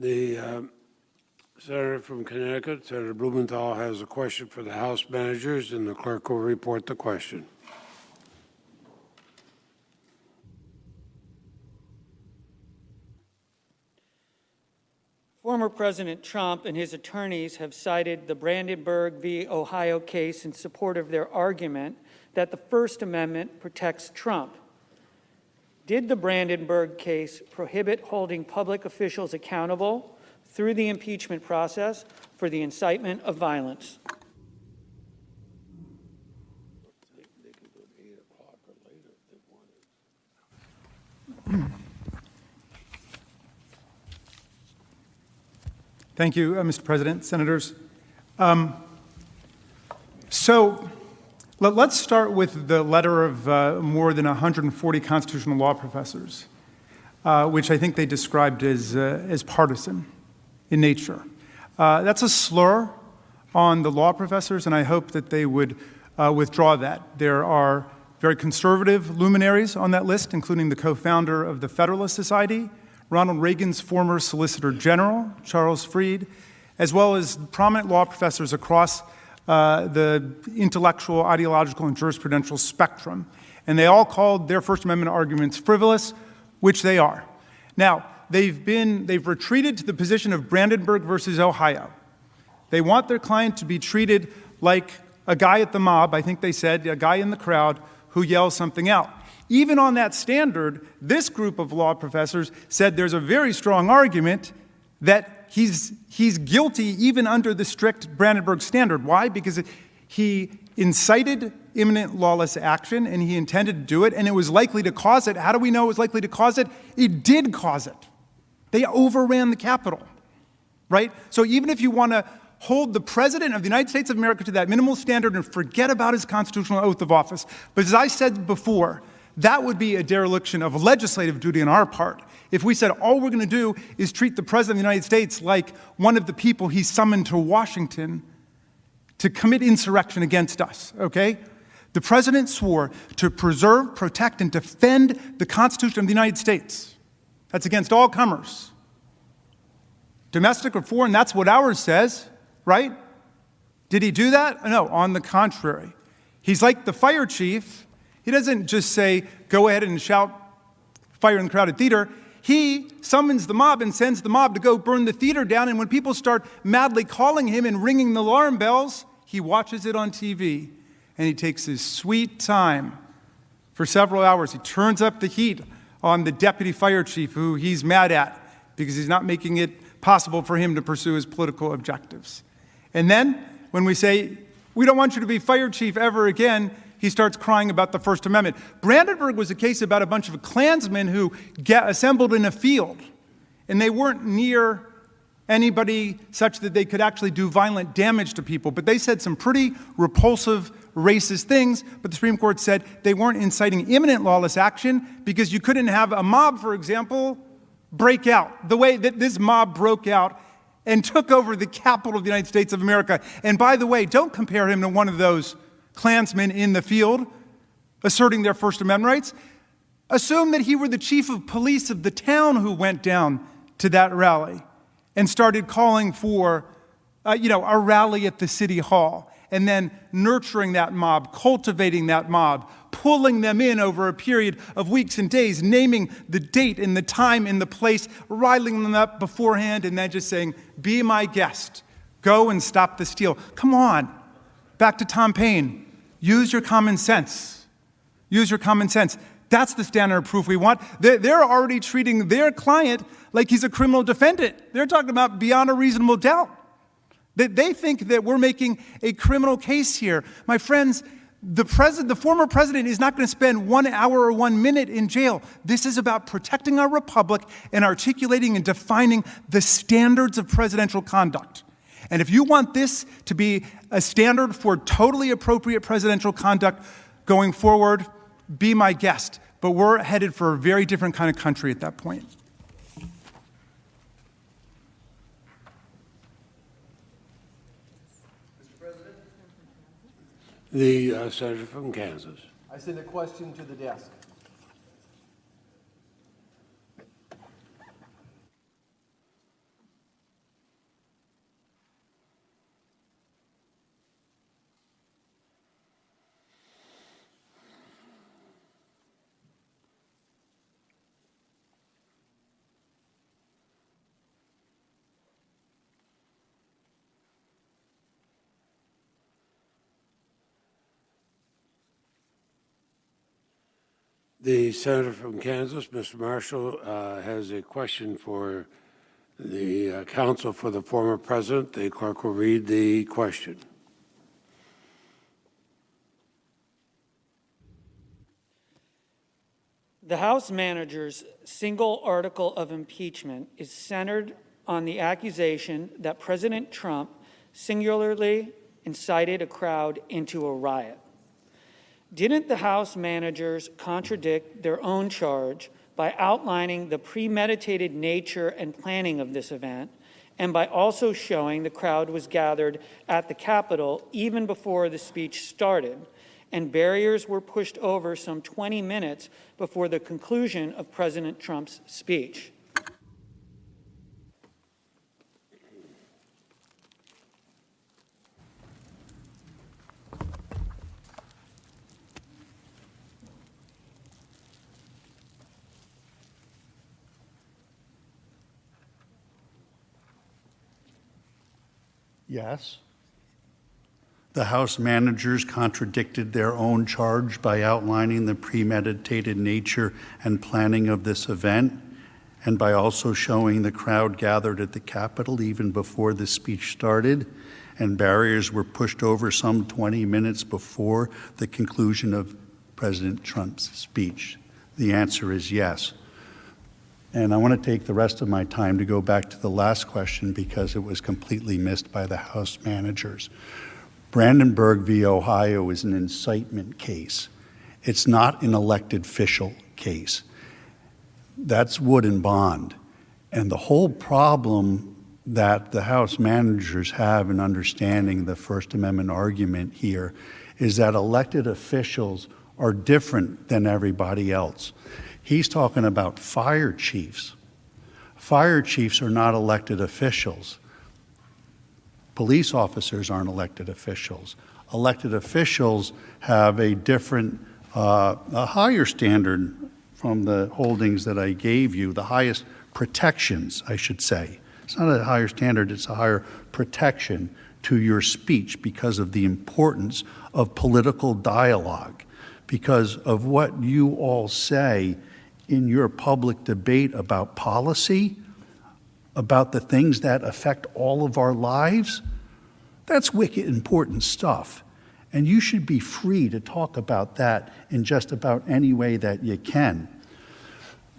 The Senator from Connecticut, Senator Blumenthal, has a question for the House managers, and the clerk will report the question. Former President Trump and his attorneys have cited the Brandenburg v. Ohio case in support of their argument that the First Amendment protects Trump. Did the Brandenburg case prohibit holding public officials accountable through the impeachment process for the incitement of violence? Thank you, Mr. President, Senators. So let's start with the letter of more than 140 constitutional law professors, which I think they described as partisan in nature. That's a slur on the law professors, and I hope that they would withdraw that. There are very conservative luminaries on that list, including the co-founder of the Federalist Society, Ronald Reagan's former Solicitor General, Charles Fried, as well as prominent law professors across the intellectual, ideological, and jurisprudential spectrum. And they all called their First Amendment arguments frivolous, which they are. Now, they've retreated to the position of Brandenburg versus Ohio. They want their client to be treated like a guy at the mob, I think they said, a guy in the crowd who yells something out. Even on that standard, this group of law professors said there's a very strong argument that he's guilty even under the strict Brandenburg standard. Why? Because he incited imminent lawless action, and he intended to do it, and it was likely to cause it. How do we know it was likely to cause it? It did cause it. They overran the Capitol, right? So even if you want to hold the President of the United States of America to that minimal standard and forget about his constitutional oath of office, but as I said before, that would be a dereliction of legislative duty on our part. If we said all we're going to do is treat the President of the United States like one of the people he summoned to Washington to commit insurrection against us, okay? The President swore to preserve, protect, and defend the Constitution of the United States. That's against all comers. Domestic or foreign, that's what ours says, right? Did he do that? No, on the contrary. He's like the fire chief. He doesn't just say, go ahead and shout fire in the crowded theater. He summons the mob and sends the mob to go burn the theater down. And when people start madly calling him and ringing the alarm bells, he watches it on TV. And he takes his sweet time for several hours. He turns up the heat on the deputy fire chief, who he's mad at because he's not making it possible for him to pursue his political objectives. And then when we say, we don't want you to be fire chief ever again, he starts crying about the First Amendment. Brandenburg was a case about a bunch of Klansmen who assembled in a field, and they weren't near anybody such that they could actually do violent damage to people. But they said some pretty repulsive, racist things, but the Supreme Court said they weren't inciting imminent lawless action because you couldn't have a mob, for example, break out the way that this mob broke out and took over the capital of the United States of America. And by the way, don't compare him to one of those Klansmen in the field asserting their First Amendment rights. Assume that he were the chief of police of the town who went down to that rally and started calling for, a rally at the city hall, and then nurturing that mob, cultivating that mob, pulling them in over a period of weeks and days, naming the date and the time and the place, riling them up beforehand, and then just saying, be my guest, go and stop the steal. Come on. Back to Tom Paine. Use your common sense. Use your common sense. That's the standard of proof we want. They're already treating their client like he's a criminal defendant. They're talking about beyond a reasonable doubt. They think that we're making a criminal case here. My friends, the former president is not going to spend 1 hour or 1 minute in jail. This is about protecting our republic and articulating and defining the standards of presidential conduct. And if you want this to be a standard for totally appropriate presidential conduct going forward, be my guest. But we're headed for a very different kind of country at that point. Mr. President? The senator from Kansas. I send a question to the desk. The senator from Kansas, Mr. Marshall, has a question for the counsel for the former president. The clerk will read the question. The House manager's single article of impeachment is centered on the accusation that President Trump singularly incited a crowd into a riot. Didn't the House managers contradict their own charge by outlining the premeditated nature and planning of this event, and by also showing the crowd was gathered at the Capitol even before the speech started, and barriers were pushed over some 20 minutes before the conclusion of President Trump's speech? Yes. The House managers contradicted their own charge by outlining the premeditated nature and planning of this event, and by also showing the crowd gathered at the Capitol even before the speech started, and barriers were pushed over some 20 minutes before the conclusion of President Trump's speech. The answer is yes. And I want to take the rest of my time to go back to the last question because it was completely missed by the House managers. Brandenburg v. Ohio is an incitement case. It's not an elected official case. That's Wood and Bond. And the whole problem that the House managers have in understanding the First Amendment argument here is that elected officials are different than everybody else. He's talking about fire chiefs. Fire chiefs are not elected officials. Police officers aren't elected officials. Elected officials have a different, a higher standard from the holdings that I gave you, the highest protections, I should say. It's not a higher standard, it's a higher protection to your speech because of the importance of political dialogue, because of what you all say in your public debate about policy, about the things that affect all of our lives. That's wicked important stuff. And you should be free to talk about that in just about any way that you can.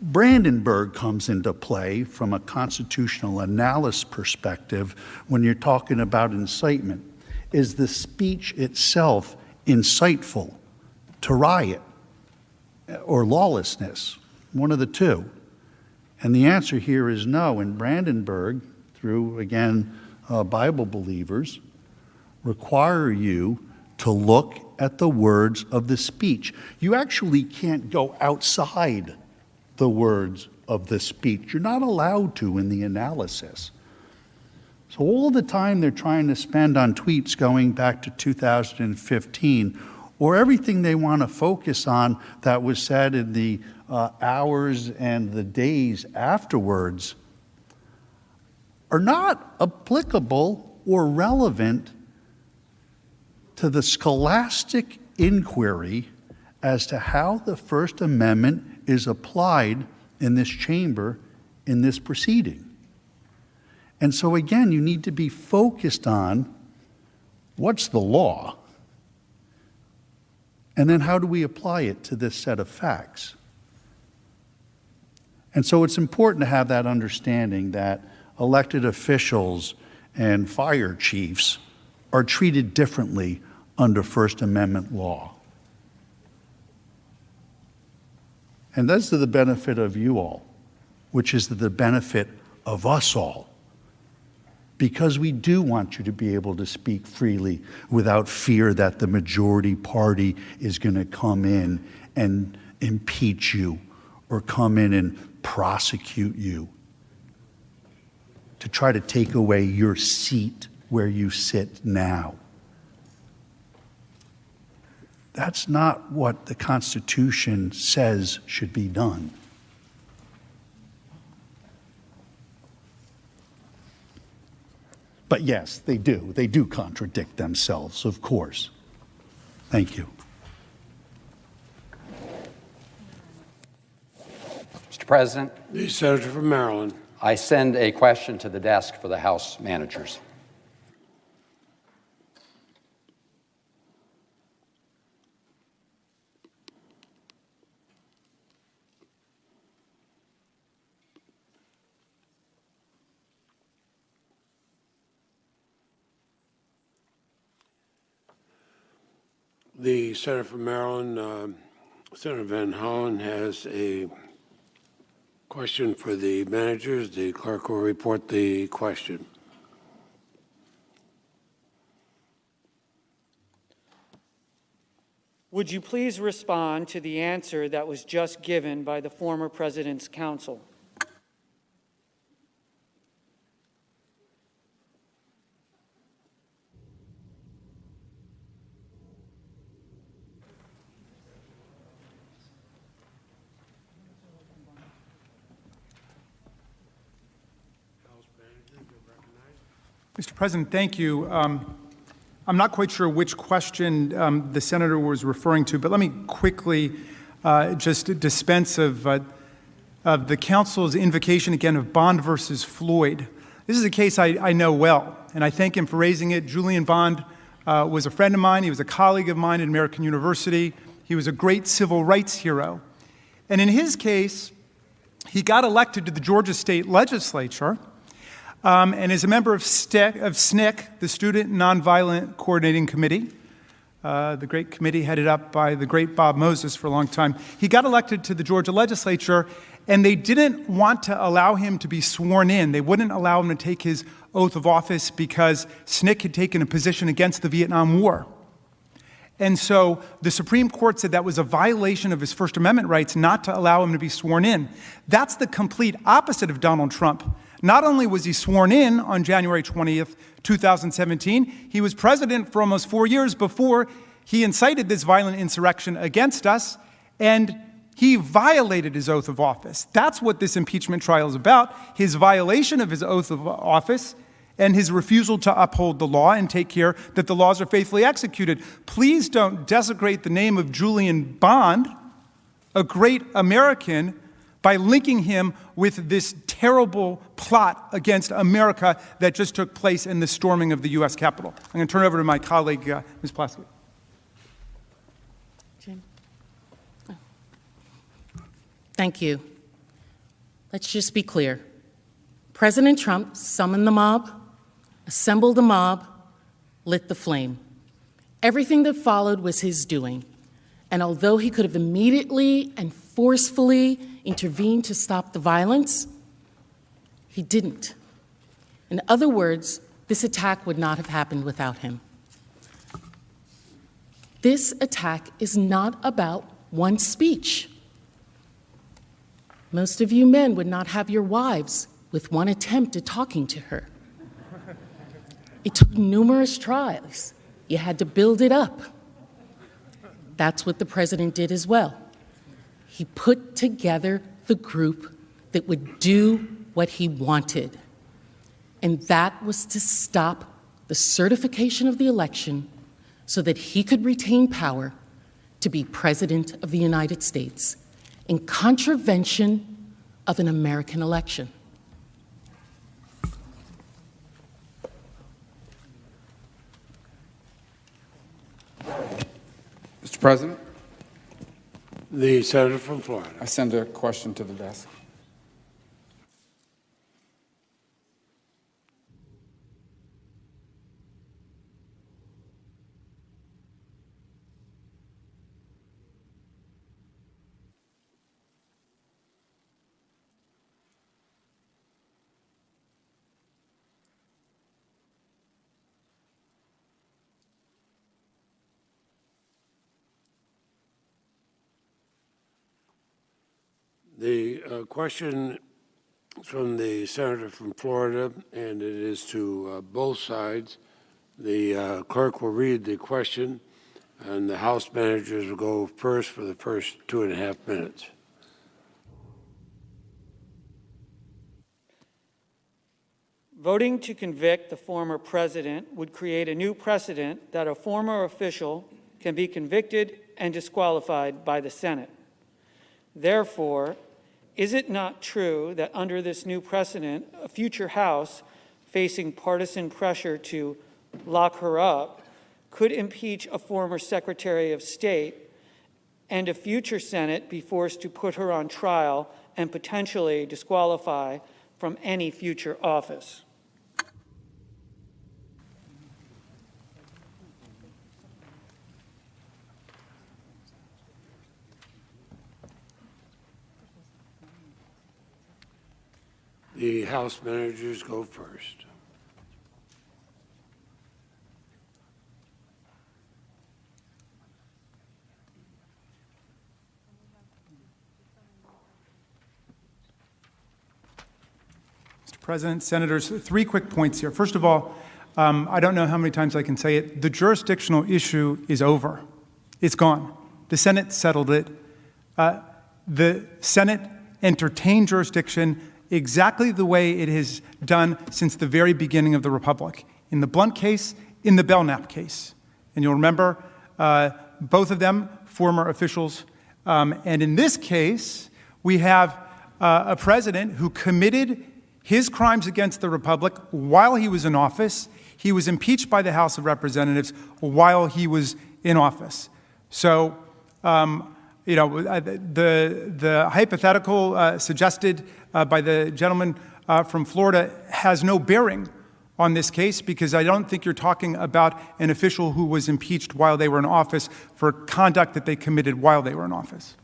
Brandenburg comes into play from a constitutional analysis perspective when you're talking about incitement. Is the speech itself inciteful to riot or lawlessness? One of the two. And the answer here is no. And Brandenburg, through, again, Bible believers, require you to look at the words of the speech. You actually can't go outside the words of the speech. You're not allowed to in the analysis. So all the time they're trying to spend on tweets going back to 2015, or everything they want to focus on that was said in the hours and the days afterwards, are not applicable or relevant to the scholastic inquiry as to how the First Amendment is applied in this chamber in this proceeding. And so again, you need to be focused on what's the law, and then how do we apply it to this set of facts. And so it's important to have that understanding that elected officials and fire chiefs are treated differently under First Amendment law. And that's to the benefit of you all, which is to the benefit of us all, because we do want you to be able to speak freely without fear that the majority party is going to come in and impeach you or come in and prosecute you to try to take away your seat where you sit now. That's not what the Constitution says should be done. But yes, they do. They do contradict themselves, of course. Thank you. President, The senator from Maryland. I send a question to the desk for the House managers. The senator from Maryland, Senator Van Hollen, has a question for the managers. The clerk will report the question. Would you please respond to the answer that was just given by the former president's counsel? Mr. President, thank you. I'm not quite sure which question the senator was referring to, but let me quickly just dispense of the counsel's invocation again of Bond versus Floyd. This is a case I know well, and I thank him for raising it. Julian Bond was a friend of mine. He was a colleague of mine at American University. He was a great civil rights hero. And in his case, he got elected to the Georgia State Legislature, and is a member of SNCC, the Student Nonviolent Coordinating Committee, the great committee headed up by the great Bob Moses for a long time. He got elected to the Georgia legislature, and they didn't want to allow him to be sworn in. They wouldn't allow him to take his oath of office because SNCC had taken a position against the Vietnam War. And so the Supreme Court said that was a violation of his First Amendment rights not to allow him to be sworn in. That's the complete opposite of Donald Trump. Not only was he sworn in on January 20th, 2017, he was president for almost 4 years before he incited this violent insurrection against us, and he violated his oath of office. That's what this impeachment trial is about, his violation of his oath of office and his refusal to uphold the law and take care that the laws are faithfully executed. Please don't desecrate the name of Julian Bond, a great American, by linking him with this terrible plot against America that just took place in the storming of the U.S. Capitol. I'm going to turn it over to my colleague, Ms. Plaskett. Jim? Oh. Thank you. Let's just be clear. President Trump summoned the mob, assembled the mob, lit the flame. Everything that followed was his doing. And although he could have immediately and forcefully intervened to stop the violence, he didn't. In other words, this attack would not have happened without him. This attack is not about one speech. Most of you men would not have your wives with one attempt at talking to her. It took numerous tries. You had to build it up. That's what the president did as well. He put together the group that would do what he wanted, and that was to stop the certification of the election so that he could retain power to be President of the United States in contravention of an American election. Mr. President? The senator from Florida. I send a question to the desk. The question is from the senator from Florida, and it is to both sides. The clerk will read the question, and the House managers will go first for the first 2.5 minutes. Voting to convict the former president would create a new precedent that a former official can be convicted and disqualified by the Senate. Therefore, is it not true that under this new precedent, a future House facing partisan pressure to lock her up could impeach a former Secretary of State, and a future Senate be forced to put her on trial and potentially disqualify from any future office? The House managers go first. Mr. President, Senators, 3 quick points here. First of all, I don't know how many times I can say it. The jurisdictional issue is over. It's gone. The Senate settled it. The Senate entertained jurisdiction exactly the way it has done since the very beginning of the Republic. In the Blunt case, in the Belknap case. And you'll remember both of them, former officials. And in this case, we have a president who committed his crimes against the Republic while he was in office. He was impeached by the House of Representatives while he was in office. So, the hypothetical suggested by the gentleman from Florida has no bearing on this case, because I don't think you're talking about an official who was impeached while they were in office for conduct that they committed while they were in office.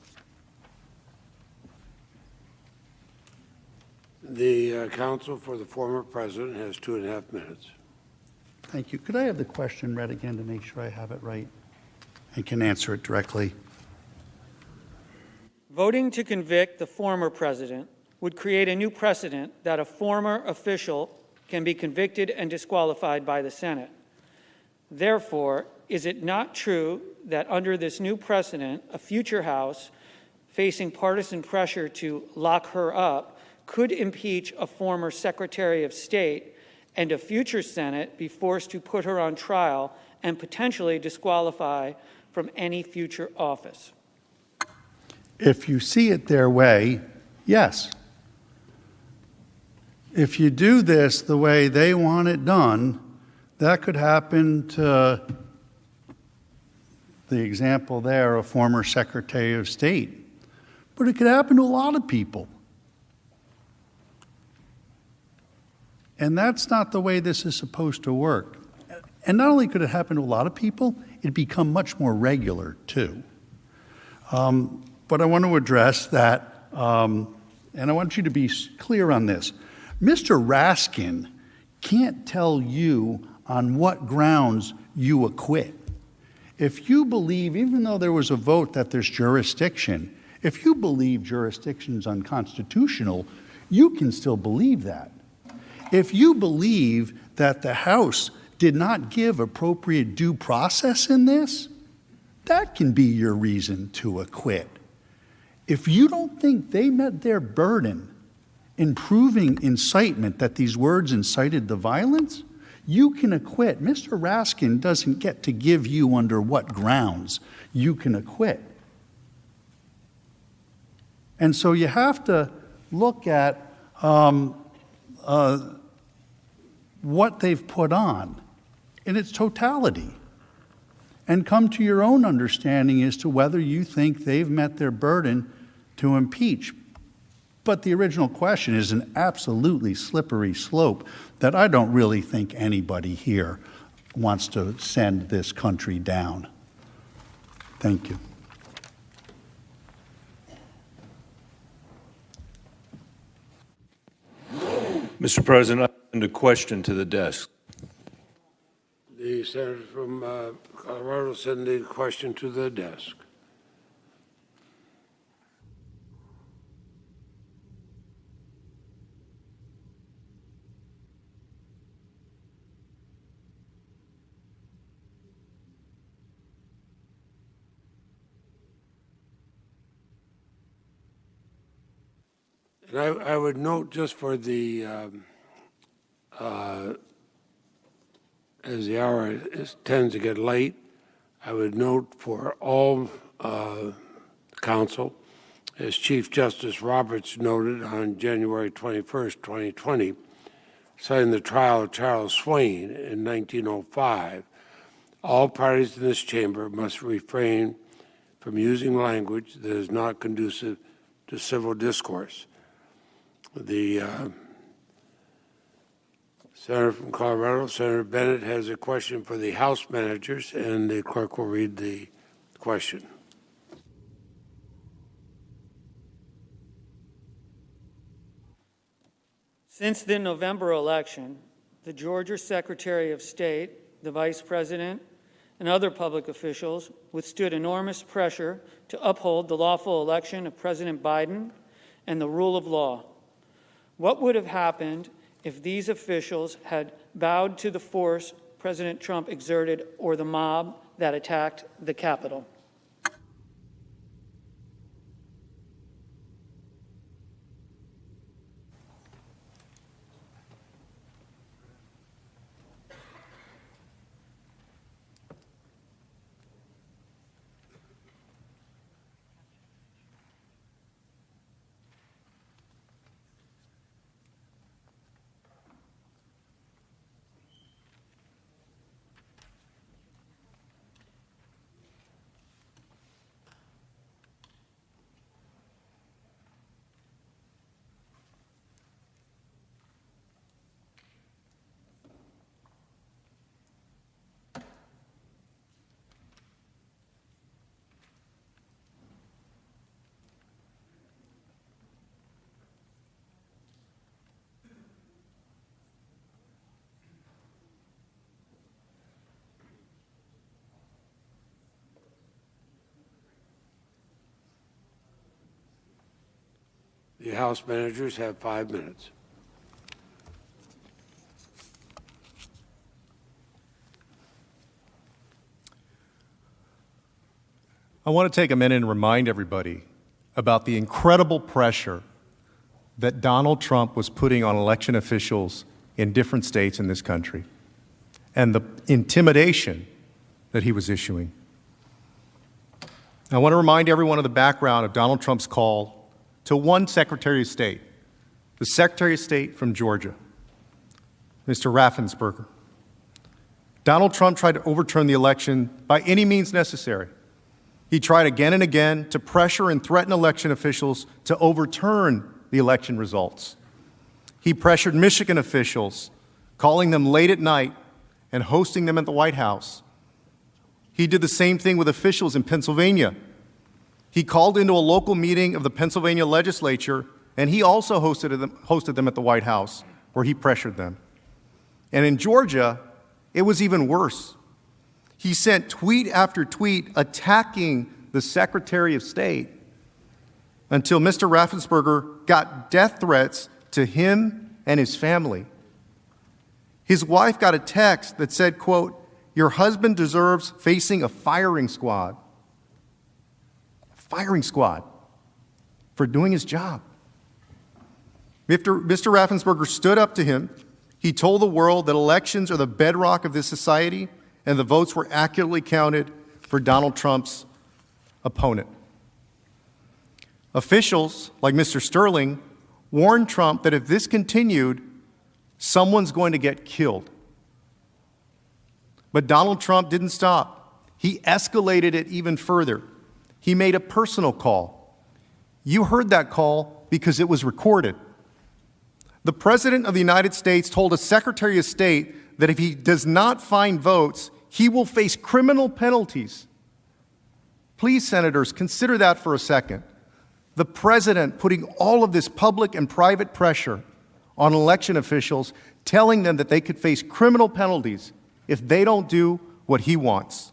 The counsel for the former president has 2.5 minutes. Thank you. Could I have the question read again to make sure I have it right and can answer it directly? Voting to convict the former president would create a new precedent that a former official can be convicted and disqualified by the Senate. Therefore, is it not true that under this new precedent, a future House facing partisan pressure to lock her up could impeach a former Secretary of State, and a future Senate be forced to put her on trial and potentially disqualify from any future office? If you see it their way, yes. If you do this the way they want it done, that could happen to the example there, a former Secretary of State. But it could happen to a lot of people. And that's not the way this is supposed to work. And not only could it happen to a lot of people, it'd become much more regular, too. But I want to address that, and I want you to be clear on this. Mr. Raskin can't tell you on what grounds you acquit. If you believe, even though there was a vote that there's jurisdiction, if you believe jurisdiction's unconstitutional, you can still believe that. If you believe that the House did not give appropriate due process in this, that can be your reason to acquit. If you don't think they met their burden in proving incitement, that these words incited the violence, you can acquit. Mr. Raskin doesn't get to give you under what grounds you can acquit. And so you have to look at what they've put on in its totality and come to your own understanding as to whether you think they've met their burden to impeach. But the original question is an absolutely slippery slope that I don't really think anybody here wants to send this country down. Thank you. Mr. President, I send a question to the desk. The senator from Colorado send the question to the desk. And I would note, just for the, as the hour tends to get late, I would note for all counsel As Chief Justice Roberts noted on January 21, 2020, citing the trial of Charles Swain in 1905, all parties in this chamber must refrain from using language that is not conducive to civil discourse. The Senator from Colorado, Senator Bennett, has a question for the House managers, and the clerk will read the question. Since the November election, the Georgia Secretary of State, the Vice President, and other public officials withstood enormous pressure to uphold the lawful election of President Biden and the rule of law. What would have happened if these officials had bowed to the force President Trump exerted or the mob that attacked the Capitol? The House managers have 5 minutes. I want to take a minute and remind everybody about the incredible pressure that Donald Trump was putting on election officials in different states in this country and the intimidation that he was issuing. I want to remind everyone of the background of Donald Trump's call to one Secretary of State, the Secretary of State from Georgia, Mr. Raffensperger. Donald Trump tried to overturn the election by any means necessary. He tried again and again to pressure and threaten election officials to overturn the election results. He pressured Michigan officials, calling them late at night and hosting them at the White House. He did the same thing with officials in Pennsylvania. He called into a local meeting of the Pennsylvania legislature, and he also hosted them at the White House, where he pressured them. And in Georgia, it was even worse. He sent tweet after tweet attacking the Secretary of State until Mr. Raffensperger got death threats to him and his family. His wife got a text that said, quote, "Your husband deserves facing a firing squad." Firing squad for doing his job. Mr. Raffensperger stood up to him. He told the world that elections are the bedrock of this society, and the votes were accurately counted for Donald Trump's opponent. Officials like Mr. Sterling warned Trump that if this continued, someone's going to get killed. But Donald Trump didn't stop. He escalated it even further. He made a personal call. You heard that call because it was recorded. The President of the United States told a Secretary of State that if he does not find votes, he will face criminal penalties. Please, Senators, consider that for a second. The President putting all of this public and private pressure on election officials, telling them that they could face criminal penalties if they don't do what he wants.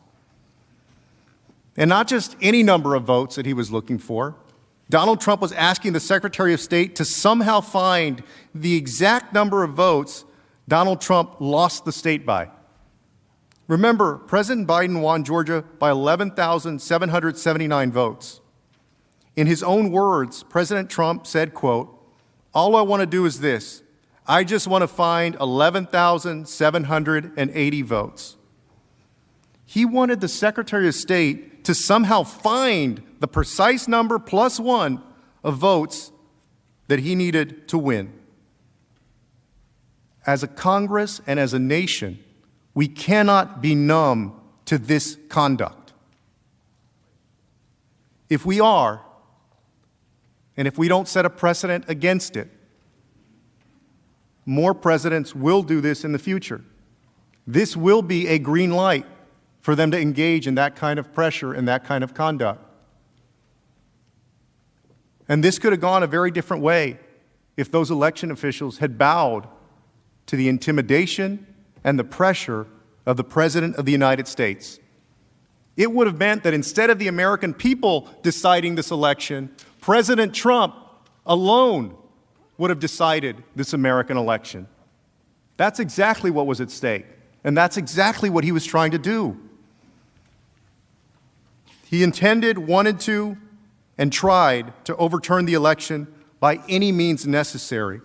And not just any number of votes that he was looking for. Donald Trump was asking the Secretary of State to somehow find the exact number of votes Donald Trump lost the state by. Remember, President Biden won Georgia by 11,779 votes. In his own words, President Trump said, quote, "All I want to do is this. I just want to find 11,780 votes." He wanted the Secretary of State to somehow find the precise number plus one of votes that he needed to win. As a Congress and as a nation, we cannot be numb to this conduct. If we are, and if we don't set a precedent against it, more presidents will do this in the future. This will be a green light for them to engage in that kind of pressure and that kind of conduct. And this could have gone a very different way if those election officials had bowed to the intimidation and the pressure of the President of the United States. It would have meant that instead of the American people deciding this election, President Trump alone would have decided this American election. That's exactly what was at stake, and that's exactly what he was trying to do. He intended, wanted to, and tried to overturn the election by any means necessary.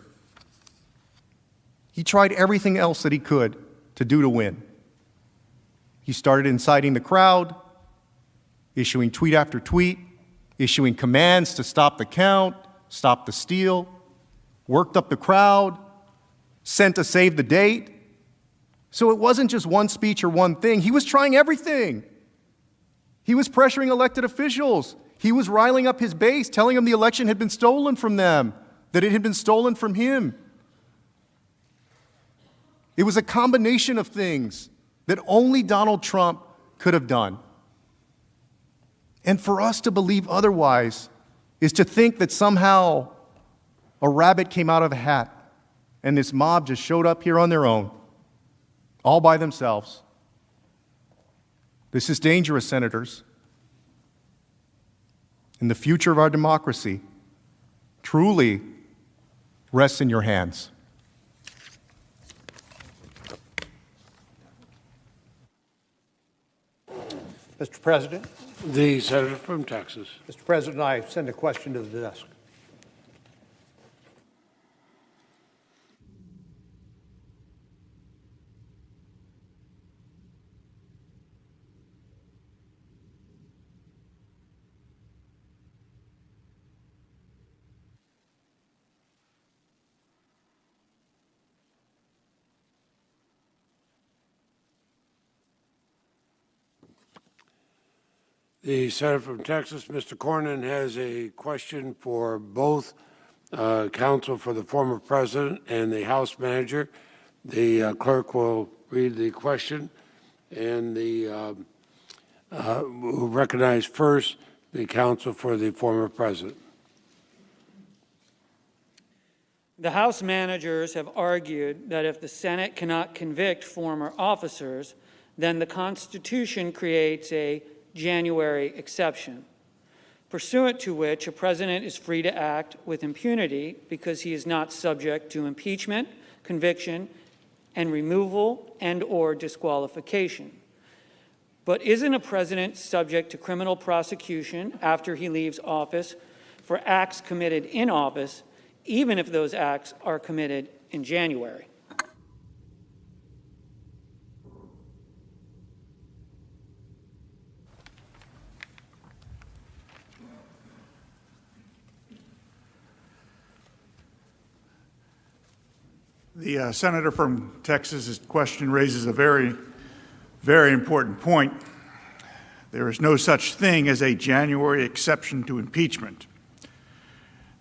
He tried everything else that he could to do to win. He started inciting the crowd, issuing tweet after tweet, issuing commands to stop the count, stop the steal, worked up the crowd, sent a save the date. So it wasn't just one speech or one thing. He was trying everything. He was pressuring elected officials. He was riling up his base, telling them the election had been stolen from them, that it had been stolen from him. It was a combination of things that only Donald Trump could have done. And for us to believe otherwise is to think that somehow a rabbit came out of a hat and this mob just showed up here on their own, all by themselves. This is dangerous, senators. And the future of our democracy truly rests in your hands. Mr. President. The senator from Texas. Mr. President, I send a question to the desk. The senator from Texas, Mr. Cornyn, has a question for both counsel for the former president and the House manager. The clerk will read the question, and we'll recognize first the counsel for the former president. The House managers have argued that if the Senate cannot convict former officers, then the Constitution creates a January exception, pursuant to which a president is free to act with impunity because he is not subject to impeachment, conviction, and removal and/or disqualification. But isn't a president subject to criminal prosecution after he leaves office for acts committed in office, even if those acts are committed in January? The senator from Texas's question raises a very, very important point. There is no such thing as a January exception to impeachment.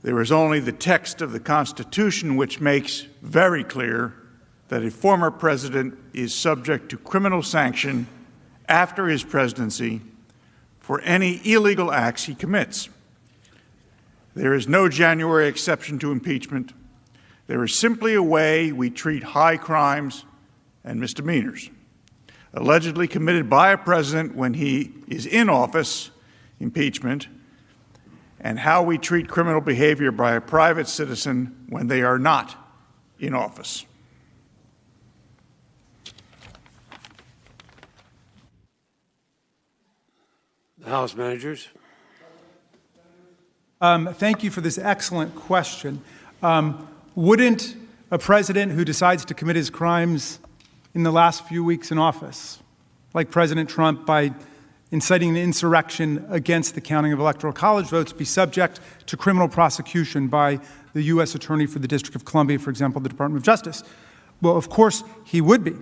There is only the text of the Constitution which makes very clear that a former president is subject to criminal sanction after his presidency for any illegal acts he commits. There is no January exception to impeachment. There is simply a way we treat high crimes and misdemeanors allegedly committed by a president when he is in office, impeachment, and how we treat criminal behavior by a private citizen when they are not in office. The House managers. Thank you for this excellent question. Wouldn't a president who decides to commit his crimes in the last few weeks in office, like President Trump by inciting an insurrection against the counting of electoral college votes be subject to criminal prosecution by the U.S. Attorney for the District of Columbia, for example, the Department of Justice? Well, of course, he would be.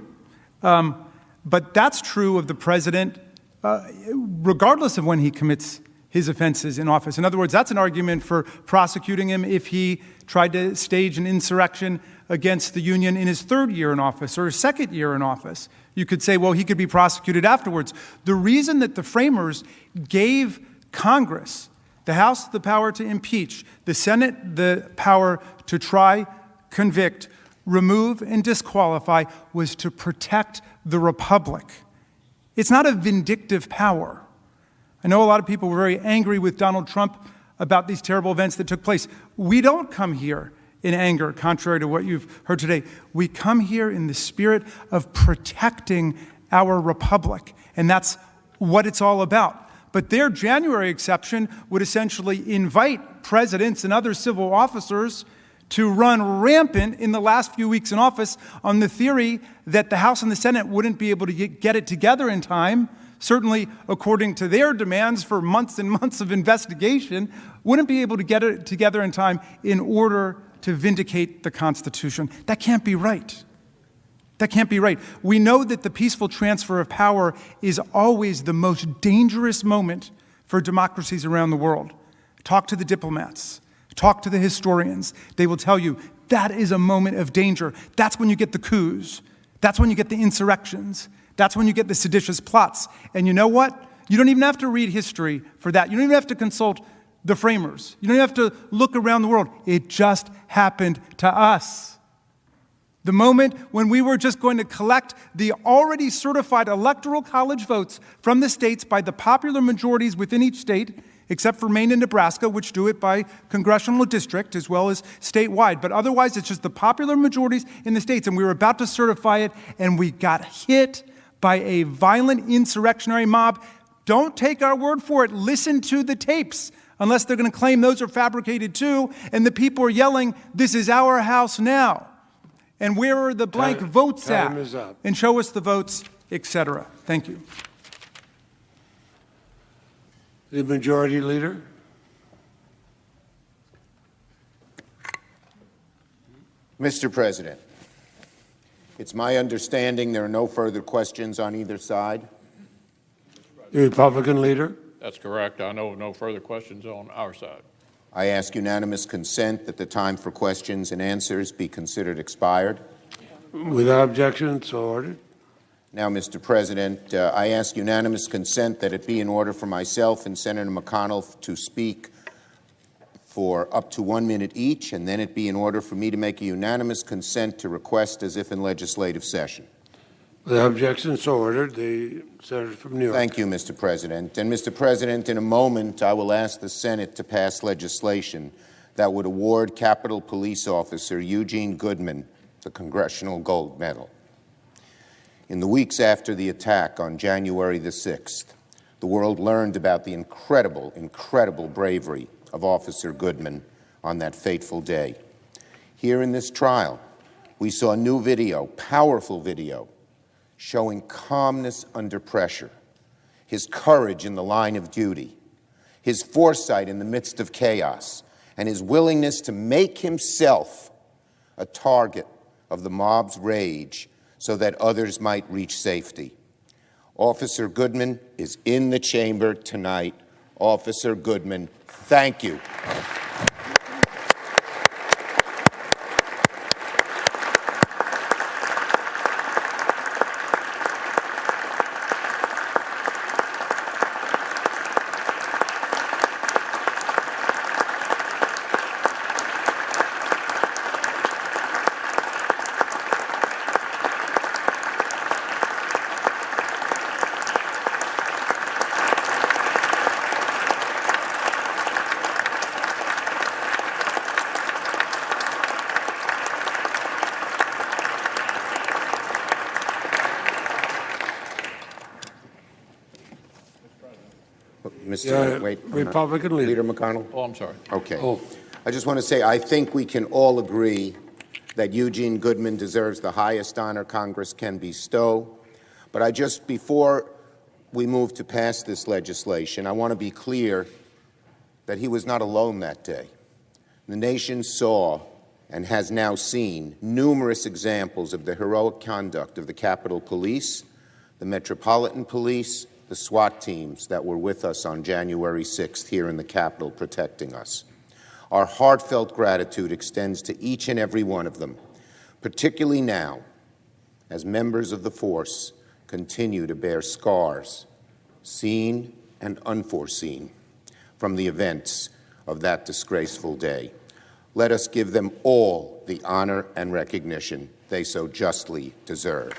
But that's true of the president regardless of when he commits his offenses in office. In other words, that's an argument for prosecuting him if he tried to stage an insurrection against the union in his third year in office or his second year in office. You could say, well, he could be prosecuted afterwards. The reason that the framers gave Congress, the House, the power to impeach, the Senate the power to try, convict, remove, and disqualify was to protect the republic. It's not a vindictive power. I know a lot of people were very angry with Donald Trump about these terrible events that took place. We don't come here in anger, contrary to what you've heard today. We come here in the spirit of protecting our republic, and that's what it's all about. But their January exception would essentially invite presidents and other civil officers to run rampant in the last few weeks in office on the theory that the House and the Senate wouldn't be able to get it together in time, certainly according to their demands for months and months of investigation, wouldn't be able to get it together in time in order to vindicate the Constitution. That can't be right. That can't be right. We know that the peaceful transfer of power is always the most dangerous moment for democracies around the world. Talk to the diplomats. Talk to the historians. They will tell you that is a moment of danger. That's when you get the coups. That's when you get the insurrections. That's when you get the seditious plots. And you know what? You don't even have to read history for that. You don't even have to consult the framers. You don't even have to look around the world. It just happened to us. The moment when we were just going to collect the already certified electoral college votes from the states by the popular majorities within each state, except for Maine and Nebraska, which do it by congressional district as well as statewide. But otherwise, it's just the popular majorities in the states. And we were about to certify it, and we got hit by a violent insurrectionary mob. Don't take our word for it. Listen to the tapes, unless they're going to claim those are fabricated too. And the people are yelling, "This is our house now." And where are the blank votes at? Time is up. And show us the votes, etc. Thank you. The Majority Leader. Mr. President, it's my understanding there are no further questions on either side. The Republican Leader. That's correct. I know no further questions on our side. I ask unanimous consent that the time for questions and answers be considered expired. Without objection, so ordered. Now, Mr. President, I ask unanimous consent that it be in order for myself and Senator McConnell to speak for up to 1 minute each, and then it be in order for me to make a unanimous consent to request as if in legislative session. Without objection, so ordered. The Senator from New York. Thank you, Mr. President. And, Mr. President, in a moment, I will ask the Senate to pass legislation that would award Capitol Police Officer Eugene Goodman the Congressional Gold Medal. In the weeks after the attack on January the 6th, the world learned about the incredible, incredible bravery of Officer Goodman on that fateful day. Here in this trial, we saw new video, powerful video, showing calmness under pressure, his courage in the line of duty, his foresight in the midst of chaos, and his willingness to make himself a target of the mob's rage so that others might reach safety. Officer Goodman is in the chamber tonight. Officer Goodman, thank you. Republican Leader McConnell. Oh, I'm sorry. Okay. I just want to say I think we can all agree that Eugene Goodman deserves the highest honor Congress can bestow. But before we move to pass this legislation, I want to be clear that he was not alone that day. The nation saw and has now seen numerous examples of the heroic conduct of the Capitol Police, the Metropolitan Police, the SWAT teams that were with us on January 6th here in the Capitol protecting us. Our heartfelt gratitude extends to each and every one of them, particularly now as members of the force continue to bear scars, seen and unforeseen, from the events of that disgraceful day. Let us give them all the honor and recognition they so justly deserve.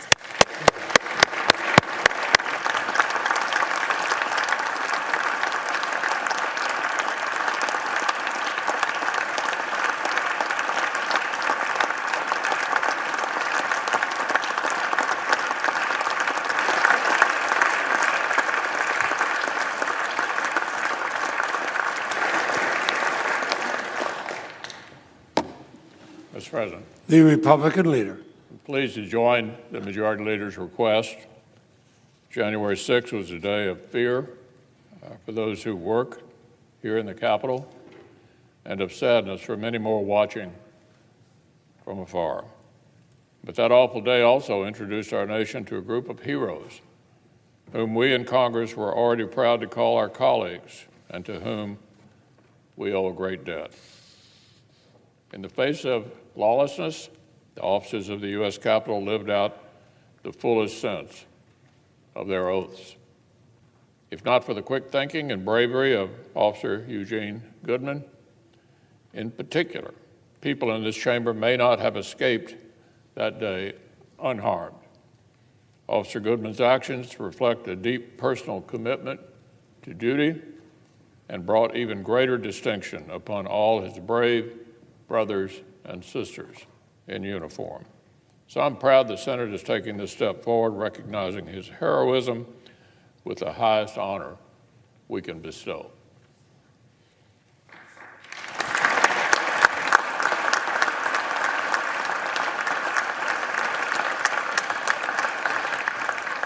Mr. President, The Republican leader. I'm pleased to join the Majority Leader's request. January 6th was a day of fear for those who work here in the Capitol and of sadness for many more watching from afar. But that awful day also introduced our nation to a group of heroes whom we in Congress were already proud to call our colleagues and to whom we owe a great debt. In the face of lawlessness, the officers of the U.S. Capitol lived out the fullest sense of their oaths. If not for the quick thinking and bravery of Officer Eugene Goodman, in particular, people in this chamber may not have escaped that day unharmed. Officer Goodman's actions reflect a deep personal commitment to duty and brought even greater distinction upon all his brave brothers and sisters in uniform. So I'm proud the Senate is taking this step forward, recognizing his heroism with the highest honor we can bestow.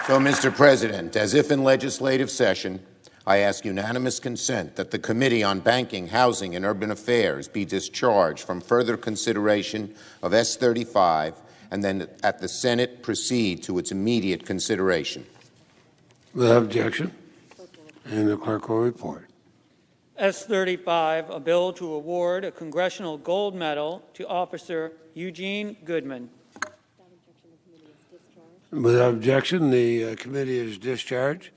So, Mr. President, as if in legislative session, I ask unanimous consent that the Committee on Banking, Housing, and Urban Affairs be discharged from further consideration of S-35 and then at the Senate proceed to its immediate consideration. Without objection. And the clerk will report. S-35, a bill to award a Congressional Gold Medal to Officer Eugene Goodman. Without objection, the committee is discharged.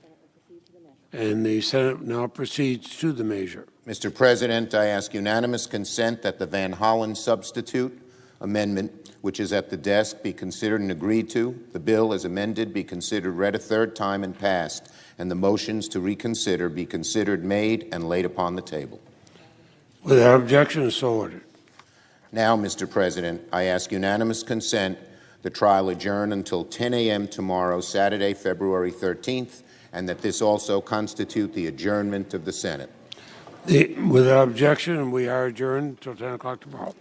And the Senate now proceeds to the measure. Mr. President, I ask unanimous consent that the Van Hollen substitute amendment, which is at the desk, be considered and agreed to. The bill as amended be considered read a third time and passed, and the motions to reconsider be considered made and laid upon the table. Without objection, so ordered. Now, Mr. President, I ask unanimous consent the trial adjourn until 10 a.m. tomorrow, Saturday, February 13th, and that this also constitute the adjournment of the Senate. Without objection, we are adjourned until 10 o'clock tomorrow.